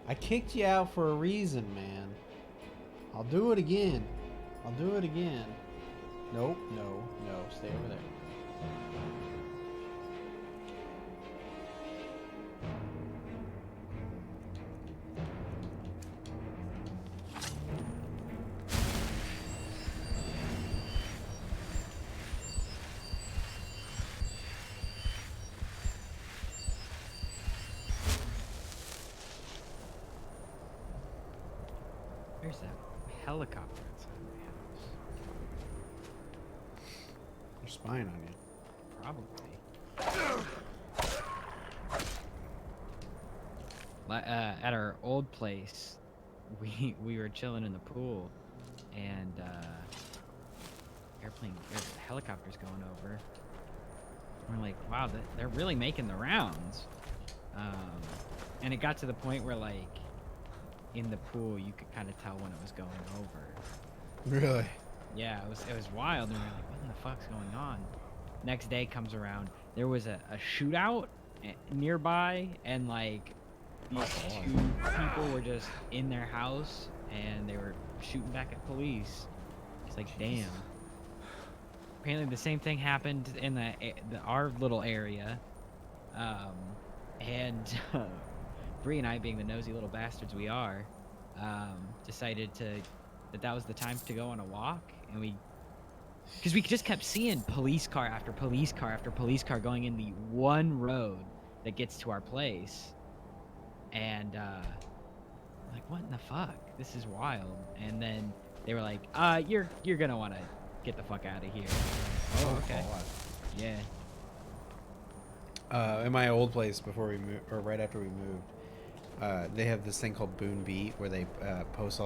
I kicked you out for a reason, man. I'll do it again. I'll do it again. Nope, no. Stay over there. There's that helicopter outside my house. They're spying on you. Probably. At our old place, we were chilling in the pool, and helicopter's going over. We're like, wow, they're really making the rounds. And it got to the point where like in the pool you could kind of tell when it was going over. Really? Yeah, it was wild, and we were like, what in the fuck's going on? Next day comes around, there was a shootout nearby, and like these 2 people were just in their house and they were shooting back at police. It's like, damn. Apparently the same thing happened in our little area, and Bree and I, being the nosy little bastards we are, decided that was the time to go on a walk, and because we just kept seeing police car after police car after police car going in the one road that gets to our place, and like, what in the fuck? This is wild. And then they were like, you're gonna want to get the fuck out of here. Oh, okay. Yeah. In my old place before we moved, or right after we moved, they have this thing called Boone Beat where they post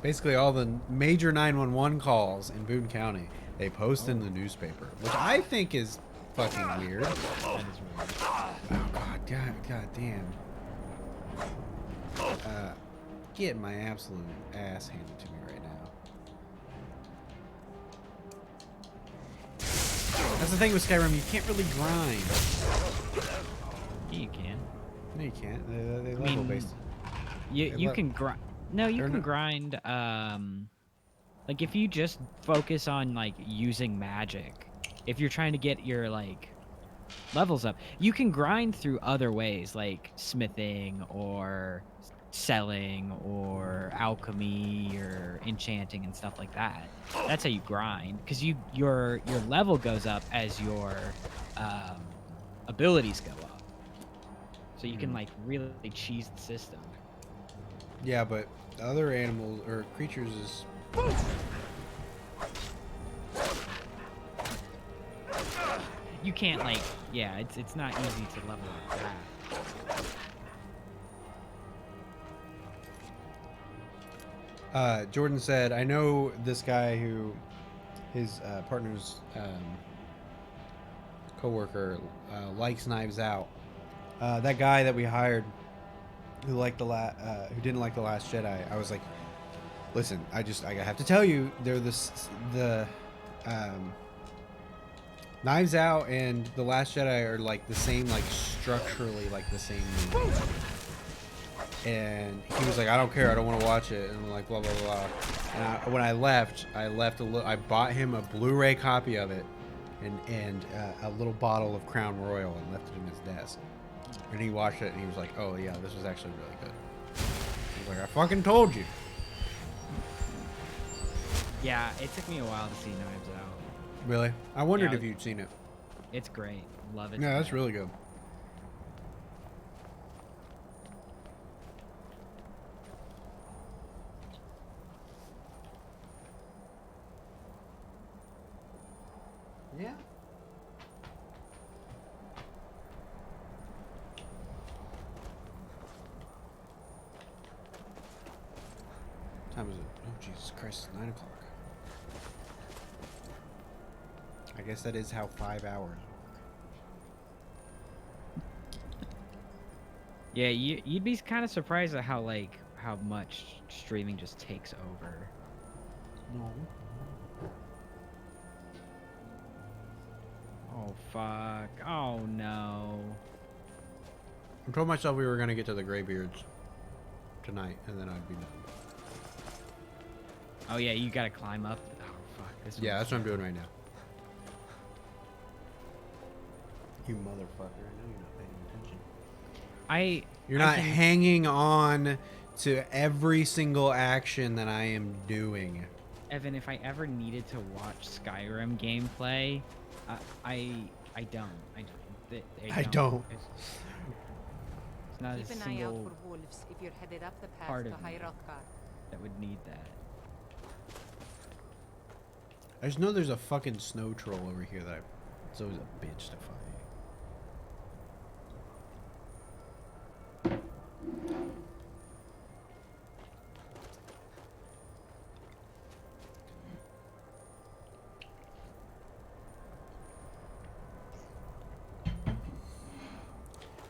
basically all the major 911 calls in Boone County. They post in the newspaper, which I think is fucking weird. That is weird. Oh god damn. Getting my absolute ass handed to me right now. That's the thing with Skyrim, you can't really grind. Yeah, you can. No, you can't. They level based. You can grind. No, you can grind. Like if you just focus on like using magic, if you're trying to get your like levels up, you can grind through other ways, like smithing or selling or alchemy or enchanting and stuff like that. That's how you grind, because your level goes up as your abilities go up. So you can like really cheese the system. Yeah, but other animals or creatures is. You can't like, yeah, it's not easy to level up that. Jordan said, I know this guy who his partner's co-worker likes Knives Out. That guy that we hired who who didn't like The Last Jedi, I was like, listen, I have to tell you, they're the Knives Out and The Last Jedi are like the same, like structurally like the same movie. And he was like, I don't care, I don't want to watch it, and I'm like, blah blah blah. And when I left I bought him a Blu-ray copy of it and a little bottle of Crown Royal and left it in his desk. And he watched it and he was like, oh yeah, this was actually really good. He was like, I fucking told you. Yeah, it took me a while to see Knives Out. Really? I wondered Yeah, if you'd seen it. It's great. Love it. Yeah, that's really good. Yeah. What time is it? Oh, Jesus Christ, it's 9 o'clock. I guess that is how 5 hours work. Yeah, you'd be kind of surprised at how much streaming just takes over. No. Oh fuck! Oh no! I told myself we were gonna get to the Greybeards tonight, and then I'd be done. Oh yeah, you gotta climb up. Oh fuck! This. Yeah, that's what I'm doing right now. You motherfucker! I know you're not paying attention. You're not hanging on to every single action that I am doing. Evan, if I ever needed to watch Skyrim gameplay, I don't. I don't. It's not Keep a an eye out single for wolves if you're headed up the path part to of me Hyralkar. that would need that. I just know there's a fucking snow troll over here that it's always a bitch to fight.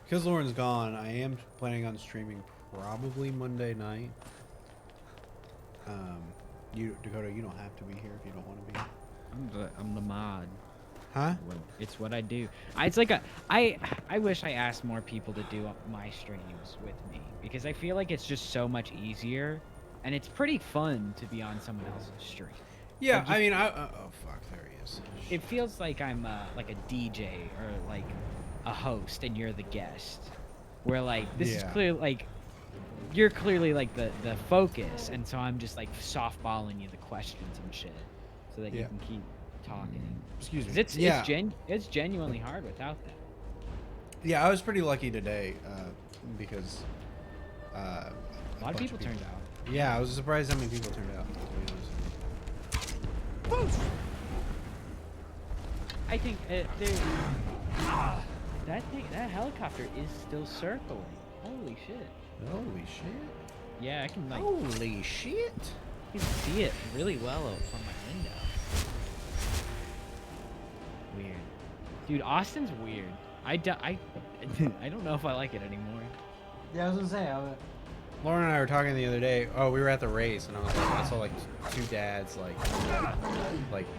Because Lauren's gone, I am planning on streaming probably Monday night. Dakota, you don't have to be here if you don't want to be. I'm the mod. Huh? It's what I do. It's like I wish I asked more people to do my streams with me, because I feel like it's just so much easier, and it's pretty fun to be on someone else's stream. Yeah, I mean, oh fuck, there he is. It feels like I'm like a DJ or like a host, and you're the guest. Where like this is clear, like you're clearly like the focus, and so I'm just like softballing you the questions and shit, so that you can keep talking. Excuse me. It's genuinely hard without that. Yeah, I was pretty lucky today because a lot of people turned out. Yeah, I was surprised how many people turned out. To be honest. I think that helicopter is still circling. Holy shit. Holy shit. Yeah, I can like. Holy shit. I can see it really well from my window. Weird. Dude, Austin's weird. I don't know if I like it anymore. Yeah, I was gonna say, Lauren and I were talking the other day. Oh, we were at the race, and I was like, I saw like two dads like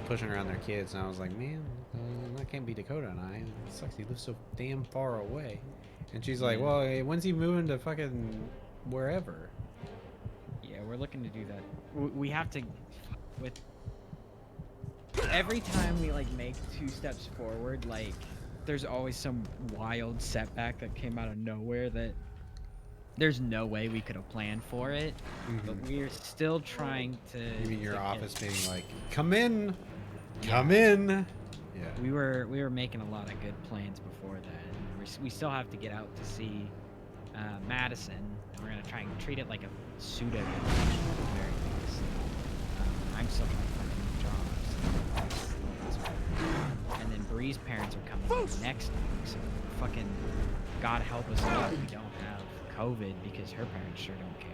pushing around their kids, and I was like, man, that can't be Dakota and I. It sucks. He lives so damn far away. And she's like, well, when's he moving to fucking wherever? Yeah, we're looking to do that. We have to with every time we like make 2 steps forward, like there's always some wild setback that came out of nowhere that there's no way we could have planned for it. But we're still trying to. You mean your to office being like, come in, come in. Yeah. We were making a lot of good plans before that. We still have to get out to see Madison, and we're gonna try and treat it like a pseudo vacation at the very least. I'm still trying to find new jobs. And then Bree's parents are coming next week, so fucking God help us all if we don't have COVID because her parents sure don't care.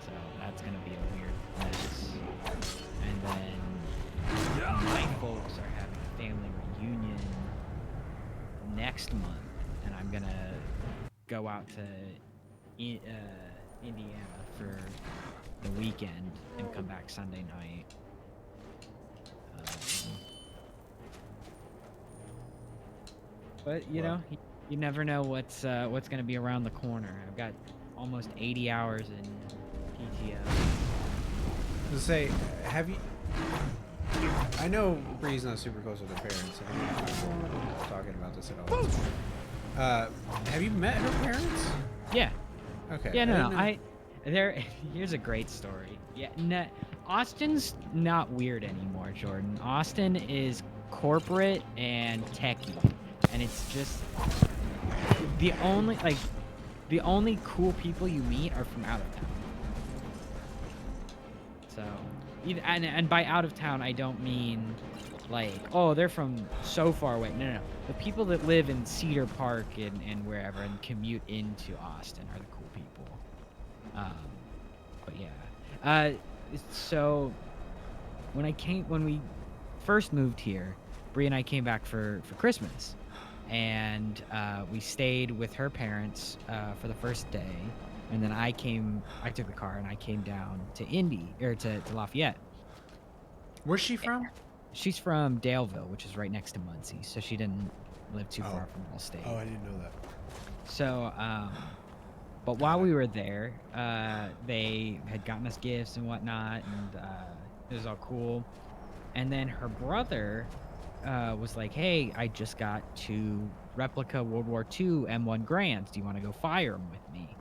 So that's gonna be a weird mess. And then my folks are having a family reunion next month, and I'm gonna go out to Indiana for the weekend and come back Sunday night. But you know, you never know what's gonna be around the corner. I've got almost 80 hours in PTO. To say, have you? I know Bree's not super close with her parents. I think I'm not talking about this at all. Have you met her parents? Yeah. Okay. Yeah, no. Here's a great story. Yeah, no, Austin's not weird anymore, Jordan. Austin is corporate and techie, and it's just the only cool people you meet are from out of town. So, and by out of town, I don't mean like, oh, they're from so far away. No. The people that live in Cedar Park and wherever and commute into Austin are the cool people. But yeah. So when we first moved here, Bree and I came back for Christmas, and we stayed with her parents for the first day. And then I took the car and I came down to to Lafayette. Where's she from? She's from Daleville, which is right next to Muncie, so she didn't live too far from All State. Oh, I didn't know that. So, but while we were there, they had gotten us gifts and whatnot, and it was all cool. And then her brother was like, "Hey, I just got 2 replica World War II M1 Grands. Do you want to go fire them with me?"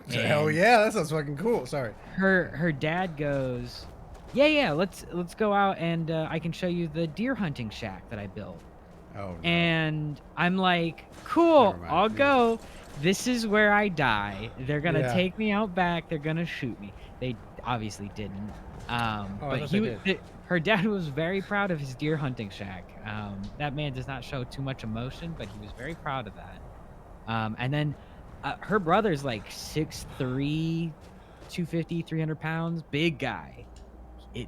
Hell yeah, that sounds fucking cool. Sorry. Her dad goes, yeah, let's go out and I can show you the deer hunting shack that I built. Oh, no. And I'm like, cool, I'll go. This is where I die. They're gonna take me out back. They're gonna shoot me. They obviously didn't. But her dad was very proud of his deer hunting shack. That man does not show too much emotion, but he was very proud of that. And then her brother's like 6'3", 250, 300 pounds, big guy. He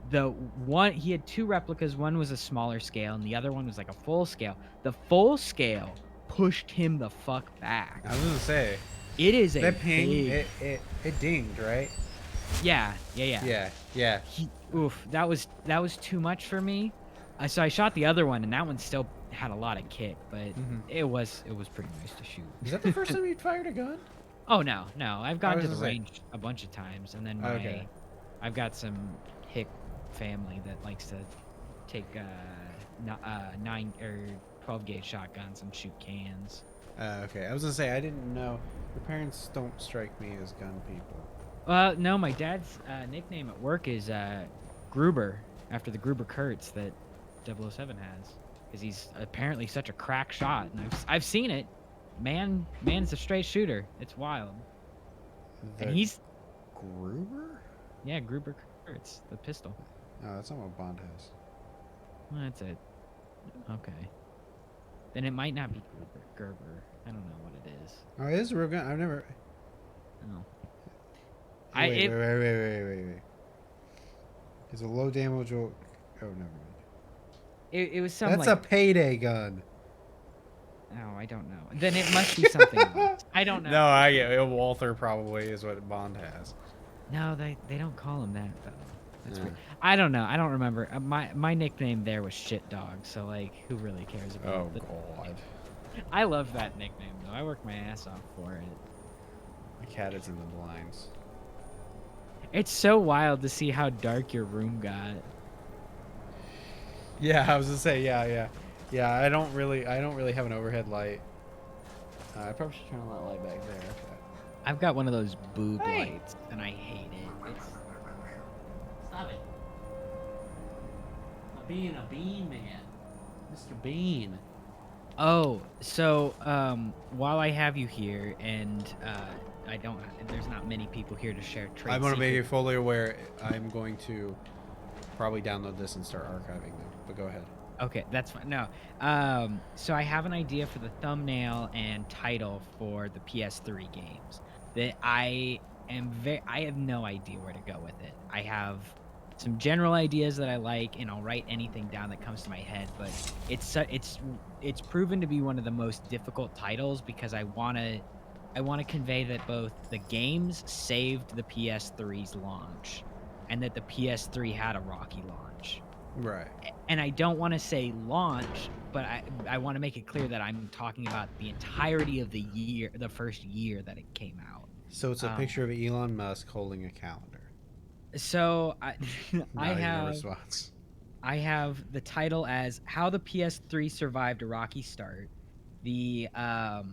had 2 replicas. One was a smaller scale, and the other one was like a full scale. The full scale pushed him the fuck back. I was gonna say, it is a that ping. big... It dinged, right? Yeah. Oof, that was too much for me. So I shot the other one, and that one still had a lot of kick, but it was pretty nice to shoot. Is that the first time you fired a gun? Oh no, I've gone to the range a bunch of times, and then I've got some hick family that likes to take 9 or 12 gauge shotguns and shoot cans. Okay, I was gonna say I didn't know. Your parents don't strike me as gun people. No, my dad's nickname at work is Gruber, after the Gruber Kurtz that 007 has, because he's apparently such a crack shot, and I've seen it. Man's a straight shooter. It's wild. And he's Gruber? Yeah, Gruber Kurtz, the pistol. No, that's not what Bond has. Well, that's it. Okay. Then it might not be Gerber. I don't know what it is. Oh, it is a real gun. I've never. No. Wait. It's a low damage. Oh, never mind. It was some. That's a payday gun. Oh, I don't know. Then it must be something else. I don't know. No, I get it. Walther probably is what Bond has. No, they don't call him that though. That's weird. I don't know. I don't remember. My nickname there was Shit Dog. So like, who really cares about? Oh God. I love that nickname though. I worked my ass off for it. The cat is in the blinds. It's so wild to see how dark your room got. Yeah, I was gonna say yeah. I don't really have an overhead light. I probably should turn on that light back there. I've got one of those boob lights, and I hate it. Stop it. being a bean man. Mr. Bean. Oh, so while I have you here, and there's not many people here to share trade. I want to make you secrets. fully aware. I'm going to probably download this and start archiving them. But go ahead. Okay, that's fine. No, so I have an idea for the thumbnail and title for the PS3 games. That I have no idea where to go with it. I have some general ideas that I like, and I'll write anything down that comes to my head. But it's proven to be one of the most difficult titles because I wanna convey that both the games saved the PS3's launch, and that the PS3 had a rocky launch. Right. And I don't want to say launch, but I want to make it clear that I'm talking about the entirety of the year, the first year that it came out. So it's a picture of Elon Musk holding a calendar. So Not even a response. I have the title as How the PS3 Survived a Rocky Start. I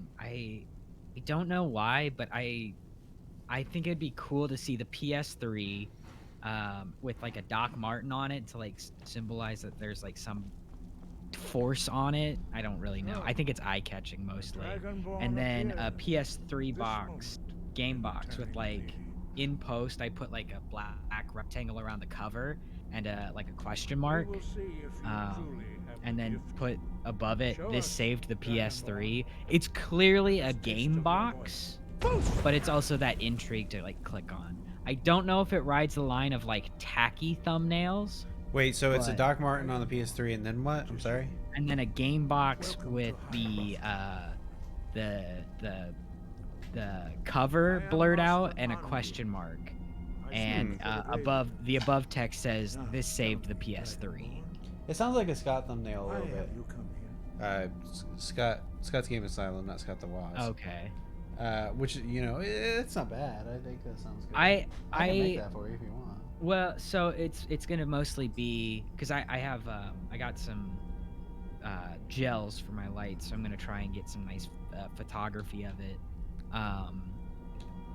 don't know why, but I think it'd be cool to see the PS3 with like a Doc Martin on it to like symbolize that there's like some force on it. I don't really know. I think it's eye-catching mostly. And then a PS3 box, game box with like in post I put like a black rectangle around the cover and like a question mark. And then put above it, this saved the PS3. It's clearly a game box, but it's also that intrigue to like click on. I don't know if it rides the line of like tacky thumbnails. Wait, so it's a Doc Martin on the PS3 and then what? I'm sorry? And then a game box with the cover blurred out and a question mark. And above text says this saved the PS3. It sounds like a Scott thumbnail a little bit. Scott's Game Asylum, not Scott the Wasp. Okay. Which, you know, it's not bad. I think that sounds good. I can make that for you if you want. Well, so it's gonna mostly be because I got some gels for my lights, so I'm gonna try and get some nice photography of it.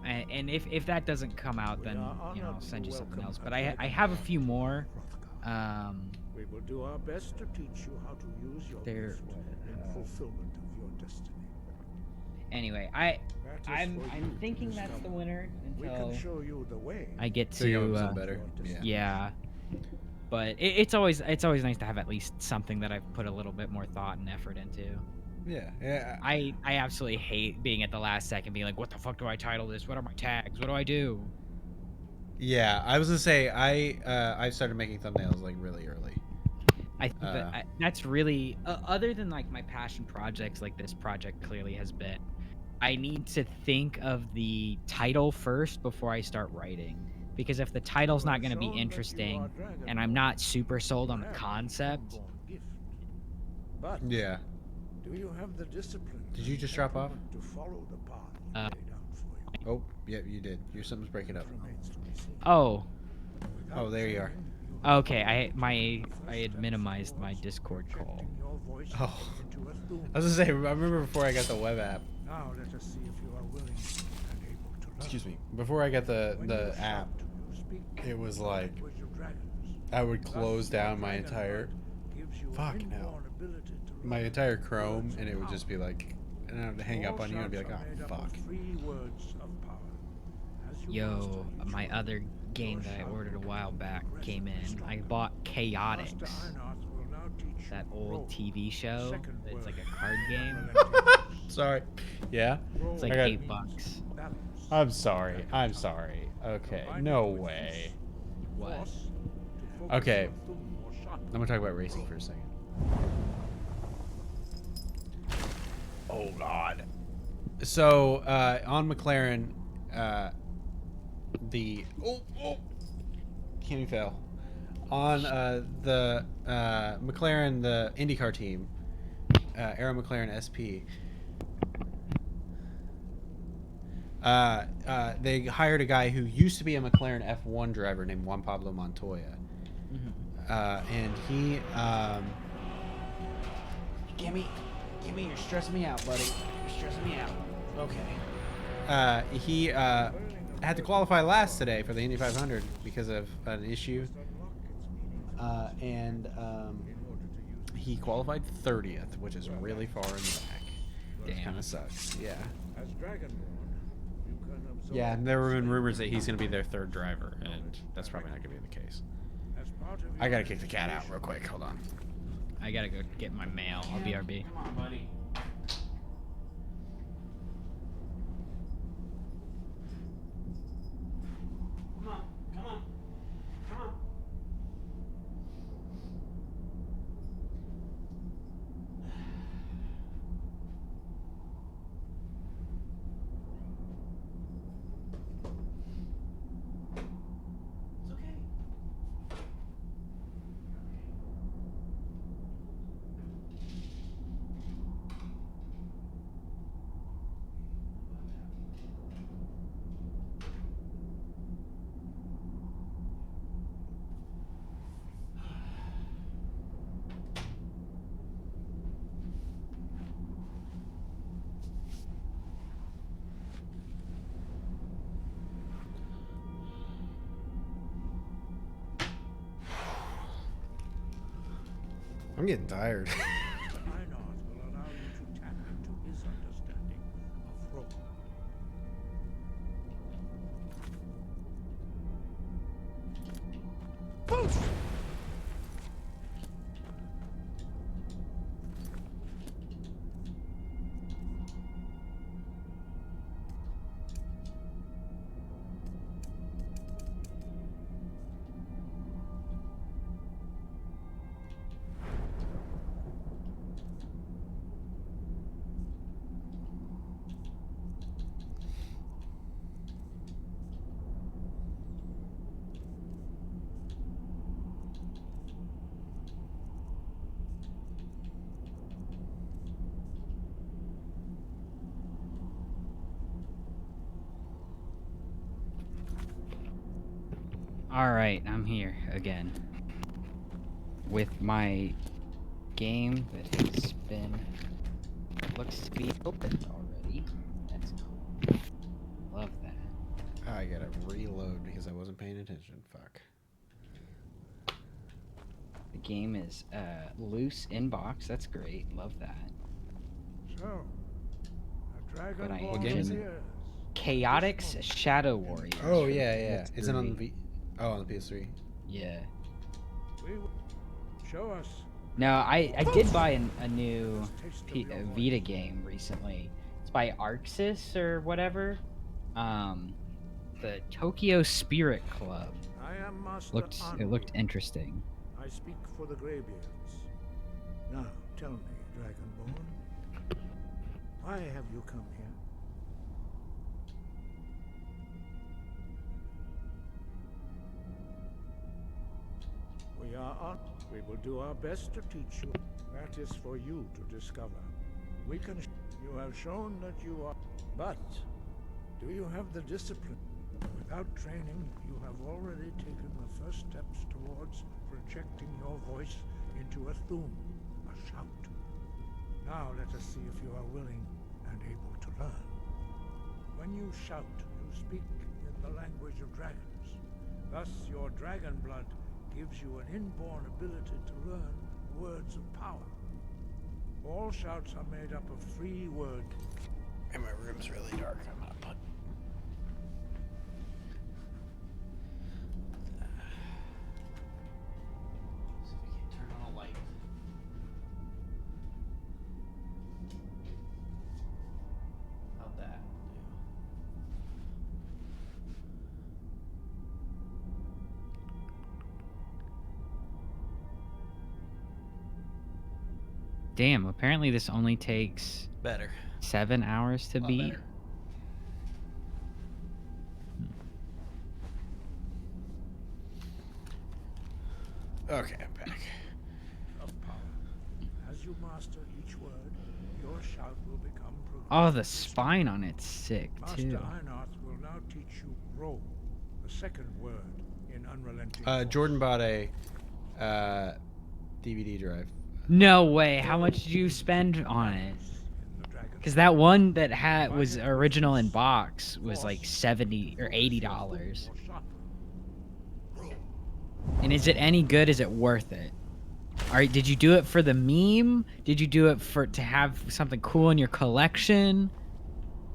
And if that doesn't come out, then I'll send you something else. But I have a few more. We will do our best to teach you how to use your gift in fulfillment of your destiny. Anyway, I'm thinking that's the winner until we can show you the way. I get So you to know something better. yeah. But it's always nice to have at least something that I've put a little bit more thought and effort into. Yeah. I absolutely hate being at the last second being like, what the fuck do I title this? What are my tags? What do I do? Yeah, I was gonna say I started making thumbnails like really early. That's really other than like my passion projects, like this project clearly has been. I need to think of the title first before I start writing, because if the title's not going to be interesting and I'm not super sold on the concept. But yeah. Do you have the discipline? Did you just drop off? To follow the path laid out for you. Oh, yeah, you did. Your something's breaking up. Oh, there you are. Okay, I had minimized my Discord call. Oh, I was gonna say, I remember before I got the web app. Now let us see if you are willing and able to learn. Excuse me. Before I got the app, it was like I would close down my entire my entire Chrome, and it would just be like, and I would hang up on you and be like, oh fuck. Yo, my other game that I ordered a while back came in. I bought Chaotix, that old TV show. It's like a card game. Sorry. Yeah? It's like $8. I'm sorry. Okay. No way. What? Okay. I'm gonna talk about racing for a second. Oh God. So on McLaren, Cammy fell. On the McLaren, the IndyCar team, Arrow McLaren SP. They hired a guy who used to be a McLaren F1 driver named Juan Pablo Montoya. And he, Gimme, you're stressing me out, buddy. You're stressing me out. Okay. He had to qualify last today for the Indy 500 because of an issue. And he qualified 30th, which is really far in the back. Which kind of sucks. Yeah. As Dragonborn, you can absorb Yeah, and there were been rumors that he's going to be their third driver, and that's probably not going to be the case. as part of I your got to kick the cat out real quick. Hold on. I gotta go get my mail. I'll BRB. Come on, buddy. Come on, come on, come on. It's okay. I'm getting tired. Einarth will allow you to tap into his understanding of Rome. Alright, I'm here again. With my game that has been... looks to be opened already. That's cool. Love that. I gotta reload because I wasn't paying attention. Fuck. The game is loose inbox. That's great. Love that. So, a But I Dragonborn What game is it? appears. Chaotix Shadow Warriors. Oh for yeah, yeah. PS3. Is it on the on the PS3? Yeah. Show us. No, I did buy a new Vita game recently. It's by Arxis or whatever. The Tokyo Spirit Club. I am Master It looked interesting. I speak for the Greybeards. Now, tell me, Dragonborn, why have you come here? We will do our best to teach you. That is for you to discover. We can. You have shown that you are. But do you have the discipline? Without training, you have already taken the first steps towards projecting your voice into a thum, a shout. Now let us see if you are willing and able to learn. When you shout, you speak in the language of dragons. Thus, your dragon blood gives you an inborn ability to learn words of power. All shouts are made up of 3 words. And my room's really dark. I'm gonna put. See if we can turn on a light. How'd that do? Damn, apparently this only takes Better. 7 hours to beat. Better. Okay, I'm back. Of power. As you master each word, your shout will become Oh, the spine on it's sick Master too. Einarth will now teach you roll, the second word in unrelenting. Jordan bought a DVD drive. No way. How much did you spend on it? Because that one that was original in box was like $70 or $80. And is it any good? Is it worth it? Did you do it for the meme? Did you do it to have something cool in your collection?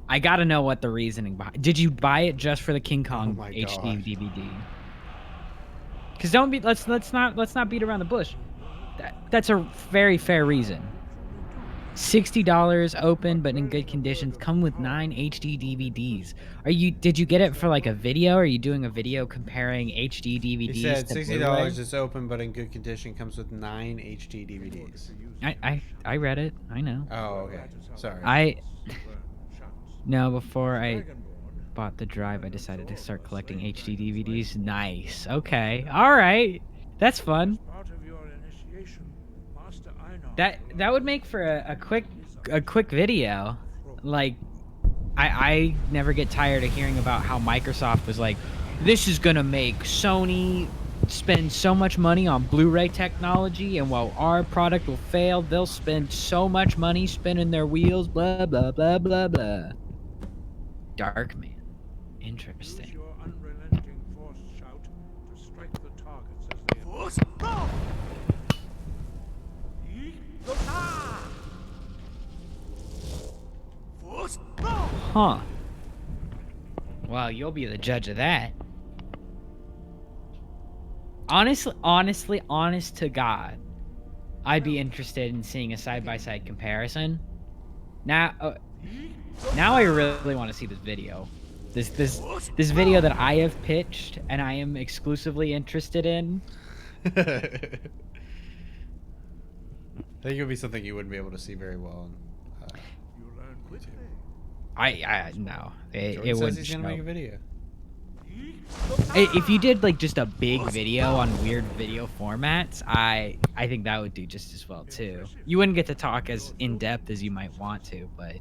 I gotta know what the reasoning behind. Did you buy it just for the King Kong my HD God. DVD? Because let's not beat around the bush. That's a very fair reason. $60 open but in good conditions, come with 9 HD DVDs. Did you get it for like a video? Are you doing a video comparing HD DVDs He said to $60 Blu-ray? is open but in good condition, comes with 9 HD DVDs. I read it. I know. Oh, okay. Sorry. No, before I bought the drive, I decided to start collecting HD DVDs. Nice. Okay. All right. That's fun. That would make for a quick video. Like, I never get tired of hearing about how Microsoft was like, this is gonna make Sony spend so much money on Blu-ray technology, and while our product will fail, they'll spend so much money spinning their wheels, blah blah blah blah blah. Darkman. Interesting. Huh. Well, you'll be the judge of that. Honest to God, I'd be interested in seeing a side-by-side comparison. Now I really want to see this video. This video that I have pitched and I am exclusively interested in. I think it would be something you wouldn't be able to see very well on YouTube. No. Jordan It says wouldn't he's gonna make a video. If you did like just a big video on weird video formats, I think that would do just as well too. You wouldn't get to talk as in depth as you might want to, but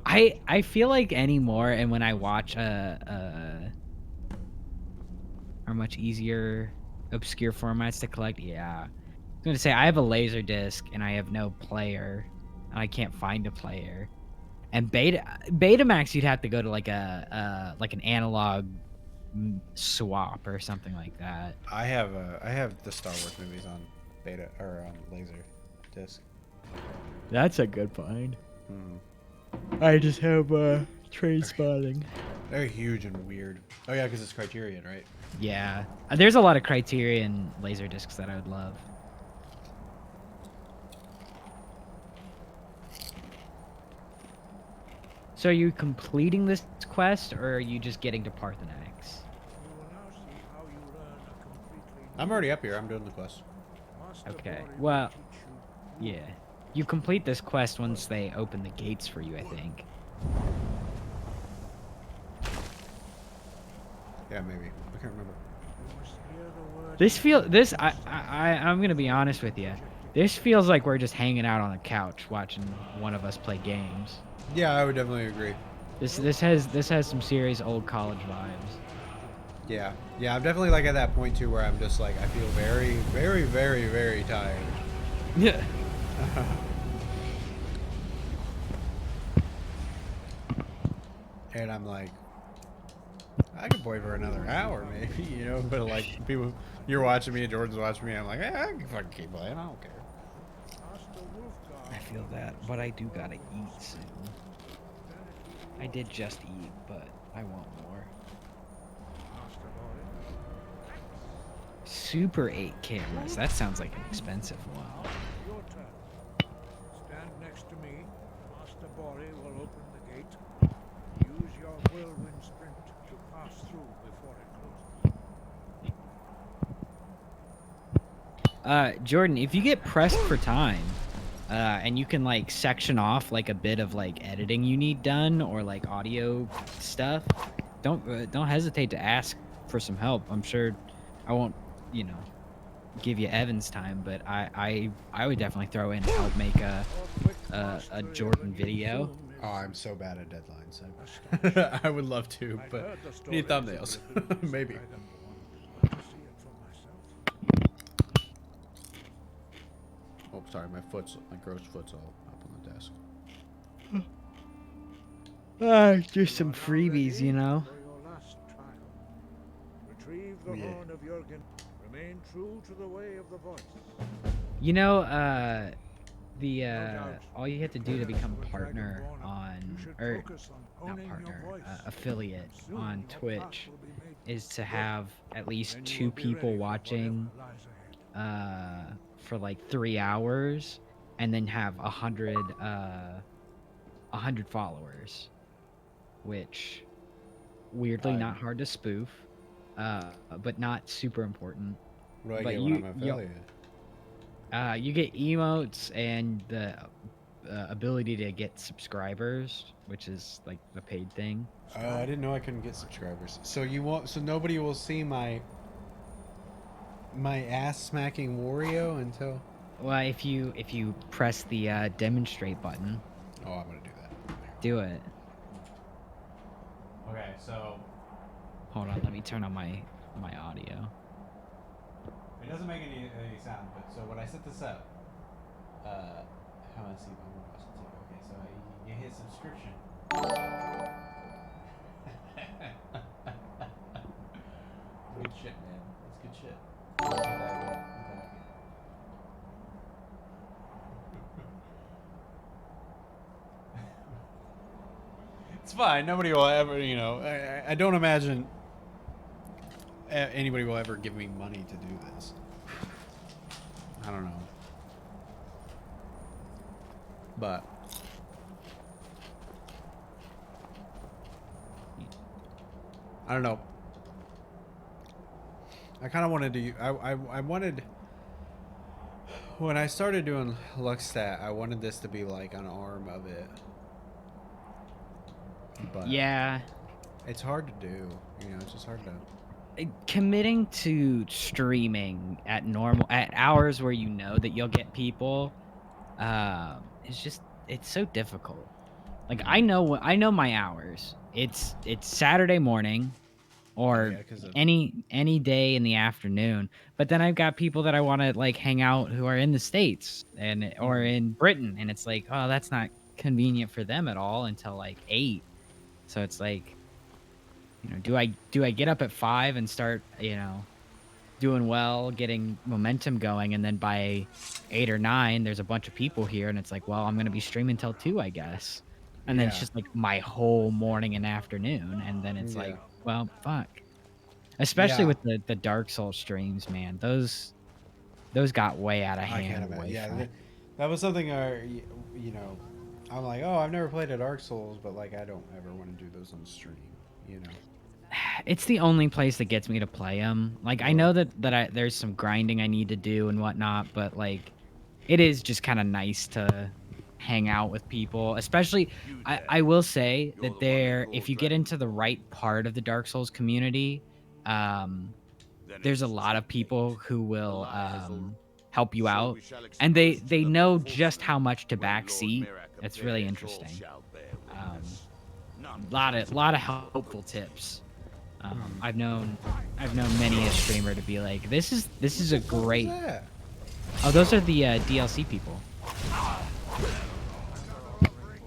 I feel like anymore, and when I watch are much easier obscure formats to collect. Yeah, I was gonna say I have a laser disc and I have no player, and I can't find a player. And Betamax, you'd have to go to like an analog swap or something like that. I have the Star Wars movies on beta or on laser disc. That's a good find. Hmm. I just have Train Spotting. They're huge and weird. Oh yeah, because it's Criterion, right? Yeah, there's a lot of Criterion laser discs that I would love. So are you completing this quest, or are you just getting to Parthenax? I'm already up here. I'm doing the quest. Okay. Well, yeah. You complete this quest once they open the gates for you, I think. Yeah, maybe. I can't remember. I'm gonna be honest with you. This feels like we're just hanging out on the couch watching one of us play games. Yeah, I would definitely agree. This has some serious old college vibes. Yeah, I'm definitely like at that point too where I'm just like I feel very, very, very, very tired. Yeah. And I'm like, I could play for another hour maybe, you know. But like people, you're watching me and Jordan's watching me. I'm like, I can fucking keep playing. I don't care. I feel that, but I do gotta eat soon. I did just eat, but I want more. Super 8 cameras. That sounds like an expensive one. Your turn. Stand next to me. Master Bori will open the gate. Use your whirlwind sprint to pass through before it closes. Jordan, if you get pressed for time, and you can like section off like a bit of like editing you need done or like audio stuff, don't hesitate to ask for some help. I'm sure I won't, give you Evan's time, but I would definitely throw in help make a Jordan video. Oh, I'm so bad at deadlines. I would love to, but need thumbnails. Maybe. Oh, sorry, my gross foot's all up on the desk. Just some freebies, you know. For your last trial. Retrieve the Yeah. horn of Jurgen. Remain true to the way of the voice. You know, all you have to do to become partner affiliate on Twitch is to have at least 2 people watching for like 3 hours, and then have 100 followers, which weirdly not hard to spoof, but not super important. What do I But get when I'm an affiliate? You get emotes and the ability to get subscribers, which is like the paid thing. Oh, I didn't know I couldn't get subscribers. So you won't. So nobody will see my ass smacking Wario until. Well, if you press the demonstrate button. Oh, I'm gonna do that. Do it. Okay, so. Hold on, let me turn on my audio. It doesn't make any sound, but so when I set this up, how do I see my more awesome too? Okay, so you hit subscription. Good shit, man. That's good shit. It's fine. Nobody will ever, you know. I don't imagine anybody will ever give me money to do this. I don't know. But I don't know. I kind of wanted to. I wanted. When I started doing Luxstat, I wanted this to be like an arm of it. But yeah, it's hard to do. You know, it's just hard to. Committing to streaming at hours where you know that you'll get people, it's so difficult. Like I know my hours. It's Saturday morning, or any day in the afternoon. But then I've got people that I want to like hang out who are in the States or in Britain, and it's like, oh, that's not convenient for them at all until like 8. So it's like, you know, do I get up at 5 and start, you know, doing well, getting momentum going, and then by 8 or 9 there's a bunch of people here, and it's like, well, I'm going to be streaming till 2, I guess. And then it's just like my whole morning and afternoon, and then it's like, well, fuck. Especially with the Dark Souls streams, man. Those got way out of hand. That was something you know, I'm like, oh, I've never played a Dark Souls, but like I don't ever want to do those on stream, you know. It's the only place that gets me to play them. Like I know that there's some grinding I need to do and whatnot, but like it is just kind of nice to hang out with people. Especially, I will say that if you get into the right part of the Dark Souls community, there's a lot of people who will help you out, and they know just how much to backseat. It's really interesting. Lot of helpful tips. I've known many a streamer to be like, this is a great. Oh, those are the DLC people.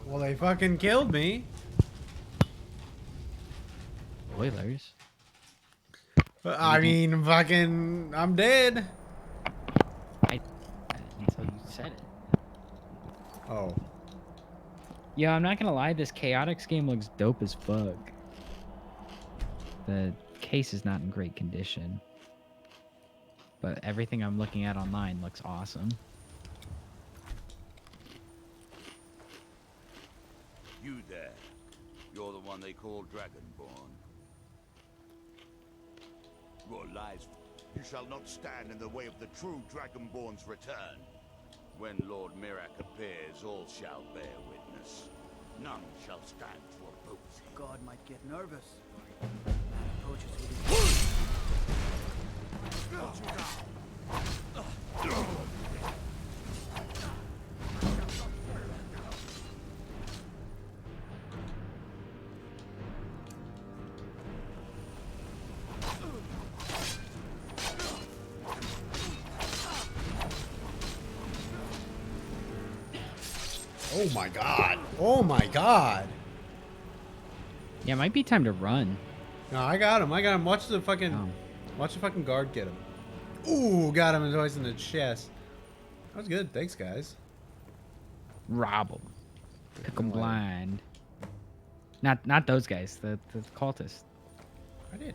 Well, they fucking killed me. Spoilers. I mean, fucking, I'm dead. Until you said it. Oh. Yeah, I'm not gonna lie, this Chaotix game looks dope as fuck. The case is not in great condition, but everything I'm looking at online looks awesome. You there. You're the one they call Dragonborn. Your lies. You shall not stand in the way of the true Dragonborn's return. When Lord Mirak appears, all shall bear witness. None shall stand to oppose him. God might get nervous. Approaches with Oh my god. Oh my god. Yeah, it might be time to run. No, I got him. Watch the fucking guard get him. Ooh, got him twice in the chest. That was good. Thanks, guys. Rob them. Pick them blind. Not those guys. The cultists. I did.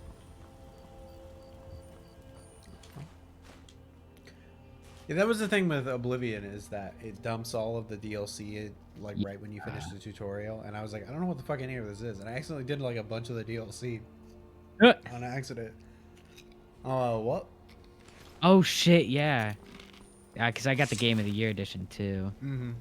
Yeah, that was the thing with Oblivion, is that it dumps all of the DLC like right when you finish the tutorial, and I was like, I don't know what the fuck any of this is, and I accidentally did like a bunch of the DLC on accident. Oh, what? Oh shit, yeah. Yeah, because I got the Game of the Year edition too. Mm-hmm.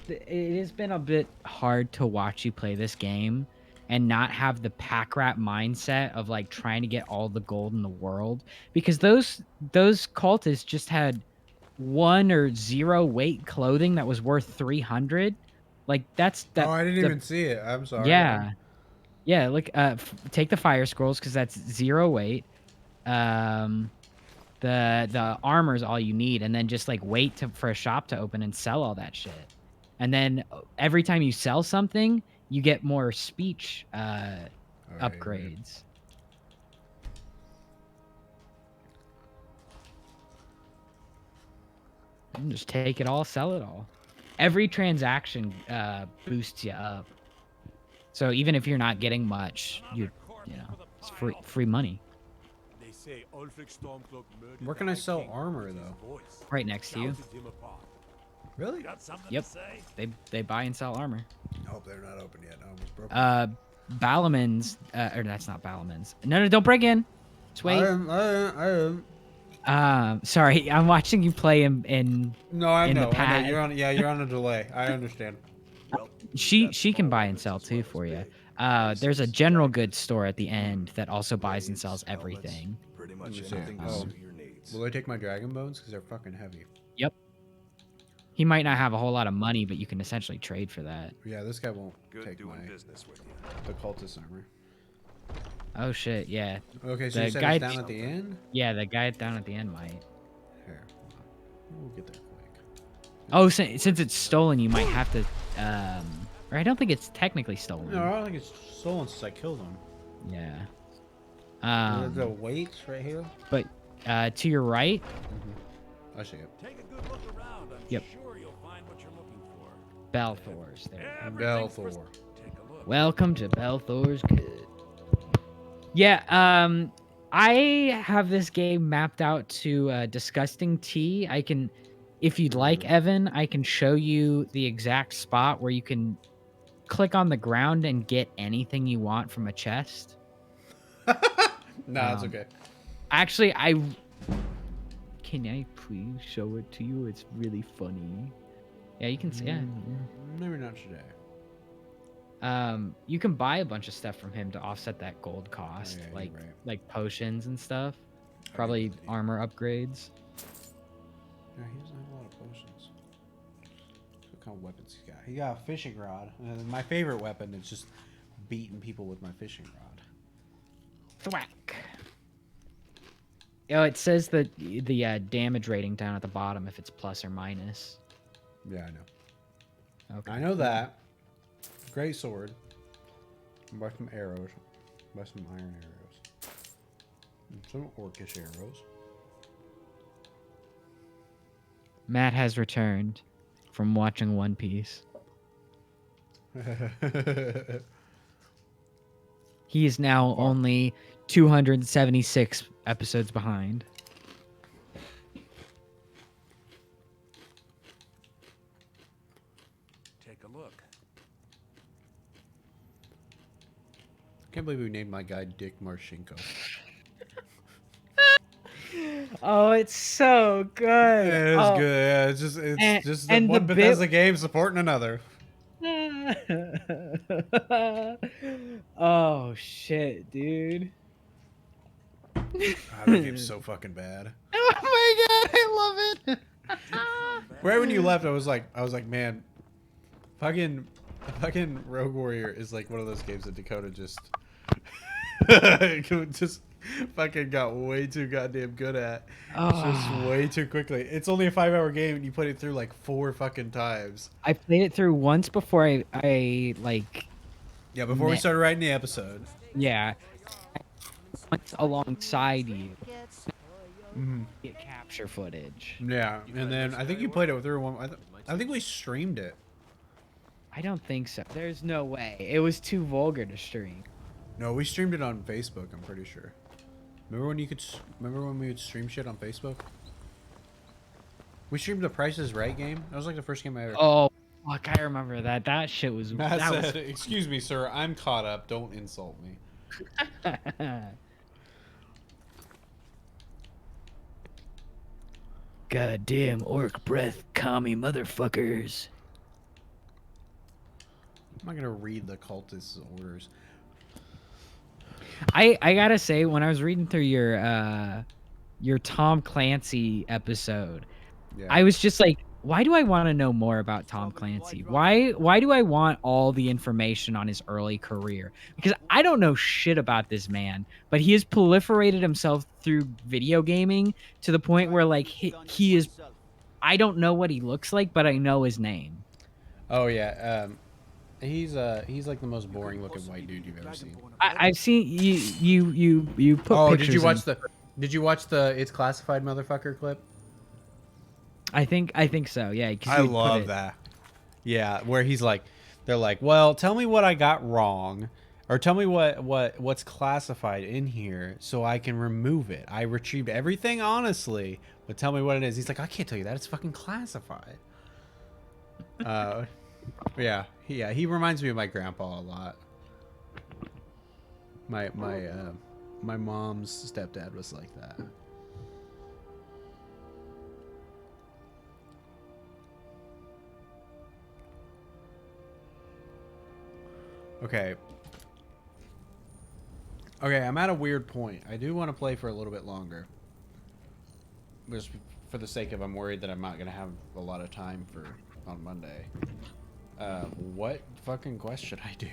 It has been a bit hard to watch you play this game and not have the pack rat mindset of like trying to get all the gold in the world, because those cultists just had 1 or 0 weight clothing that was worth 300. Like that. Oh, I didn't even see it. I'm sorry. Yeah. Yeah, like take the fire scrolls because that's 0 weight. The armor is all you need, and then just like wait for a shop to open and sell all that shit. And then every time you sell something, you get more speech upgrades. And just take it all, sell it all. Every transaction boosts you up. So even if you're not getting much, you know, it's free money. They say Ulfric Stormcloak murdered Where can I sell armor though? Right next to you. Really? Yep. They buy and sell armor. I hope they're not open yet. I almost broke. Balamans, or that's not Balamans. No, don't break in. Just wait. I am. Sorry, I'm watching you play in. No, I know. The pad. I know. You're on a delay. I understand. She can buy and sell too for you. There's a general goods store at the end that also buys and sells everything. Pretty much anything to suit your needs. Will I take my dragon bones because they're fucking heavy? Yep. He might not have a whole lot of money, but you can essentially trade for that. Yeah, this guy won't take doing my business with you. the cultist armor. Oh shit, yeah. Okay, so the you said guy it's down at the end? Yeah, the guy down at the end might. Here, we'll get there quick. Oh, since it's stolen, you might have to. Or I don't think it's technically stolen. No, I don't think it's stolen since I killed him. Yeah. The weights right here. But to your right. I see it. Take a good look around. I'm Yep. sure you'll find what you're looking for. Belthor's there. Belthor. Take a look. Welcome to Belthor's Good. Yeah, I have this game mapped out to Disgusting Tea. I can, if you'd like, Evan, I can show you the exact spot where you can click on the ground and get anything you want from a chest. Nah, it's okay. Actually, can I please show it to you? It's really funny. Yeah, you can see. Yeah. Maybe not today. You can buy a bunch of stuff from him to offset that gold cost, like potions and stuff. Probably armor upgrades. Yeah, he doesn't have a lot of potions. What kind of weapons he got? He got a fishing rod. My favorite weapon is just beating people with my fishing rod. Thwack. Oh, it says that the damage rating down at the bottom if it's plus or minus. Yeah, I know. Okay. I know that. Great sword. Buy some arrows. Buy some iron arrows. And some orcish arrows. Matt has returned from watching One Piece. He is now only 276 episodes behind. Take a look. Can't believe we named my guy Dick Marchenko. Oh, it's so good. Yeah, it's good. Yeah, it's just one Bethesda game supporting another. Oh shit, dude. That game's so fucking bad. Oh my god, I love it. Right when you left, I was like, man, fucking Rogue Warrior is like one of those games that Dakota just fucking got way too goddamn good at. Oh. Just way too quickly. It's only a 5-hour game and you put it through like 4 fucking times. I played it through once before I like. Yeah, before we started writing the episode. Yeah. Once alongside you. Mm-hmm. Get capture footage. Yeah, and then I think you played it through one. I think we streamed it. I don't think so. There's no way. It was too vulgar to stream. No, we streamed it on Facebook. I'm pretty sure. Remember when you could? Remember when we would stream shit on Facebook? We streamed the Price is Right game. That was like the first game I ever. Oh, fuck! I remember that. That shit was. Matt that said, "Excuse me, sir. I'm caught up. Don't insult me." Goddamn orc breath, commie motherfuckers. I'm not gonna read the cultist's orders. I gotta say, when I was reading through your Tom Clancy episode, Yeah. I was just like, why do I want to know more about Tom Clancy? Why do I want all the information on his early career? Because I don't know shit about this man, but he has proliferated himself through video gaming to the point where like he is. I don't know what he looks like, but I know his name. Oh yeah. He's like the most boring looking white dude you've ever seen. I've seen you put. Oh, pictures did you watch in. the? Did you watch the It's Classified motherfucker clip? I think so. Yeah. 'Cause I you put love it. that. Yeah, where he's like, they're like, well, tell me what I got wrong, or tell me what's classified in here so I can remove it. I retrieved everything honestly, but tell me what it is. He's like, I can't tell you that. It's fucking classified. Yeah, he reminds me of my grandpa a lot. My mom's stepdad was like that. Okay. Okay, I'm at a weird point. I do want to play for a little bit longer. Just for the sake of I'm worried that I'm not going to have a lot of time on Monday. What fucking quest should I do?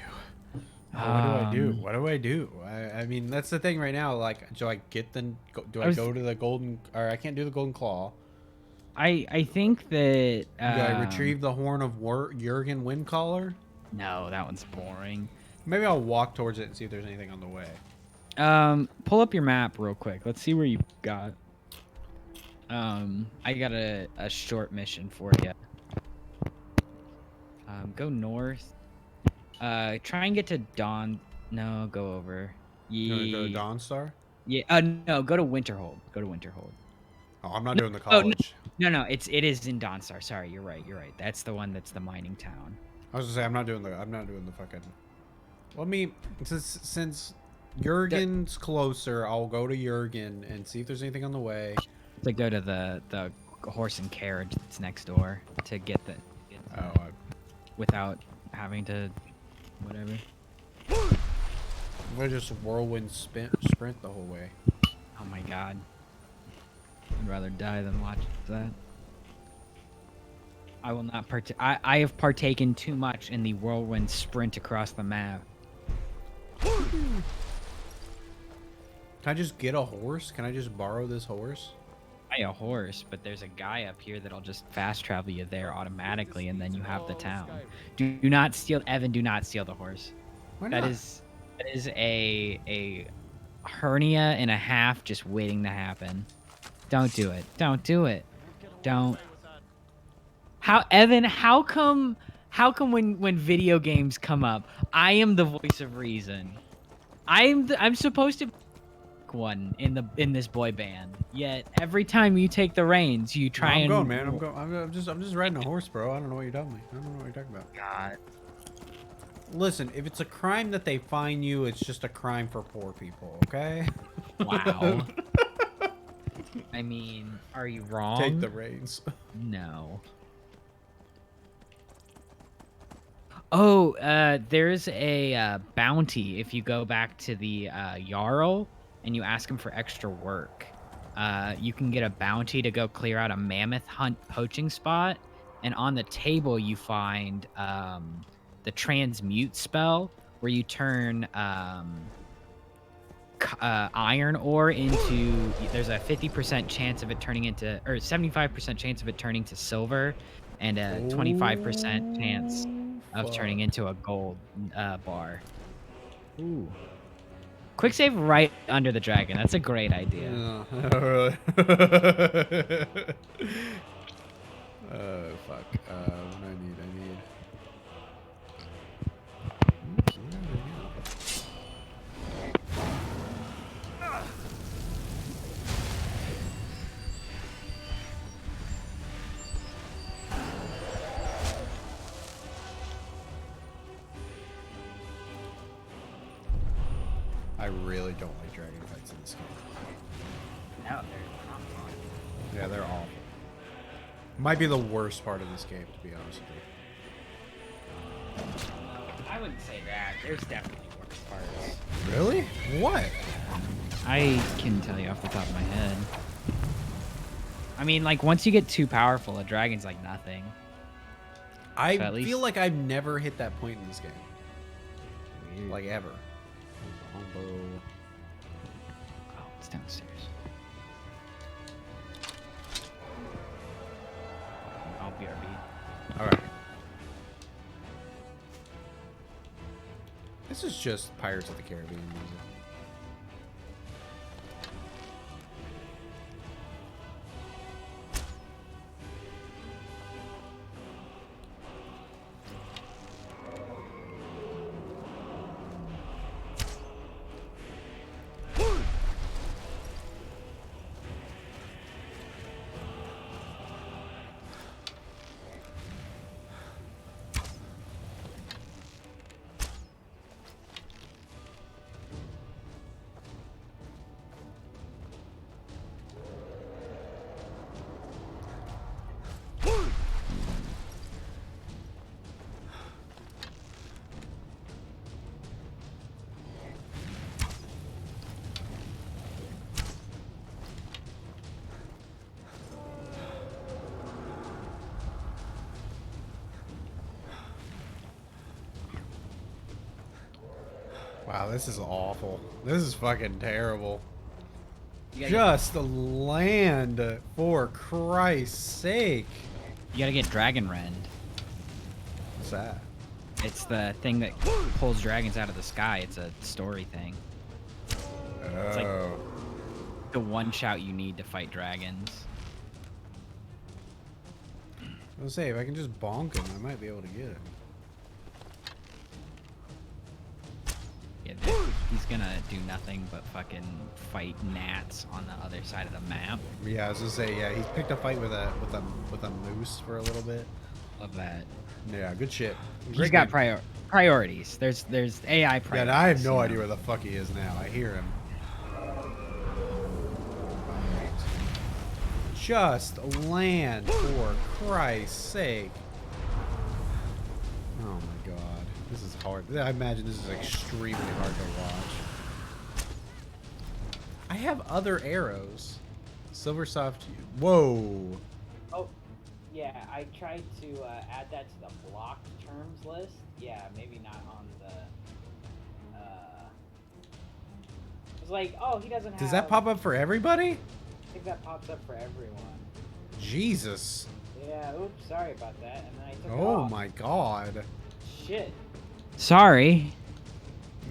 What do I do? What do I do? I mean, that's the thing right now. Like, do I get the? Do I go to the golden? Or I can't do the golden claw. I think that. Do I retrieve the horn of Jurgen Windcaller? No, that one's boring. Maybe I'll walk towards it and see if there's anything on the way. Pull up your map real quick. Let's see where you got. I got a short mission for you. Go north. Try and get to Dawn. No, go over. You go to Dawnstar? Yeah. No, go to Winterhold. Go to Winterhold. Oh, I'm not doing the college. No, it is in Dawnstar. Sorry, you're right. That's the one that's the mining town. I was gonna say I'm not doing the fucking. Well, I mean, since Jurgen's closer, I'll go to Jurgen and see if there's anything on the way. To go to the horse and carriage that's next door to get the. Without having to, whatever. We're just whirlwind sprint the whole way. Oh my god. I'd rather die than watch that. I will not I have partaken too much in the whirlwind sprint across the map. Can I just get a horse? Can I just borrow this horse? Buy a horse, but there's a guy up here that'll just fast travel you there automatically, and then you have the town. Do not steal, Evan. Do not steal the horse. Why not? That is a hernia and a half just waiting to happen. Don't do it. Don't do it. Don't. How, Evan? How come when video games come up, I am the voice of reason. I'm supposed to be one in this boy band. Yet every time you take the reins, you try and. I'm going, man. I'm going. I'm just riding a horse, bro. I don't know what you're telling me. I don't know what you're talking about. God. Listen, if it's a crime that they fine you, it's just a crime for poor people. Okay. Wow. I mean, are you wrong? Take the reins. No. Oh, there's a bounty if you go back to the Jarl and you ask him for extra work. You can get a bounty to go clear out a mammoth hunt poaching spot, and on the table you find the transmute spell where you turn iron ore into, there's a 50% chance of it turning into, or 75% chance of it turning to silver, and a 25% chance of turning into a gold bar. Ooh. Quick save right under the dragon. That's a great idea. Really? Fuck. What I need. Oops, where did I go? I really don't like dragon fights in this game. No, Yeah, they're awful. Might be the worst part of this game, to be honest with you. I wouldn't say that. There's definitely worse parts. Really? What? I can tell you off the top of my head. I mean, like, once you get too powerful, a dragon's like nothing. I So at least- feel like I've never hit that point in this game. Weird. Like, ever. Oh, it's downstairs. I'll BRB. Alright. This is just Pirates of the Caribbean music. Wow, this is awful. This is fucking terrible. Just the land, for Christ's sake. You gotta get Dragon Rend. What's that? It's the thing that pulls dragons out of the sky. It's a story thing. It's like the one shout you need to fight dragons. I was say, if I can just bonk him, I might be able to get him. Yeah, he's gonna do nothing but fucking fight gnats on the other side of the map. Yeah, I was gonna say, yeah, he's picked a fight with a moose for a little bit. Love that. Yeah, good shit. He's got priorities. There's AI priorities. Yeah, and I have no idea where the fuck he is now. I hear him. Just land, for Christ's sake. Oh my god. This is hard. I imagine this is extremely hard to watch. I have other arrows. Silversoft. Whoa. Oh, yeah. I tried to add that to the blocked terms list. Yeah, maybe not on the. It's like, oh, he doesn't have. Does that pop up for everybody? I think that pops up for everyone. Jesus. Yeah. Oops. Sorry about that. And then I took it Oh off. my god. Shit. Sorry.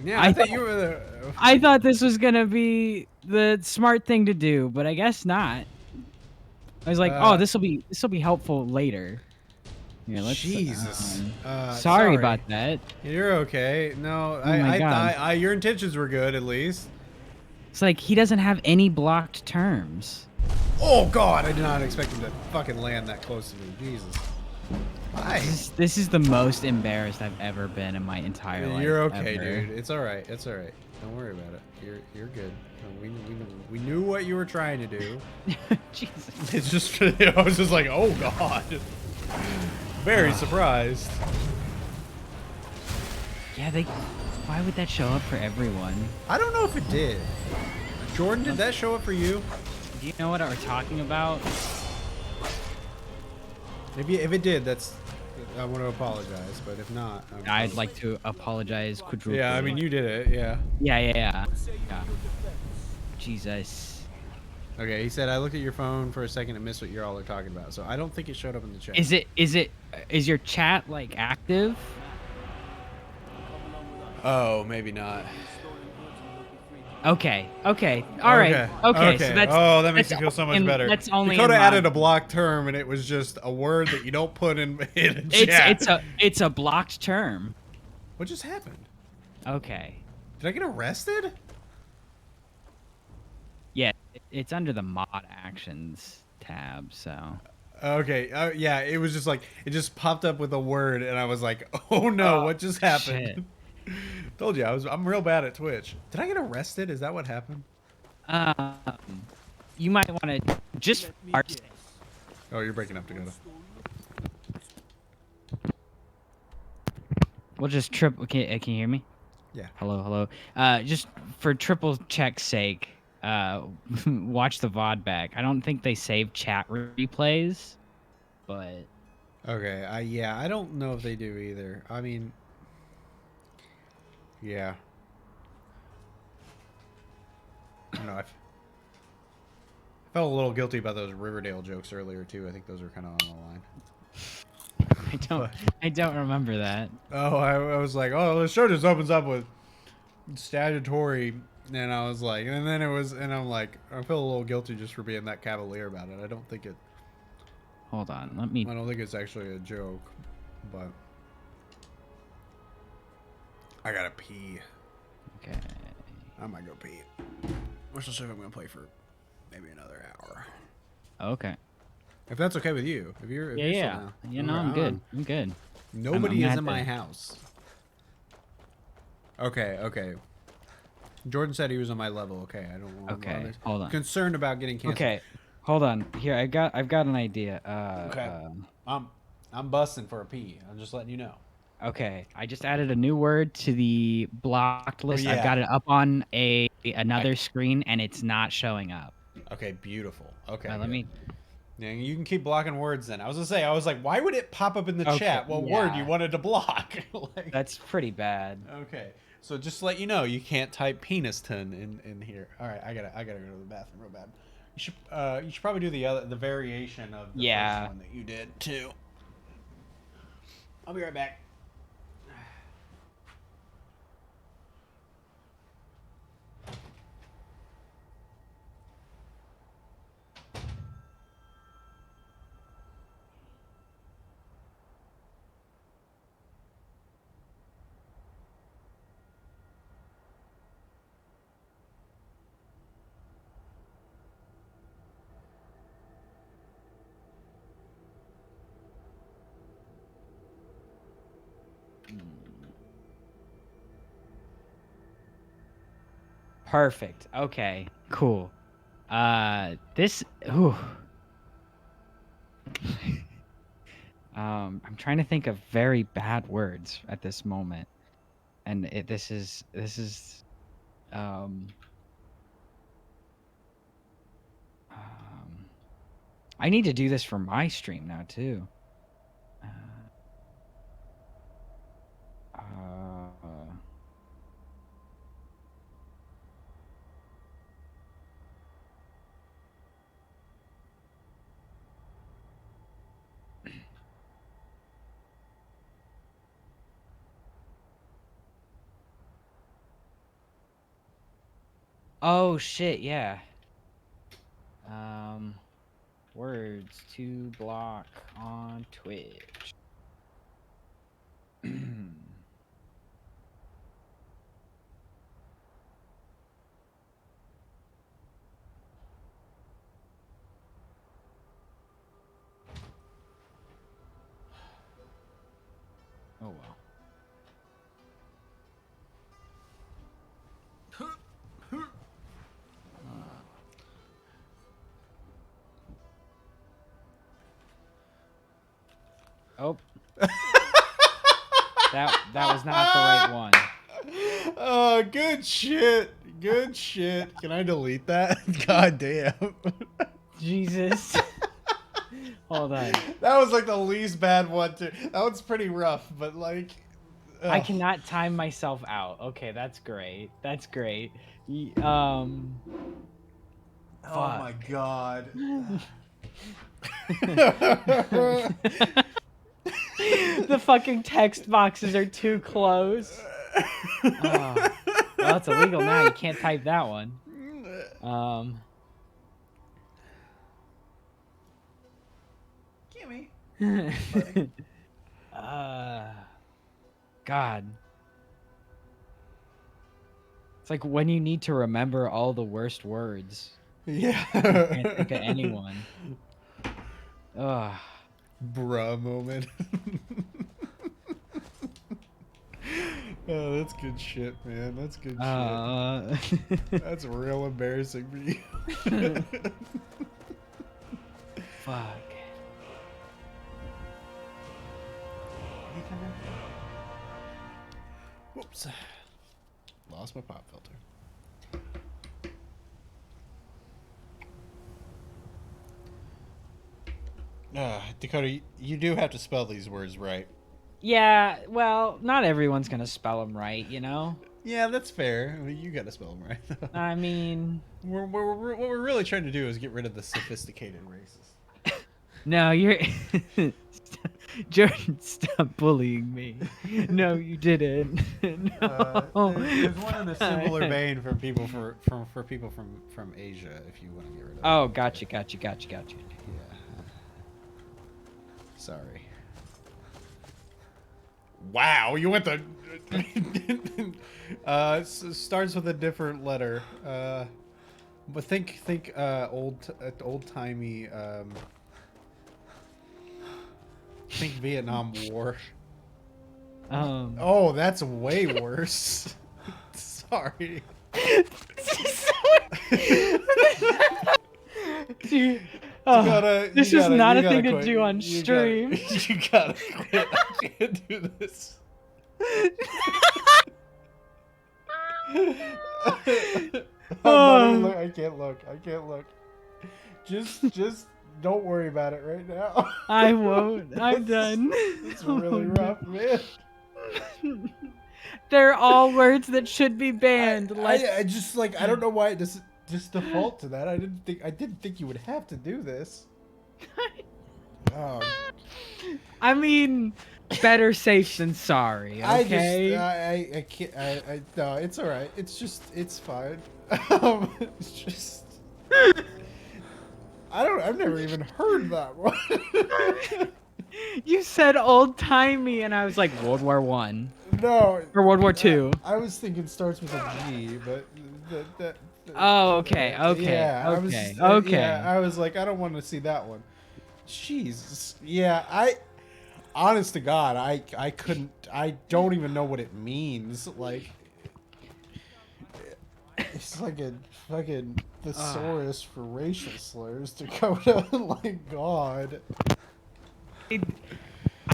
Yeah, I thought you were the. I thought this was gonna be the smart thing to do, but I guess not. I was like, oh, this will be helpful later. Here, let's, Jesus. sorry about that. You're okay. No, Oh my God. I your intentions were good at least. It's like he doesn't have any blocked terms. Oh god, I did not expect him to fucking land that close to me. Jesus. Hi. This is the most embarrassed I've ever been in my entire life. You're okay, ever. dude. It's all right. It's all right. Don't worry about it. You're good. No, we knew what you were trying to do. Jesus. It's just I was just like, oh god. Very surprised. Yeah, why would that show up for everyone? I don't know if it did. Jordan, did that show up for you? Do you know what we're talking about? Maybe if it did, that's I want to apologize, but if not, I'd like to apologize quadruply. Yeah, I mean you did it. Yeah. Yeah. Jesus. Okay, he said I looked at your phone for a second and missed what you all are talking about. So I don't think it showed up in the chat. Is your chat like active? Oh, maybe not. Okay. All right. Okay. So that's that makes me feel so much better. That's only Dakota added a blocked term, and it was just a word that you don't put in a chat. It's a blocked term. What just happened? Okay. Did I get arrested? Yeah, it's under the mod actions tab. So. Okay. Yeah, it was just like it just popped up with a word, and I was like, "Oh no, what just happened?" Told you I'm real bad at Twitch. Did I get arrested? Is that what happened? You might want to just. Oh, you're breaking up, Dakota. We'll just triple. Can you hear me? Yeah. Hello. Just for triple check's sake, watch the VOD back. I don't think they save chat replays, but. Okay. Yeah, I don't know if they do either. I mean. Yeah. I don't know. I felt a little guilty about those Riverdale jokes earlier too. I think those are kind of on the line. I don't remember that. Oh, I was like, oh, the show just opens up with statutory, and I was like, and then it was, and I'm like, I feel a little guilty just for being that cavalier about it. I don't think it. Hold on, I don't think it's actually a joke, but. I gotta pee. Okay. I might go pee. We're still sure if I'm gonna play for maybe another hour. Okay. If that's okay with you. If you're yeah. You know, I'm good. I'm good. Nobody is in my house. Okay. Jordan said he was on my level. Okay, I don't want. Okay, hold on. Concerned about getting canceled. Okay, hold on. Here, I've got an idea. Okay. I'm busting for a pee. I'm just letting you know. Okay, I just added a new word to the blocked list. yeah. I've got it up on another screen, and it's not showing up. Okay, beautiful. Okay. Let me. Yeah, you can keep blocking words then. I was like, why would it pop up in the chat? What word you wanted to block? Like, that's pretty bad. Okay, so just to let you know, you can't type peniston in here. All right, I gotta go to the bathroom real bad. You should probably do the variation of the first one that you did too. I'll be right back. Perfect. Okay. Cool. This. I'm trying to think of very bad words at this moment, and this is. I need to do this for my stream now too. Oh shit, yeah. Words to block on Twitch. Oh well. Oh. that was not the right one. Oh, good shit. Good shit. Can I delete that? God damn. Jesus. Hold on. That was like the least bad one too. That one's pretty rough, but like. I ugh. cannot time myself out. Okay, that's great. That's great. Oh Fuck. my god. The fucking text boxes are too close. Oh. Well, it's illegal now. You can't type that one. Gimme. God. It's like when you need to remember all the worst words. Yeah. You can't think of anyone. Ugh. Bruh moment. Oh, that's good shit, man. That's good shit. That's real embarrassing for you. Fuck. Whoops. Lost my pop filter. Dakota, you do have to spell these words right. Yeah, well, not everyone's gonna spell them right, you know? Yeah, that's fair. I mean, you gotta spell them right, though. I mean... what we're really trying to do is get rid of the sophisticated races. No, you're... Jordan, stop bullying me. No, you didn't. No. There's one in a similar vein for people for people from Asia, if you want to get rid of it. Oh, gotcha. Yeah. Sorry. Wow, you went the... starts with a different letter. But think old-timey... think Vietnam War. Oh, that's way worse. Sorry. Dude, this is not a thing to do on stream. You gotta quit. I can't do this. I can't look. Just don't worry about it right now. I won't. I'm done. It's really rough, man. They're all words that should be banned. I just like I don't know why it just default to that. I didn't think you would have to do this. I mean, better safe than sorry. Okay. I can't. No, it's all right. It's fine. It's just. I've never even heard that one. You said old timey, and I was like World War One. No. Or World War Two. I was thinking starts with a G, but Oh, okay. Yeah, Okay. Yeah, I was like, I don't want to see that one. Jesus. Yeah, honest to God, I couldn't. I don't even know what it means. Like, it's like a fucking thesaurus for racial slurs, Dakota. Like, God.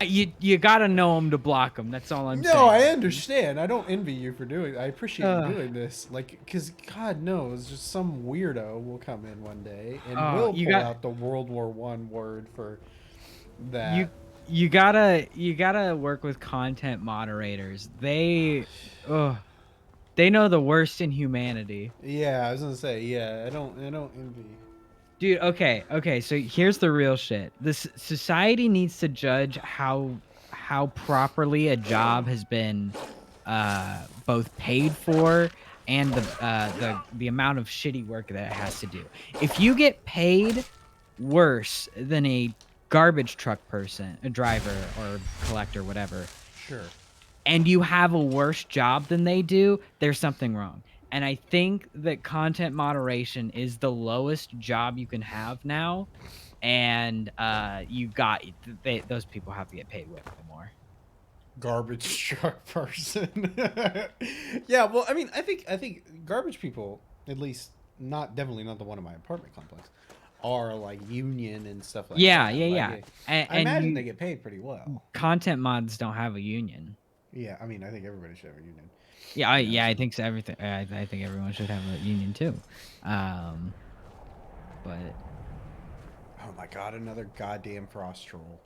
You gotta know them to block them. That's all I'm saying. No, I understand. I don't envy you for doing it. I appreciate you doing this. Like, because God knows, just some weirdo will come in one day and will pull out the World War I word for that. You gotta work with content moderators. They know the worst in humanity. Yeah, I was gonna say. Yeah, I don't envy. Dude, okay, so here's the real shit. This society needs to judge how properly a job has been both paid for and the amount of shitty work that it has to do. If you get paid worse than a garbage truck person, a driver or collector, whatever, sure, and you have a worse job than they do, there's something wrong. And I think that content moderation is the lowest job you can have now, and those people have to get paid way more. Garbage truck person. Yeah, well, I mean, I think garbage people, at least definitely not the one in my apartment complex, are like union and stuff like that. Yeah. I imagine they get paid pretty well. Content mods don't have a union. Yeah, I mean, I think everybody should have a union. Yeah, I think so. I think everyone should have a union too. But Oh my god, another goddamn frost troll.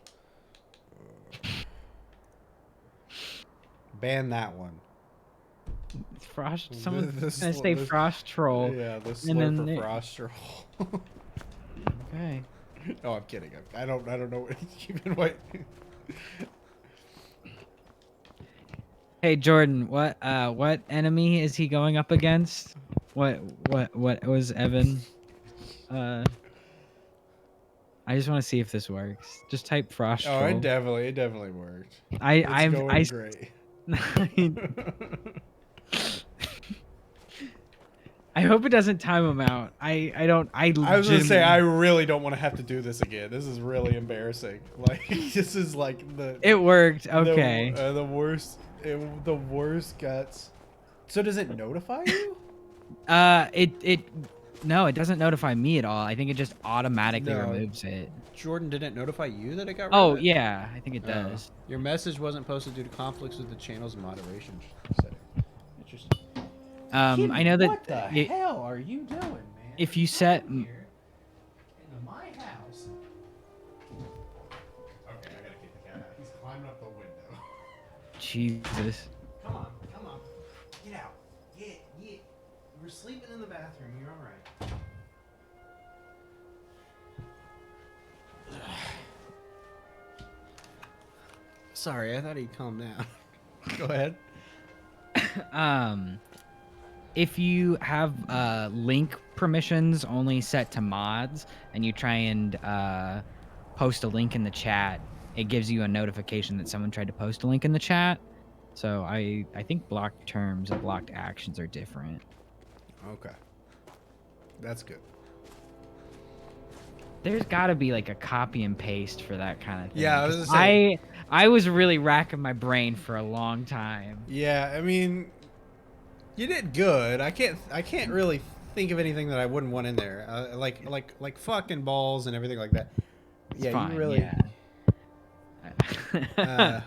Ban that one. Frost. Someone's This gonna say frost troll. Yeah, the and slur then for they- frost troll. Okay. Oh, I'm kidding. I don't know what even what. Hey Jordan, what enemy is he going up against? What was Evan? I just want to see if this works. Just type frost Oh, troll. it definitely worked. I'm going great. I hope it doesn't time him out. I was gonna say I really don't want to have to do this again. This is really embarrassing. Like this is like the. It worked. Okay. The worst. The worst guts. So does it notify you? No, it doesn't notify me at all. I think it just automatically No. removes it. Jordan, did it notify you that it got rid Oh of it? yeah, I think it does. Your message wasn't posted due to conflicts with the channel's moderation setting. Interesting. I know that. What the hell are you doing, man? If you set. Into my house. Okay, I gotta get the cat out. He's climbing up the window. Jesus. Come on. Get out. Get. You were sleeping in the bathroom. You're all right. Sorry, I thought he'd calm down. Go ahead. If you have link permissions only set to mods and you try and post a link in the chat, it gives you a notification that someone tried to post a link in the chat. So I think blocked terms and blocked actions are different. Okay. That's good. There's got to be like a copy and paste for that kind of thing. Yeah, I was gonna say. I was really racking my brain for a long time. Yeah, I mean, you did good. I can't really think of anything that I wouldn't want in there. Like fucking balls and everything like that. It's Yeah, fine, you really. Yeah.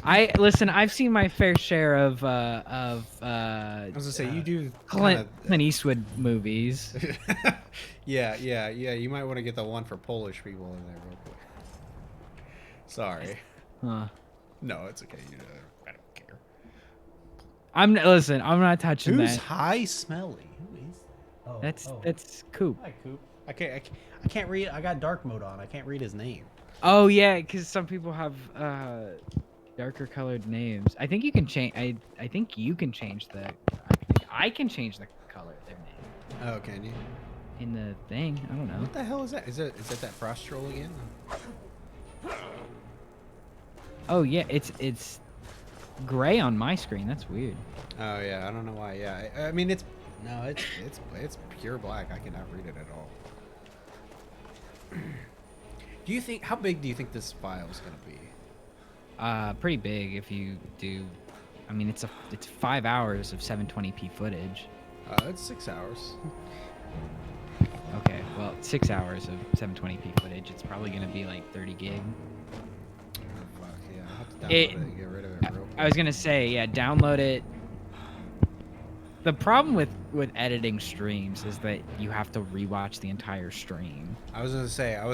I've seen my fair share of I was gonna say you do Clint Eastwood movies. Yeah. You might want to get the one for Polish people in there real quick. Sorry. Huh. No, it's okay. I don't care. I'm not touching Who's that. high smelly? Who is that? That's Coop. Hi, Coop. I can't read. I got dark mode on. I can't read his name. Oh yeah, because some people have darker colored names. I think you can change. I think you can change the. I can change the color of their name. Oh, can you? In the thing, I don't know. What the hell is that? Is it that frost troll again? Oh yeah, it's gray on my screen. That's weird. Oh yeah, I don't know why. Yeah, I mean it's pure black. I cannot read it at all. Do you think how big do you think this file is gonna be? Pretty big if you do. I mean, it's 5 hours of 720p footage. It's 6 hours. Okay, well, 6 hours of 720p footage. It's probably gonna be like 30 gig. Oh, fuck yeah, I'll have to download it and get rid of it real quick. I was gonna say, yeah, download it. The problem with editing streams is that you have to rewatch the entire stream. I was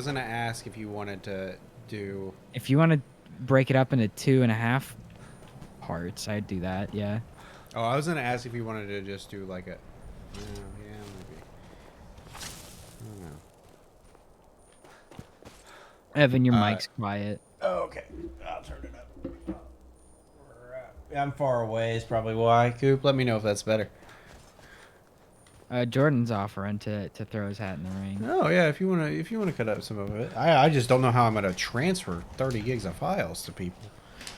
gonna ask if you wanted to do. If you want to break it up into 2.5 parts, I'd do that. Yeah. Oh, I was gonna ask if you wanted to just do like a. Yeah, maybe. I don't know. Evan, your mic's quiet. Oh, okay, I'll turn it up. I'm far away. Is probably why. Coop, let me know if that's better. Jordan's offering to throw his hat in the ring. Oh yeah, if you wanna cut up some of it. I just don't know how I'm gonna transfer 30 gigs of files to people.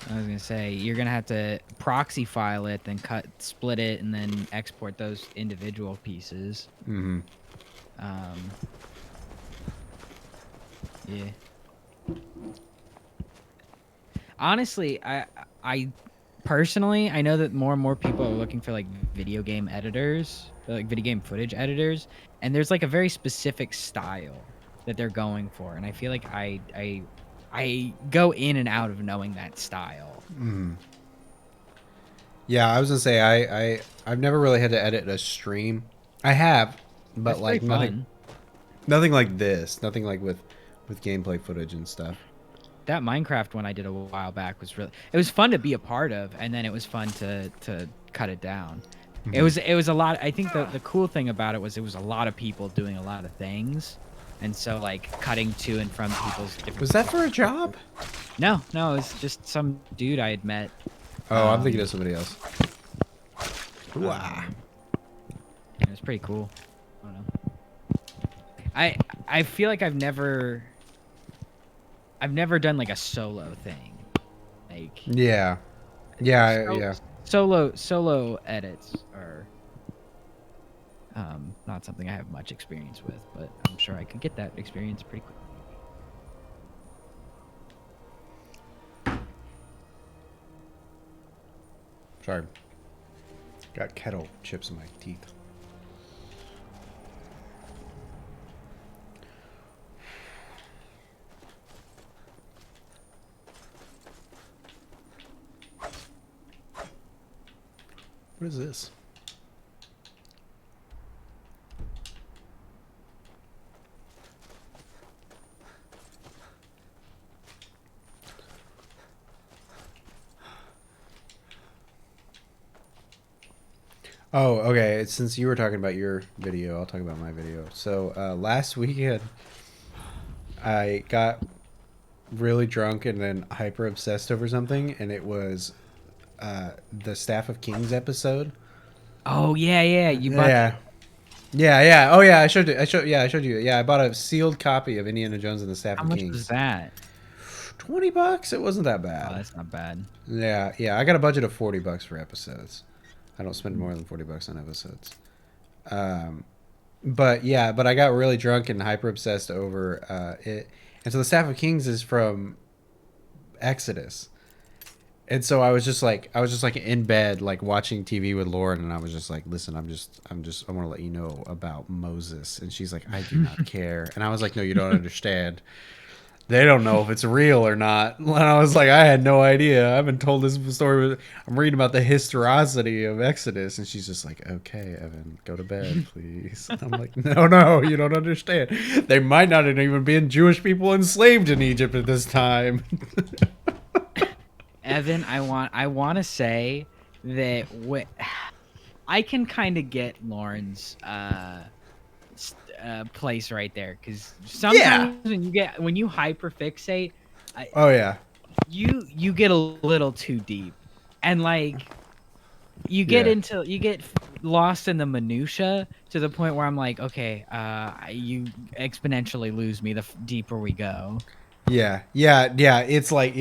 I was gonna say you're gonna have to proxy file it, then split it, and then export those individual pieces. Mm-hmm. Yeah. Honestly, I personally, I know that more and more people are looking for like video game editors, like video game footage editors, and there's like a very specific style that they're going for, and I feel like I go in and out of knowing that style. Mm. Yeah, I was gonna say I've never really had to edit a stream. I have, but That's like very nothing. fun. Nothing like this. Nothing like with gameplay footage and stuff. That Minecraft one I did a while back was really. It was fun to be a part of, and then it was fun to cut it down. It was a lot. I think the cool thing about it was a lot of people doing a lot of things, and so like cutting to and from people's different. Was that for a job? No, it was just some dude I had met. Oh, I'm thinking of somebody else. Wow. It was pretty cool. I don't know. I feel like I've never done like a solo thing. Like Yeah. Solo edits are not something I have much experience with, but I'm sure I could get that experience pretty quick. Sorry. Got kettle chips in my teeth. What is this? Oh, okay. Since you were talking about your video, I'll talk about my video. So last weekend, I got really drunk and then hyper obsessed over something, and it was the Staff of Kings episode. Oh yeah, you bought. Yeah. Oh yeah, I showed you. Yeah, I bought a sealed copy of Indiana Jones and the Staff of Kings. How much was that? $20. It wasn't that bad. Oh, that's not bad. Yeah. I got a budget of $40 for episodes. I don't spend more than $40 on episodes. But I got really drunk and hyper obsessed over it. And so the Staff of Kings is from Exodus. And so I was just like in bed, like watching TV with Lauren, and I was just like, listen, I want to let you know about Moses. And she's like, I do not care. And I was like, no, you don't understand. They don't know if it's real or not. And I was like, I had no idea. I haven't told this story. I'm reading about the historicity of Exodus. And she's just like, okay, Evan, go to bed, please. I'm like, no, you don't understand. They might not have even been Jewish people enslaved in Egypt at this time. Evan, I want to say that I can kind of get Lauren's place right there, because sometimes when you hyperfixate, you get a little too deep, and like you get lost in the minutia to the point where I'm like, okay, you exponentially lose me the deeper we go. Yeah. It's like,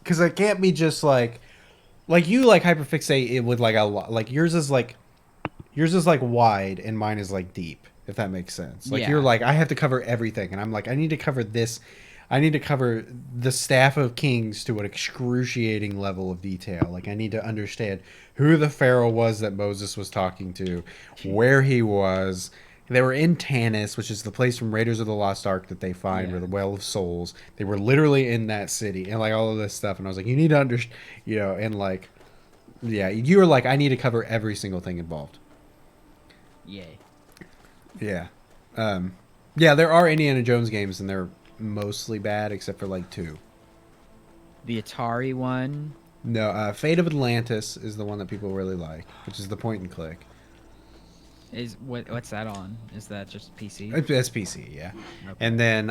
because it can't be just like you like hyperfixate it with like a lot. Like yours is like wide and mine is like deep, if that makes sense. Like you're like, I have to cover everything, and I'm like, I need to cover this. I need to cover the Staff of Kings to an excruciating level of detail. Like I need to understand who the pharaoh was that Moses was talking to, where he was. They were in Tanis, which is the place from Raiders of the Lost Ark that they find, where the Well of Souls. They were literally in that city, and like all of this stuff. And I was like, you need to understand, and like, you were like, I need to cover every single thing involved. Yay. Yeah. There are Indiana Jones games, and they're mostly bad, except for like 2. The Atari one? No, Fate of Atlantis is the one that people really like, which is the point and click. What's that on? Is that just PC? That's PC, yeah. Okay. And then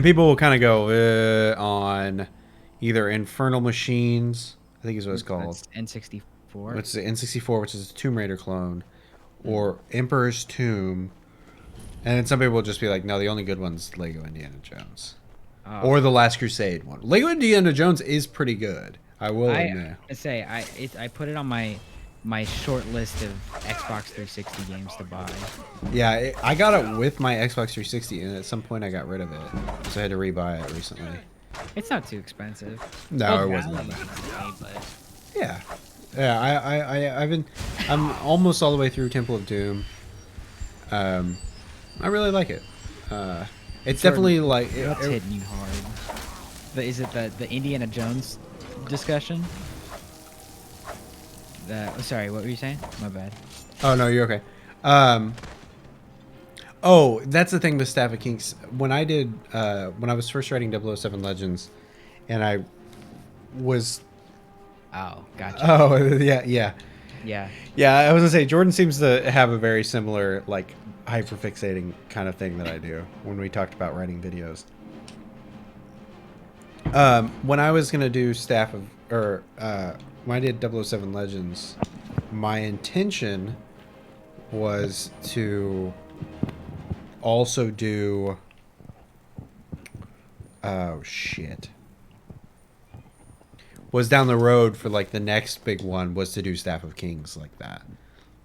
people will kind of go on either Infernal Machines, I think is what it's called. That's N64. It's the N64, which is a Tomb Raider clone, or Emperor's Tomb. And then some people will just be like, no, the only good one's Lego Indiana Jones. Oh. Or the Last Crusade one. Lego Indiana Jones is pretty good, I will admit. I put it on my short list of Xbox 360 games to buy. Yeah, I got it with my Xbox 360, and at some point I got rid of it, so I had to rebuy it recently. It's not too expensive. No, it wasn't that bad. Yeah. I'm almost all the way through Temple of Doom. I really like it. It's definitely like it's hitting you hard. Is it the Indiana Jones discussion? Sorry, what were you saying? My bad. Oh no, you're okay. Oh, that's the thing with Staff of Kings. When I did, when I was first writing 007 Legends, and I was... Oh, gotcha. Oh, yeah, yeah. Yeah. Yeah, I was gonna say, Jordan seems to have a very similar, like, hyperfixating kind of thing that I do when we talked about writing videos. When I was gonna do Staff of... Or, when I did 007 Legends, my intention was to also do... Oh, shit. Was down the road for, like, the next big one was to do Staff of Kings like that.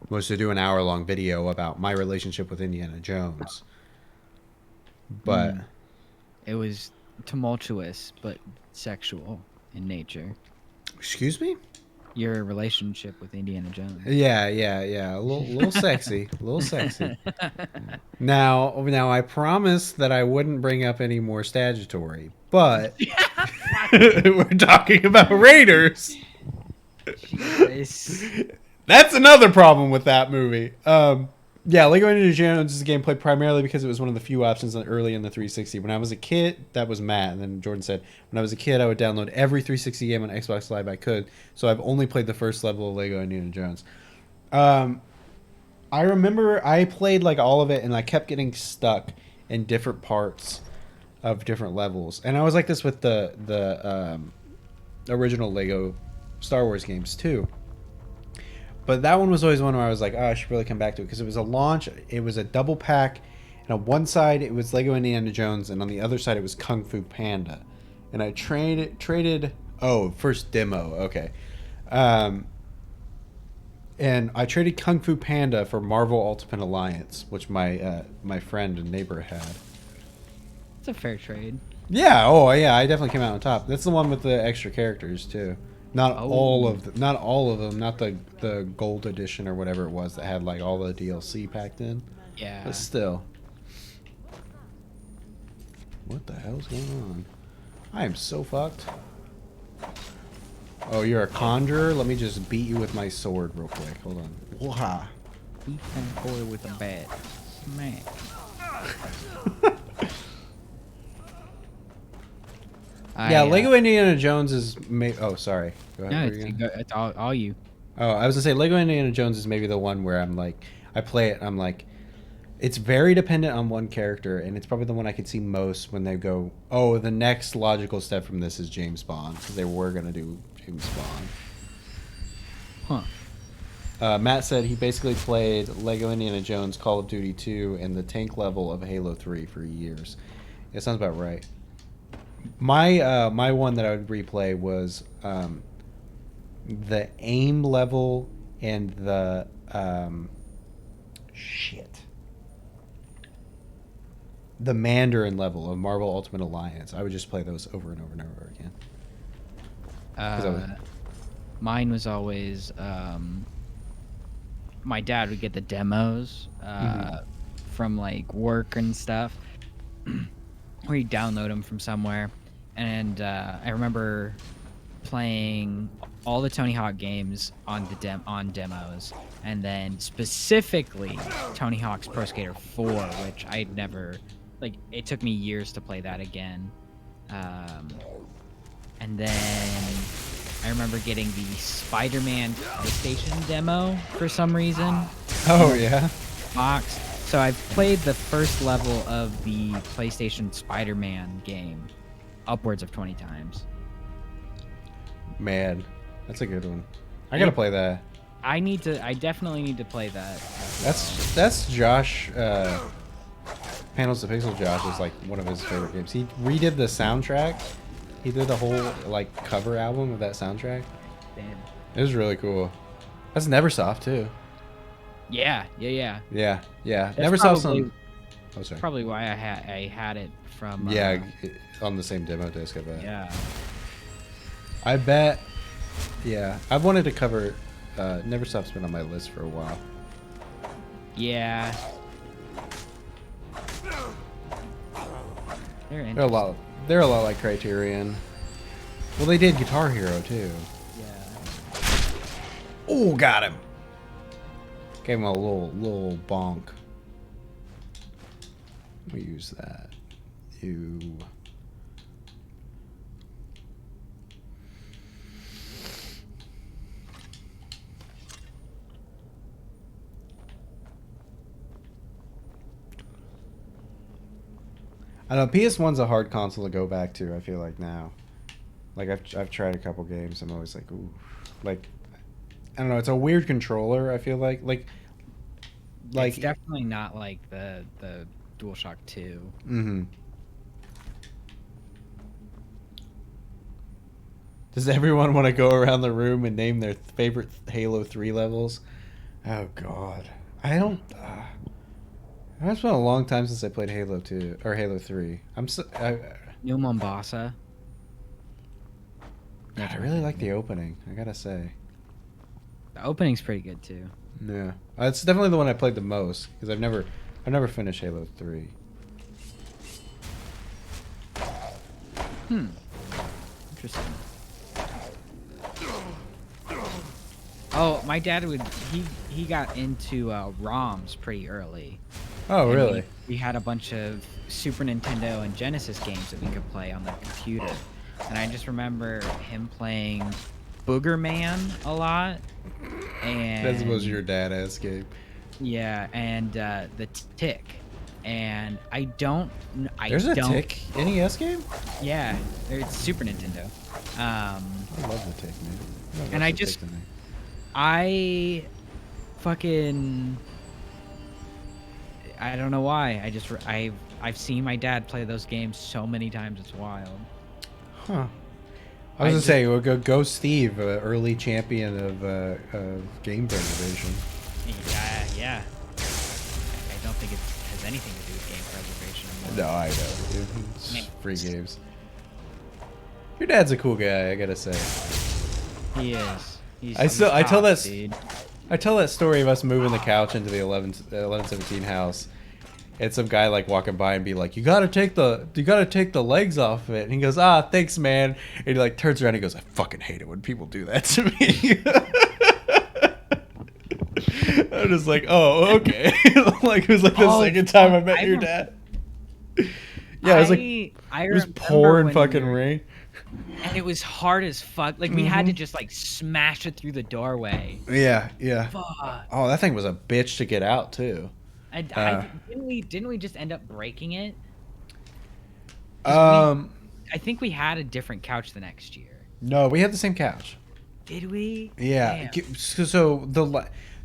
Was to do an hour-long video about my relationship with Indiana Jones. But... It was tumultuous, but sexual in nature. Excuse me? Your relationship with Indiana Jones. Yeah. A little sexy. A little sexy. Now, I promised that I wouldn't bring up any more statutory, but we're talking about Raiders. That's another problem with that movie. Yeah, Lego Indiana Jones is a game played primarily because it was one of the few options early in the 360. When I was a kid, that was Matt. And then Jordan said, when I was a kid, I would download every 360 game on Xbox Live I could. So I've only played the first level of Lego Indiana Jones. I remember I played like all of it, and I kept getting stuck in different parts of different levels. And I was like this with the original Lego Star Wars games too. But that one was always one where I was like, oh, I should really come back to it, because it was a launch. It was a double pack, and on one side it was Lego Indiana Jones, and on the other side it was Kung Fu Panda. And I traded. Oh, first demo. Okay. And I traded Kung Fu Panda for Marvel Ultimate Alliance, which my friend and neighbor had. It's a fair trade. Yeah. Oh, yeah. I definitely came out on top. That's the one with the extra characters too. Not all of them. Not all of them. Not the gold edition or whatever it was that had like all the DLC packed in. Yeah. But still. What the hell's going on? I am so fucked. Oh, you're a conjurer? Let me just beat you with my sword real quick. Hold on. Wah. Beat that boy with a bat. Smack. Yeah, Lego Indiana Jones is... Oh, sorry. Go ahead. No, it's all you. Oh, I was going to say, Lego Indiana Jones is maybe the one where I'm like... I play it, I'm like... It's very dependent on one character, and it's probably the one I could see most when they go, oh, the next logical step from this is James Bond, because they were going to do James Bond. Huh. Matt said he basically played Lego Indiana Jones, Call of Duty 2, and the tank level of Halo 3 for years. It sounds about right. My one that I would replay was the aim level and the the Mandarin level of Marvel Ultimate Alliance. I would just play those over and over and over again. Mine was always my dad would get the demos from like work and stuff, or he'd download them from somewhere. And I remember playing all the Tony Hawk games on demos, and then specifically Tony Hawk's Pro Skater 4, which I'd never, like, it took me years to play that again. And then I remember getting the Spider-Man PlayStation demo for some reason. Oh, yeah? Box. So I've played the first level of the PlayStation Spider-Man game upwards of 20 times. Man, that's a good one. I gotta play that. I definitely need to play that. That's Josh. Panels to Pixel Josh is like one of his favorite games. He redid the soundtrack. He did the whole like cover album of that soundtrack. Damn. It was really cool. That's Neversoft too. Yeah. That's Neversoft. Oh, sorry. Probably why I had it from. Yeah, on the same demo disc. I bet. Yeah. I bet. Yeah, I've wanted to cover. Neversoft's been on my list for a while. Yeah. They're a lot. They're a lot like Criterion. Well, they did Guitar Hero too. Yeah. Oh, got him. Gave him a little bonk. We use that. You. I don't know, PS1's a hard console to go back to, I feel like now. Like I've tried a couple games, I'm always like, ooh. Like I don't know, it's a weird controller, I feel like. Like it's definitely not like the DualShock 2. Mm-hmm. Does everyone want to go around the room and name their favorite Halo 3 levels? Oh god. I don't it's been a long time since I played Halo 2 or Halo 3. New Mombasa. God, I really like the opening, I gotta say. The opening's pretty good too. Yeah, it's definitely the one I played the most because I've never finished Halo 3. Interesting. Oh, my dad he got into ROMs pretty early. Oh, and really? We had a bunch of Super Nintendo and Genesis games that we could play on the computer. And I just remember him playing Booger Man a lot. And That's supposed to be your dad-ass game. Yeah, and the Tick. And There's a Tick NES game? Yeah, it's Super Nintendo. I love the Tick, man. And I don't know why. I've seen my dad play those games so many times. It's wild. Huh. I was gonna say, we'll go Steve, early champion of game preservation. Yeah. I don't think it has anything to do with game preservation. No, I know. It's free games. Your dad's a cool guy, I gotta say. He is. I tell that story of us moving the couch into the 1117 house. And some guy like walking by and be like, you gotta take the legs off of it. And he goes, thanks, man. And he like turns around and he goes, I fucking hate it when people do that to me. I'm just like, oh, okay. Like it was like the second time I met your dad. Yeah, it was like it was pouring fucking rain. And it was hard as fuck. Like we had to just like smash it through the doorway. Yeah. Fuck. Oh, that thing was a bitch to get out too. Didn't we just end up breaking it? I think we had a different couch the next year. No, we had the same couch. Did we? Yeah. Damn.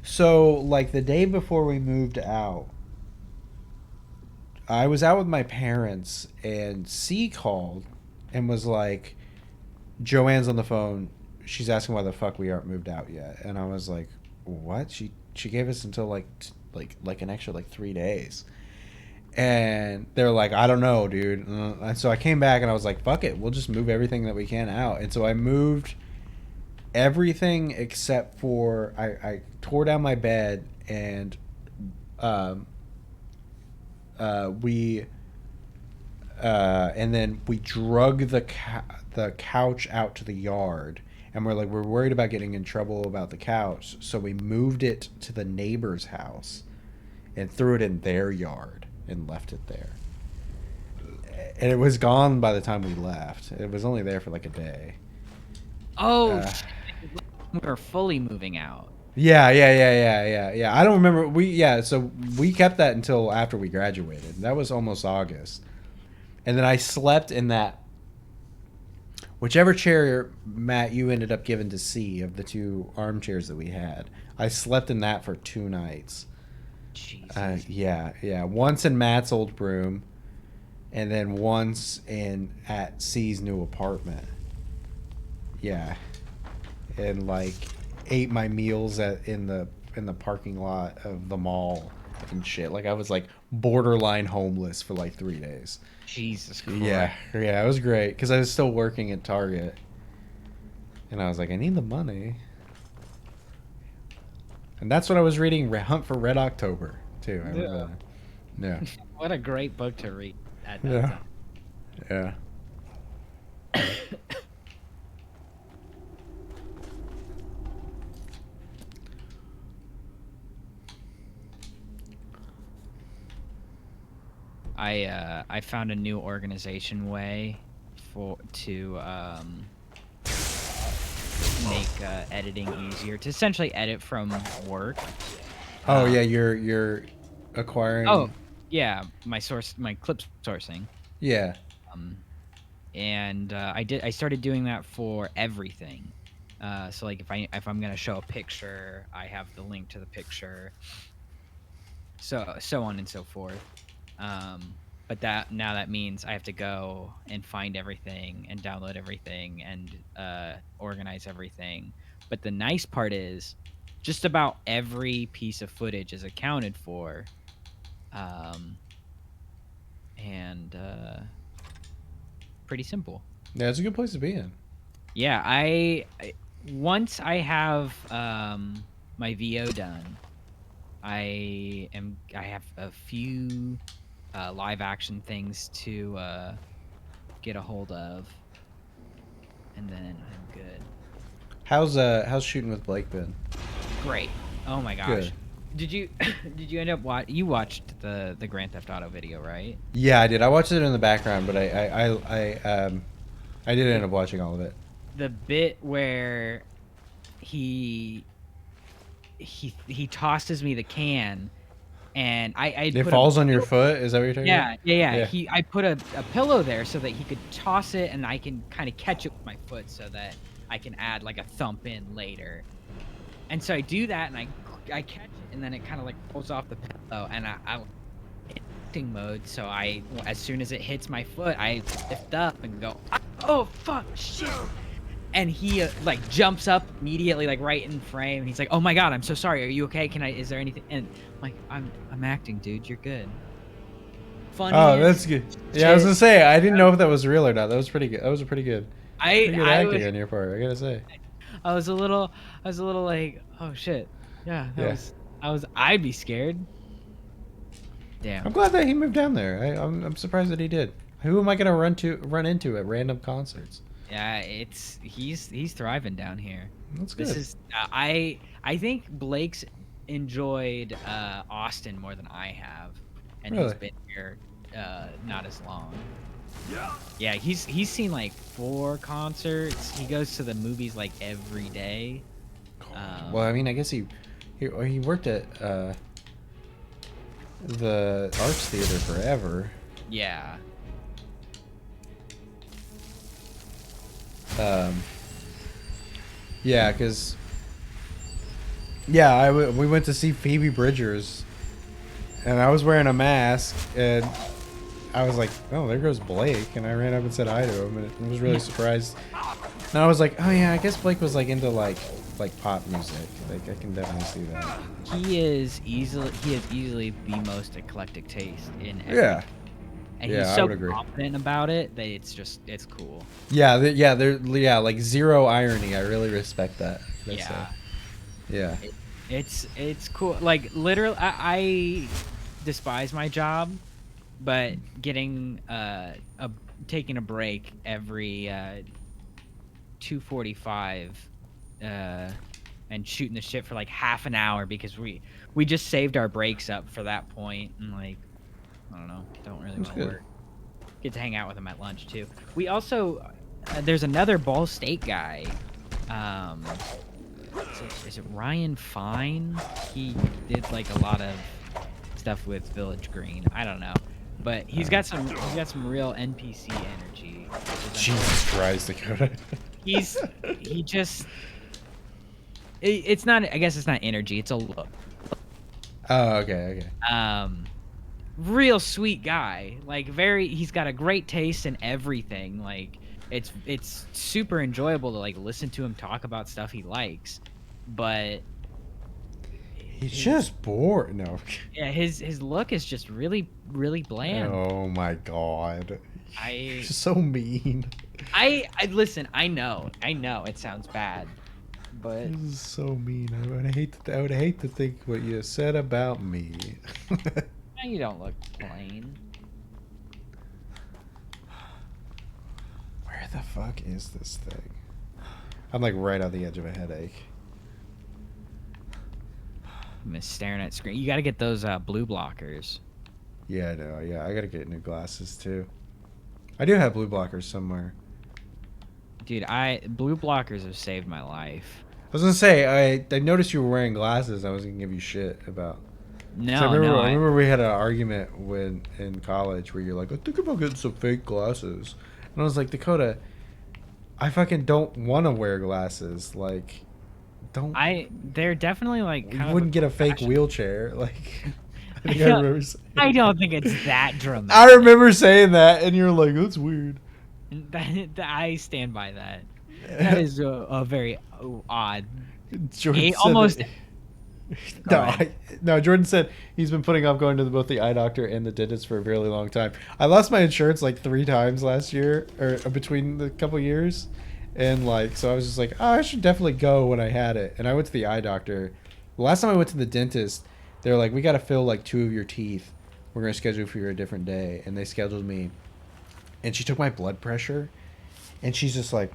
So like the day before we moved out, I was out with my parents and C called and was like, Joanne's on the phone. She's asking why the fuck we aren't moved out yet. And I was like, what? She gave us until like an extra like 3 days. And they're like, I don't know, dude. And so I came back and I was like, fuck it. We'll just move everything that we can out. And so I moved everything except for I tore down my bed and and then we drug the couch out to the yard. And we're worried about getting in trouble about the couch, so we moved it to the neighbor's house and threw it in their yard and left it there. And it was gone by the time we left. It was only there for like a day. Oh, we were fully moving out. Yeah. I don't remember. So we kept that until after we graduated. That was almost August. And then I slept in that whichever chair, Matt, you ended up giving to C of the two armchairs that we had. I slept in that for 2 nights. Jesus. Yeah. Once in Matt's old room, and then once at C's new apartment. Yeah. And like ate my meals in the parking lot of the mall and shit. Like I was like borderline homeless for like 3 days. Jesus Christ. Yeah, it was great because I was still working at Target, and I was like, I need the money, and that's what I was reading. Hunt for Red October too. I remember that. Yeah. What a great book to read at that time. Yeah. I found a new organization way to make editing easier, to essentially edit from work. Oh yeah, you're acquiring. Oh yeah, my clip sourcing. Yeah. And I started doing that for everything. So like if I'm gonna show a picture, I have the link to the picture. So on and so forth. But that means I have to go and find everything and download everything and organize everything. But the nice part is, just about every piece of footage is accounted for, and pretty simple. Yeah, it's a good place to be in. Yeah, once I have my VO done, I have a few live action things to get a hold of, and then I'm good. How's shooting with Blake been? Great. Oh my gosh. Good. Did you end up you watched the Grand Theft Auto video, right? Yeah, I did. I watched it in the background, but I did end up watching all of it. The bit where he tosses me the can, and it falls on your foot. Is that what you're talking about? Yeah. I put a pillow there so that he could toss it, and I can kind of catch it with my foot so that I can add like a thump in later. And so I do that, and I catch it, and then it kind of like pulls off the pillow, and I'm in acting mode. So as soon as it hits my foot, I lift up and go, oh fuck, shit. And he like jumps up immediately, like right in frame. And he's like, "Oh my god, I'm so sorry. Are you okay? Is there anything?" And I'm like, I'm acting, dude. You're good. Funny. Oh, that's good. Yeah, I was gonna say I didn't know if that was real or not. That was pretty good. That was pretty good. Pretty good acting on your part, I gotta say. I was a little like, oh shit. Yeah. I'd be scared. Damn. I'm glad that he moved down there. I'm surprised that he did. Who am I gonna run into at random concerts? Yeah, he's thriving down here. That's good. This is I think Blake's enjoyed Austin more than I have, and Really? he's been here not as long. Yeah, he's seen like 4 concerts. He goes to the movies like every day. Well, I mean, I guess he worked at the Arts Theater forever. Yeah. Yeah, because we went to see Phoebe Bridgers, and I was wearing a mask, and I was like, oh, there goes Blake, and I ran up and said hi to him, and I was really surprised. And I was like, oh yeah, I guess Blake was like into like pop music. Like I can definitely see that. He has easily the most eclectic taste in everything. Yeah. And Yeah, he's I so would agree. confident about it that it's cool. Yeah, like zero irony. I really respect that. Yeah. It's cool. Like literally, I despise my job, but getting taking a break every 2:45 and shooting the shit for like half an hour because we just saved our breaks up for that point, and like I don't know, don't really want to work. Get to hang out with him at lunch too. We also there's another Ball State guy. Is it Ryan Fine? He did like a lot of stuff with Village Green. I don't know, but he's got some real NPC energy. Jesus Christ, Dakota. It's not. I guess it's not energy. It's a look. Oh, okay. Real sweet guy. Like he's got a great taste in everything. Like it's super enjoyable to like listen to him talk about stuff he likes, but he's just bored. No. Yeah, his look is just really bland. Oh my god. He's just so mean. I listen. I know it sounds bad, but this is so mean. I would hate to think what you said about me. you don't look plain. Where the fuck is this thing? I'm like right on the edge of a headache. I'm just staring at screen. You got to get those blue blockers. Yeah, I know. Yeah, I gotta get new glasses too. I do have blue blockers somewhere. Dude, blue blockers have saved my life. I was gonna say I noticed you were wearing glasses. I was gonna give you shit about. No, I no. remember we had an argument when in college where you're like, I think about getting some fake glasses, and I was like, Dakota, I fucking don't want to wear glasses. Like, don't. They're definitely like. You wouldn't get a fake wheelchair. Like, I think I remember. I don't think it's that dramatic. I remember saying that, and you're like, that's weird. I stand by that. That is a very odd. Jordan almost. No, Jordan said he's been putting off going to both the eye doctor and the dentist for a really long time. I lost my insurance like 3 times last year, or between the couple years, and like, so I was just like, oh, I should definitely go when I had it. And I went to the eye doctor. The last time I went to the dentist, they were like, we got to fill like 2 of your teeth. We're gonna schedule for you a different day, and they scheduled me. And she took my blood pressure, and she's just like,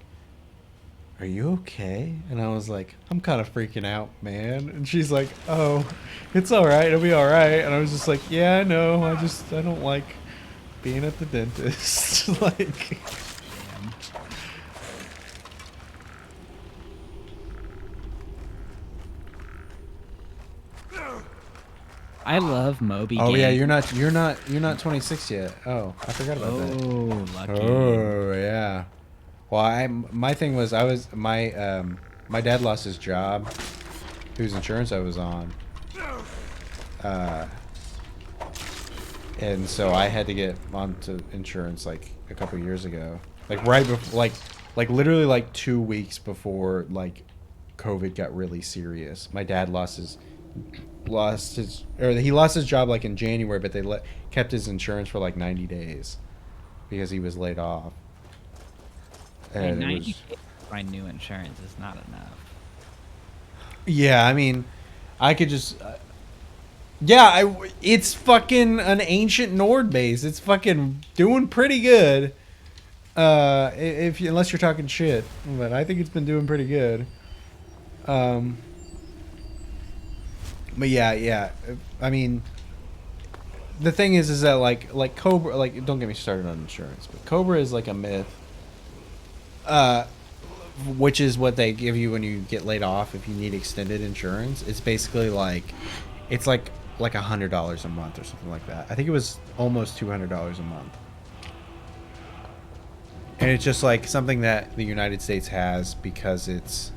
are you okay? And I was like, I'm kind of freaking out, man. And she's like, oh, it's all right. It'll be all right. And I was just like, yeah, I know. I don't like being at the dentist. Like, I love Moby. Oh Game. yeah, you're not 26 yet. Oh, I forgot about that. Oh, lucky. Oh yeah. Well, my thing was my dad lost his job, whose insurance I was on, and so I had to get onto insurance like a couple years ago, like right before, like literally like 2 weeks before like COVID got really serious. My dad he lost his job like in January, but they kept his insurance for like 90 days because he was laid off. And 90 days to find new insurance is not enough. Yeah, I mean, I could just. It's fucking an ancient Nord base. It's fucking doing pretty good. Unless you're talking shit, but I think it's been doing pretty good. But yeah. I mean, the thing is that like Cobra, like, don't get me started on insurance, but Cobra is like a myth. Which is what they give you when you get laid off if you need extended insurance. It's basically like, it's like $100 a month or something like that. I think it was almost $200 a month. And it's just like something that the United States has because it's,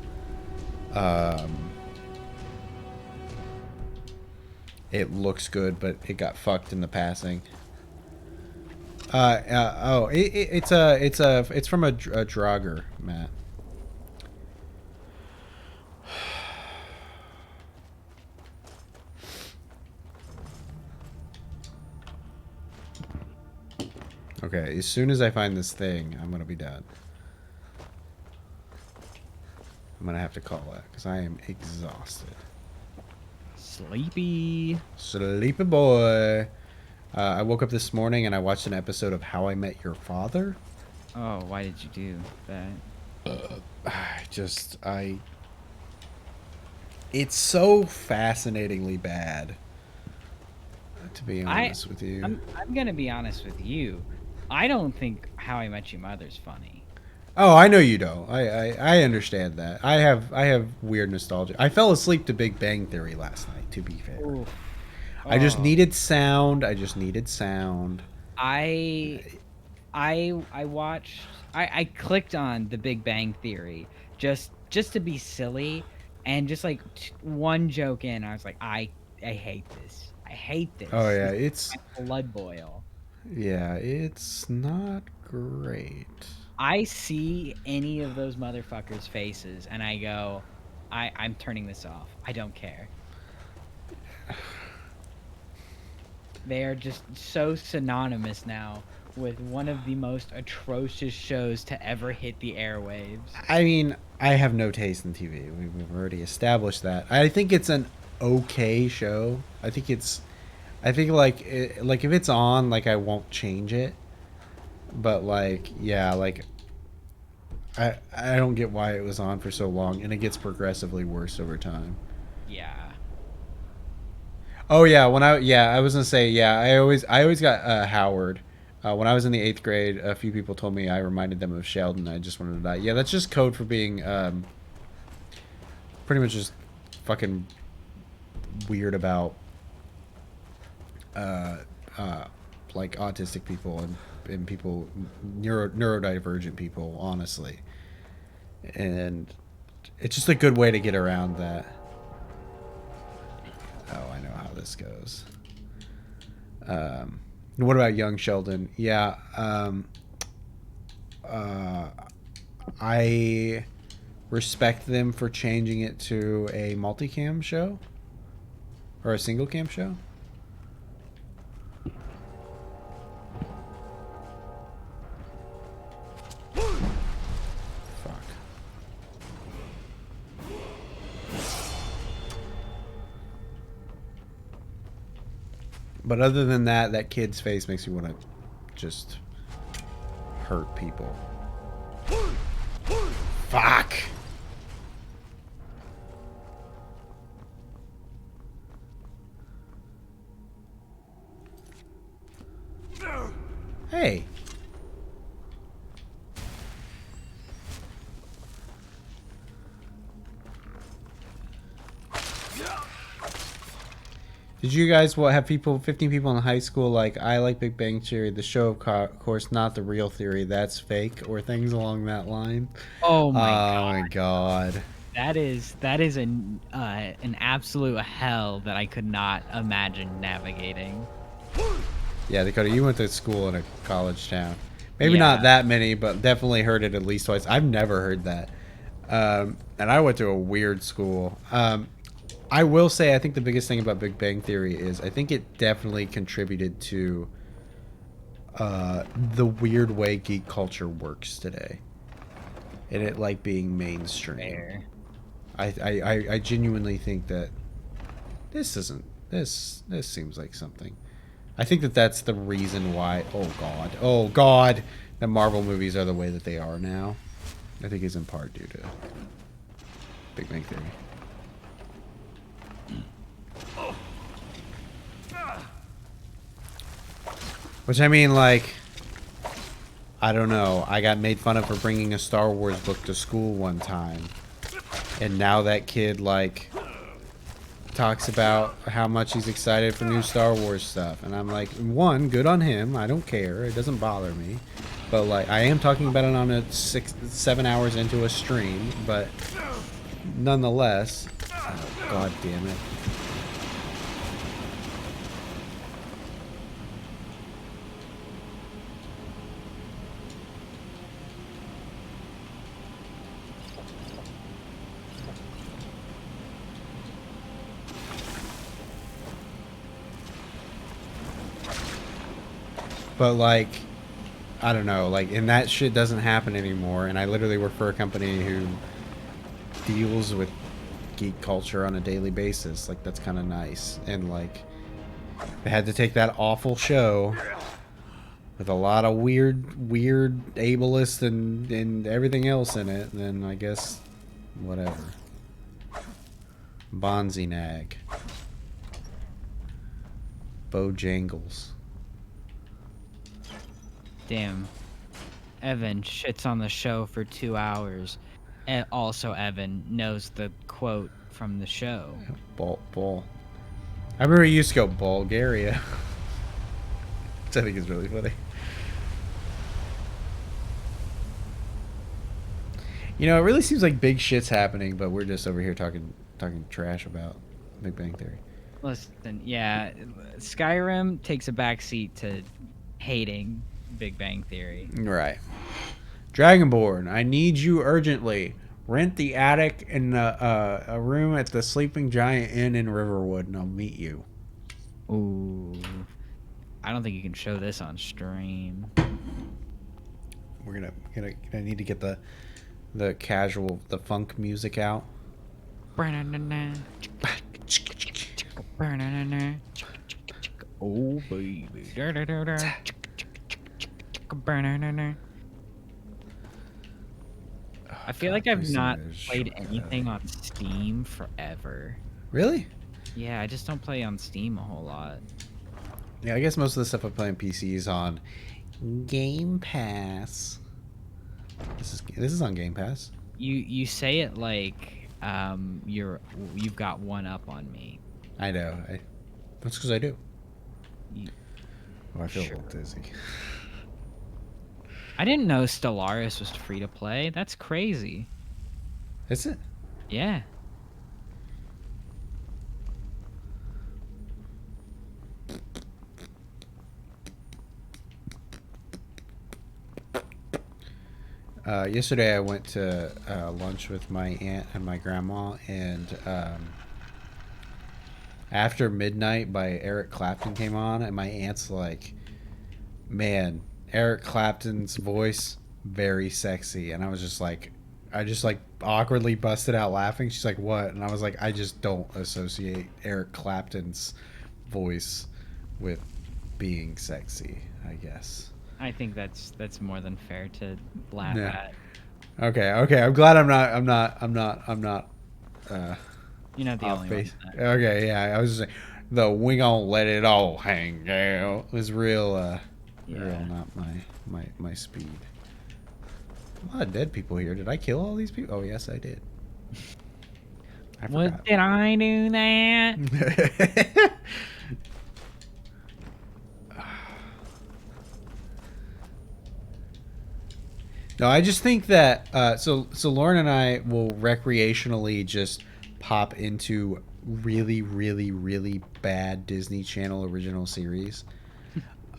it looks good, but it got fucked in the passing. It's from a Draugr, Matt. Okay, as soon as I find this thing, I'm gonna be dead. I'm gonna have to call that because I am exhausted. Sleepy boy. I woke up this morning and I watched an episode of How I Met Your Father. Oh, why did you do that? It's so fascinatingly bad, to be honest with you. I'm gonna be honest with you. I don't think How I Met Your Mother's funny. Oh, I know you don't. I understand that. I have weird nostalgia. I fell asleep to Big Bang Theory last night, to be fair. Ooh. I just needed sound. I watched. I clicked on The Big Bang Theory just to be silly, and just like one joke in, I was like, I hate this. I hate this. Oh yeah, it's my blood boil. Yeah, it's not great. I see any of those motherfuckers' faces, and I go, I'm turning this off. I don't care. They are just so synonymous now with one of the most atrocious shows to ever hit the airwaves. I mean, I have no taste in TV. We've already established that. I think it's an okay show. I think like if it's on, like, I won't change it. But like, yeah, like I don't get why it was on for so long, and it gets progressively worse over time. Yeah. Oh yeah, I was gonna say I always got Howard. When I was in the 8th grade, a few people told me I reminded them of Sheldon. I just wanted to die. Yeah, that's just code for being pretty much just fucking weird about like autistic people and people neurodivergent people, honestly. And it's just a good way to get around that. Oh, I know how this goes. What about young Sheldon? Yeah, I respect them for changing it to a multicam show or a single cam show. Fuck. But other than that, that kid's face makes me want to just hurt people. Fuck. Hey. Did you guys have 15 people in high school like, I like Big Bang Theory, the show of course, not the real theory, that's fake, or things along that line? Oh my god. That is an absolute hell that I could not imagine navigating. Yeah, Dakota, you went to school in a college town. Maybe not that many, but definitely heard it at least twice. I've never heard that. And I went to a weird school. I will say, I think the biggest thing about Big Bang Theory is I think it definitely contributed to the weird way geek culture works today, and it like being mainstream. Fair. I genuinely think that this seems like something. I think that that's the reason why. Oh God, that Marvel movies are the way that they are now. I think is in part due to Big Bang Theory. Which, I mean, like, I don't know. I got made fun of for bringing a Star Wars book to school one time. And now that kid, like, talks about how much he's excited for new Star Wars stuff. And I'm like, one, good on him. I don't care. It doesn't bother me. But, like, I am talking about it on a 7 hours into a stream. But, nonetheless, oh, God damn it. But, like, I don't know, like, and that shit doesn't happen anymore, and I literally work for a company who deals with geek culture on a daily basis. Like, that's kind of nice. And, like, they had to take that awful show with a lot of weird ableist and everything else in it, then I guess, whatever. Bonzi Nag. Bojangles. Damn. Evan shits on the show for 2 hours. And also, Evan knows the quote from the show. Ball. I remember he used to go Bulgaria. Which I think is really funny. You know, it really seems like big shit's happening, but we're just over here talking trash about Big Bang Theory. Listen, yeah, Skyrim takes a backseat to hating Big Bang Theory. Right. Dragonborn, I need you urgently. Rent the attic and a room at the Sleeping Giant Inn in Riverwood, and I'll meet you. Ooh. I don't think you can show this on stream. We're gonna need to get the funk music out. Oh baby. I feel like I've not played anything on Steam forever. Really? Yeah, I just don't play on Steam a whole lot. Yeah, I guess most of the stuff I play on PC is on Game Pass. This is on Game Pass. You say it like you've got one up on me. I know. That's because I do. I feel Sure. a little dizzy. I didn't know Stellaris was free to play. That's crazy. Is it? Yeah. Yesterday I went to lunch with my aunt and my grandma, and After Midnight by Eric Clapton came on, and my aunt's like, man, Eric Clapton's voice, very sexy. And I was just like, I just like awkwardly busted out laughing. She's like, what? And I was like, I just don't associate Eric Clapton's voice with being sexy, I guess. I think that's more than fair to laugh Yeah. at. Okay. I'm glad I'm not You're not the off only base. one. Okay, yeah. I was just saying, the we gonna let it all hang out was real real not my speed. A lot of dead people here. Did I kill all these people? Oh yes, I did. What, did I do that? No, I just think that so Lauren and I will recreationally just pop into really bad Disney Channel original series.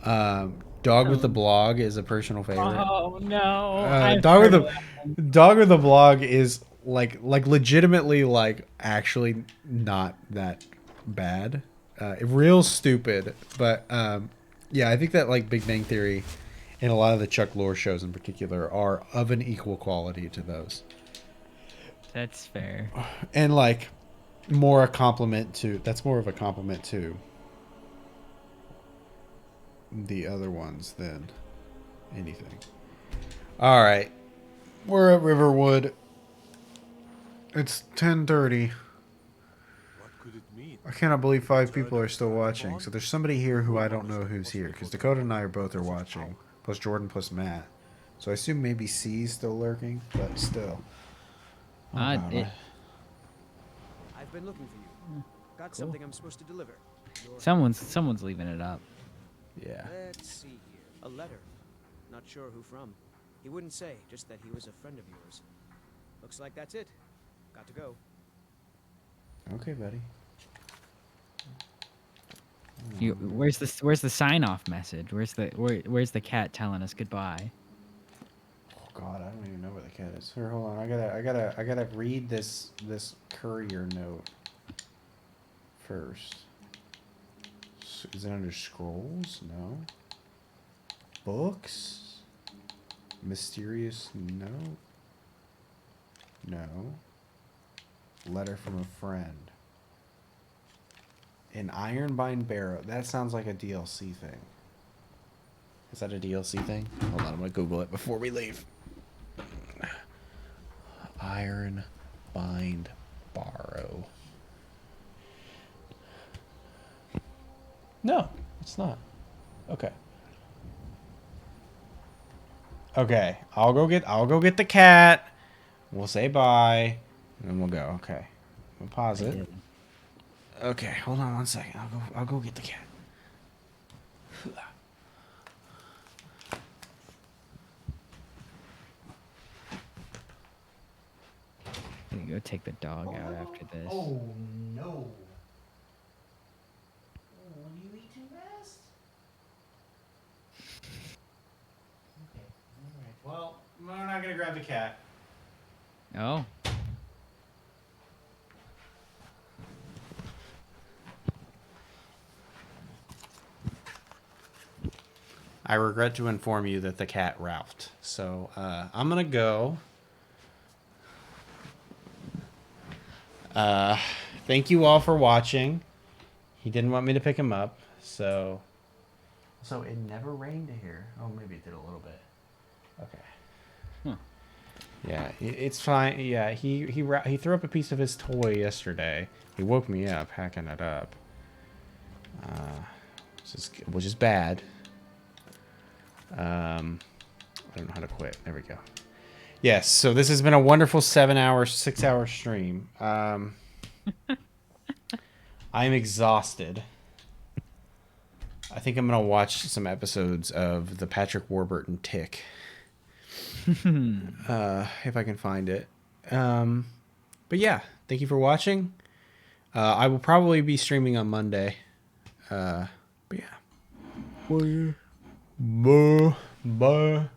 Dog with the Blog is a personal favorite. Oh no! Dog with the Blog is like legitimately like actually not that bad. Real stupid, but yeah, I think that like Big Bang Theory and a lot of the Chuck Lorre shows in particular are of an equal quality to those. That's fair. And like more a compliment to that's more of a compliment to the other ones than anything. All right. We're at Riverwood. It's 10:30. I cannot believe 5 people are still watching. So there's somebody here who I don't know who's here because Dakota and I are both watching, plus Jordan plus Matt. So I assume maybe C's still lurking, but still. Oh, God, I've been looking for you. Got something I'm supposed to deliver. Someone's leaving it up. Yeah. Let's see here. A letter. Not sure who from. He wouldn't say, just that he was a friend of yours. Looks like that's it. Got to go. Okay, buddy. Where's the sign off message? Where's the cat telling us goodbye? Oh God, I don't even know where the cat is. Here, hold on. I gotta read this courier note first. Is it under scrolls? No. Books? Mysterious note? No. Letter from a friend. An Ironbind Barrow. That sounds like a DLC thing. Is that a DLC thing? Hold on, I'm gonna Google it before we leave. Ironbind Barrow. No, it's not. Okay. Okay, I'll go get the cat. We'll say bye, and then we'll go. Okay, we'll pause it. Okay, hold on one second. I'll go get the cat. I'm gonna go take the dog out after this. Oh no. Will you eat too fast? Okay, alright. Well, we're not gonna grab the cat. Oh. I regret to inform you that the cat ralphed. So I'm gonna go. Thank you all for watching. He didn't want me to pick him up, so it never rained here. Oh, maybe it did a little bit. Okay. Yeah, it's fine. Yeah, he threw up a piece of his toy yesterday. He woke me up, hacking it up. Which is bad. I don't know how to quit. There we go. Yes, so this has been a wonderful 6-hour stream. I'm exhausted. I think I'm gonna watch some episodes of the Patrick Warburton Tick. If I can find it. But yeah, thank you for watching. I will probably be streaming on Monday. But yeah. Bye. Bye.